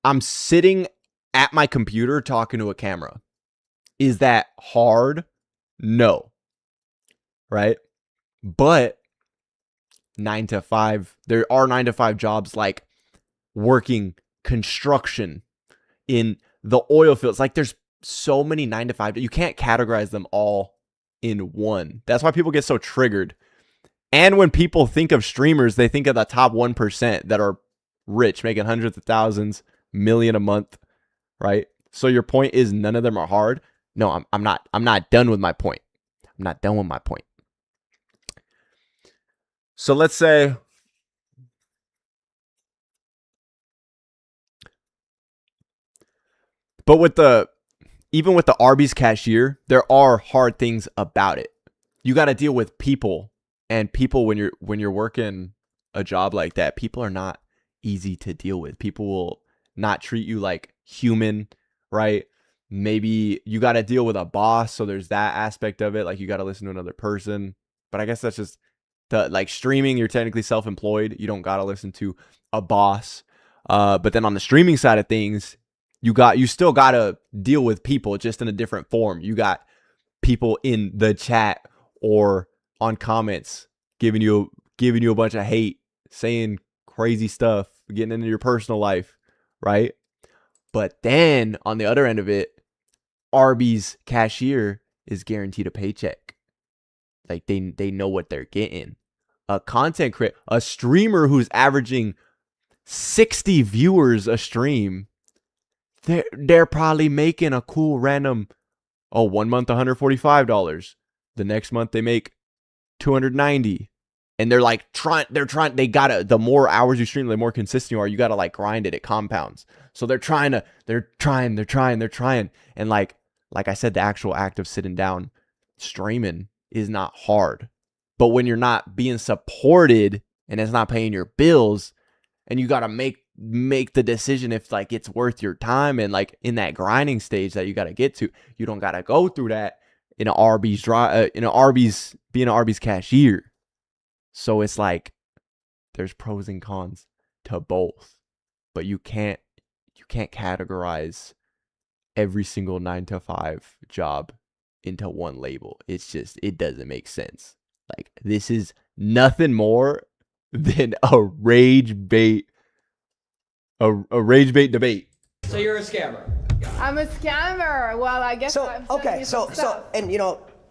I'm sitting at my computer talking to a camera. Is that hard? No. Right? But 9-to-5, there are 9-to-5 jobs like working construction in the oil fields. Like, there's so many 9-to-5. You can't categorize them all in one. That's why people get so triggered. And when people think of streamers, they think of the top 1% that are rich, making hundreds of thousands, million a month, right? So your point is none of them are hard? No, I'm not done with my point. I'm not done with my point. So let's say even with the Arby's cashier, there are hard things about it. You got to deal with people, and people when you're working a job like that, people are not easy to deal with. People will not treat you like human, right? Maybe you got to deal with a boss, so there's that aspect of it. Like, you got to listen to another person. But I guess that's just like streaming. You're technically self-employed. You don't got to listen to a boss. But then on the streaming side of things, you still got to deal with people, just in a different form. You got people in the chat or on comments giving you a bunch of hate, saying crazy stuff, getting into your personal life, right? But then on the other end of it, Arby's cashier is guaranteed a paycheck. Like, they know what they're getting. A content creator, a streamer who's averaging 60 viewers a stream, they're probably making a cool random, 1 month $145. The next month they make $290. And they're like they gotta, the more hours you stream, the more consistent you are, you gotta like grind it compounds. So they're trying. And like I said, the actual act of sitting down streaming is not hard. But when you're not being supported and it's not paying your bills, and you gotta make the decision if like it's worth your time, and like in that grinding stage that you gotta get to, you don't gotta go through that in an Arby's being an Arby's cashier. So it's like there's pros and cons to both, but you can't categorize every single 9-to-5 job into one label. It doesn't make sense. Like, this is nothing more than a rage bait debate. So you're a scammer. I'm a scammer. Well, I guess I'm okay. So and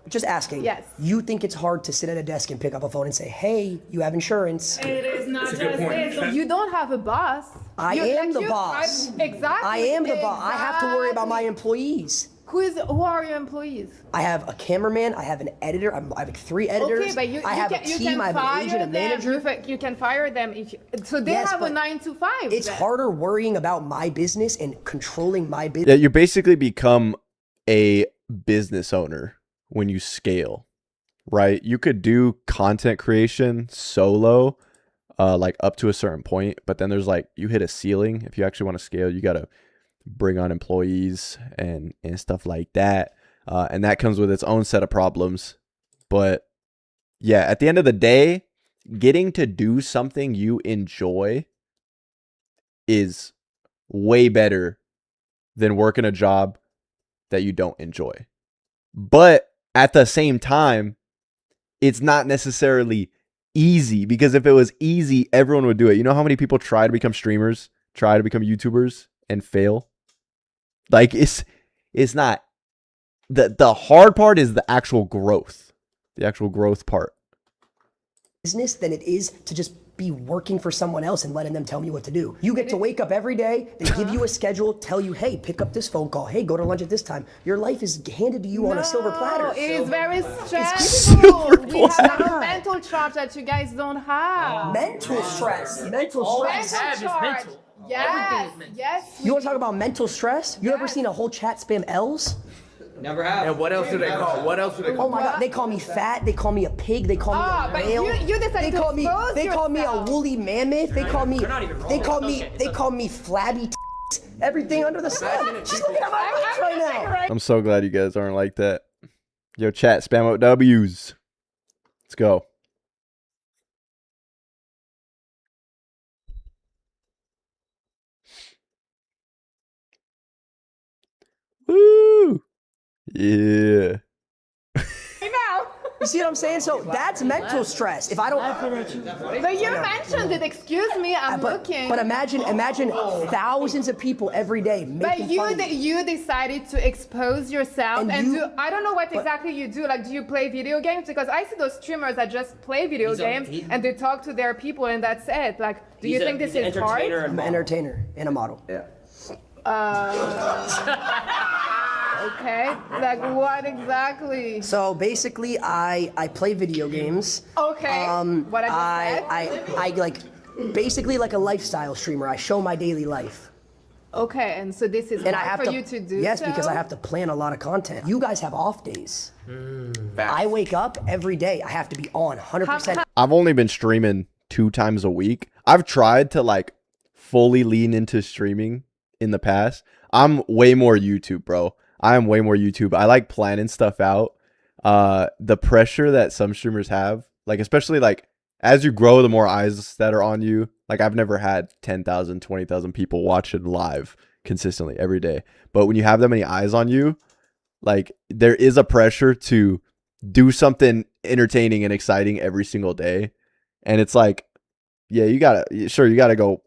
just asking. Yes. You think it's hard to sit at a desk and pick up a phone and say, "Hey, you have insurance"? It is not just it. You don't have a boss. I am the boss. Exactly. I am the boss. I have to worry about my employees. Who are your employees? I have a cameraman. I have an editor. I have 3 editors. Okay, but I have a team. I have an agent, a manager. You can fire them if you, so they Yes, have a but 9 to 5. It's then. harder worrying about my business and controlling my business. Yeah, you basically become a business owner when you scale, right? You could do content creation solo, like up to a certain point, but then there's like, you hit a ceiling. If you actually want to scale, you got to bring on employees and stuff like that. And that comes with its own set of problems. But yeah, at the end of the day, getting to do something you enjoy is way better than working a job that you don't enjoy. But at the same time, it's not necessarily easy, because if it was easy, everyone would do it. You know how many people try to become streamers, try to become YouTubers and fail? Like, it's not, the hard part is the actual growth part. Business than it is to just be working for someone else and letting them tell me what to do. You get to wake up every day, they give you a schedule, tell you, hey, pick up this phone call, hey, go to lunch at this time. Your life is handed to you on a silver platter. It is very stressful. We have a mental charge that you guys don't have. Mental stress. Mental charge. Yes. Yes. You want to talk about mental stress? You ever seen a whole chat spam L's? Never have. And what else do they call? What else do they call? Oh my God! They call me fat. They call me a pig. They call me a but whale. you decided they call to me. expose They call me a yourself. woolly mammoth. They call me. They call me. They call me flabby. Everything under the sun. Just look at my face right now. I'm so glad you guys aren't like that. Yo, chat, spam out W's. Let's go. Woo! Yeah. You see what I'm saying? So that's mental stress. If I don't. But you mentioned it. Excuse me, I'm looking. But imagine thousands of people every day But making fun of me. you decided to expose yourself and you- do. I don't know what exactly you do. Like, do you play video games? Because I see those streamers that just play video games and they talk to their people and that's it. Like, do you think this is hard? I'm an entertainer and a model. Yeah. Okay. Like, what exactly? So basically, I play video games. Okay. What I just said. I like basically like a lifestyle streamer. I show my daily life. Okay, and so this is hard for you to do. Yes, so? because I have to plan a lot of content. You guys have off days. I wake up every day. I have to be on 100%. I've only been streaming 2 times a week. I've tried to like fully lean into streaming in the past. I'm way more YouTube, bro. I am way more YouTube. I like planning stuff out. The pressure that some streamers have, like especially like as you grow, the more eyes that are on you. Like I've never had 10,000, 20,000 people watching live consistently every day. But when you have that many eyes on you, like there is a pressure to do something entertaining and exciting every single day. And it's like, yeah, you gotta go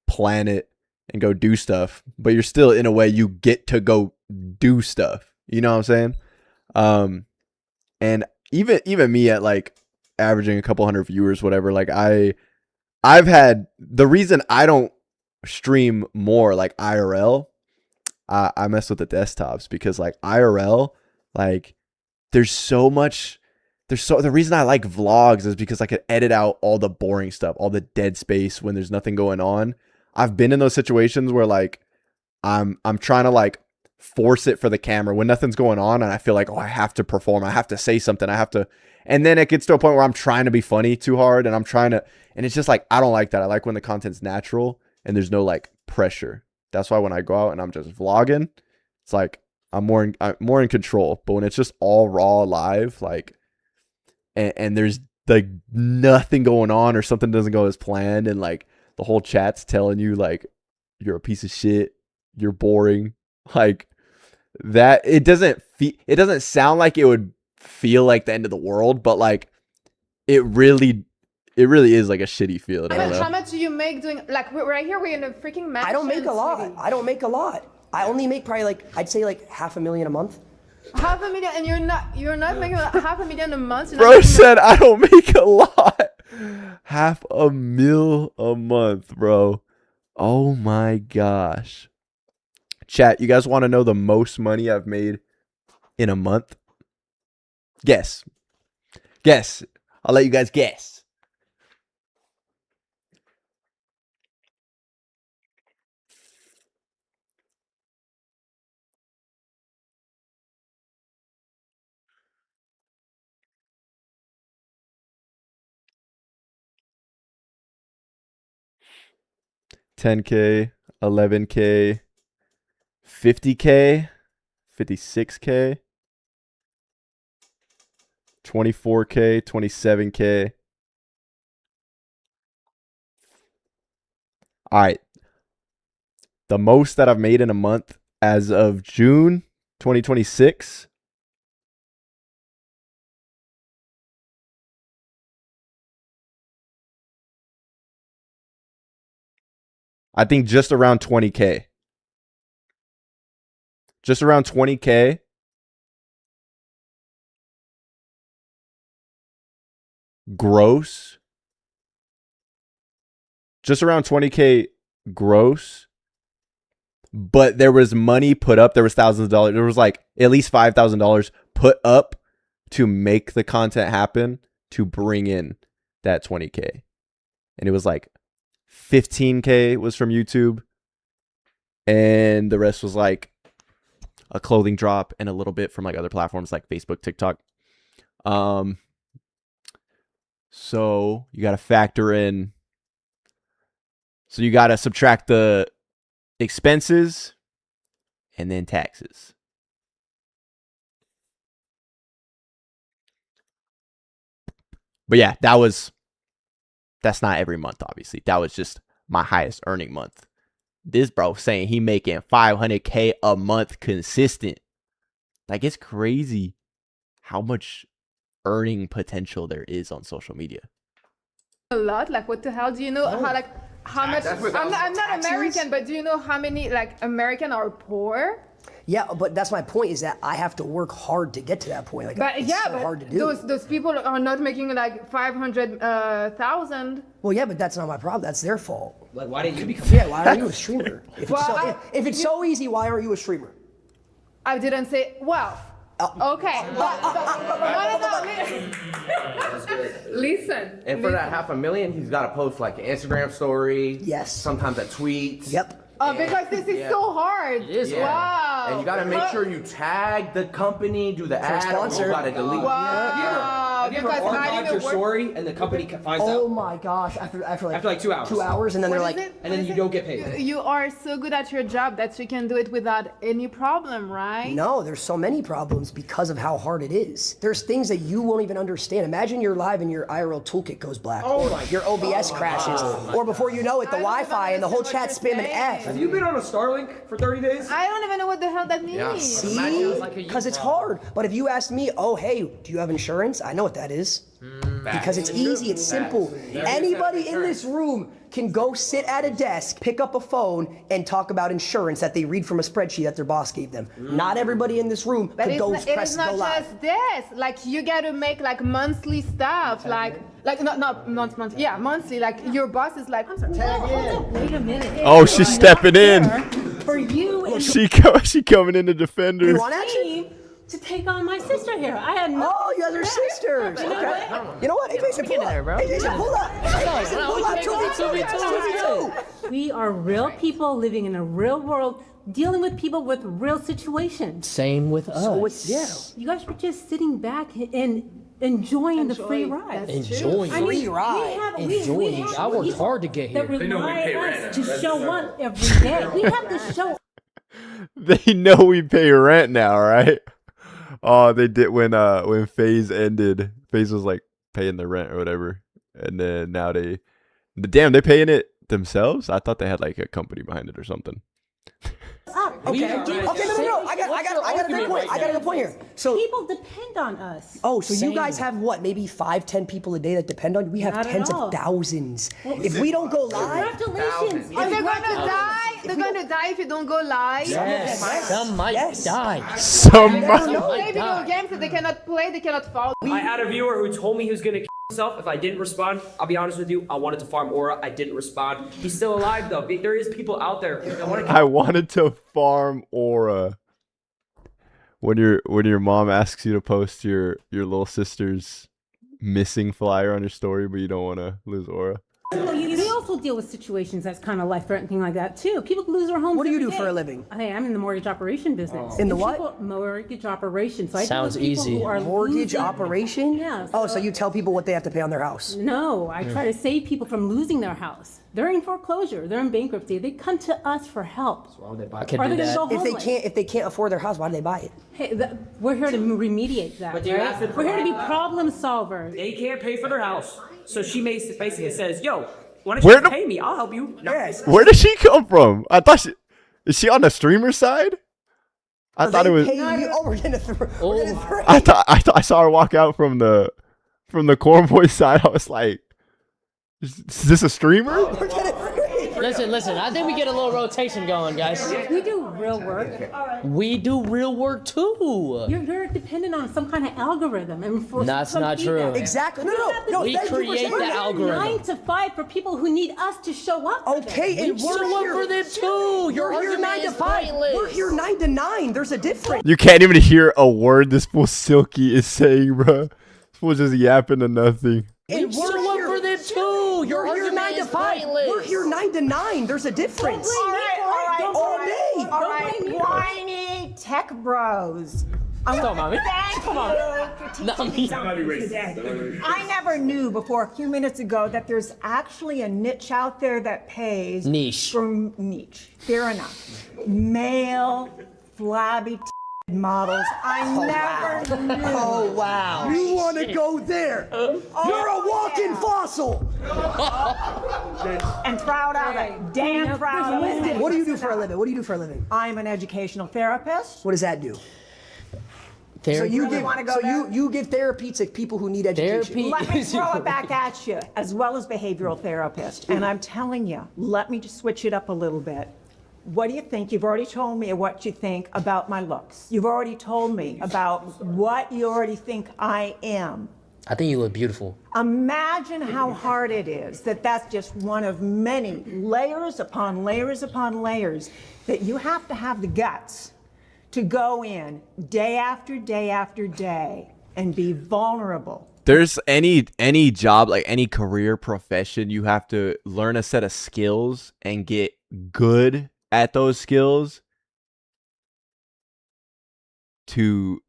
plan it and go do stuff, but you're still in a way you get to go do stuff. You know what I'm saying? And even me at like averaging a couple hundred viewers, whatever, like I've had the reason I don't stream more like IRL, I mess with the desktops because like IRL, like the reason I like vlogs is because I could edit out all the boring stuff, all the dead space when there's nothing going on. I've been in those situations where like I'm trying to like force it for the camera when nothing's going on, and I feel like, oh, I have to perform, I have to say something, and then it gets to a point where I'm trying to be funny too hard, and and it's just like, I don't like that. I like when the content's natural and there's no like pressure. That's why when I go out and I'm just vlogging, it's like I'm more in control. But when it's just all raw live, like and there's like nothing going on or something doesn't go as planned, and like the whole chat's telling you like you're a piece of shit, you're boring, like that, it doesn't sound like it would feel like the end of the world, but like it really is like a shitty feeling. How much do you make doing, like, right here we're in a freaking mansion? I don't make a lot. I only make probably like, I'd say like $500,000 a month. $500,000, and you're not making $500,000 a month. Bro said I don't make a lot. $500,000 a month, bro. Oh my gosh. Chat, you guys want to know the most money I've made in a month? Guess. Guess. I'll let you guys guess. $10K, $11K, $50K, $56K, $24K, $27K. All right. The most that I've made in a month as of June 2026. I think just around 20K. Just around 20K. Gross. Just around 20K gross. But there was money put up. There was thousands of dollars. There was like at least $5,000 put up to make the content happen to bring in that 20K. And it was like 15K was from YouTube. And the rest was like a clothing drop and a little bit from like other platforms like Facebook, TikTok. So you got to factor in. So you got to subtract the expenses and then taxes. But yeah, that's not every month, obviously. That was just my highest earning month. This bro saying he making $500K a month consistent. Like, it's crazy how much earning potential there is on social media. A lot. Like, what the hell? Do you know how much? I'm not American, but do you know how many like American are poor? Yeah, but that's my point, is that I have to work hard to get to that point. Like, But it's yeah, so but hard to do. those people are not making like 500,000. Well, yeah, but that's not my problem. That's their fault. Like, why didn't you become? Yeah, why are you a streamer? If Well, it's so easy, why are you a streamer? I didn't say wealth. Okay. Listen. And for that $500,000, he's got to post like an Instagram story. Yes. Sometimes a tweet. Yep. Because this is so hard. It is. Wow. And you got to make sure you tag the company, do the ad, or you got to delete. Wow. Have you ever archived your story and the company finds out? Oh my gosh! After like 2 hours. 2 hours, and then they're like, and then you don't get paid. You are so good at your job that you can do it without any problem, right? no, there's so many problems because of how hard it is. There's things that you won't even understand. Imagine you're live and your IRL toolkit goes black, or your OBS crashes, or before you know it, the Wi-Fi and the whole chat's spamming F. Have you been on a Starlink for 30 days? I don't even know what the hell that means. See? Because it's hard. But if you ask me, oh, hey, do you have insurance? I know what that is. Because it's easy, it's simple. Anybody in this room can go sit at a desk, pick up a phone, and talk about insurance that they read from a spreadsheet that their boss gave them. Not everybody in this room But could go it press is go not live. just this. Like, you gotta make like monthly stuff. Like not monthly. Yeah, monthly. Like, your boss is like, Wait a minute. Oh, she's stepping in. For you and She coming in to defend her. You want action? me to take on my sister here. I had no. Oh, you guys are sisters. You know Okay. what? You know what? Hey, Jason, pull up. Hey, Jason, pull up. Hey, Jason, pull up. 2v2. We are real people living in a real world, dealing with people with real situations. Same with us. So it's, yeah. You guys were just sitting back and enjoying the free ride. Enjoying. I mean, Free ride. Enjoying. I worked hard to get here. That rely on us to show up every day. We have to show. They know we pay rent now, right? Oh, they did when FaZe ended. FaZe was like paying the rent or whatever, and then now they're paying it themselves. I thought they had like a company behind it or something. Okay, no. I got a good point. I got a good point here. So People depend on us. Oh, so you guys have what, maybe 5-10 people a day that depend on you? We have Not at tens all. of thousands. If we don't go live, Congratulations. if they're gonna die. They're gonna die if you don't go live. Some might die. Some They don't play video games that they cannot play. They cannot follow. I had a viewer who told me he was gonna Myself, if I didn't respond, I'll be honest with you, I wanted to farm Aura. I didn't respond. He's still alive though. There is people out there that want to. I wanted to farm Aura. When your mom asks you to post your little sister's missing flyer on your story, but you don't want to lose Aura. They also deal with situations that's kind of life-threatening like that too. People lose their homes. What do you every do day. for a living? Hey, I'm in the mortgage operation business. In the what? Mortgage operation. So I Sounds deal with people easy. who are Mortgage losing- operation? Yeah. Oh, so you tell people what they have to pay on their house? No, I try to save people from losing their house. They're in foreclosure. They're in bankruptcy. They come to us for help. I could Or do they're gonna that. go If they homeless. can't afford their house, why do they buy it? Hey, we're here to remediate that. But do you right? have to We're here to be provide- problem solvers. They can't pay for their house, so she basically says, "Yo, why don't Where you the- pay me? I'll help you." Yes. Where does she come from? I thought is she on the streamer side? I thought it was. Oh, we're gonna throw. I thought I saw her walk out from the Corn Boy side. I was like, is this a streamer? Listen. I think we get a little rotation going, guys. We do real work. We do real work too. You're dependent on some kind of algorithm, and for That's some not feedback. true. Exactly. No. We thank you for create saying the that. algorithm. 9 to 5 for people who need us to show up. for them. Okay, and We we're show up here. for them too. Your We're here argument 9 to is 5. pointless. We're here 9 to 9. There's a difference. You can't even hear a word this fool Silky is saying, bro. This fool just yapping to nothing. And We show up for them too. Your We're here argument 9 to is 5. pointless. We're here 9 to 9. There's a difference. All day. All right, whiny tech bros. Stop, mommy. Come on. I never knew before a few minutes ago that there's actually a niche out there that pays. Niche. For niche. Fair enough. Male, flabby models. I never knew. Oh, wow. You want to go there? You're a walking fossil. And proud of it. Damn proud of it. What do you do for a living? What do you do for a living? I'm an educational therapist. What does that do? So you give therapy to people who need education. Let me throw it back at you, as well as behavioral therapist. And I'm telling you, let me just switch it up a little bit. What do you think? You've already told me what you think about my looks. You've already told me about what you already think I am. I think you look beautiful. Imagine how hard it is that that's just one of many layers upon layers upon layers that you have to have the guts to go in day after day after day and be vulnerable. There's any job, like any career profession, you have to learn a set of skills and get good at those skills to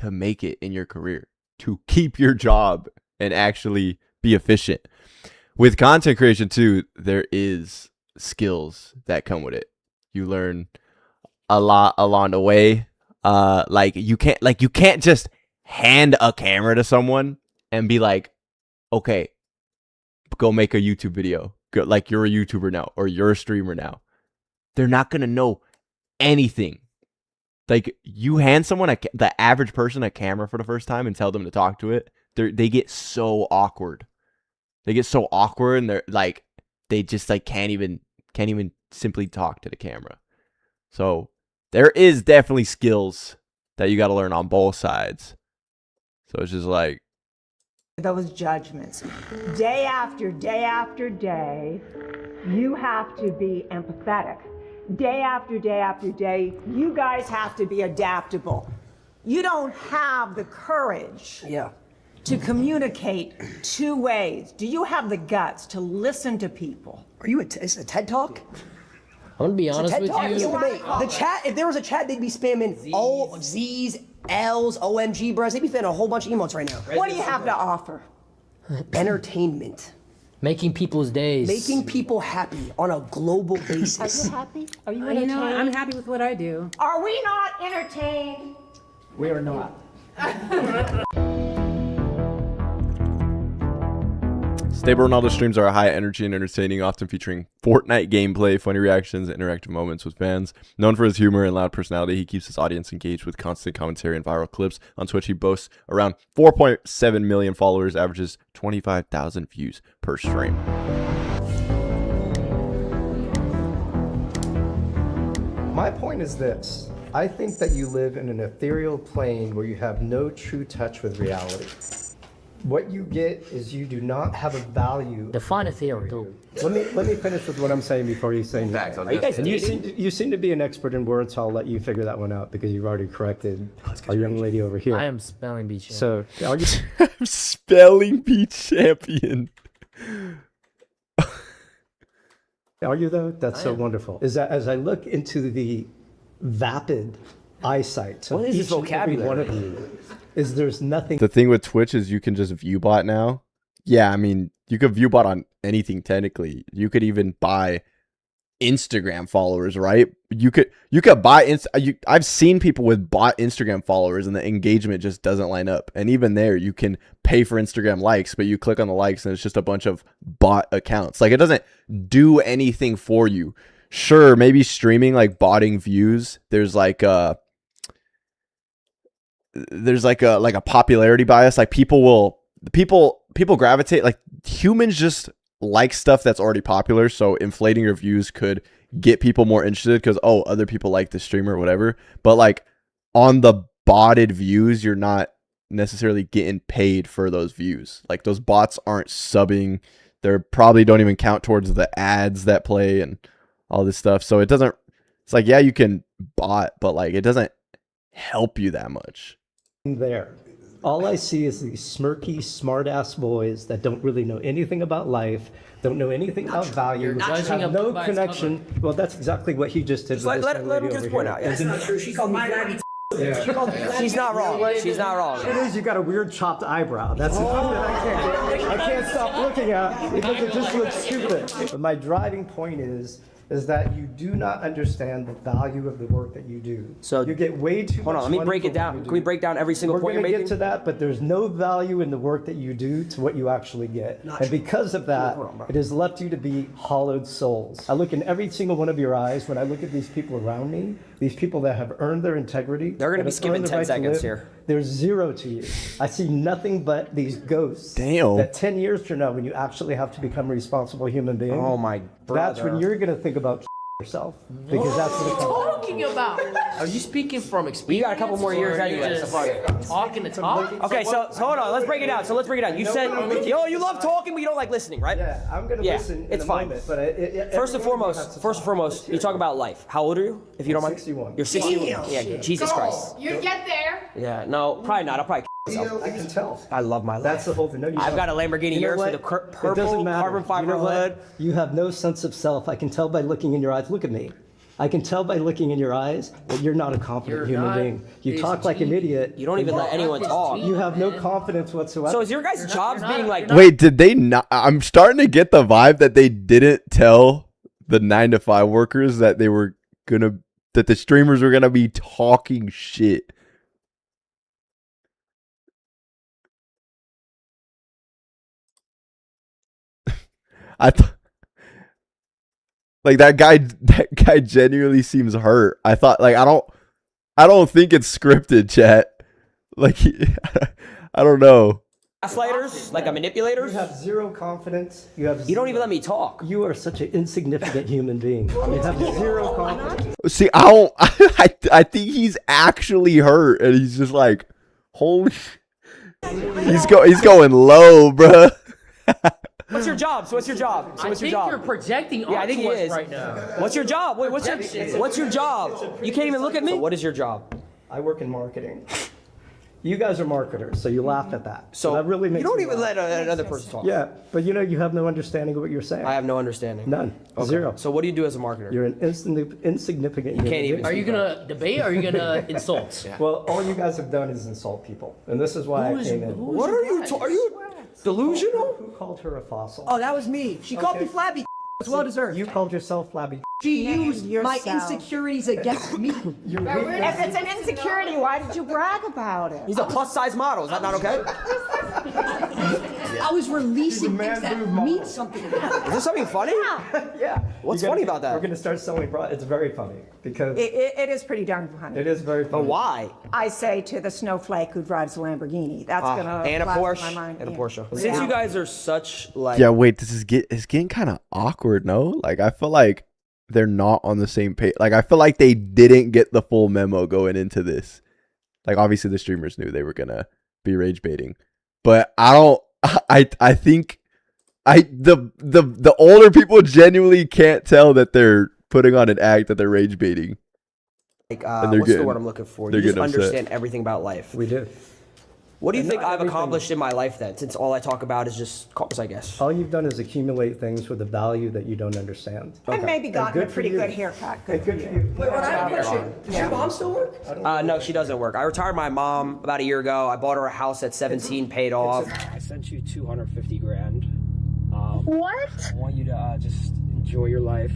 make it in your career, to keep your job and actually be efficient. With content creation too, there is skills that come with it. You learn a lot along the way. Like you can't just hand a camera to someone and be like, okay, go make a YouTube video. Go, like you're a YouTuber now or you're a streamer now. They're not going to know anything. Like you hand someone the average person a camera for the first time and tell them to talk to it. They get so awkward. They get so awkward and they're like, they just like can't even simply talk to the camera. So there is definitely skills that you got to learn on both sides. So it's just like Those judgments. Day after day after day, you have to be empathetic. Day after day after day, you guys have to be adaptable. You don't have the courage to communicate two ways. Do you have the guts to listen to people? Are you is it a TED Talk? I'm gonna be honest with you. The chat, if there was a chat, they'd be spamming O, Z's, L's, OMG, bros. They'd be spamming a whole bunch of emotes right now. What do you have to offer? Entertainment. Making people's days. Making people happy on a global basis. Are you happy? Are you You entertained? know, I'm happy with what I do. Are we not entertained? We are not. Stable Ronaldo streams are high energy and entertaining, often featuring Fortnite gameplay, funny reactions, and interactive moments with fans. Known for his humor and loud personality, he keeps his audience engaged with constant commentary and viral clips. On Twitch, he boasts around 4.7 million followers, averages 25,000 views per stream. My point is this. I think that you live in an ethereal plane where you have no true touch with reality. What you get is you do not have a value. Define a theory. Let me finish with what I'm saying before you say Facts. and you seem to be an expert in words, so I'll let you figure that one out because you've already corrected our young lady over here. I am spelling bee champion. So are you I'm spelling bee champion. Are you though? That's so wonderful. Is that as I look into the vapid eyesight of What is this each and every vocabulary? one of you, is there's nothing. The thing with Twitch is you can just view bot now. Yeah, I mean, you could view bot on anything technically. You could even buy Instagram followers, right? You could buy I've seen people with bought Instagram followers and the engagement just doesn't line up. And even there you can pay for Instagram likes, but you click on the likes and it's just a bunch of bot accounts. Like it doesn't do anything for you. Sure, maybe streaming like botting views, there's like a popularity bias. Like people gravitate, like humans just like stuff that's already popular, so inflating your views could get people more interested because other people like the streamer or whatever. But like on the botted views, you're not necessarily getting paid for those views. Like those bots aren't subbing, they probably don't even count towards the ads that play and all this stuff. So it's like, yeah, you can bot, but like it doesn't help you that much. There. All I see is these smirky, smart-ass boys that don't really know anything about life, don't know anything about value, have no connection. Well, that's exactly what he just did. Just let him get his point out. She called me flabby. She's not wrong. She's not wrong. It is. You got a weird chopped eyebrow. That's the thing that I can't stop looking at because it just looks stupid. But my driving point is that you do not understand the value of the work that you do. So you get way too hold much on, let me break money it down. Can we break down every single point you're making? We're going to get to that, but there's no value in the work that you do to what you actually get. And because of that, it has left you to be hollowed souls. I look in every single one of your eyes when I look at these people around me, these people that have earned their integrity. They're going to be skipping 10 seconds here. There's zero to you. I see nothing but these ghosts. Damn. That 10 years from now, when you actually have to become a responsible human being, oh my brother, that's when you're going to think about yourself, because that's what it's talking about. Are you speaking from experience? You got a couple more years anyway. Talking to talk. Okay, so hold on. Let's break it down. You said, you love talking, but you don't like listening, right? Yeah, I'm gonna listen. It's fine. Moment, but first and foremost, you talk about life. How old are you? If you don't mind. 61. You're 61. Yeah, Jesus Christ. You get there. Yeah, no, probably not. I'll probably. I can tell. I love my life. That's the whole thing. No, I've got a Lamborghini Urus with a purple carbon fiber hood. You have no sense of self. I can tell by looking in your eyes. Look at me. I can tell by looking in your eyes that you're not a confident human being. You talk like an idiot. You don't even let anyone talk. You have no confidence whatsoever. So is your guys' jobs being like... Wait, did they not? I'm starting to get the vibe that they didn't tell the 9-to-5 workers that that the streamers were gonna be talking shit. Like that guy genuinely seems hurt. I thought, like, I don't think it's scripted, chat. Like, I don't know. Gaslighters, like a manipulator. You have zero confidence. You don't even let me talk. You are such an insignificant human being. You have zero confidence. See, I think he's actually hurt, and he's just like, holy. He's going low, bruh. What's your job? So what's your job? I think you're projecting I think he onto us is. right now. What's your job? Wait, what's your job? You can't even look at me? So what is your job? I work in marketing. You guys are marketers, so you laugh at that. So that really makes you don't me even laugh. let another person talk. Yeah, but you have no understanding of what you're saying. I have no understanding. None. Okay. Zero. So what do you do as a marketer? You're an insignificant human can't even being. Are you gonna debate or are you gonna insult? Well, all you guys have done is insult people, and this is why I came in. What are you? Are you delusional? Who called her a fossil? Oh, that was me. She called me flabby. It's well deserved. You called yourself flabby. She used my insecurities against me. If it's an insecurity, why did you brag about it? He's a plus size model. Is that not okay? I was releasing things that mean something. Is this something funny? Yeah. What's funny about that? We're going to start selling products. It's very funny because It is pretty darn funny. it is very funny. But why? I say to the snowflake who drives a Lamborghini, that's gonna And a blast Porsche. my mind. And a Yeah. Porsche. Since you guys are such like Yeah, wait, it's getting kind of awkward, no? Like, I feel like they're not on the same page. Like, I feel like they didn't get the full memo going into this. Like, obviously the streamers knew they were gonna be rage baiting, but I don't. I think the older people genuinely can't tell that they're putting on an act, that they're rage baiting. Like, And they're what's the getting- word I'm looking for? they're You just getting upset. understand everything about life. We do. What do you And think not I've everything- accomplished in my life then, since all I talk about is just cars, I guess? All you've done is accumulate things with a value that you don't understand. And maybe gotten a for pretty you. good haircut. Good for you. Wait, what I have a question. Does your mom still work? No, she doesn't work. I retired my mom about a year ago. I bought her a house at 17, paid off. I sent you 250 grand. What? I want you to just enjoy your life,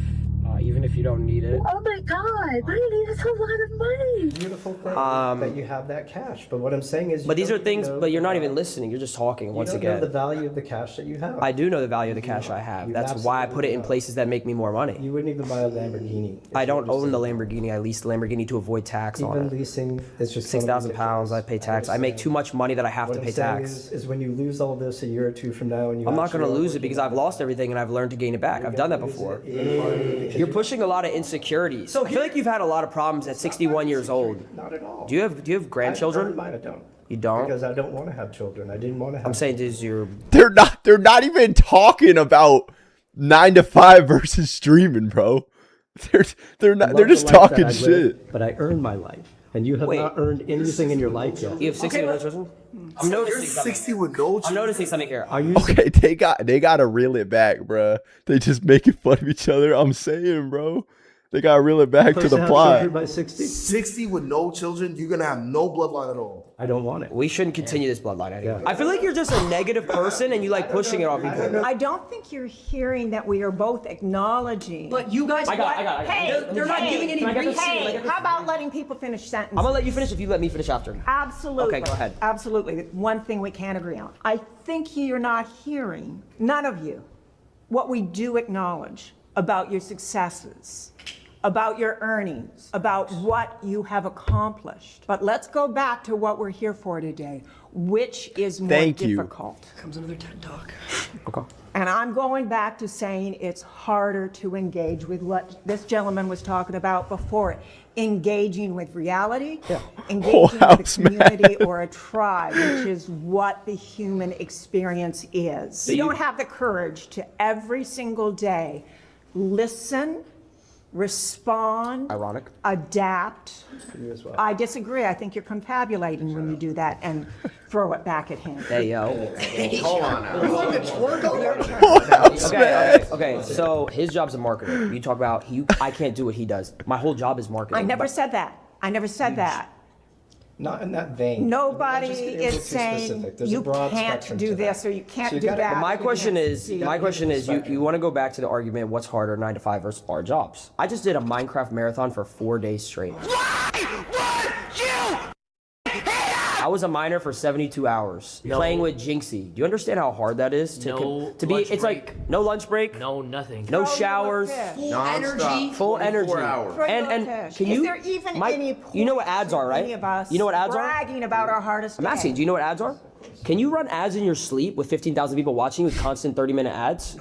even if you don't need it. Oh my God! What do you need? That's a lot of money. Beautiful thing that you have that cash. But what I'm saying is, But these are things, but you're not even listening. You're just talking once you don't know again. the value of the cash that you have. I do know the value of the cash I have. You That's why I put it in absolutely places that make me more money. You wouldn't even buy a Lamborghini. I don't own the Lamborghini. I leased the Lamborghini to avoid tax on Even it. leasing is just 6,000 pounds. I pay tax. I make too much money that I have What to I'm pay saying tax. is when you lose all this a year or two from now, and you I'm not going to actually are lose it because I've lost everything and I've learned to gain it back. I've done that before. You're pushing a lot of insecurities. I feel like you've had a lot of problems at 61 years old. Not at all. Do you have grandchildren? I don't. You don't? Because I don't want to have children. I didn't want to have. I'm saying is your They're not even talking about 9 to 5 versus streaming, bro. They're not. They're just talking shit. But I earned my life, and you have Wait. not earned anything in your life yet. You have 60 with no children? I'm noticing something. 60 with no I'm noticing something here. Are you? Okay, they gotta reel it back, bro. They just making fun of each other. I'm saying, bro, they gotta reel it back to supposed the have plot. children by 60? 60 with no children, you're gonna have no bloodline at all. I don't want it. We shouldn't continue this bloodline anyway. I feel like you're just a negative person and you like pushing it on people. I don't think you're hearing that we are both acknowledging. But you guys. I got it. Hey, They're not giving any Can I get this? reason. Can I get this? how about letting people finish sentences? I'm gonna let you finish if you let me finish after. Absolutely. Okay, go ahead. Absolutely. One thing we can't agree on. I think you're not hearing, none of you, what we do acknowledge about your successes, about your earnings, about what you have accomplished. But let's go back to what we're here for today, which is more Thank you. difficult. Comes another TED Talk. Okay. And I'm going back to saying it's harder to engage with what this gentleman was talking about before. Engaging with reality, engaging with a house, community or a tribe, which is what the human experience is. You you- don't have the courage to every single day listen, respond, Ironic. adapt. You as well. I disagree. I think you're confabulating when you do that and throw it back at him. Hey, yo. Hold on Okay. So his job's a marketer. You talk about I can't do what he does. My whole job is marketing. I never said that. I never said that. Not in that vein. Nobody Just getting a little is too saying specific. There's a you broad can't spectrum do to this that. or you can't So you do gotta- that. My question is, See, you want to go back to the argument, what's harder, 9 to 5 versus our jobs? I just did a Minecraft marathon for 4 days straight. I was a miner for 72 hours, playing with Jinxie. Do you understand how hard that is? No to be, lunch it's break. like no lunch break, No, nothing. no showers, Full energy. full energy. And can you? Is there even any point you know what ads are, right? any of us You know what ads are? bragging about our hardest I'm asking, day? do you know what ads are? Can you run ads in your sleep with 15,000 people watching with constant 30-minute ads?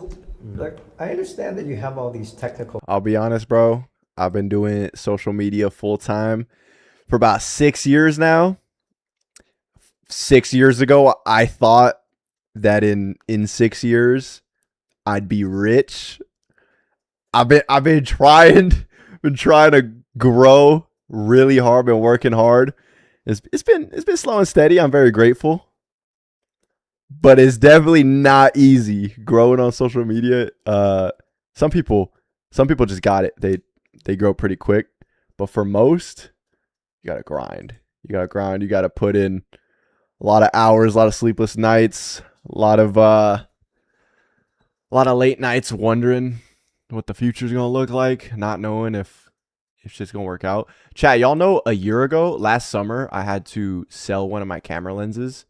Look, I understand that you have all these technical. I'll be honest, bro. I've been doing social media full time for about 6 years now. 6 years ago, I thought that in 6 years I'd be rich. I've been trying to grow really hard, been working hard. It's been slow and steady. I'm very grateful. But it's definitely not easy growing on social media. Some people just got it. They grow pretty quick. But for most, you gotta grind. You gotta put in a lot of hours, a lot of sleepless nights, a lot of late nights wondering what the future's gonna look like, not knowing if shit's gonna work out. Chat, y'all know a year ago, last summer, I had to sell one of my camera lenses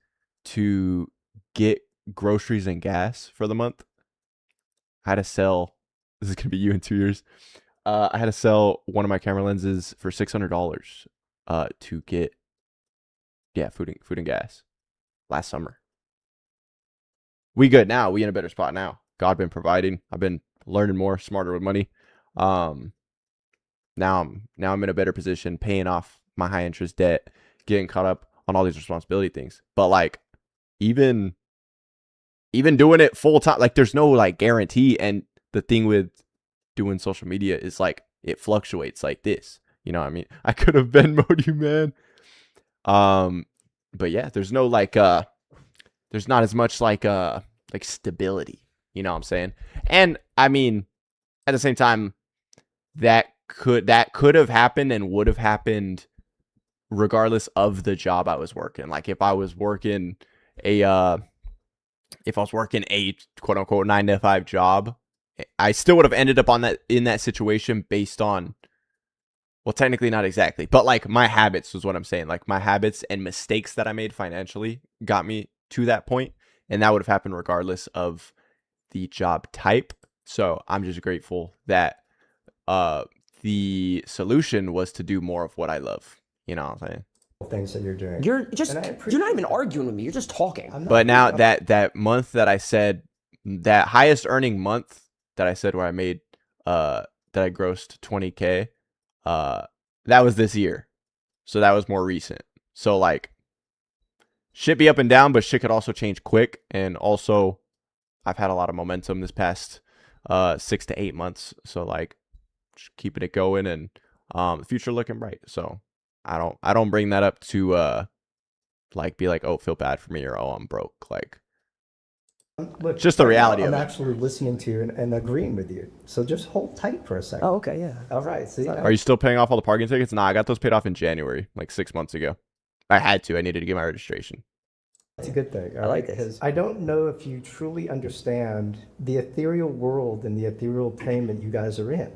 to get groceries and gas for the month. I had to sell. This is gonna be you in 2 years. I had to sell one of my camera lenses for $600 to get food and gas last summer. We good now. We in a better spot now. God been providing. I've been learning more, smarter with money. Now I'm in a better position, paying off my high interest debt, getting caught up on all these responsibility things. But like, even doing it full time, like there's no like guarantee. And the thing with doing social media is like it fluctuates like this. You know what I mean? I could have Venmo'd you, man. But yeah, there's no like there's not as much like stability. You know what I'm saying? And I mean, at the same time, that could have happened and would have happened regardless of the job I was working. Like if I was working a quote unquote 9-to-5 job, I still would have ended up in that situation based on, well, technically not exactly, but like my habits was what I'm saying. Like my habits and mistakes that I made financially got me to that point, and that would have happened regardless of the job type. So I'm just grateful that the solution was to do more of what I love. You know what I'm saying? Things that you're doing. You're not even arguing with me. You're just talking. But now that month that I said, that highest earning month that I said where I made that I grossed 20K, that was this year. So that was more recent. So like shit be up and down, but shit could also change quick. And also I've had a lot of momentum this past 6 to 8 months. So like just keeping it going, and the future looking bright. So I don't bring that up to like be like, oh, feel bad for me, or oh, I'm broke. Like Look, just the reality of I'm it. actually listening to you and agreeing with you. So just hold tight for a second. Oh, okay, yeah. All right. See, Are you still paying off all the parking tickets? Nah, I got those paid off in January, like 6 months ago. I had to. I needed to get my registration. It's a good thing. I like this. Because I don't know if you truly understand the ethereal world and the ethereal payment you guys are in,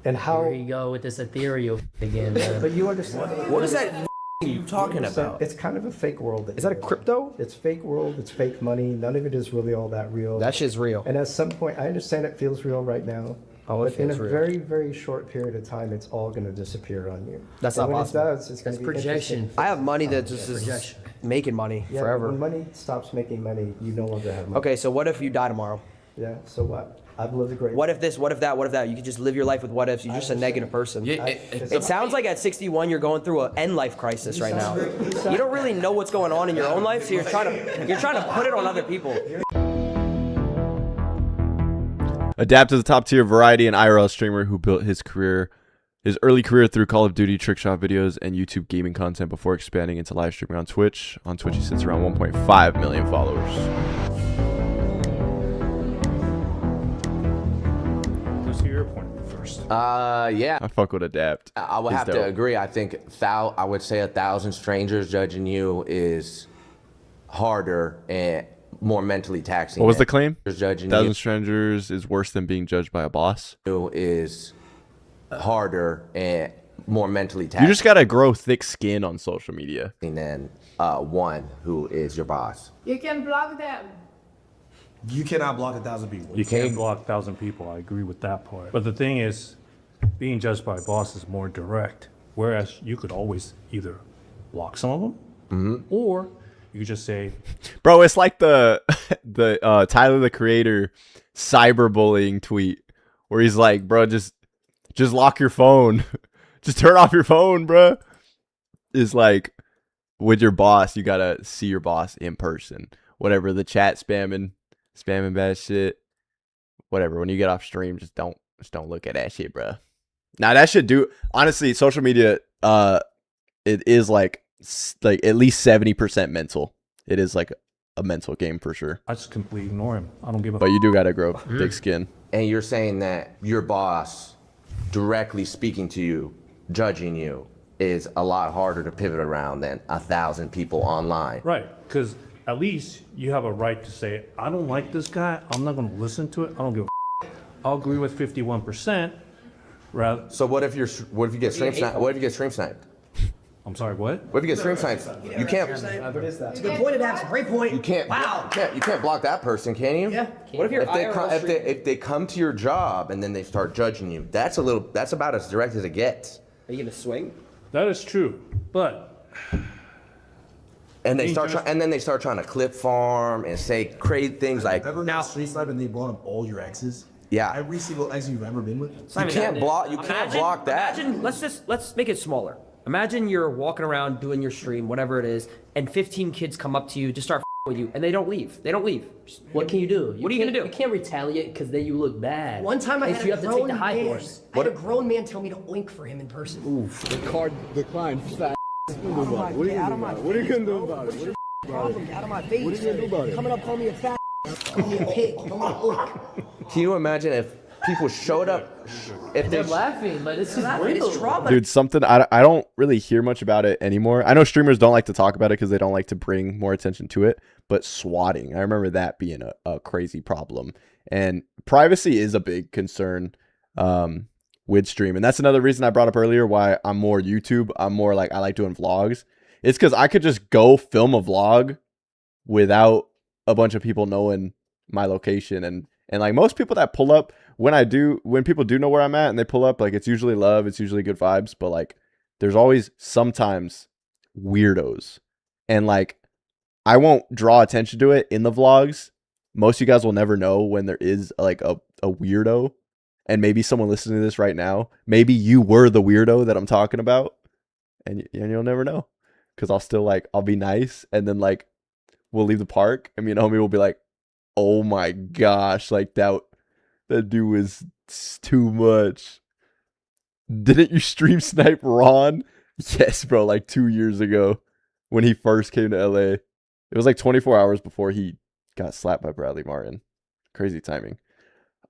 and how. Here you go with this ethereal again, man. But you understand. What is that you talking about? It's kind of a fake world. Is that a crypto? It's fake world. It's fake money. None of it is really all that real. That shit's real. And at some point, I understand it feels real right now. Oh, it but in a feels real. very, very short period of time, it's all going to disappear on you. That's and not when possible. it does, it's going to be projection. interesting. I have money that just is making money Yeah, forever. when money stops making money, you no longer have money. Okay, so what if you die tomorrow? Yeah, so what? I've lived a great What if this? What if that? What if that? You could just live your life with what ifs. You're just a negative person. It sounds like at 61 you're going through an end life crisis right now. You don't really know what's going on in your own life, so you're trying to put it on other people. Adapt is a top tier variety and IRL streamer who built his early career through Call of Duty trickshot videos and YouTube gaming content before expanding into live streaming on Twitch. On Twitch, he sits around 1.5 million followers. Let's hear your point first. Yeah. I fuck with Adapt. I would He's have to dope. agree. I think I would say 1,000 strangers judging you is harder and more mentally taxing. What was than the claim? Judging 1,000 strangers is worse than being judged by a boss. you is harder and more mentally taxing. You just gotta grow thick skin on social media. than one who is your boss. You can block them. You cannot block 1,000 people. You can't block 1,000 people. I agree with that part. But the thing is, being judged by a boss is more direct. Whereas you could always either block some of them, or you could just say, Bro, it's like the Tyler the Creator cyberbullying tweet where he's like, bro, just lock your phone. Just turn off your phone, bro. Is like with your boss, you gotta see your boss in person. Whatever, the chat spamming bad shit. Whatever. When you get off stream, just don't look at that shit, bro. Now that should do honestly, social media it is like at least 70% mental. It is like a mental game for sure. I just completely ignore him. I don't give a But you do gotta grow thick skin. And you're saying that your boss directly speaking to you, judging you, is a lot harder to pivot around than 1,000 people online. Right, because at least you have a right to say, I don't like this guy. I'm not going to listen to it. I don't give a I'll agree with 51%. Rather. So what if you get stream sniped? What if you get stream sniped? I'm sorry, what? What if you get stream sniped? You can't. What is that? It's a good point, Adams. Great point. You can't. Wow. You can't block that person, can you? Yeah. What if you're if they come to your job and then they start judging you? That's about as direct as it gets. Are you gonna swing? That is true, but. And they start trying to clip farm and say crazy things like. Ever now street snipe and they blown up all your exes? Yeah. Every single ex you've ever been with. You can't block that. Imagine, let's make it smaller. Imagine you're walking around doing your stream, whatever it is, and 15 kids come up to you, just start with you, and they don't leave. They don't leave. What can you do? What are you gonna do? You can't retaliate because then you look bad. One time I If had you a have to take the grown high man. horse. I had a grown man tell me to oink for him in person. Oof. The card declined fat. What are you gonna do about it? What are you gonna do about it? What's your problem? Get out of my face. What are you gonna do about it? Coming up, call me a fat. Call me a pig. Call me an oink. Can you imagine if people showed up? If They're they laughing, but it's just Laughing, real. it's trauma. Dude, something I don't really hear much about it anymore. I know streamers don't like to talk about it because they don't like to bring more attention to it. But swatting, I remember that being a crazy problem. And privacy is a big concern with stream. And that's another reason I brought up earlier why I'm more YouTube. I'm more like I like doing vlogs. It's because I could just go film a vlog without a bunch of people knowing my location. And like most people that pull up, when people do know where I'm at and they pull up, like it's usually love, it's usually good vibes. But like there's always sometimes weirdos. And like I won't draw attention to it in the vlogs. Most of you guys will never know when there is like a weirdo. And maybe someone listening to this right now, maybe you were the weirdo that I'm talking about. And you'll never know. Because I'll be nice. And then like, we'll leave the park. And me and homie will be like, oh my gosh. Like that dude was too much. Didn't you stream snipe Ron? Yes, bro. Like 2 years ago when he first came to LA. It was like 24 hours before he got slapped by Bradley Martin. Crazy timing.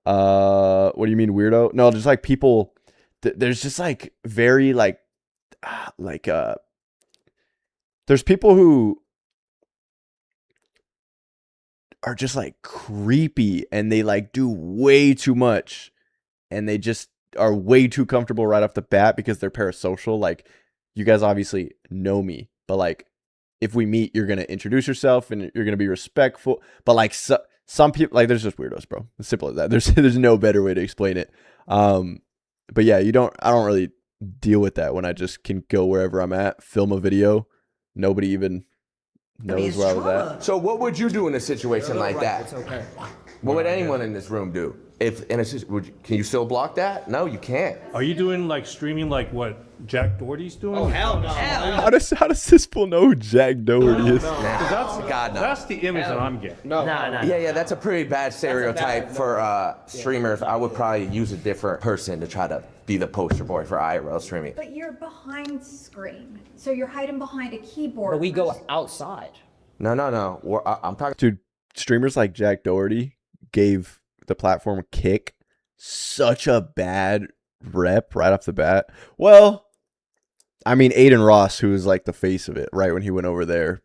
What do you mean weirdo? No, just like people. There's just like very there's people who are just like creepy and they like do way too much and they just are way too comfortable right off the bat because they're parasocial. Like you guys obviously know me, but like if we meet, you're going to introduce yourself and you're going to be respectful. But like some people, like there's just weirdos, bro. As simple as that. There's no better way to explain it. But yeah, I don't really deal with that when I just can go wherever I'm at, film a video. Nobody even knows where I was at. So what would you do in a situation like that? It's okay. What would anyone in this room do? Can you still block that? No, you can't. Are you doing like streaming like what Jack Doherty's doing? Oh hell no! How does this fool know who Jack Doherty is? That's the image that I'm getting. No. Yeah, that's a pretty bad stereotype for streamers. I would probably use a different person to try to be the poster boy for IRL streaming. But you're behind screen, so you're hiding behind a keyboard. But we go outside. No. I'm talking. Dude, streamers like Jack Doherty gave the platform Kick such a bad rep right off the bat. Well, I mean, Aiden Ross, who was like the face of it, right when he went over there,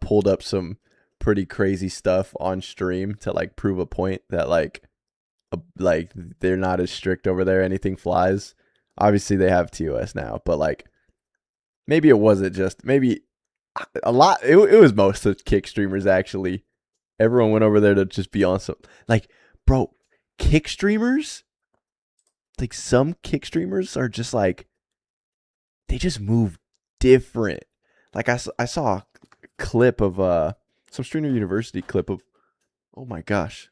pulled up some pretty crazy stuff on stream to like prove a point that like they're not as strict over there. Anything flies. Obviously, they have TOS now, but like maybe it wasn't just maybe a lot. It was most of Kick streamers actually. Everyone went over there to just be on some like, bro, Kick streamers. Like some Kick streamers are just like, they just move different. Like I saw a clip of some Streamer University clip of, oh my gosh.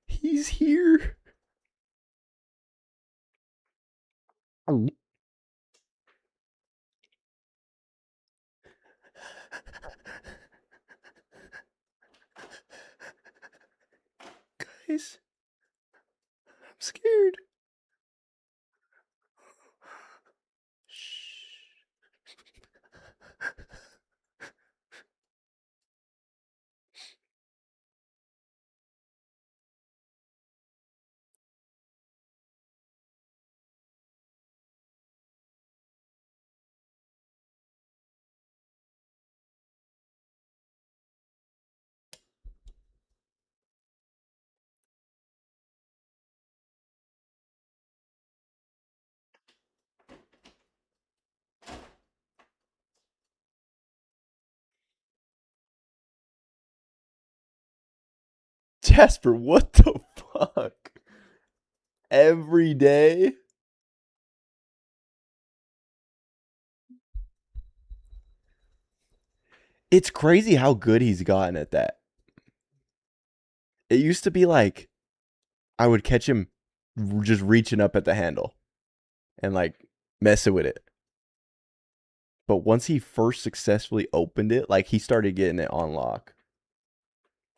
He's here. Guys, I'm scared. Jasper, what the fuck? Every day? It's crazy how good he's gotten at that. It used to be like I would catch him just reaching up at the handle and like messing with it. But once he first successfully opened it, like he started getting it on lock.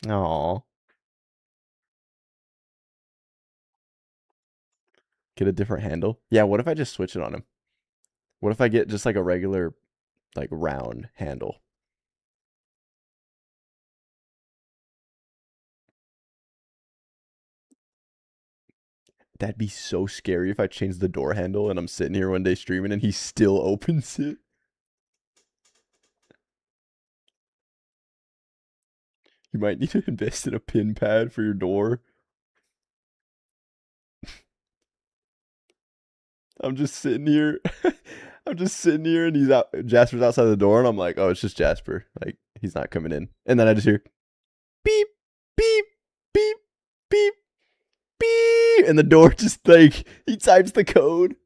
Aww. Get a different handle? Yeah, what if I just switch it on him? What if I get just like a regular, like round handle? That'd be so scary if I change the door handle and I'm sitting here one day streaming and he still opens it. You might need to invest in a pin pad for your door. I'm just sitting here. I'm just sitting here and he's out. Jasper's outside the door and I'm like, oh, it's just Jasper. Like, he's not coming in. And then I just hear beep, beep, beep, beep, beep. And the door just like, he types the code.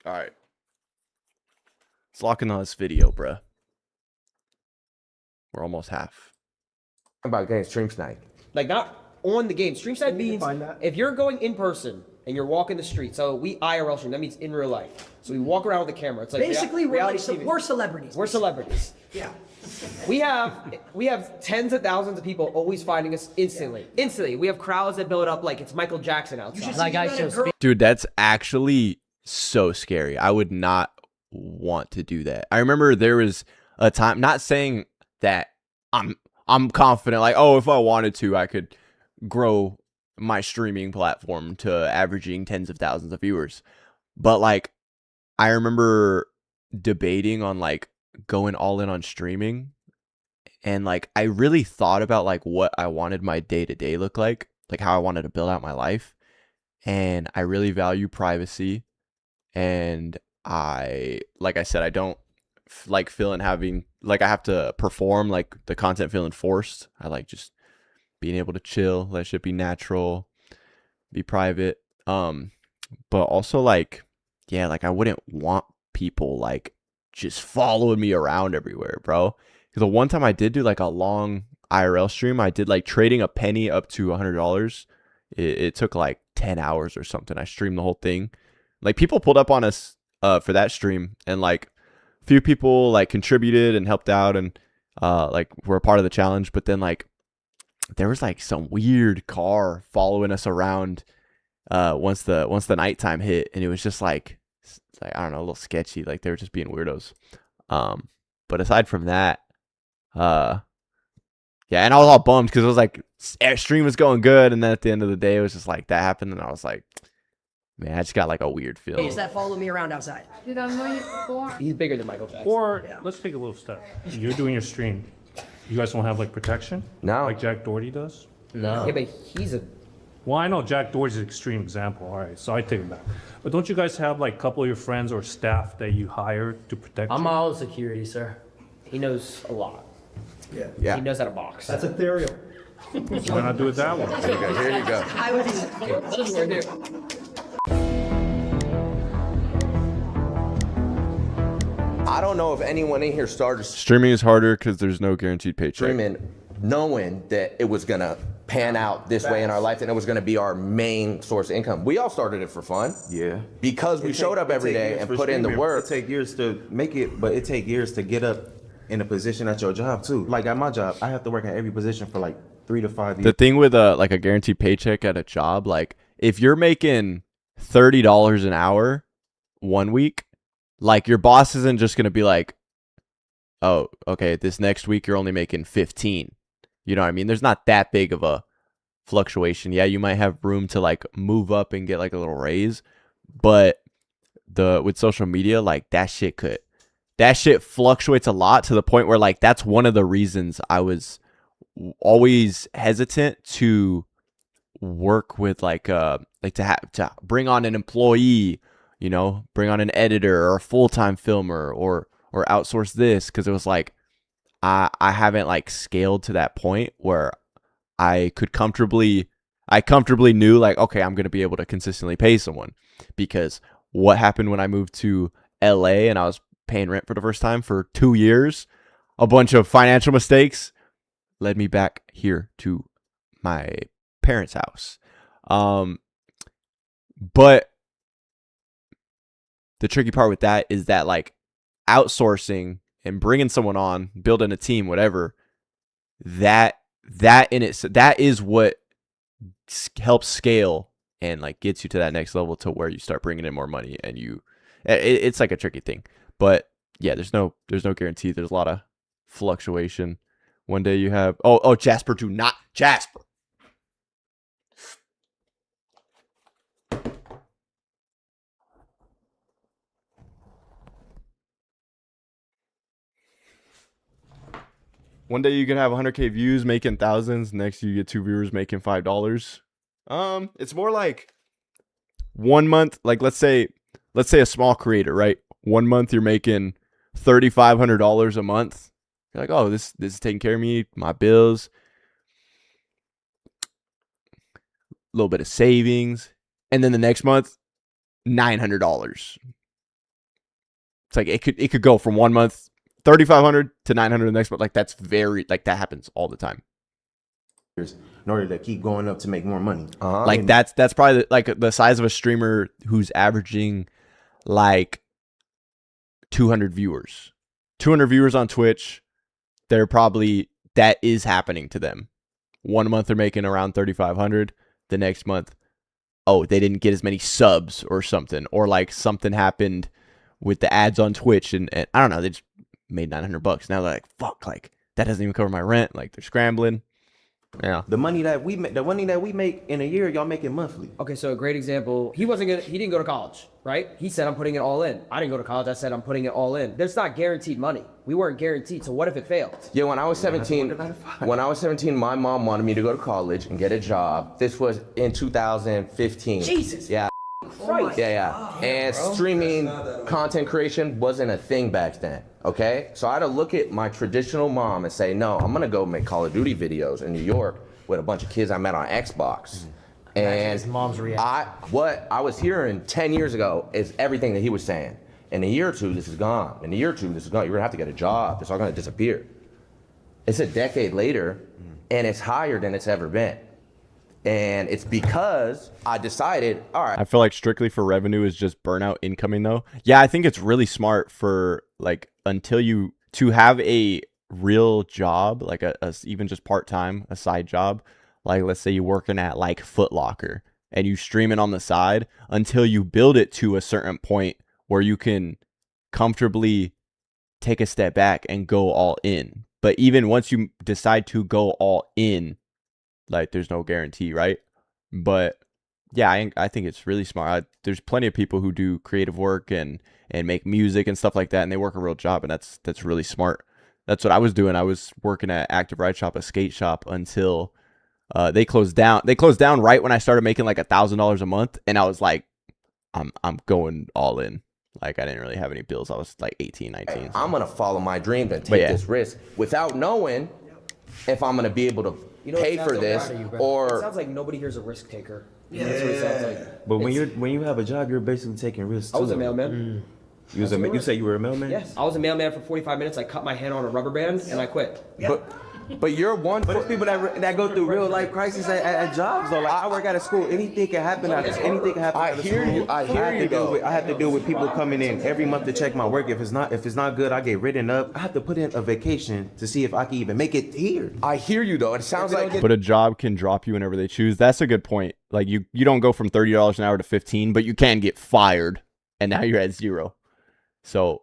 All right. Let's lock in on this video, bruh. We're almost half. About getting stream snipe. Like, not on the game. Stream snipe means if you're going in person and you're walking the street. So we IRL stream. That means in real life. So we walk around with the camera. It's like Basically, reality we're, like, TV. we're celebrities. We're celebrities. Yeah. We have tens of thousands of people always finding us instantly. Instantly. We have crowds that build up like it's Michael Jackson outside. Like I show Dude, that's actually so scary. I would not want to do that. I remember there was a time, not saying that I'm confident, like, oh, if I wanted to, I could grow my streaming platform to averaging tens of thousands of viewers. But like, I remember debating on like going all in on streaming, and like I really thought about like what I wanted my day-to-day look like how I wanted to build out my life. And I really value privacy. And like I said, I don't like feeling having, like I have to perform, like the content feeling forced. I like just being able to chill, let shit be natural, be private. But also like, yeah, like I wouldn't want people like just following me around everywhere, bro. Because the one time I did do like a long IRL stream, I did like trading a penny up to $100. It took like 10 hours or something. I streamed the whole thing. Like people pulled up on us for that stream, and like a few people like contributed and helped out and like were a part of the challenge. But then like there was like some weird car following us around once the nighttime hit, and it was just like I don't know, a little sketchy. Like they were just being weirdos. But aside from that, yeah, and I was all bummed because it was like stream was going good, and then at the end of the day it was just like that happened, and I was like, man, I just got like a weird feeling. Is that follow me around outside? Did I know you before? He's bigger than Michael Jackson. Or let's take a little step. You're doing your stream. You guys don't have like protection? No. Like Jack Doherty does? No. Yeah, but he's a... Well, I know Jack Doherty's an extreme example. All right, so I take it back. But don't you guys have like a couple of your friends or staff that you hire to protect I'm you? all security, sir. He knows a lot. Yeah. He knows how to box. That's ethereal. So why not do it that way? Here you go. I would I don't know if anyone in here started Streaming is harder because there's no guaranteed paycheck. streaming knowing that it was gonna pan out this way in our life and it was gonna be our main source of income. We all started it for fun. Yeah. Because we showed up every day and put in the work. It take years to make it, but it take years to get up in a position at your job too. Like at my job, I have to work in every position for like 3 to 5 years. The thing with like a guaranteed paycheck at a job, like if you're making $30 an hour 1 week, like your boss isn't just gonna be like, oh, okay, this next week you're only making 15. You know what I mean? There's not that big of a fluctuation. Yeah, you might have room to like move up and get like a little raise, but with social media, like that shit fluctuates a lot to the point where like that's one of the reasons I was always hesitant to work with to bring on an employee, you know, bring on an editor or a full-time filmer or outsource this, because it was like I haven't like scaled to that point where I comfortably knew like, okay, I'm going to be able to consistently pay someone. Because what happened when I moved to LA and I was paying rent for the first time for 2 years, a bunch of financial mistakes led me back here to my parents' house. But the tricky part with that is that like outsourcing and bringing someone on, building a team, whatever, that is what helps scale and like gets you to that next level to where you start bringing in more money, and it's like a tricky thing. But yeah, there's no guarantee. There's a lot of fluctuation. One day you have Jasper, do not Jasper. One day you could have 100K views making thousands. Next you get 2 viewers making $5. It's more like 1 month. Like let's say a small creator, right? 1 month you're making $3,500 a month. You're like, oh, this is taking care of me, my bills, a little bit of savings, and then the next month, $900. It's like it could go from 1 month, $3,500 to $900 the next month. Like that's that happens all the time. In order to keep going up to make more money. Like that's probably the size of a streamer who's averaging like 200 viewers. 200 viewers on Twitch. That is happening to them. 1 month they're making around 3,500. The next month, they didn't get as many subs or something, or like something happened with the ads on Twitch, and I don't know, they just made $900. Now they're like, fuck, like that doesn't even cover my rent. Like they're scrambling. Yeah. The money that we make in a year, y'all make it monthly. Okay, so a great example. He didn't go to college, right? He said, I'm putting it all in. I didn't go to college. I said, I'm putting it all in. There's not guaranteed money. We weren't guaranteed. So what if it failed? Yeah, when I was 17, my mom wanted me to go to college and get a job. This was in 2015. Jesus. Yeah. Christ. Yeah. And streaming content creation wasn't a thing back then. Okay, so I had to look at my traditional mom and say, no, I'm gonna go make Call of Duty videos in New York with a bunch of kids I met on Xbox. And his mom's reaction. What I was hearing 10 years ago is everything that he was saying. In a year or two, this is gone. In a year or two, this is gone. You're gonna have to get a job. It's all gonna disappear. It's a decade later, and it's higher than it's ever been. And it's because I decided, all right. I feel like strictly for revenue is just burnout incoming though. Yeah, I think it's really smart for like to have a real job, like a even just part-time, a side job. Like let's say you're working at like Foot Locker and you stream it on the side until you build it to a certain point where you can comfortably take a step back and go all in. But even once you decide to go all in, like there's no guarantee, right? But yeah, I think it's really smart. There's plenty of people who do creative work and make music and stuff like that, and they work a real job, and that's really smart. That's what I was doing. I was working at Active Ride Shop, a skate shop, until they closed down. They closed down right when I started making like $1,000 a month, and I was like, I'm going all in. Like I didn't really have any bills. I was like 18, 19. So. I'm gonna follow my dream and take this risk without knowing if I'm gonna be able to pay for this, or it sounds like nobody here's a risk taker. Yeah, that's what it sounds like. But when you have a job, you're basically taking risks. I was a mailman. You say you were a mailman? Yes, I was a mailman for 45 minutes. I cut my hand on a rubber band and I quit. Yeah. But you're one. But there's people that go through real life crises at jobs though. Like I work at a school. Anything can happen. Anything can happen. I hear you. I have to deal with people coming in every month to check my work. If it's not good, I get written up. I have to put in a vacation to see if I can even make it here. I hear you though. It sounds like. But a job can drop you whenever they choose. That's a good point. Like you don't go from $30 an hour to 15, but you can get fired, and now you're at 0. So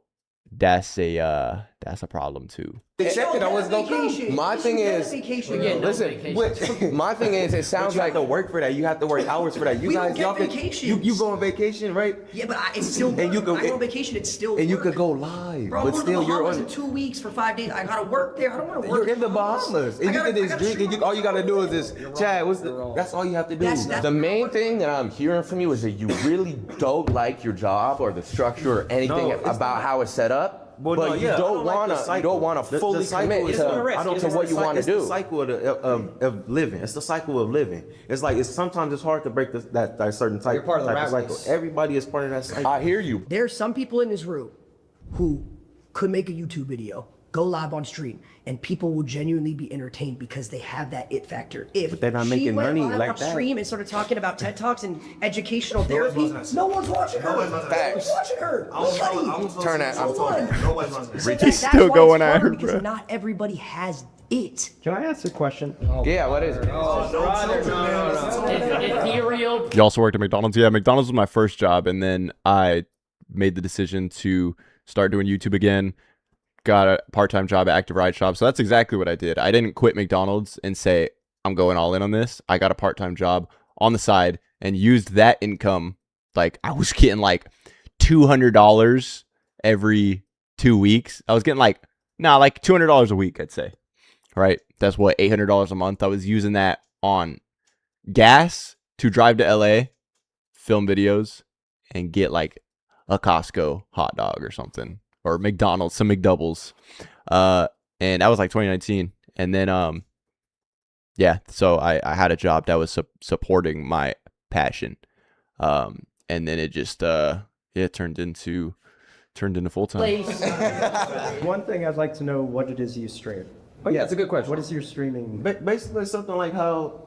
that's a that's a problem too. Accepted, I was gonna come. My thing is, listen. My thing is, it sounds You like have to work for that. You have to work hours for that. You We guys, don't get y'all can. vacations. You go on vacation, right? Yeah, but it's still work. And you go I go on vacation, it's still and you work. could go live, Bro, but I'm going still to the you're Bahamas on. in 2 weeks for 5 days. I gotta work there. I don't want to work. You're in the Bahamas, and you can just drink, and all you gotta do is just, Chad. That's all you have to do. the main thing that I'm hearing from you is that you really don't like your job or the structure or anything about how it's set up. Well, but no, you yeah, I don't like want the to. You cycle. don't want to The fully cycle commit is- to what you want to It's do. the cycle of living. It's the cycle of living. It's like sometimes it's hard to break that certain type. You're part of the type rat cycle. race. Everybody is part of that cycle. I hear you. There's some people in this room who could make a YouTube video, go live on stream, and people will genuinely be entertained because they have that it factor. If But they're not she making went money live like on that. stream and started talking about TED Talks and educational therapy, no one's watching her. No one's watching her. Nobody. Turn that. No one. So He's that's still why going it's at her, hard, because bro. not everybody has it. Can I ask a question? Yeah, what is it? Ethereal. You also worked at McDonald's? Yeah, McDonald's was my first job, and then I made the decision to start doing YouTube again. Got a part-time job at Active Ride Shop. So that's exactly what I did. I didn't quit McDonald's and say, I'm going all in on this. I got a part-time job on the side and used that income. Like, I was getting like $200 every 2 weeks. I was getting like $200 a week, I'd say. Right? That's what, $800 a month. I was using that on gas to drive to LA, film videos, and get like a Costco hot dog or something. Or McDonald's, some McDoubles. And that was like 2019. And then, yeah, so I had a job that was supporting my passion. And then it just, turned into full time. One thing I'd like to know what it is you stream. Oh, yeah, it's a good question. What is your streaming? Basically, something like how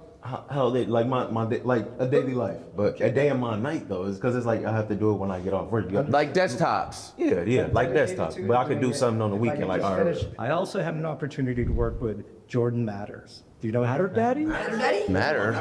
they like my day, like a daily life, but a day of my night though is because it's like I have to do it when I get off work. Like desktops. Yeah, like desktops. But I could do something on the weekend, like all right. I also have an opportunity to work with Jordan Matters. Do you know Hatter Daddy? Matter.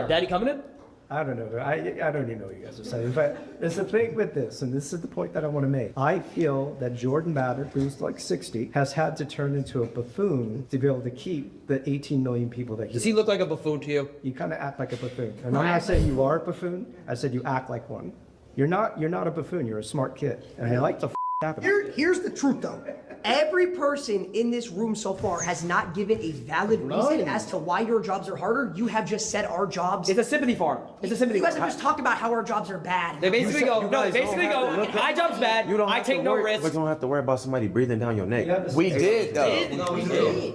Daddy coming in? I don't know. I don't even know what you guys are saying. But there's the thing with this, and this is the point that I want to make. I feel that Jordan Matter, who's like 60, has had to turn into a buffoon to be able to keep the 18 million people that Does he look like a buffoon to you? You kind of act like a buffoon. And I'm not saying you are a buffoon. I said you act like one. You're not a buffoon. You're a smart kid. And I like to happen. Here's the truth though. Every person in this room so far has not given a valid reason as to why your jobs are harder. You have just said our jobs. It's a sympathy farm. It's a sympathy You guys farm. have just talked about how our jobs are bad. They basically go, my job's bad. You don't I have take to no worry, risk. But you don't have to worry about somebody breathing down your neck. We did, though.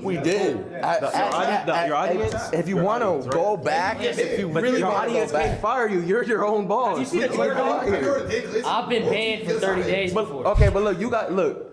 We did. Your audience? If you want to go back, if you really your want to go audience can't back. fire you. You're your own boss. You see the Twitter? I've been banned for 30 days before. Okay, but look.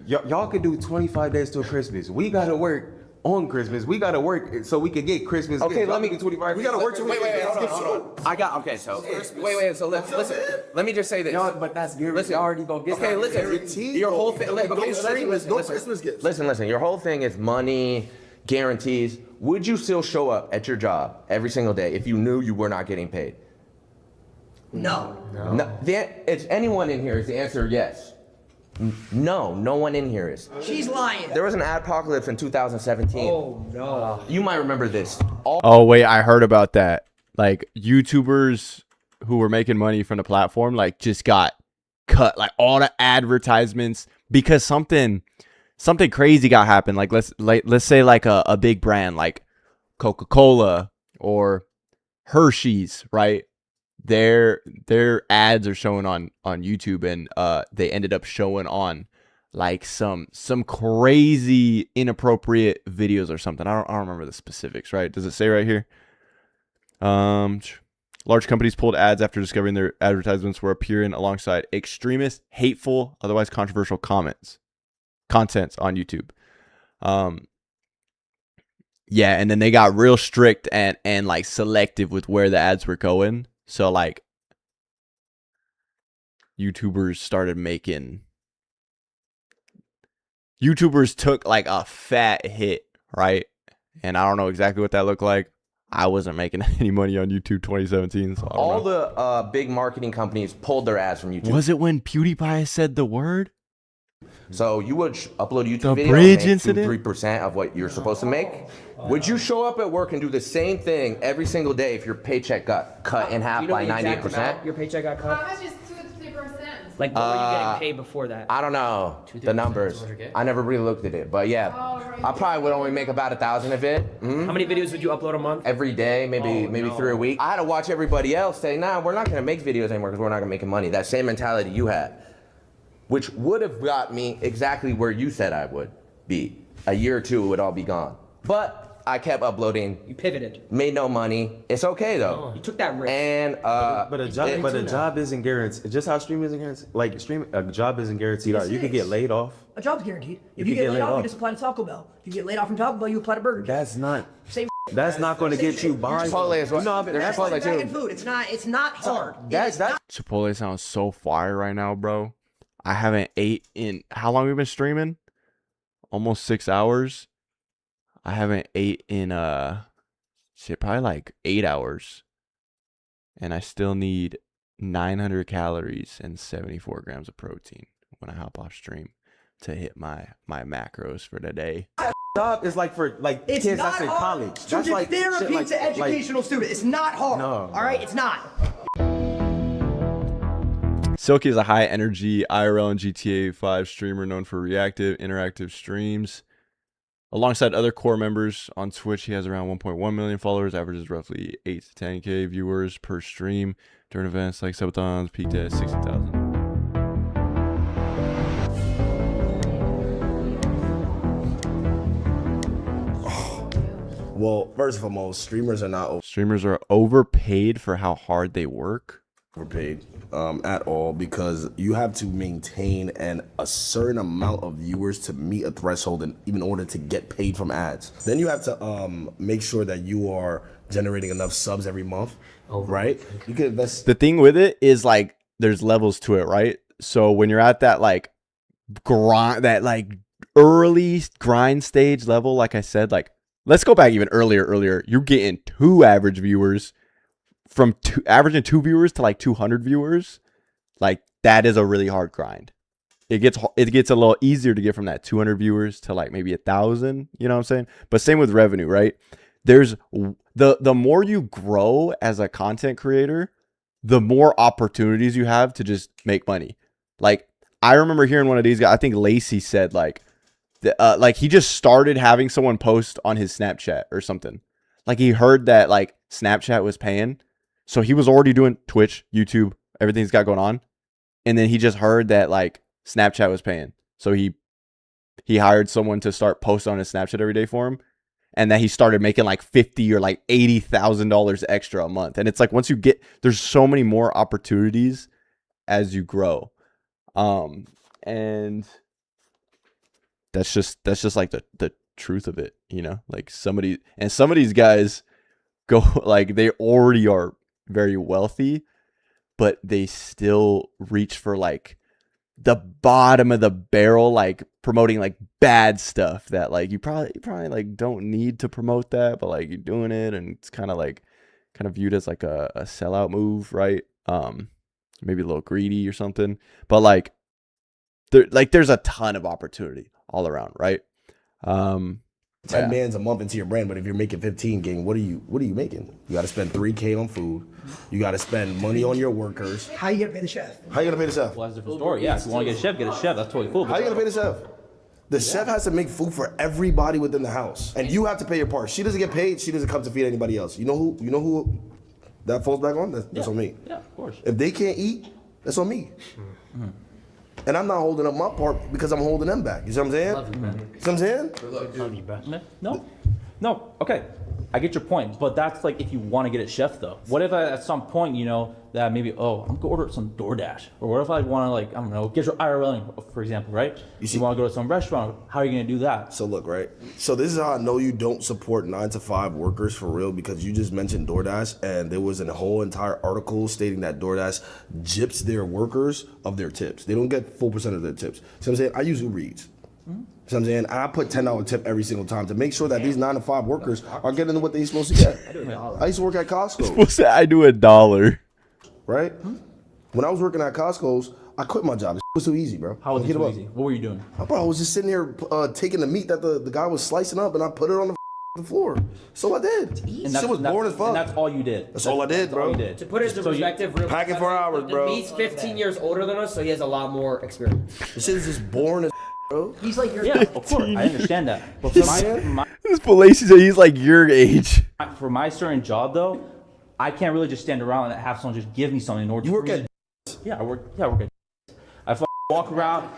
Y'all could do 25 days till Christmas. We gotta work on Christmas. We gotta work so we can get Christmas. Okay, gifts. let me. 25. We gotta work. Wait, hold on. I got. Okay, so wait. So listen. Let me just say this. But that's good. Listen, already gonna get. Okay, listen. Your whole thing. Listen. Your whole thing is money, guarantees. Would you still show up at your job every single day if you knew you were not getting paid? No. It's anyone in here. Is the answer yes? No one in here is. She's lying. There was an adpocalypse in 2017. Oh no. You might remember this. Oh wait, I heard about that. Like YouTubers who were making money from the platform, like just got cut, like all the advertisements because something crazy got happened. Like let's say like a big brand like Coca-Cola or Hershey's, right? Their ads are showing on YouTube, and they ended up showing on like some crazy inappropriate videos or something. I don't remember the specifics, right? Does it say right here? Large companies pulled ads after discovering their advertisements were appearing alongside extremist, hateful, otherwise controversial contents on YouTube. Yeah, and then they got real strict and like selective with where the ads were going. So like YouTubers took like a fat hit, right? And I don't know exactly what that looked like. I wasn't making any money on YouTube 2017. So all the big marketing companies pulled their ads from YouTube. Was it when PewDiePie said the word? So you would upload a YouTube The video bridge and make incident? 2-3% of what you're supposed to make. Would you show up at work and do the same thing every single day if your paycheck got cut in half Do you know by the exact 98%? amount your paycheck got cut? How much is 2 to 3%? Like, what were you getting paid before that? I don't know the numbers. I never really looked at it, but yeah, I probably would only make about 1,000 of it. How many videos would you upload a month? Every day, maybe 3 a week. I had to watch everybody else say, nah, we're not gonna make videos anymore because we're not gonna make money. That same mentality you had, which would have got me exactly where you said I would be. A year or two, it would all be gone. But I kept uploading. You pivoted. Made no money. It's okay though. You took that risk. And but a job isn't guaranteed. Just how streaming isn't guaranteed. Like a job isn't guaranteed. Yes, You it could get is. laid off. A job's guaranteed. If You you can get laid off, you off. just apply to Taco Bell. If you get laid off from Taco Bell, you apply to Burger King. That's not. Same. That's not going to get you by. Chipotle is what. No, but That's Chipotle like bagging too. food. It's not hard. Chipotle sounds so fire right now, bro. I haven't ate in how long we been streaming? Almost 6 hours. I haven't ate in probably like 8 hours. And I still need 900 calories and 74 grams of protein when I hop off stream to hit my macros for the day. Job is like for It's kids not that's in hard. college. From That's like therapy shit like- to educational student. It's not hard. No. All right, it's not. Silky is a high energy IRL and GTA 5 streamer known for reactive, interactive streams. Alongside other core members on Twitch, he has around 1.1 million followers, averages roughly 8 to 10K viewers per stream during events like subathons, peaked at 60,000. Well, first and foremost, streamers are not Streamers are overpaid for how hard they work. overpaid at all because you have to maintain a certain amount of viewers to meet a threshold in order to get paid from ads. Then you have to make sure that you are generating enough subs every month, right? You could invest. The thing with it is like there's levels to it, right? So when you're at that like grind, that like early grind stage level, like I said, like let's go back even earlier. You're getting 2 average viewers from averaging 2 viewers to like 200 viewers. Like that is a really hard grind. It gets a little easier to get from that 200 viewers to like maybe 1,000, you know what I'm saying? But same with revenue, right? There's the more you grow as a content creator, the more opportunities you have to just make money. Like I remember hearing one of these guys, I think Lacey said like he just started having someone post on his Snapchat or something. Like he heard that like Snapchat was paying. So he was already doing Twitch, YouTube, everything he's got going on. And then he just heard that like Snapchat was paying. So he hired someone to start posting on his Snapchat every day for him. And then he started making like $50,000 or like $80,000 extra a month. And it's like once you get, there's so many more opportunities as you grow. And that's just like the truth of it, you know? Like some of these guys go like they already are very wealthy, but they still reach for like the bottom of the barrel, like promoting like bad stuff that like you probably like don't need to promote that, but like you're doing it, and it's kind of viewed as like a sellout move, right? Maybe a little greedy or something, but like there's a ton of opportunity all around, right? 10 bands a month into your brand, but if you're making 15, gang, what are you making? You got to spend $3K on food. You got to spend money on your workers. How you gonna pay the chef? How you gonna pay the chef? Well, that's a different story. Yeah, if you want to get a chef, that's totally cool. How you gonna pay the chef? The chef has to make food for everybody within the house, and you have to pay your part. She doesn't get paid. She doesn't come to feed anybody else. You know who that falls back on? That's on me. Yeah, of course. If they can't eat, that's on me. And I'm not holding up my part because I'm holding them back. You see what I'm saying? Love you, man. You see what I'm saying? No, okay. I get your point, but that's like if you want to get a chef though. What if at some point, you know, that maybe, I'm gonna order some DoorDash? Or what if I want to like, I don't know, get your IRL, for example, right? You want to go to some restaurant, how are you gonna do that? So look, right? So this is how I know you don't support 9-to-5 workers for real, because you just mentioned DoorDash, and there was a whole entire article stating that DoorDash gyps their workers of their tips. They don't get full percent of their tips. See what I'm saying? I use Uber Eats. See what I'm saying? I put $10 tip every single time to make sure that these 9-to-5 workers are getting what they're supposed to get. I used to work at Costco. I do $1. Right? When I was working at Costco's, I quit my job. was too easy, bro. How was Get it him so up. easy? What were you doing? Bro, I was just sitting here taking the meat that the guy was slicing up, and I put it on the floor. So I did. Shit was boring as fuck. And that's all you did. That's all I did, bro. All you did. To put it into perspective, real Packing for hours, bro. He's 15 years older than us, so he has a lot more experience. This shit is just boring as bro. He's like your Yeah, of course. I understand that. But for my This Lacey said he's like your age. for my certain job though, I can't really just stand around and have someone just give me something in order. You work at. Yeah, I work at. I walk around,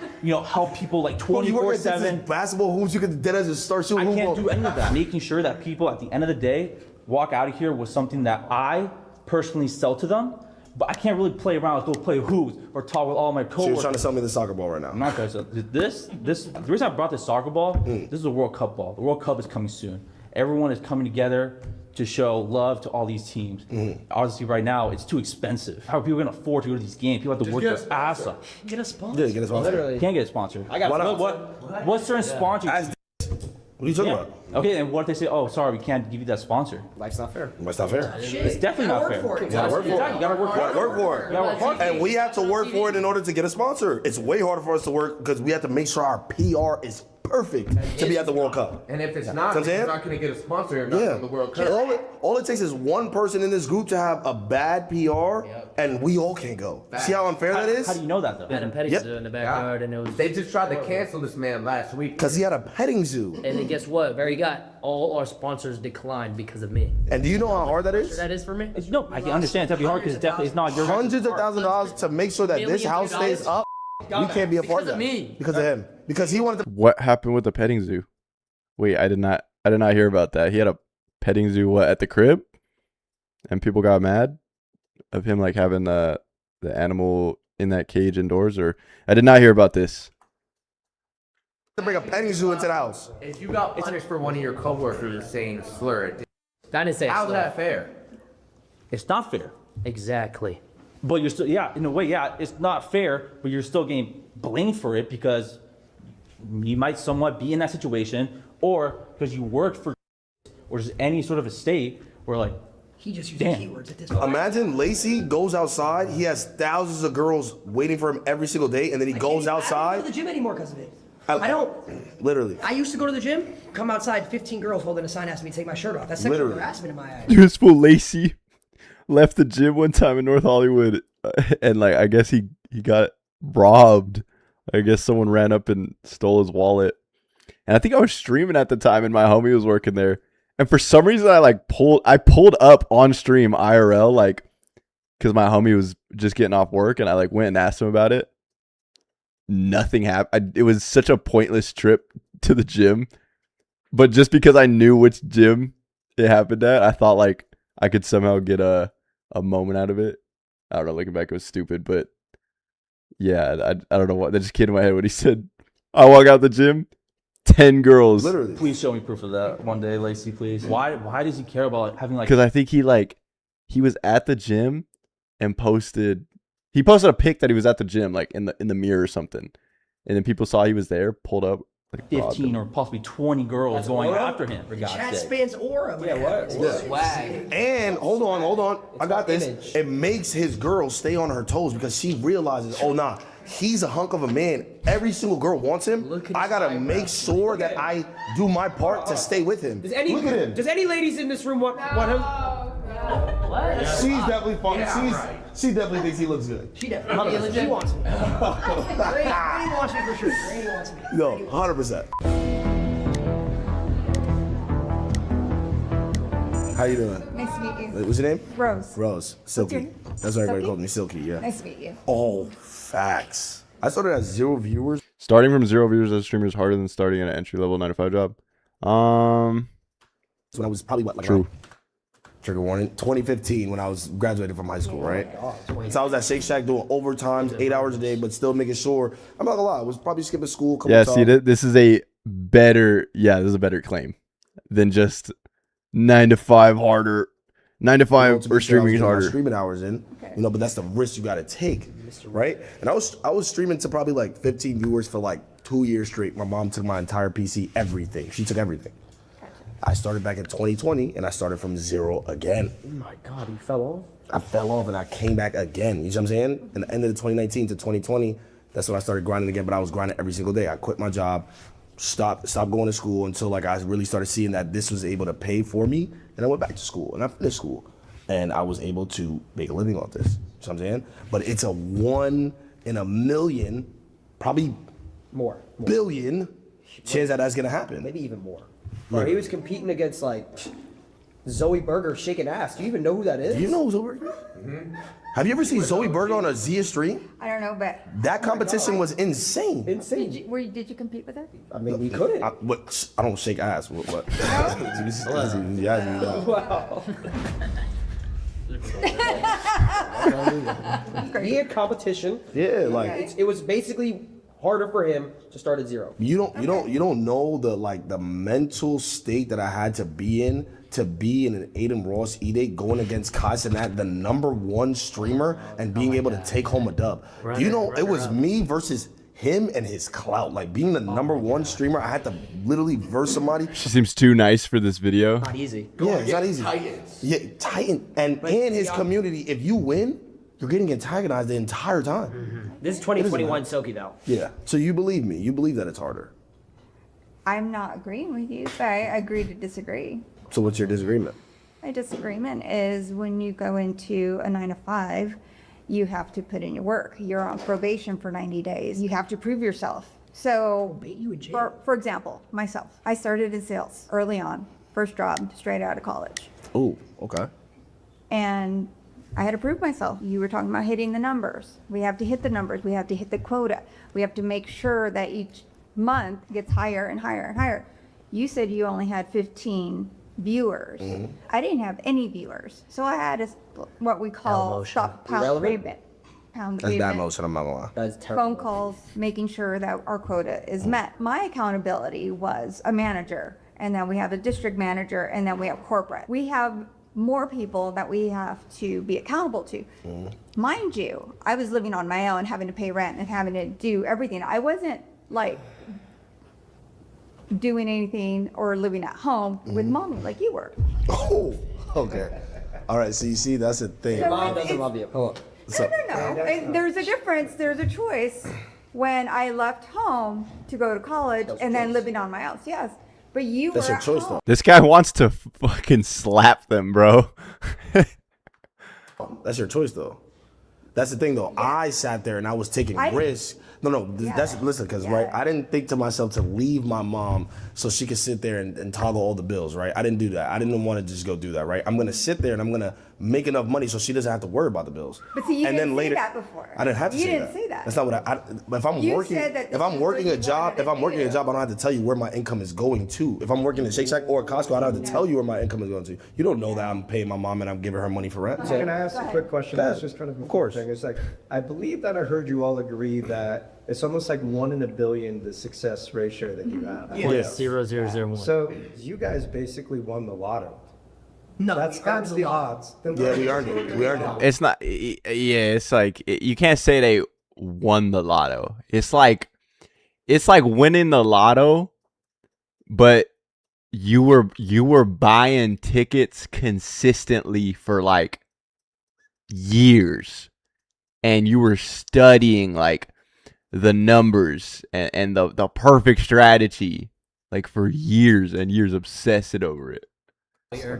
help people like 24/7. Basketball hoops, you could dead as just start shooting. I can't do any of that. Making sure that people at the end of the day walk out of here with something that I personally sell to them, but I can't really play around, go play hoops or talk with all my So coworkers. you're trying to sell me the soccer ball right now. I'm not gonna sell this. The reason I brought this soccer ball, this is a World Cup ball. The World Cup is coming soon. Everyone is coming together to show love to all these teams. Obviously, right now it's too expensive. How are people gonna afford to go to these games? People have to work their ass off. Get a sponsor. Yeah, get a sponsor. Literally. Can't get a sponsor. I got what certain sponsors? What are you talking about? Okay, and what if they say, "Oh, sorry, we can't give you that sponsor"? Life's not fair. That's not fair. It's definitely not fair. You gotta work for it. You gotta work for it. Work for it. You gotta work hard. And we have to work for it in order to get a sponsor. It's way harder for us to work because we have to make sure our PR is perfect to be at the World Cup. And if it's You know not, what I'm saying? you're not going to get a sponsor. You're not Yeah. going to the World Cup. All it takes is one person in this group to have a bad PR, and we all can't go. See how unfair that is? How do you know that though? Had a petting zoo in the backyard, and it was. They just tried to cancel this man last week. Because he had a petting zoo. And then guess what? Barry got all our sponsors declined because of me. And do you know how hard that is? That is for me. No, I can understand. It's definitely hard because it's not your Hundreds of thousands of dollars to make sure that this Millions of house stays dollars. up. We can't be a part of that. Because of me. Because of him. Because he wanted to. What happened with the petting zoo? Wait, I did not hear about that. He had a petting zoo at the crib, and people got mad of him like having the animal in that cage indoors. Or I did not hear about this. To bring a petting zoo into the house. If you got punished for one of your coworkers saying a slur, That is how's that fair? It's not fair. Exactly. But you're still, in a way, it's not fair, but you're still getting blamed for it because you might somewhat be in that situation, or because you worked for, or just any sort of a state where like, He just used damn. keywords at this point. Imagine Lacey goes outside. He has thousands of girls waiting for him every single day, and then he goes I don't go outside. to the gym anymore because of it. I don't. Literally. I used to go to the gym, come outside, 15 girls holding a sign asking me to take my shirt off. That's sexual Literally. harassment in my eyes. Useful Lacey left the gym one time in North Hollywood, and like I guess he got robbed. I guess someone ran up and stole his wallet, and I think I was streaming at the time, and my homie was working there. And for some reason, I pulled up on stream IRL, like, because my homie was just getting off work, and I like went and asked him about it. Nothing happened. It was such a pointless trip to the gym, but just because I knew which gym it happened at, I thought like I could somehow get a moment out of it. I don't know. Looking back, it was stupid, but yeah, I don't know what that just came to my head when he said, "I walk out the gym, 10 girls." Literally. Please show me proof of that one day, Lacey. Please. Why does he care about having like? Because I think he was at the gym and posted a pic that he was at the gym, like in the mirror or something, and then people saw he was there, pulled up. Like 15 or possibly 20 girls going after him, for God's Chat sake. spans aura, man. Swag. And hold on. I got this. It makes his girl stay on her toes because she realizes, oh nah, he's a hunk of a man. Every single girl wants him. I gotta make sure that I do my part to stay with him. Does any Look at him. does any ladies in this room want him? She's definitely fun. She definitely thinks he looks good. She definitely. She wants me. Granny wants me for sure. Granny wants me. No, 100%. How you doing? Nice to meet you. What's your name? Rose. Rose. Silky. your- That's what everybody Silky? called me, Silky, yeah. Nice to meet you. Oh, facts. I started at 0 viewers. Starting from 0 viewers as a streamer is harder than starting at an entry level 9 to 5 job. So when I was probably like True. Trigger warning, 2015 when I was graduated from high school, right? So I was at Shake Shack doing overtimes, 8 hours a day, but still making sure. I'm not gonna lie, I was probably skipping school. A couple Yeah, times. see, this is a better claim than just 9 to 5 harder. 9 to 5 To be or fair, I was streaming is getting my harder. Streaming hours in, but that's the risk you got to take, right? And I was streaming to probably like 15 viewers for like 2 years straight. My mom took my entire PC, everything. She took everything. I started back in 2020, and I started from 0 again. Oh my God, you fell off. I fell off, and I came back again. You know what I'm saying? And the end of the 2019 to 2020, That's when I started grinding again, but I was grinding every single day. I quit my job, stopped going to school until like I really started seeing that this was able to pay for me, and I went back to school and I finished school, and I was able to make a living off this. You know what I'm saying? But it's a 1 in a million, probably more billion chance that that's gonna happen. Maybe even more. Bro, he was competing against like Zoe Berger shaking ass. Do you even know who that is? Do you know who Zoe Berger is? Have you ever seen Zoe Berger on a Zia stream? I don't know, but That competition was insane. Insane. did you compete with her? I mean, we couldn't. I don't shake ass. What? Wow. He had competition. Yeah, like it was basically harder for him to start at zero. you don't know the mental state that I had to be in an Aiden Ross E-Day going against Kai Cenat, the #1 streamer, and being able to take home a dub. Do you know it was me versus him and his clout. Like being the #1 streamer, I had to literally verse somebody. She seems too nice for this video. Not easy. Yeah, it's not easy. Yeah, Titan. And in his community, if you win, you're getting antagonized the entire time. This is 2021 Silky though. Yeah. So you believe me. You believe that it's harder. I'm not agreeing with you, but I agree to disagree. So what's your disagreement? My disagreement is when you go into a 9 to 5, you have to put in your work. You're on probation for 90 days. You have to prove yourself. So, for example, myself, I started in sales early on, first job, straight out of college. Oh, okay. And I had to prove myself. You were talking about hitting the numbers. We have to hit the numbers. We have to hit the quota. We have to make sure that each month gets higher and higher and higher. You said you only had 15 viewers. I didn't have any viewers. So I had what we call stockpile payment. That's bad motion, I'm not gonna lie. That's terrible. Phone calls, making sure that our quota is met. My accountability was a manager, and then we have a district manager, and then we have corporate. We have more people that we have to be accountable to. Mind you, I was living on my own, having to pay rent and having to do everything. I wasn't like doing anything or living at home with mommy like you were. Oh, okay. All right, so you see, that's the thing. Your mom doesn't love you. Hold on. No. There's a difference. There's a choice when I left home to go to college and then living on my own. Yes. But you That's were your at choice, home. This guy wants to fucking slap them, bro. That's your choice, though. That's the thing, though. I sat there and I was taking risks. No, that's listen, because right, I didn't think to myself to leave my mom so she could sit there and toggle all the bills, right? I didn't do that. I didn't want to just go do that, right? I'm gonna sit there and I'm gonna make enough money so she doesn't have to worry about the bills. But see, you and didn't then later, say that before. I didn't have to you say didn't that. say that. That's not what but if I'm You working, said that if I'm working a job, I don't have to tell you where my income is going to. If I'm working at Shake Shack or Costco, I don't have to tell you where my income is going to. You don't know that I'm paying my mom and I'm giving her money for rent. Can I ask a quick question? I was just trying to. Of course. It's like I believe that I heard you all agree that it's almost like 1 in a billion the success ratio that you have. Yeah. 0.0001. So you guys basically won the lotto. No, that's the odds. Yeah, we earned it. We earned it. It's not. Yeah, it's like you can't say they won the lotto. It's like winning the lotto, but you were buying tickets consistently for like years, and you were studying like the numbers and the perfect strategy like for years and years, obsessed over it.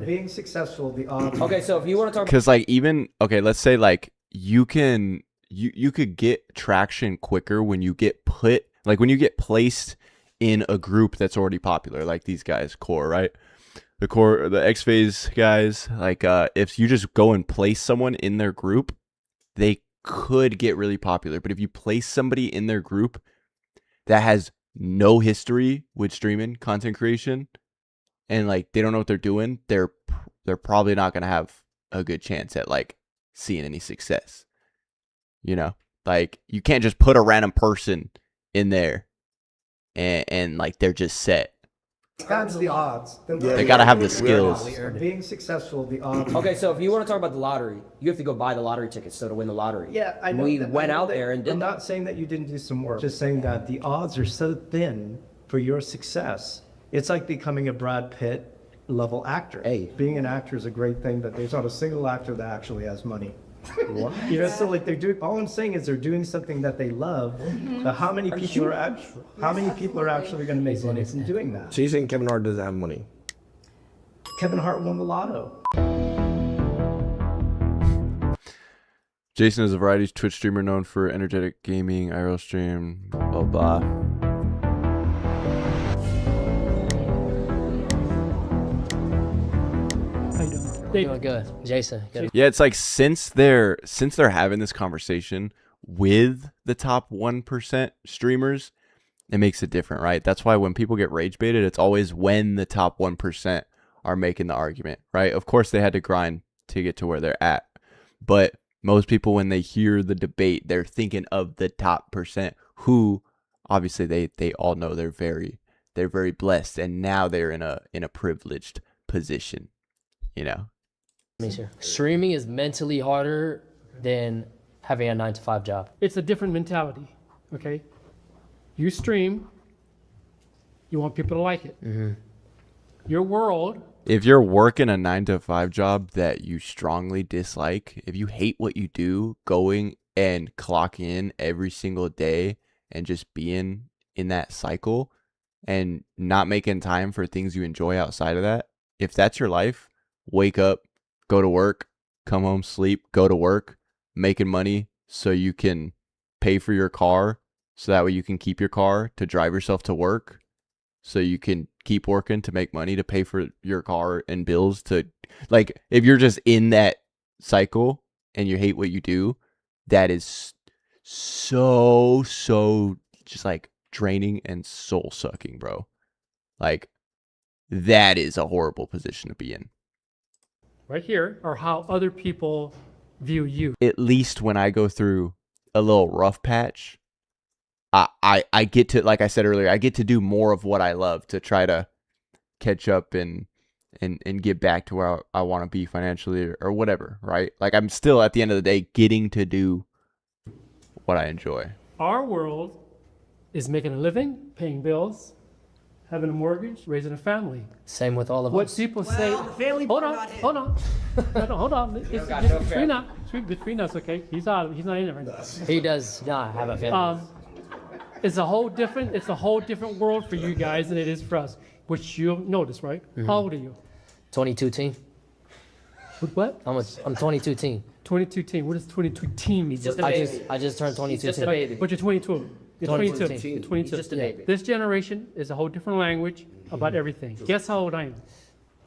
Being successful, the odds. Okay, so if you want to talk, Because like even let's say like you could get traction quicker when you get placed in a group that's already popular, like these guys, Core, right? The X-Phase guys, like if you just go and place someone in their group, they could get really popular. But if you place somebody in their group that has no history with streaming, content creation, and like they don't know what they're doing, they're probably not gonna have a good chance at like seeing any success. You know, like you can't just put a random person in there and like they're just set. That's the odds. They gotta have the skills. Being successful, the odds. okay, so if you want to talk about the lottery, you have to go buy the lottery tickets to win the lottery. Yeah, I know. We that- went I know out that- there and did I'm that. not saying that you didn't do some work. Just saying that the odds are so thin for your success. It's like becoming a Brad Pitt level actor. Hey. Being an actor is a great thing, but there's not a single actor that actually has money. What? You know, so like they're doing. All I'm saying is they're doing something that they love. But how many people are actually going to make money from doing that? So you're saying Kevin Hart doesn't have money? Kevin Hart won the lotto. Jason is a variety Twitch streamer known for energetic gaming, IRL stream, blah blah. How you doing? Doing good, Jason. Good. Yeah, it's like since they're having this conversation with the top 1% streamers, it makes it different, right? That's why when people get rage baited, it's always when the top 1% are making the argument, right? Of course, they had to grind to get to where they're at, but most people, when they hear the debate, they're thinking of the top percent, who obviously they all know they're very blessed, and now they're in a privileged position, you know. Streaming is mentally harder than having a 9-to-5 job. It's a different mentality, okay? You stream, you want people to like it. Your world. If you're working a 9-to-5 job that you strongly dislike, if you hate what you do, going and clocking in every single day and just being in that cycle and not making time for things you enjoy outside of that, if that's your life, wake up, go to work, come home, sleep, go to work, making money so you can pay for your car, so that way you can keep your car to drive yourself to work, so you can keep working to make money to pay for your car and bills. To, like, if you're just in that cycle and you hate what you do, that is so just like draining and soul sucking, bro. Like, that is a horrible position to be in. Right here are how other people view you. At least when I go through a little rough patch, I get to, like I said earlier, I get to do more of what I love to try to catch up and get back to where I want to be financially or whatever, right? Like, I'm still, at the end of the day, getting to do what I enjoy. Our world is making a living, paying bills, having a mortgage, raising a family. Same with all of What us. people say. Family. Hold on. Hold on. It's between us. Between us, okay? He's not in it right now. He does not have a family. It's a whole different world for you guys than it is for us, which you'll notice, right? How old are you? 22 teen. What? I'm 22 teen. 22 teen. What does 22 teen mean? I just turned 22 teen. But you're 22. You're 22. 22. You're 22. Just a baby. This generation is a whole different language about everything. Guess how old I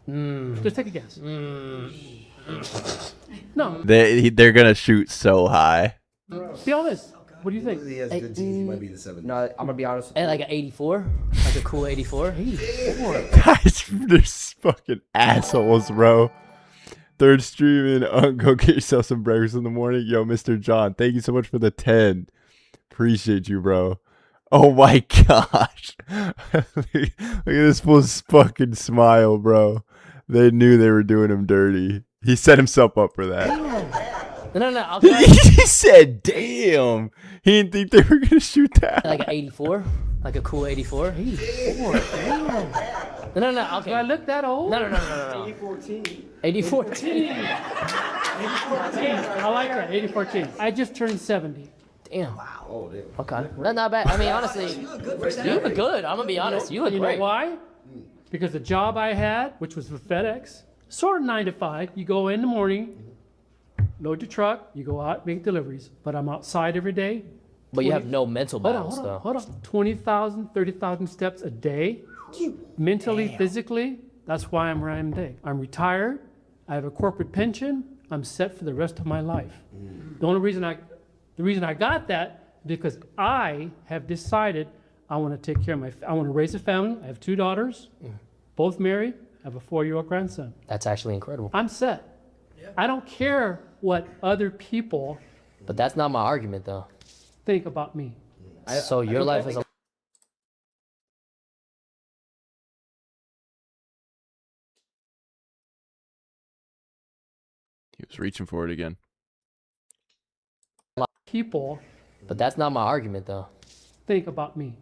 am? Just take a guess. No. They're gonna shoot so high. Be honest. What do you think? He has good teeth. He might be the 70s. No, I'm gonna be honest. At like an 84, like a cool 84. 84. Guys, they're fucking assholes, bro. Third streaming, go get yourself some breakfast in the morning. Yo, Mr. John, thank you so much for the 10. Appreciate you, bro. Oh my gosh. Look at this fool's fucking smile, bro. They knew they were doing him dirty. He set himself up for that. No. He said, damn. He didn't think they were going to shoot that. Like an 84, like a cool 84. 84. No. Okay. Do I look that old? No. 8014. 8014. I like that. 8014. I just turned 70. Damn. Wow. Okay. That's not bad. I mean, honestly, you look good. I'm gonna be honest. You look great. You know why? Because the job I had, which was for FedEx, sort of 9 to 5. You go in the morning, load your truck, you go out, make deliveries. But I'm outside every day. But you have no mental balance, though. Hold on. 20,000, 30,000 steps a day. Mentally, physically, that's why I'm where I am today. I'm retired. I have a corporate pension. I'm set for the rest of my life. The reason I got that because I have decided I want to take care of I want to raise a family. I have 2 daughters, both married. I have a 4-year-old grandson. That's actually incredible. I'm set. I don't care what other people. But that's not my argument, though. Think about me. So your life is a. He was reaching for it again. People. But that's not my argument, though. Think about me.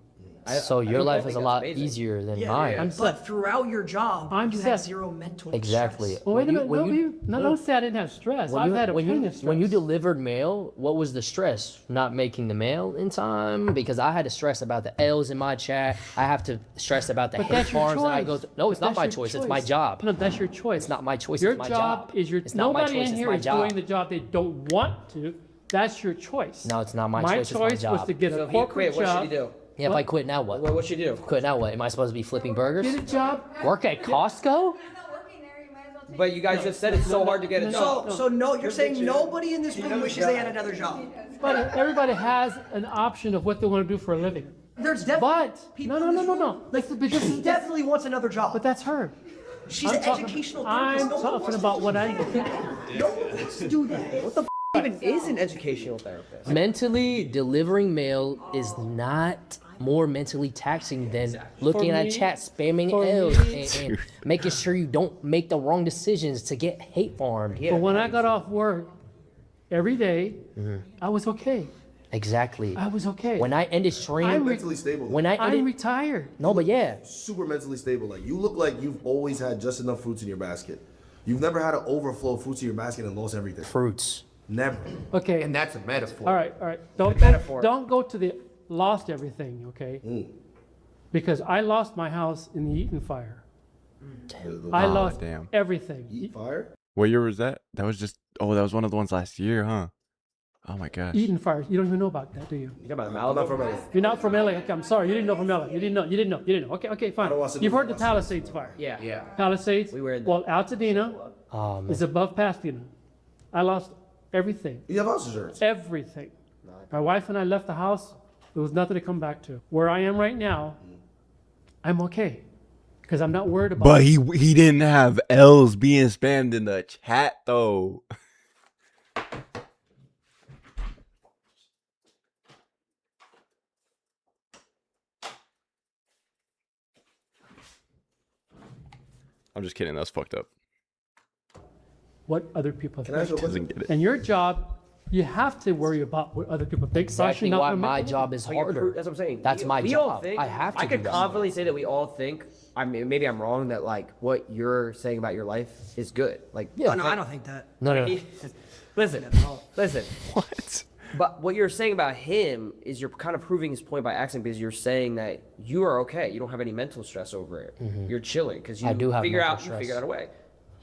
So your life is a lot easier than mine. But throughout your job, you set. have zero mental Exactly. stress. Well, wait a minute. Don't say I didn't have stress. I've had a plenty of stress. When you delivered mail, what was the stress? Not making the mail in time? Because I had to stress about the L's in my chat. I have to stress about the But hate that's your farms that I choice. go through. No, it's not That's my your choice. It's my job. No, that's your choice. It's not my choice. Your It's my job is your. It's not my Nobody choice. in It's here my is job. doing the job they don't want to. That's your choice. No, it's not my My choice. It's my choice job. was to get So a if he corporate quit, what job. should he do? Yeah, if I quit now, what? What should you do? Quit now, what? Am I supposed to be flipping burgers? Get a job. Work at Costco? But you guys just said it's so hard to get a job. So no, you're saying nobody in this room wishes they had another job. But everybody has an option of what they want to do for a living. There's definitely people in this room. No. She definitely wants another job. But that's her. She's an educational therapist. I'm No one talking wants about to what I do. No one wants to do that. What the even is an educational therapist? Mentally, delivering mail is not more mentally taxing than looking For at me- chat, spamming for L's, me- and making sure you don't make the wrong decisions to get hate farmed. But when I got off work every day, Mm-hmm. I was okay. Exactly. I was okay. When I ended stream, I'm mentally stable. when I I'm ended, retired. no, but yeah, Super mentally stable. Like you look like you've always had just enough fruits in your basket. You've never had an overflow of fruits in your basket and lost everything. fruits. Never. Okay. And that's a metaphor. All right. Don't go to the lost everything, okay? Because I lost my house in the Eaton fire. I lost damn. everything. Eat fire? What year was that? That was one of the ones last year, huh? Oh my gosh. Eaton fire. You don't even know about that, do you? You talking about Malibu? You're not from LA. Okay, I'm sorry. You didn't know from LA. You didn't know. Okay, fine. don't watch the You've news. heard the Palisades fire. Yeah. Palisades. We were in Well, Altadena Oh, man. is above Pasadena. I lost everything. You have house insurance. Everything. My wife and I left the house. There was nothing to come back to. Where I am right now, I'm okay. Because I'm not worried about But he didn't have L's being spammed in the chat though. I'm just kidding. That's fucked up. what other people Can I ask you a think. question? Doesn't get it. And your job, you have to worry about what other people think. Exactly Not why gonna my make it. job is But you're harder. That's what I'm saying. That's my we all job. think- I have to I do could that. confidently say that we all think. I mean, maybe I'm wrong. That like what you're saying about your life is good. Like, Yeah. Oh, no, I don't think that. No. listen. What? But what you're saying about him is you're kind of proving his point by accident because you're saying that you are okay. You don't have any mental stress over it. You're chilling because you I do have figure mental out you stress. figure out a way.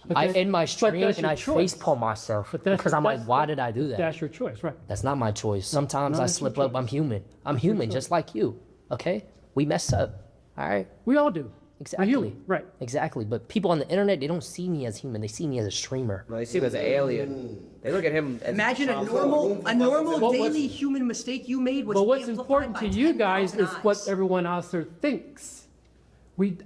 I that's- end my but stream that's and your I choice. facepalm myself But that's- because I'm like, that's- why did I do that? That's your choice, right? That's not my choice. Sometimes I that's your slip up. I'm human. I'm human, choice. just like you. Okay, we mess up. All right. We all do. Exactly. human, right. Exactly. But people on the internet, they don't see me as human. They see me as a streamer. No, they see him as an alien. They look at him as Imagine a normal daily human mistake you made was But what's amplified important by to you guys 10,000 is what eyes. everyone else there thinks.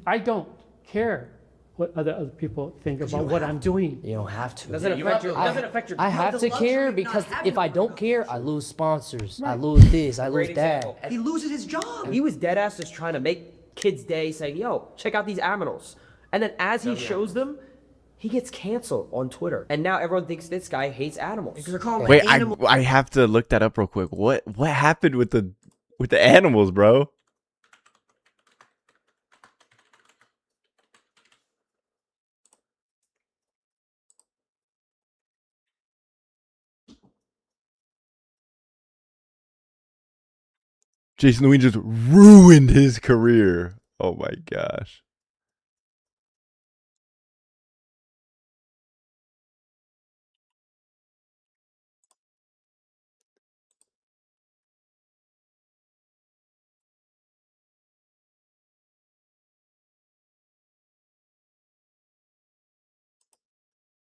I don't care what other people think about what I'm doing. You don't have to. Doesn't affect your. Doesn't affect your. I have the to luxury care of not because having if I to don't care, I lose sponsors. I Right. lose this. I lose Great that. example. He loses his job. He was dead ass just trying to make kids' day, saying, "Yo, check out these aminals," and then as he shows them, he gets canceled on Twitter, and now everyone thinks this guy hates animals. Because they're calling Wait, him animal. I have to look that up real quick. What happened with the animals, bro? Jason Louis just ruined his career. Oh my gosh.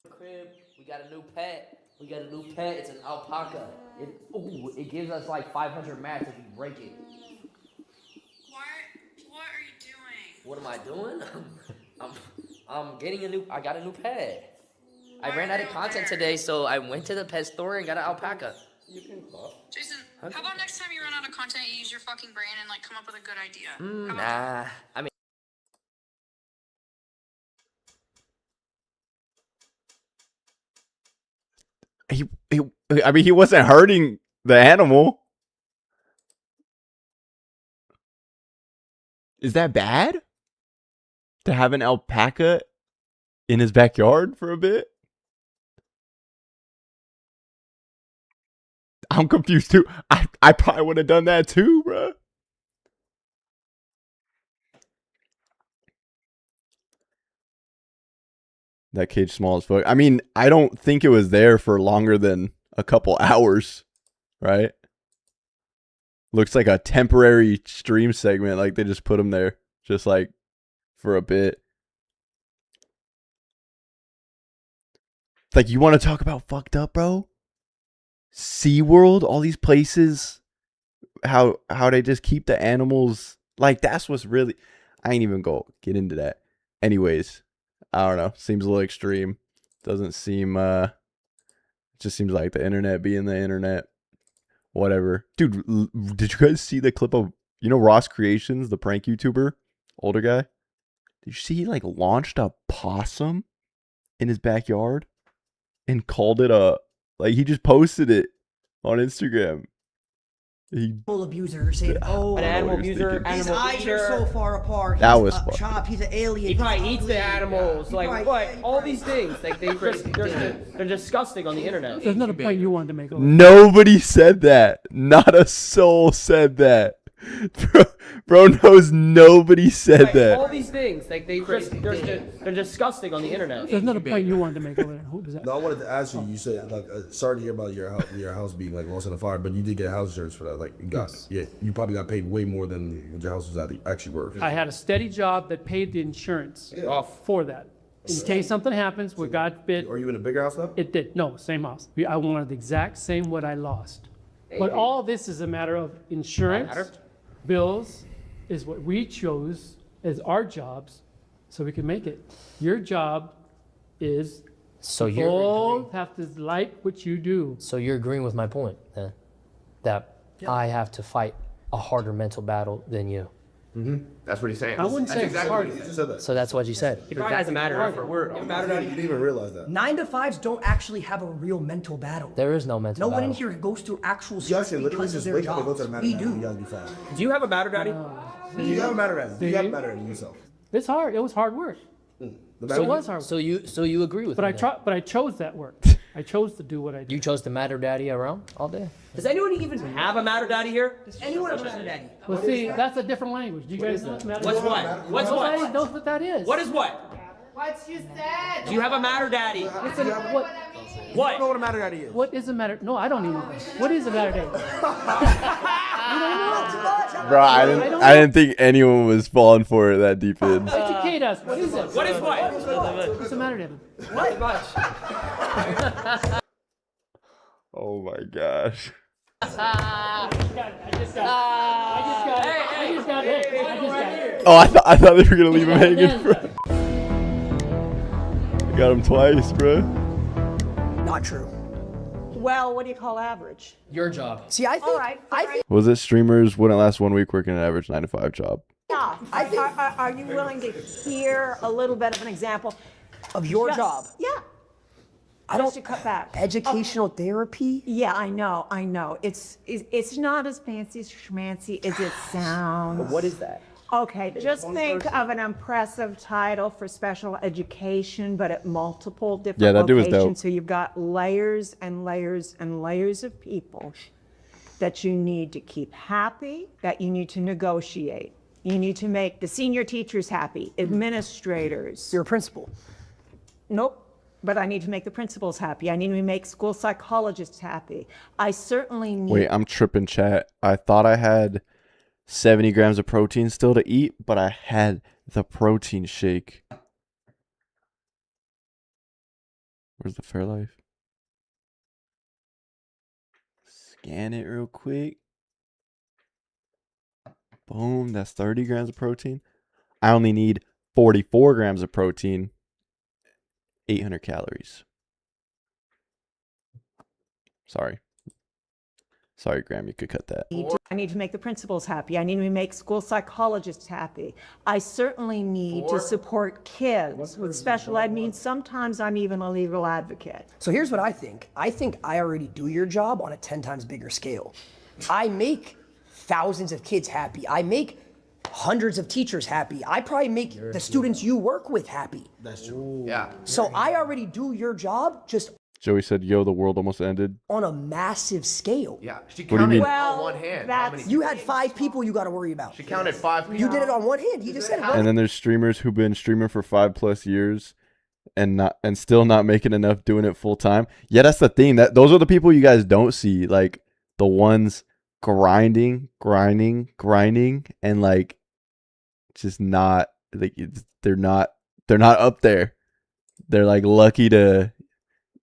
Crib, we got a new pet. It's an alpaca. It gives us like 500 mats if we break it. What are you doing? What am I doing? I'm getting I got a new pet. I ran out of content today, so I went to the pet store and got an alpaca. Jason, how about next time you run out of content, you use your fucking brain and like come up with a good idea? Nah, I mean. He wasn't hurting the animal. Is that bad? To have an alpaca in his backyard for a bit? I'm confused too. I probably would have done that too, bro. That cage small as fuck. I mean, I don't think it was there for longer than a couple hours, right? Looks like a temporary stream segment. Like they just put him there just like for a bit. Like, you want to talk about fucked up, bro? SeaWorld, all these places, how they just keep the animals. Like, that's what's really... I ain't even get into that. Anyways, I don't know. Seems a little extreme. Doesn't seem... It just seems like the internet being the internet. Whatever. Dude, did you guys see the clip of... You know Ross Creations, the prank YouTuber? Older guy? Did you see he, like, launched a possum in his backyard? And called it a... Like, he just posted it on Instagram. Animal abuser saying, "Oh, an animal abuser. His eyes are so far apart. That He's was a fun. chop. He's an alien. He probably He's eats the ugly." animals. He Like probably- what? All these things. Like they're disgusting on the internet. There's another point you wanted to make. Nobody said that. Not a soul said that. Bro knows nobody said that. All these things. Like they're disgusting on the internet. There's another point you wanted to make over there. Who was that? No, I wanted to ask you. You said like, sorry to hear about your house being like lost in a fire, but you did get house insurance for that. Like, you got you probably got paid way more than what your house was actually worth. I had a steady job that paid the insurance for that. In case something happens, where God forbid. Are you in a bigger house now? It did. No, same house. I wanted the exact same what I lost. But all this is a matter of insurance, bills, is what we chose as our jobs so we can make it. Your job is So you you're both have to like what you do. So you're agreeing with my point, then? That I have to fight a harder mental battle than you. That's what he's saying. I wouldn't say it's hard. So that's what you said. It probably doesn't matter. You didn't even realize that. 9 to 5s don't actually have a real mental battle. There is no mental No one battle. in here goes through actual You stress actually literally because of just their wake up and go to jobs. the matter. We You do. gotta be fine. Do you have a matter, Daddy? You have a matter at it. You have a matter in yourself. It's hard. It was hard work. The So matter- it was hard. So you agree with But me? but I chose that work. I chose to do what I did. You chose to matter daddy around all day? Does anyone even have a matter, Daddy here? Does anyone have a matter daddy? Well, see, that's a different language. Do you guys know what matter? What's what? What's Nobody what? knows what that is. What is what? What you said. Do you have a matter, Daddy? Listen, what? What? You know what a matter daddy is? What is a matter? No, I don't even know. What is a matter day? Bro, I didn't think anyone was falling for it that deep in. Educate us. What is it? What is what? What's the matter, David? What? Oh my gosh. I just got it. Oh, I thought they were gonna leave him hanging, bro. Got him twice, bro. Not true. Well, what do you call average? Your job. See, I think Was it streamers wouldn't last 1 week working an average 9 to 5 job? Yeah. Are you willing to hear a little bit of an example of your Just- job. Yeah. I Just don't to cut back. Educational therapy? Yeah, I know. It's not as fancy as schmancy as it sounds. What is that? Okay, just think of an impressive title for special education, but at multiple different Yeah, that dude was locations. dope. So you've got layers and layers and layers of people that you need to keep happy, that you need to negotiate. You need to make the senior teachers happy, administrators. You're a principal. Nope. But I need to make the principals happy. I need to make school psychologists happy. I certainly need. Wait, I'm tripping, chat. I thought I had 70 grams of protein still to eat, but I had the protein shake. Where's the Fairlife? Scan it real quick. Boom, that's 30 grams of protein. I only need 44 grams of protein, 800 calories. Sorry, Graham, you could cut that. I need to make the principals happy. I need to make school psychologists happy. I certainly need to support kids with special ed needs. Sometimes I'm even a legal advocate. So here's what I think. I think I already do your job on a 10 times bigger scale. I make thousands of kids happy. I make hundreds of teachers happy. I probably make the students you work with happy. That's true. Yeah. So I already do your job just Joey said, "Yo, the world almost ended." on a massive scale. Yeah, she What do you mean? on one hand. How many You had 5 people you got to worry about. She counted 5 people. You did it on one hand. You just said it. And then there's streamers who've been streaming for 5+ years and still not making enough doing it full time. Yeah, that's the thing. Those are the people you guys don't see. Like the ones grinding, and like just not like they're not up there. They're like lucky to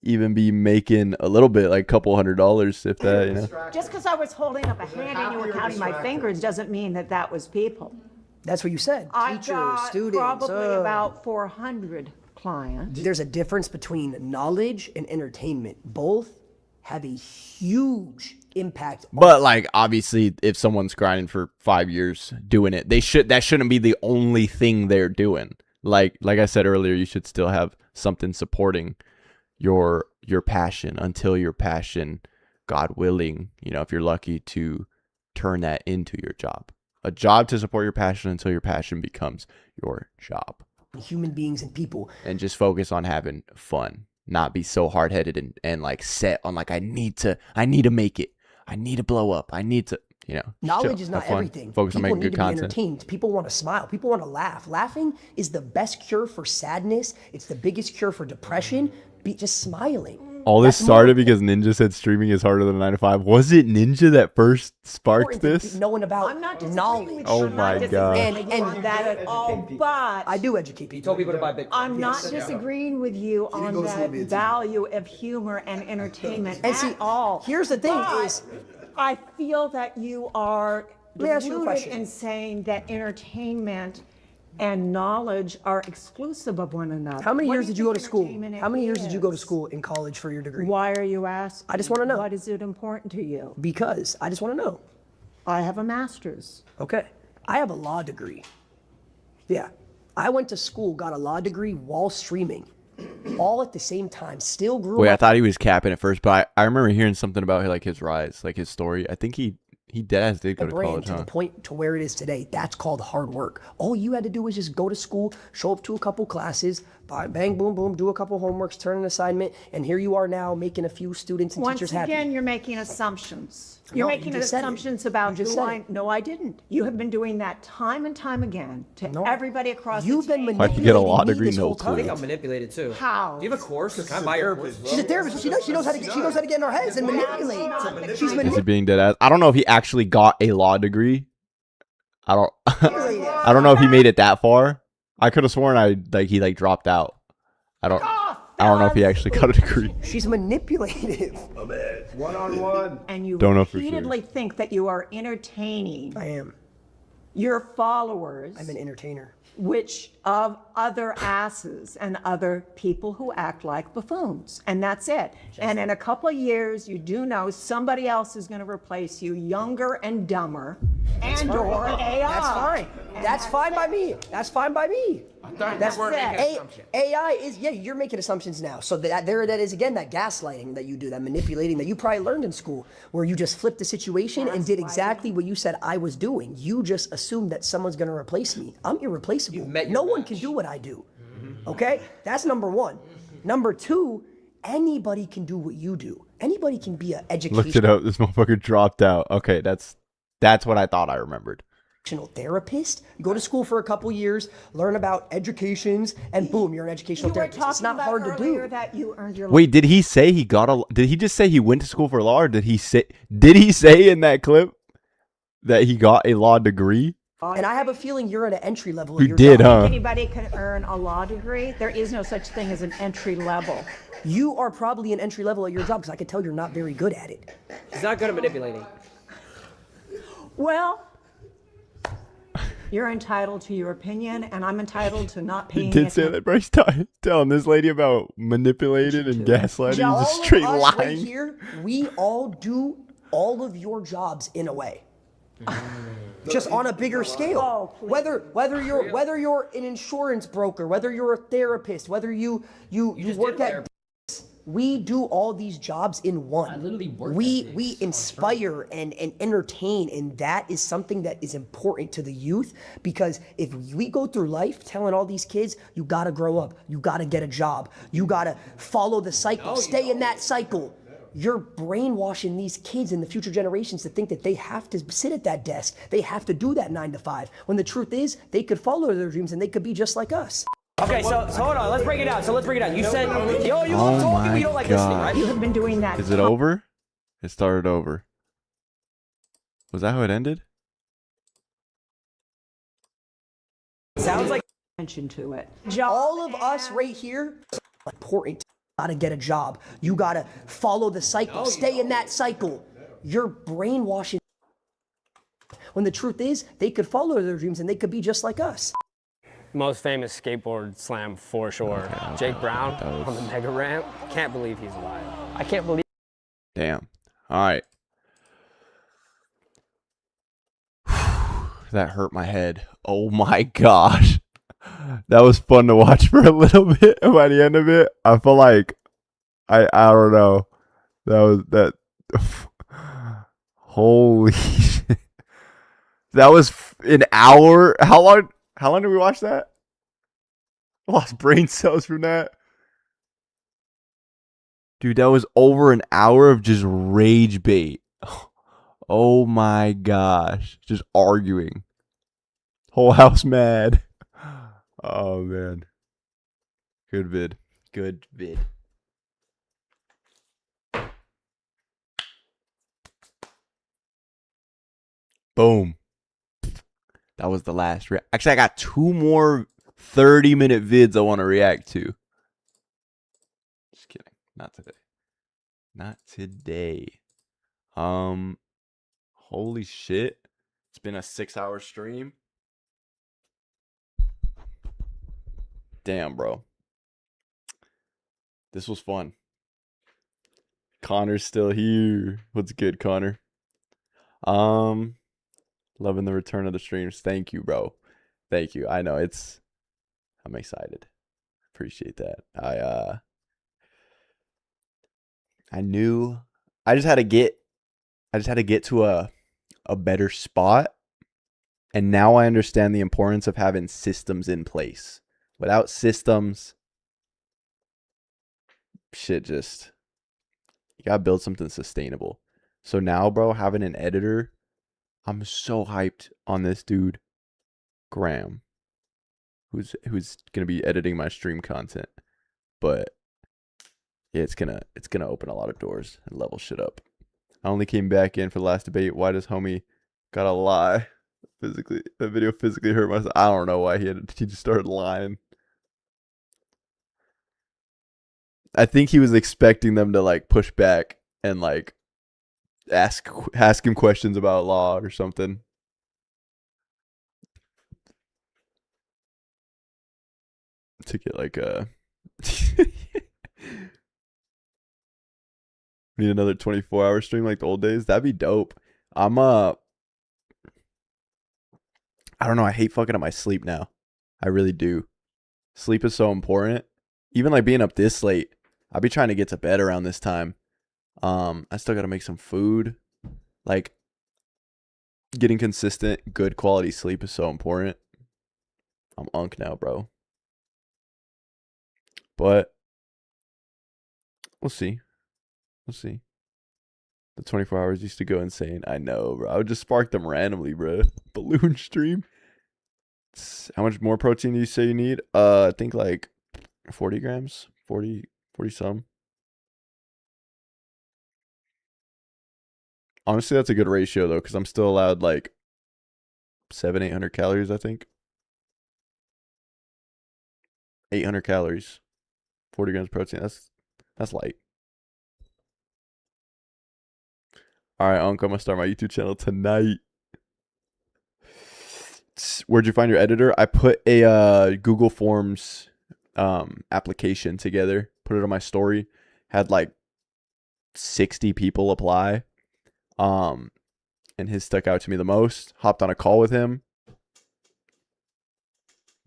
even be making a little bit, like a couple $100, if that, you know. Just because I was holding up a hand and you were counting my fingers doesn't mean that was people. That's what you said. I Teachers, got students. probably about 400 clients. There's a difference between knowledge and entertainment. Both have a huge impact. But like obviously if someone's grinding for 5 years doing it, that shouldn't be the only thing they're doing. Like I said earlier, you should still have something supporting your passion until your passion, God willing, you know, if you're lucky to turn that into your job. A job to support your passion until your passion becomes your job. Human beings and people. And just focus on having fun. Not be so hard-headed and like set on like I need to make it. I need to blow up. I need to, you know. Knowledge chill, is not have fun, everything. Focus People on making need good to content. be entertained. People want to smile. People want to laugh. Laughing is the best cure for sadness. It's the biggest cure for depression. Be just smiling. All this That's started because Ninja said streaming is harder than a 9 to 5. Was it Ninja that first sparked this? Knowing about knowledge. Oh my god. And that at all, but I do educate people. You told people to buy Bitcoin. I'm not disagreeing with you on that value of humor and entertainment And see, at all. here's the thing But is- I feel that you are Let me ask you a deluded question. in saying that entertainment and knowledge are exclusive of one another. How many What years do you did you go to think school? entertainment How many years did you go to is? school in college for your degree? Why are you asking? I just want to know. What is it important to you? Because I just want to know. I have a master's. Okay. I have a law degree. Yeah. I went to school, got a law degree while streaming. All at the same time. Still grew Wait, I up. thought he was capping at first, but I remember hearing something about like his rise, like his story. I think he deadass did go a to brand college, to huh? the point to where it is today. That's called hard work. All you had to do was just go to school, show up to a couple classes, bang, boom, boom, do a couple homeworks, turn an assignment, and here you are now making a few students and Once teachers again, happy. you're making assumptions. You're No, you making just said it. assumptions about You just who said I. it. No, I didn't. You have been doing that time and time again to everybody across You've the been table. How'd you get a law manipulating me degree? this No whole clue. I think I'm manipulated too. How? Do you have a course? Can I buy your course? She's a therapist. She knows how to get in our heads and manipulate. She's Is he being deadass? I don't know if he actually got a law degree. I don't I don't know if he made it that far. I could have sworn he dropped out. I don't know if he actually got a degree. She's manipulative. One-on-one. And you Don't know for sure. repeatedly think that you are entertaining I am. your followers. I'm an entertainer. Which of other asses and other people who act like buffoons. And that's it. And in a couple of years, you do know somebody else is going to replace you, younger and dumber, and or AI. That's fine. That's fine by me. That's fine by me. That's AI is, yeah, you're making assumptions now. So that is again, that gaslighting that you do, that manipulating that you probably learned in school, where you just flipped the situation and did exactly what you said I was doing. You just assumed that someone's going to replace me. I'm irreplaceable. No one can do what I do. Okay? That's number one. Number two, anybody can do what you do. Anybody can be an educational Looked it up. This motherfucker dropped out. Okay, that's what I thought I remembered. therapist. You go to school for a couple years, learn about educations, and boom, you're an educational You were therapist. It's talking not about hard to earlier do. that you earned your Wait, did he say he got a? Did he just say he went to school for law, or did he say in that clip that he got a law degree? And I have a feeling you're at an entry level. You of your did, job. huh? Anybody can earn a law degree. There is no such thing as an entry level. You are probably an entry level at your job because I can tell you're not very good at it. He's not good at manipulating. Well, you're entitled to your opinion, and I'm entitled to not He paying did say that, bro. He's telling this lady about manipulating and gaslighting. All He's just of straight us lying. right here, we all do all of your jobs in a way. Just on a bigger scale. Whether you're an insurance broker, whether you're a therapist, whether you work at We do all these jobs in one. I literally work. We inspire and entertain, and that is something that is important to the youth, because if we go through life telling all these kids, you gotta grow up, you gotta get a job, you gotta follow the cycle, stay in that cycle. You're brainwashing these kids in the future generations to think that they have to sit at that desk, they have to do that 9 to 5, when the truth is they could follow their dreams and they could be just like us. Okay, so hold on, let's break it down. You said, you Oh told my me you don't like listening, right? You have been doing that. Is it over? It started over. Was that how it ended? Sounds like attention to it. All of us right here, important. You gotta get a job. You gotta follow the cycle, stay in that cycle. You're brainwashing. When the truth is, they could follow their dreams and they could be just like us. Most famous skateboard slam for sure. Jake Brown on the mega ramp. Can't believe he's alive. I can't believe. Damn. All right. That hurt my head. Oh my gosh. That was fun to watch for a little bit. By the end of it, I feel like I don't know. That holy shit. That was an hour. How long did we watch that? I lost brain cells from that. Dude, that was over an hour of just rage bait. Oh my gosh. Just arguing. Whole house mad. Oh man. Good vid. Good vid. Boom. That was the last actually, I got 2 more 30-minute vids I want to react to. Just kidding. Not today. Not today. Holy shit. It's been a 6-hour stream. Damn, bro. This was fun. Connor's still here. What's good, Connor? Loving the return of the streams. Thank you, bro. Thank you. I know I'm excited. Appreciate that. I knew I just had to get to a better spot. And now I understand the importance of having systems in place. Without systems, shit just, you gotta build something sustainable. So now, bro, having an editor, I'm so hyped on this dude, Graham, who's gonna be editing my stream content. But yeah, it's gonna open a lot of doors and level shit up. I only came back in for the last debate. Why does homie gotta lie? Physically, that video physically hurt myself. I don't know why he just started lying. I think he was expecting them to like push back and like ask him questions about law or something. To get like need another 24-hour stream like the old days. That'd be dope. I don't know. I hate fucking up my sleep now. I really do. Sleep is so important. Even like being up this late, I'll be trying to get to bed around this time. I still got to make some food. Like, getting consistent, good quality sleep is so important. I'm unk now, bro. But we'll see. We'll see. The 24 hours used to go insane. I know, bro. I would just spark them randomly, bro. Balloon stream. How much more protein do you say you need? I think like 40 grams. 40 some. Honestly, that's a good ratio though, because I'm still allowed like 700-800 calories, I think. 800 calories. 40 grams of protein. That's light. Alright, Unc, I'm gonna start my YouTube channel tonight. Where'd you find your editor? I put a Google Forms application together, put it on my story, had like 60 people apply, and his stuck out to me the most. Hopped on a call with him,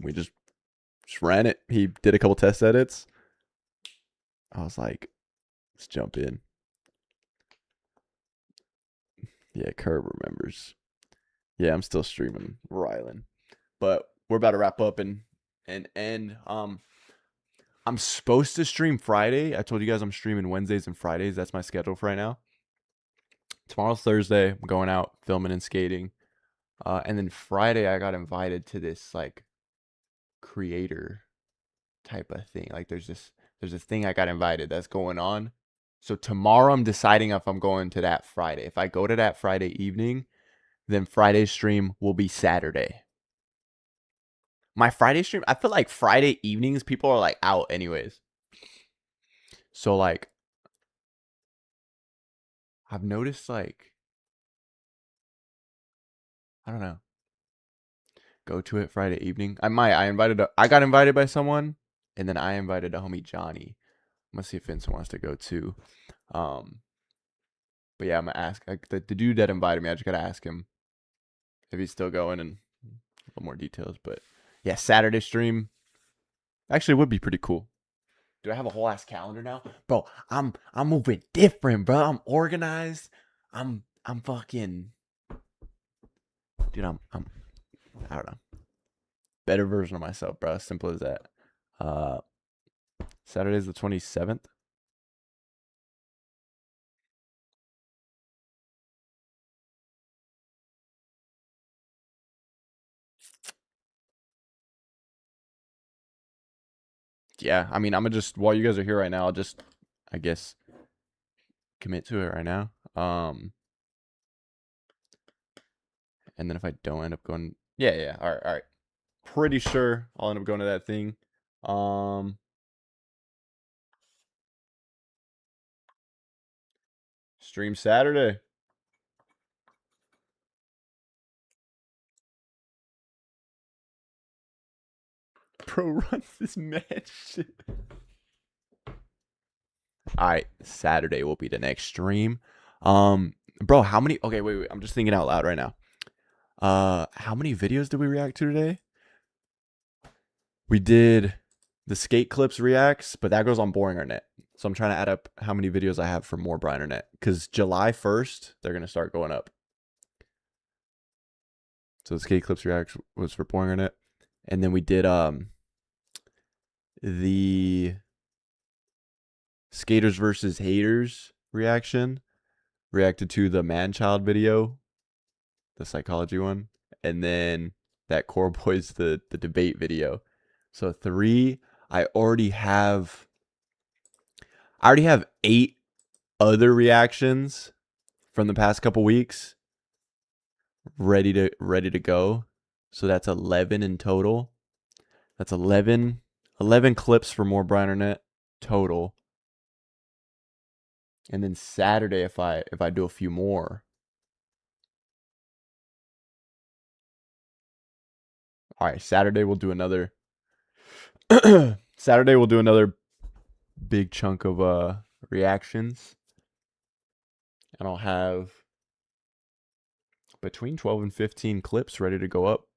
we just ran it. He did a couple test edits. I was like, Let's jump in. Yeah, Curb remembers. Yeah, I'm still streaming Rylan. But we're about to wrap up and end. I'm supposed to stream Friday. I told you guys I'm streaming Wednesdays and Fridays. That's my schedule for right now. Tomorrow's Thursday. I'm going out filming and skating. And then Friday I got invited to this like creator type of thing. Like there's this thing I got invited that's going on. So tomorrow I'm deciding if I'm going to that Friday. If I go to that Friday evening, then Friday's stream will be Saturday. My Friday stream, I feel like Friday evenings people are like out anyways. So like I've noticed like I don't know. Go to it Friday evening. I got invited by someone and then I invited a homie Johnny. I'm gonna see if Vincent wants to go too. But yeah, I'm gonna ask the dude that invited me. I just gotta ask him if he's still going and a little more details. But yeah, Saturday stream actually would be pretty cool. Do I have a whole ass calendar now, bro? I'm moving different, bro. I'm organized. I'm fucking, dude. I don't know. Better version of myself, bro. Simple as that. Saturday's the 27th. Yeah, I mean, I'm gonna just, while you guys are here right now, I'll just, I guess, commit to it right now. And then if I don't end up going, yeah, all right. Pretty sure I'll end up going to that thing. Stream Saturday. Bro runs this match. Alright, Saturday will be the next stream. Bro, how many, okay, wait, I'm just thinking out loud right now. How many videos did we react to today? We did the skate clips reacts, but that goes on Boring Arnett. So I'm trying to add up how many videos I have for more Brian Arnett, because July 1st, they're going to start going up. So the skate clips react was for Boring Arnett. And then we did the Skaters versus Haters reaction. Reacted to the Man-Child video, the psychology one. And then that Core Boys, the debate video. So 3, I already have 8 other reactions from the past couple weeks ready to go. So that's 11 in total. That's 11 clips for more Brian Arnett total. And then Saturday, if I do a few more. All right, Saturday we'll do another big chunk of reactions. And I'll have between 12 and 15 clips ready to go up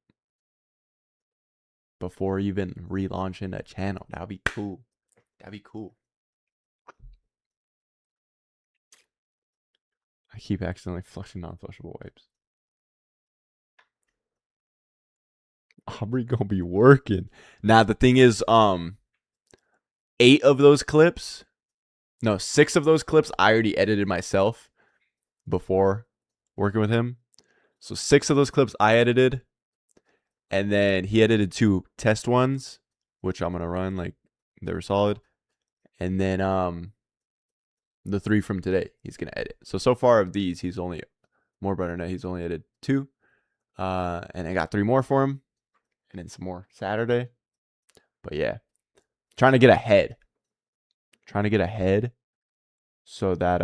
before even relaunching a channel. That'd be cool. I keep accidentally flushing non-flushable wipes. Aubrey gonna be working. Now the thing is, 6 of those clips I already edited myself before working with him. So 6 of those clips I edited, and then he edited 2 test ones, which I'm gonna run, like they were solid. And then the 3 from today he's gonna edit. So far of these, he's only edited 2. And I got 3 more for him. And then some more Saturday. But yeah. Trying to get ahead. So that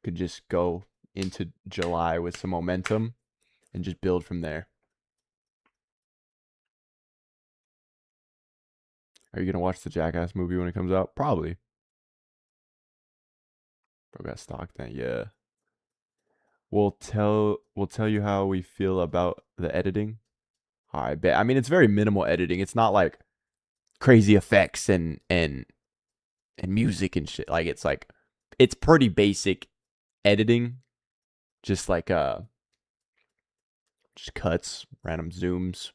could just go into July with some momentum and just build from there. Are you gonna watch the Jackass movie when it comes out? Probably. Bro got stocked then, yeah. We'll tell you how we feel about the editing. I bet. I mean, it's very minimal editing. It's not like crazy effects and and music and shit. Like it's pretty basic editing, just like just cuts, random zooms,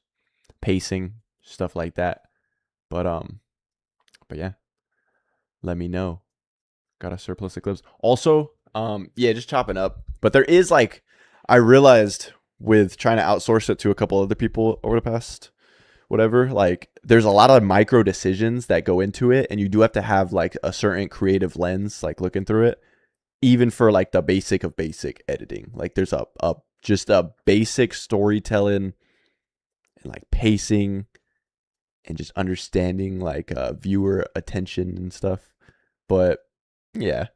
pacing, stuff like that. But yeah, let me know. Got a surplus of clips. Also, yeah, just chopping up. But there is like, I realized with trying to outsource it to a couple other people over the past whatever, like there's a lot of micro decisions that go into it, and you do have to have like a certain creative lens, like looking through it, even for like the basic of basic editing. Like there's a just a basic storytelling and like pacing and just understanding like viewer attention and stuff. But yeah.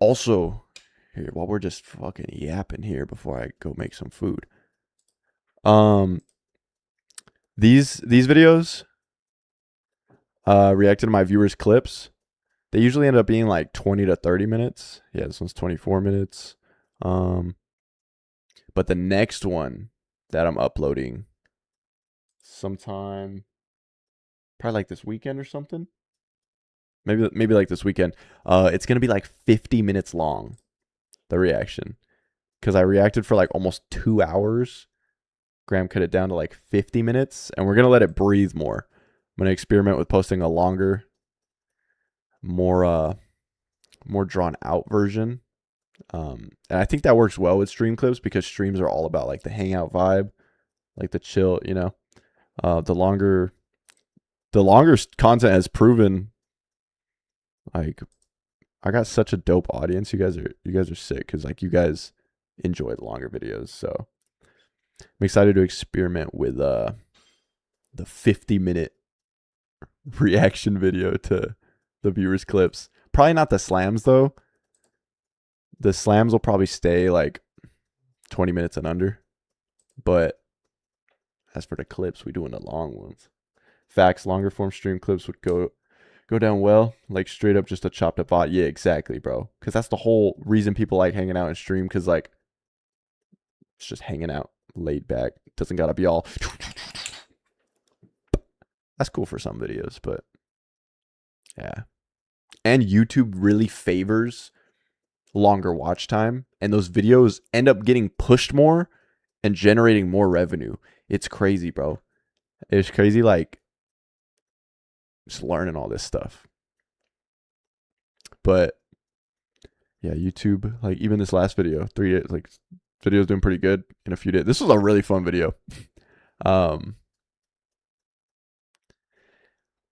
Also, here, while we're just fucking yapping here before I go make some food. These videos reacted to my viewers' clips. They usually end up being like 20 to 30 minutes. Yeah, this one's 24 minutes. But the next one that I'm uploading sometime, probably like this weekend or something. Maybe like this weekend. It's gonna be like 50 minutes long, the reaction, because I reacted for like almost 2 hours. Graham cut it down to like 50 minutes, and we're gonna let it breathe more. I'm gonna experiment with posting a longer, more drawn out version. And I think that works well with stream clips, because streams are all about like the hangout vibe, like the chill, you know. The longer content has proven, like, I got such a dope audience. You guys are sick, because like you guys enjoy the longer videos. So I'm excited to experiment with the 50-minute reaction video to the viewers' clips. Probably not the slams though. The slams will probably stay like 20 minutes and under. But as for the clips, we doing the long ones. Facts, longer form stream clips would go down well, like straight up just a chopped up bot. Yeah, exactly, bro. Because that's the whole reason people like hanging out in stream, because like it's just hanging out, laid back. Doesn't gotta be all. That's cool for some videos, but yeah. And YouTube really favors longer watch time, and those videos end up getting pushed more and generating more revenue. It's crazy, bro. It's crazy, like just learning all this stuff. But yeah, YouTube, like even this last video, 3 days, like video's doing pretty good in a few days. This was a really fun video. But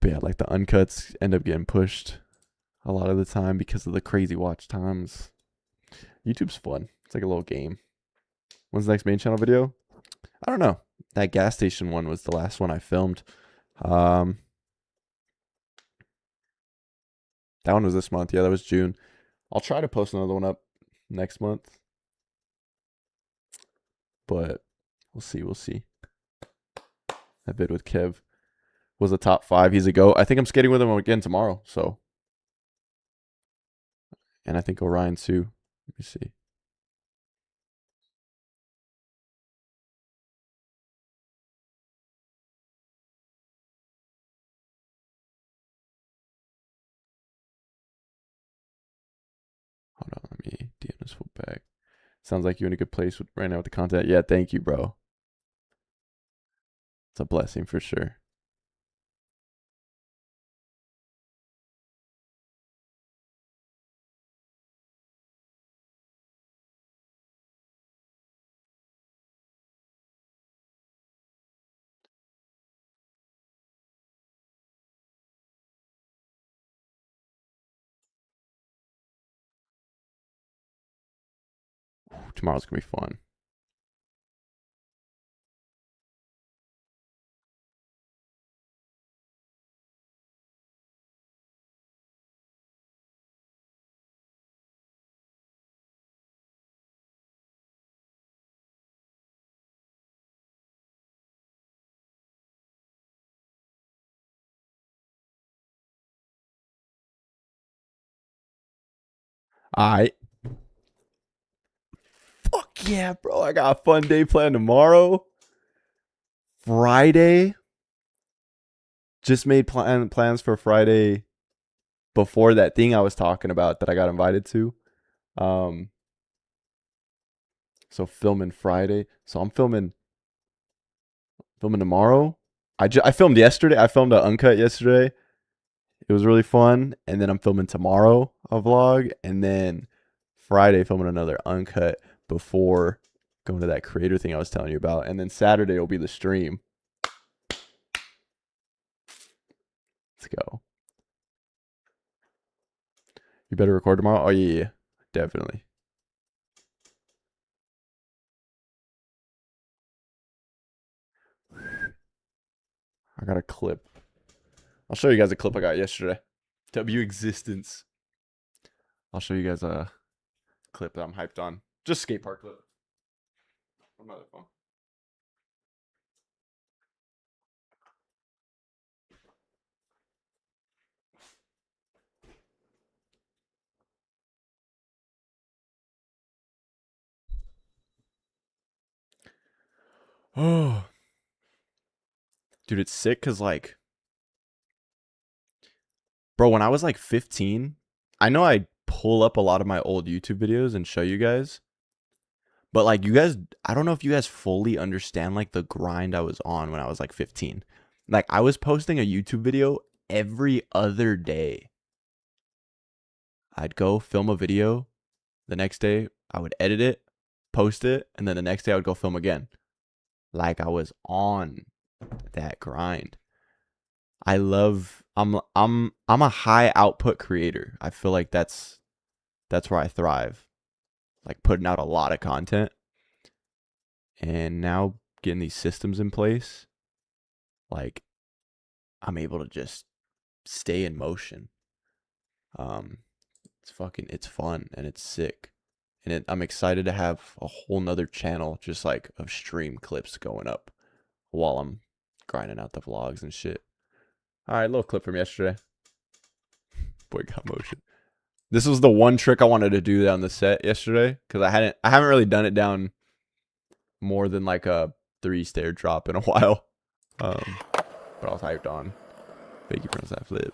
yeah, like the uncuts end up getting pushed a lot of the time because of the crazy watch times. YouTube's fun. It's like a little game. When's the next main channel video? I don't know. That gas station one was the last one I filmed. That one was this month. Yeah, that was June. I'll try to post another one up next month. But we'll see. We'll see. That vid with Kev was a top 5. He's a GOAT. I think I'm skating with him again tomorrow. So, and I think Orion too. Let me see. Hold on, let me DM this full back. Sounds like you're in a good place right now with the content. Yeah, thank you, bro. It's a blessing for sure. Tomorrow's gonna be fun. Alright. Fuck yeah, bro. I got a fun day planned tomorrow. Friday. just made plans for Friday before that thing I was talking about that I got invited to. So filming Friday. So I'm filming tomorrow. I filmed yesterday. I filmed an uncut yesterday. It was really fun. And then I'm filming tomorrow a vlog. And then Friday filming another uncut before going to that creator thing I was telling you about. And then Saturday will be the stream. Let's go. You better record tomorrow? Oh, yeah. Definitely. I got a clip. I'll show you guys a clip I got yesterday. W Existence. I'll show you guys a clip that I'm hyped on. Just skate park clip. On my other phone. Oh. Dude, it's sick because, like, bro, when I was like 15, I know I pull up a lot of my old YouTube videos and show you guys. But, like, you guys, I don't know if you guys fully understand, like, the grind I was on when I was like 15. Like, I was posting a YouTube video every other day. I'd go film a video. The next day, I would edit it, post it, and then the next day I would go film again. Like, I was on that grind. I'm a high output creator. I feel like that's where I thrive. Like, putting out a lot of content. And now getting these systems in place, like, I'm able to just stay in motion. It's fun and it's sick. And I'm excited to have a whole nother channel just like of stream clips going up while I'm grinding out the vlogs and shit. All right, little clip from yesterday. Boy got motion. This was the one trick I wanted to do down the set yesterday because I haven't really done it down more than like a 3-stair drop in a while. But I was hyped on. Thank you for that flip.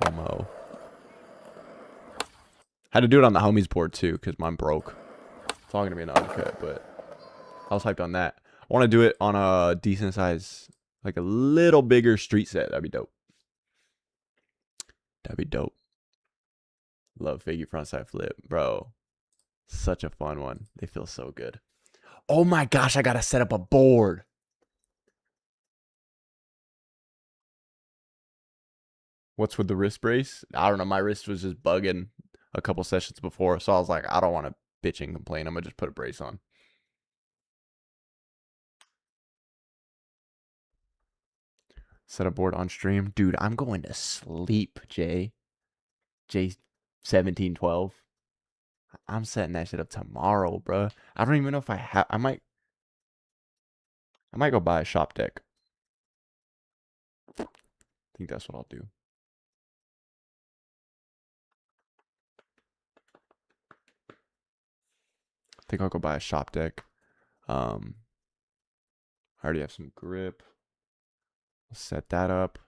Homo. Had to do it on the homies board too because mine broke. It's all gonna be an uncut, but I was hyped on that. I want to do it on a decent size, like a little bigger street set. That'd be dope. That'd be dope. Love figure frontside flip, bro. Such a fun one. They feel so good. Oh my gosh, I gotta set up a board. What's with the wrist brace? I don't know. My wrist was just bugging a couple sessions before, so I was like, I don't want to bitch and complain. I'm gonna just put a brace on. Set a board on stream. Dude, I'm going to sleep, Jay. J1712. I'm setting that shit up tomorrow, bro. I don't even know if I have. I might go buy a shop deck. I think that's what I'll do. I think I'll go buy a shop deck. I already have some grip. I'll set that up.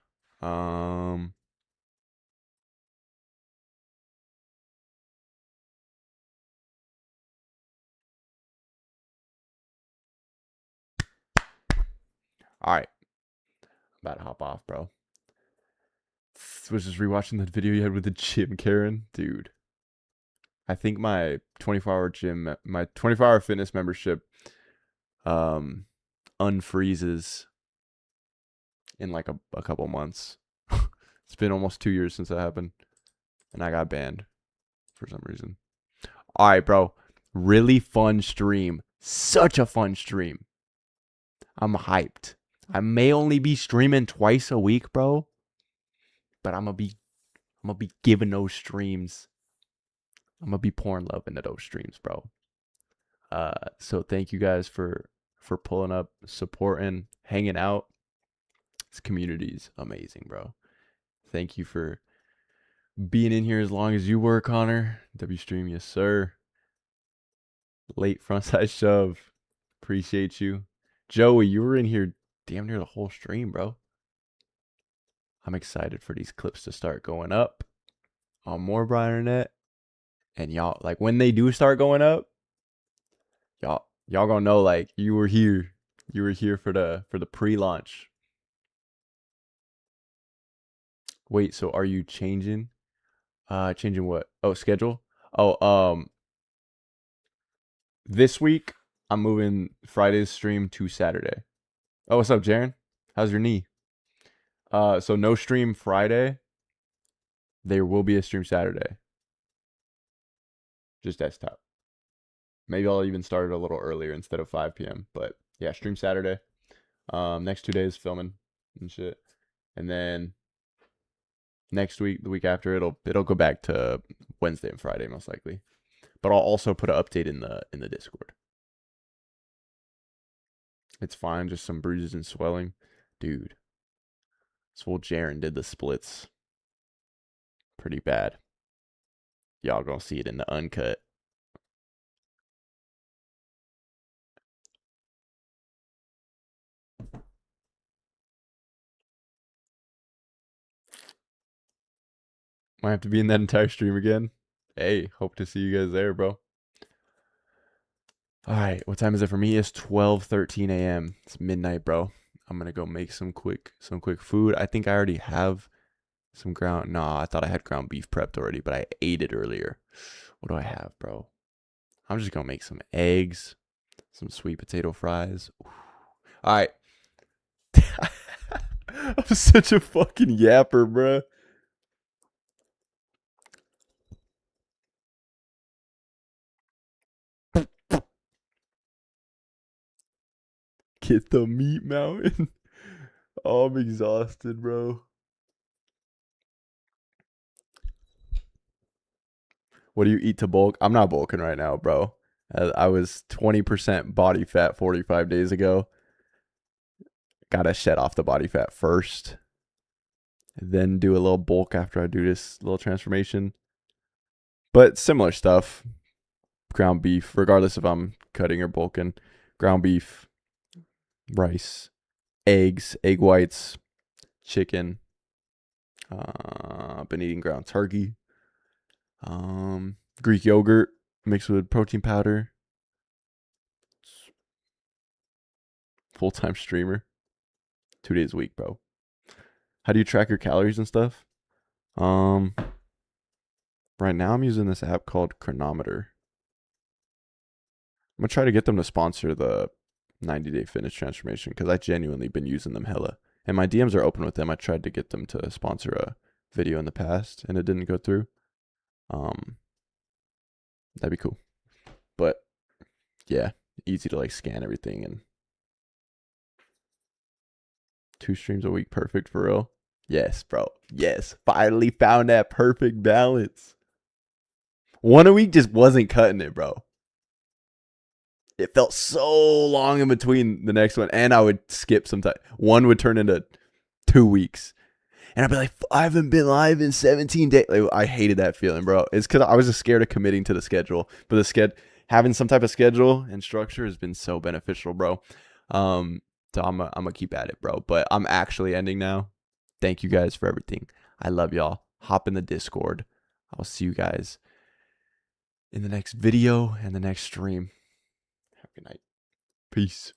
All right. I'm about to hop off, bro. Was just rewatching that video you had with the gym, Karen. Dude. I think my 24-hour fitness membership unfreezes in like a couple months. It's been almost 2 years since that happened. And I got banned for some reason. All right, bro. Really fun stream. Such a fun stream. I'm hyped. I may only be streaming twice a week, bro. But I'm gonna be giving those streams. I'm gonna be pouring love into those streams, bro. So thank you guys for pulling up, supporting, hanging out. This community's amazing, bro. Thank you for being in here as long as you were, Connor. WStream, yes, sir. Late frontside shove. Appreciate you. Joey, you were in here damn near the whole stream, bro. I'm excited for these clips to start going up on More Brianernet. And y'all, like, when they do start going up, y'all gonna know, like, you were here. You were here for the pre-launch. Wait, so are you changing? Changing what? Oh, schedule? Oh, this week I'm moving Friday's stream to Saturday. Oh, what's up, Jaren? How's your knee? So no stream Friday. There will be a stream Saturday. Just desktop. Maybe I'll even start it a little earlier instead of 5 p.m. But yeah, stream Saturday. Next 2 days filming and shit. And then next week, the week after, it'll go back to Wednesday and Friday most likely. But I'll also put an update in the Discord. It's fine, just some bruises and swelling. Dude. This fool Jaren did the splits. Pretty bad. Y'all gonna see it in the uncut. Might have to be in that entire stream again. Hey, hope to see you guys there, bro. Alright, what time is it for me? It's 12:13 a.m. It's midnight, bro. I'm gonna go make some quick food. I think I already have some ground. Nah, I thought I had ground beef prepped already, but I ate it earlier. What do I have, bro? I'm just gonna make some eggs, some sweet potato fries. Alright. I'm such a fucking yapper, bro. Get the meat mountain. Oh, I'm exhausted, bro. What do you eat to bulk? I'm not bulking right now, bro. I was 20% body fat 45 days ago. Gotta shed off the body fat first. Then do a little bulk after I do this little transformation. But similar stuff. Ground beef, regardless if I'm cutting or bulking. Ground beef, rice, eggs, egg whites, chicken. Been eating ground turkey. Greek yogurt mixed with protein powder. Full-time streamer. 2 days a week, bro. How do you track your calories and stuff? Right now I'm using this app called Chronometer. I'm gonna try to get them to sponsor the 90-day fitness transformation because I genuinely been using them hella. And my DMs are open with them. I tried to get them to sponsor a video in the past and it didn't go through. That'd be cool. But yeah, easy to like scan everything and 2 streams a week, perfect for real. Yes, bro. Yes, finally found that perfect balance. 1 a week just wasn't cutting it, bro. It felt so long in between the next one, and I would skip sometimes. 1 would turn into 2 weeks. And I'd be like, I haven't been live in 17 days. Like, I hated that feeling, bro. It's because I was just scared of committing to the schedule. But having some type of schedule and structure has been so beneficial, bro. So I'm gonna keep at it, bro. But I'm actually ending now. Thank you guys for everything. I love y'all. Hop in the Discord. I'll see you guys in the next video and the next stream. Have a good night. Peace.